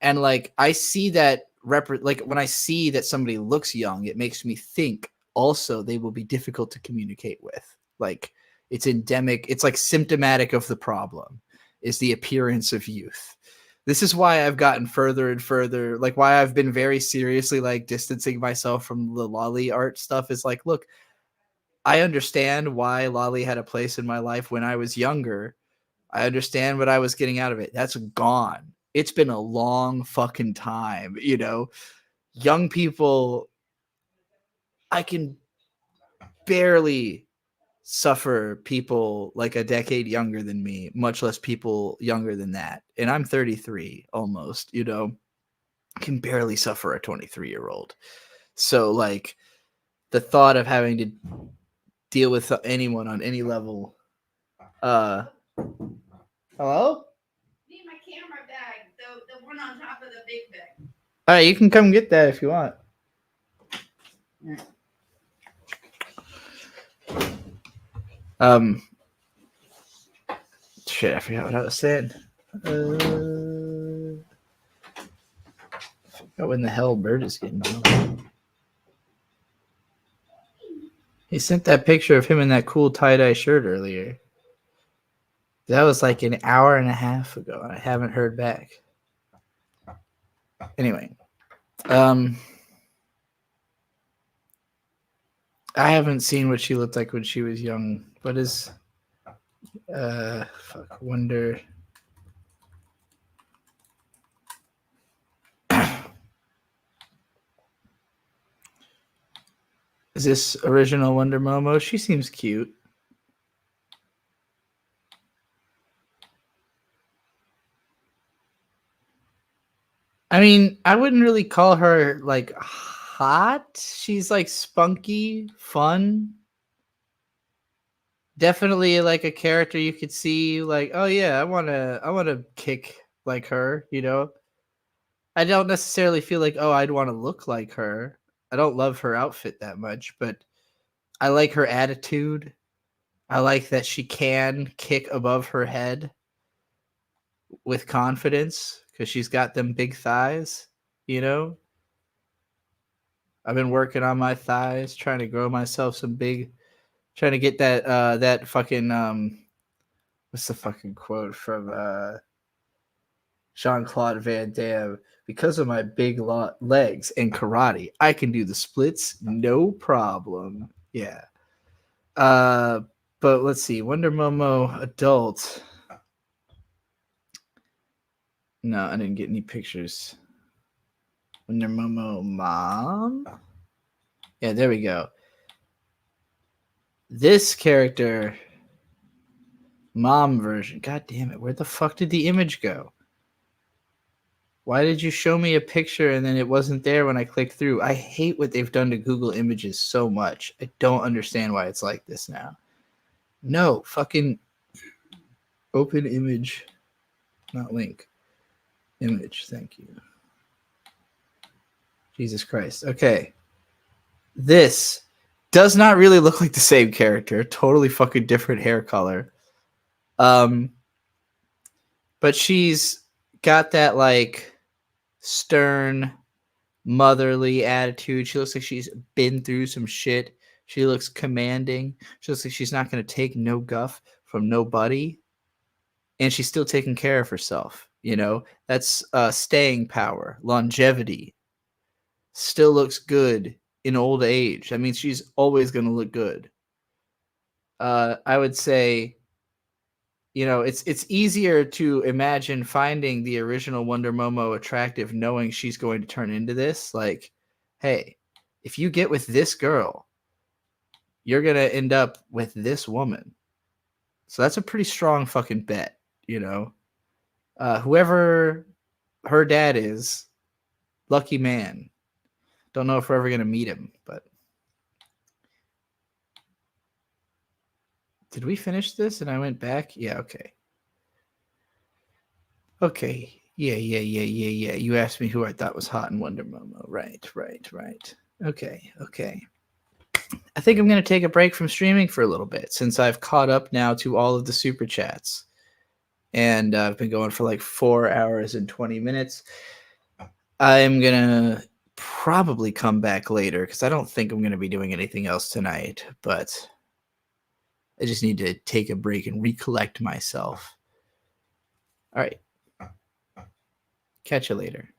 And like, I see that when I see that somebody looks young, it makes me think also they will be difficult to communicate with. Like, It's endemic. It's like symptomatic of the problem is the appearance of youth. This is why I've gotten further and further, like why I've been very seriously like distancing myself from the lolly art stuff is like, look, I understand why lolly had a place in my life when I was younger. I understand what I was getting out of it. That's gone. It's been a long fucking time, you know? Young people, I can barely suffer people like a decade younger than me, much less people younger than that. And I'm 33 almost, you know? I can barely suffer a 23-year-old. So, like, the thought of having to deal with anyone on any level. Hello? Need my camera bag, the one on top of the big bag. All right, you can come get that if you want. Shit, I forgot what I was saying. I forgot when the hell Bird is getting on. He sent that picture of him in that cool tie-dye shirt earlier. That was like an hour and a half ago. I haven't heard back. Anyway, I haven't seen what she looked like when she was young. What is Wonder Is this original Wonder Momo? She seems cute. I mean, I wouldn't really call her like hot. She's like spunky, fun. Definitely like a character you could see like, oh yeah, I want to kick like her, you know? I don't necessarily feel like, oh, I'd want to look like her. I don't love her outfit that much, but I like her attitude. I like that she can kick above her head with confidence because she's got them big thighs, you know? I've been working on my thighs, trying to grow myself some big, trying to get that that fucking what's the fucking quote from Jean-Claude Van Damme? Because of my big legs and karate, I can do the splits no problem. Yeah. But let's see. Wonder Momo adult. No, I didn't get any pictures. Wonder Momo mom. Yeah, there we go. This character, mom version. God damn it. Where the fuck did the image go? Why did you show me a picture and then it wasn't there when I clicked through? I hate what they've done to Google Images so much. I don't understand why it's like this now. No, fucking open image, not link. Image, thank you. Jesus Christ. Okay. This does not really look like the same character. Totally fucking different hair color. But she's got that like stern motherly attitude. She looks like she's been through some shit. She looks commanding. She looks like she's not going to take no guff from nobody. And she's still taking care of herself. You know, that's staying power, longevity. Still looks good in old age. That means she's always going to look good. I would say, you know, it's easier to imagine finding the original Wonder Momo attractive knowing she's going to turn into this. Like, hey, if you get with this girl, you're going to end up with this woman. So that's a pretty strong fucking bet, you know. Whoever her dad is, lucky man. Don't know if we're ever going to meet him, but. Did we finish this and I went back? Yeah, okay. Okay. Yeah. You asked me who I thought was hot in Wonder Momo. Right. Okay. I think I'm going to take a break from streaming for a little bit since I've caught up now to all of the super chats. And I've been going for like 4 hours and 20 minutes. I'm going to probably come back later because I don't think I'm going to be doing anything else tonight, but I just need to take a break and recollect myself. All right. Catch you later.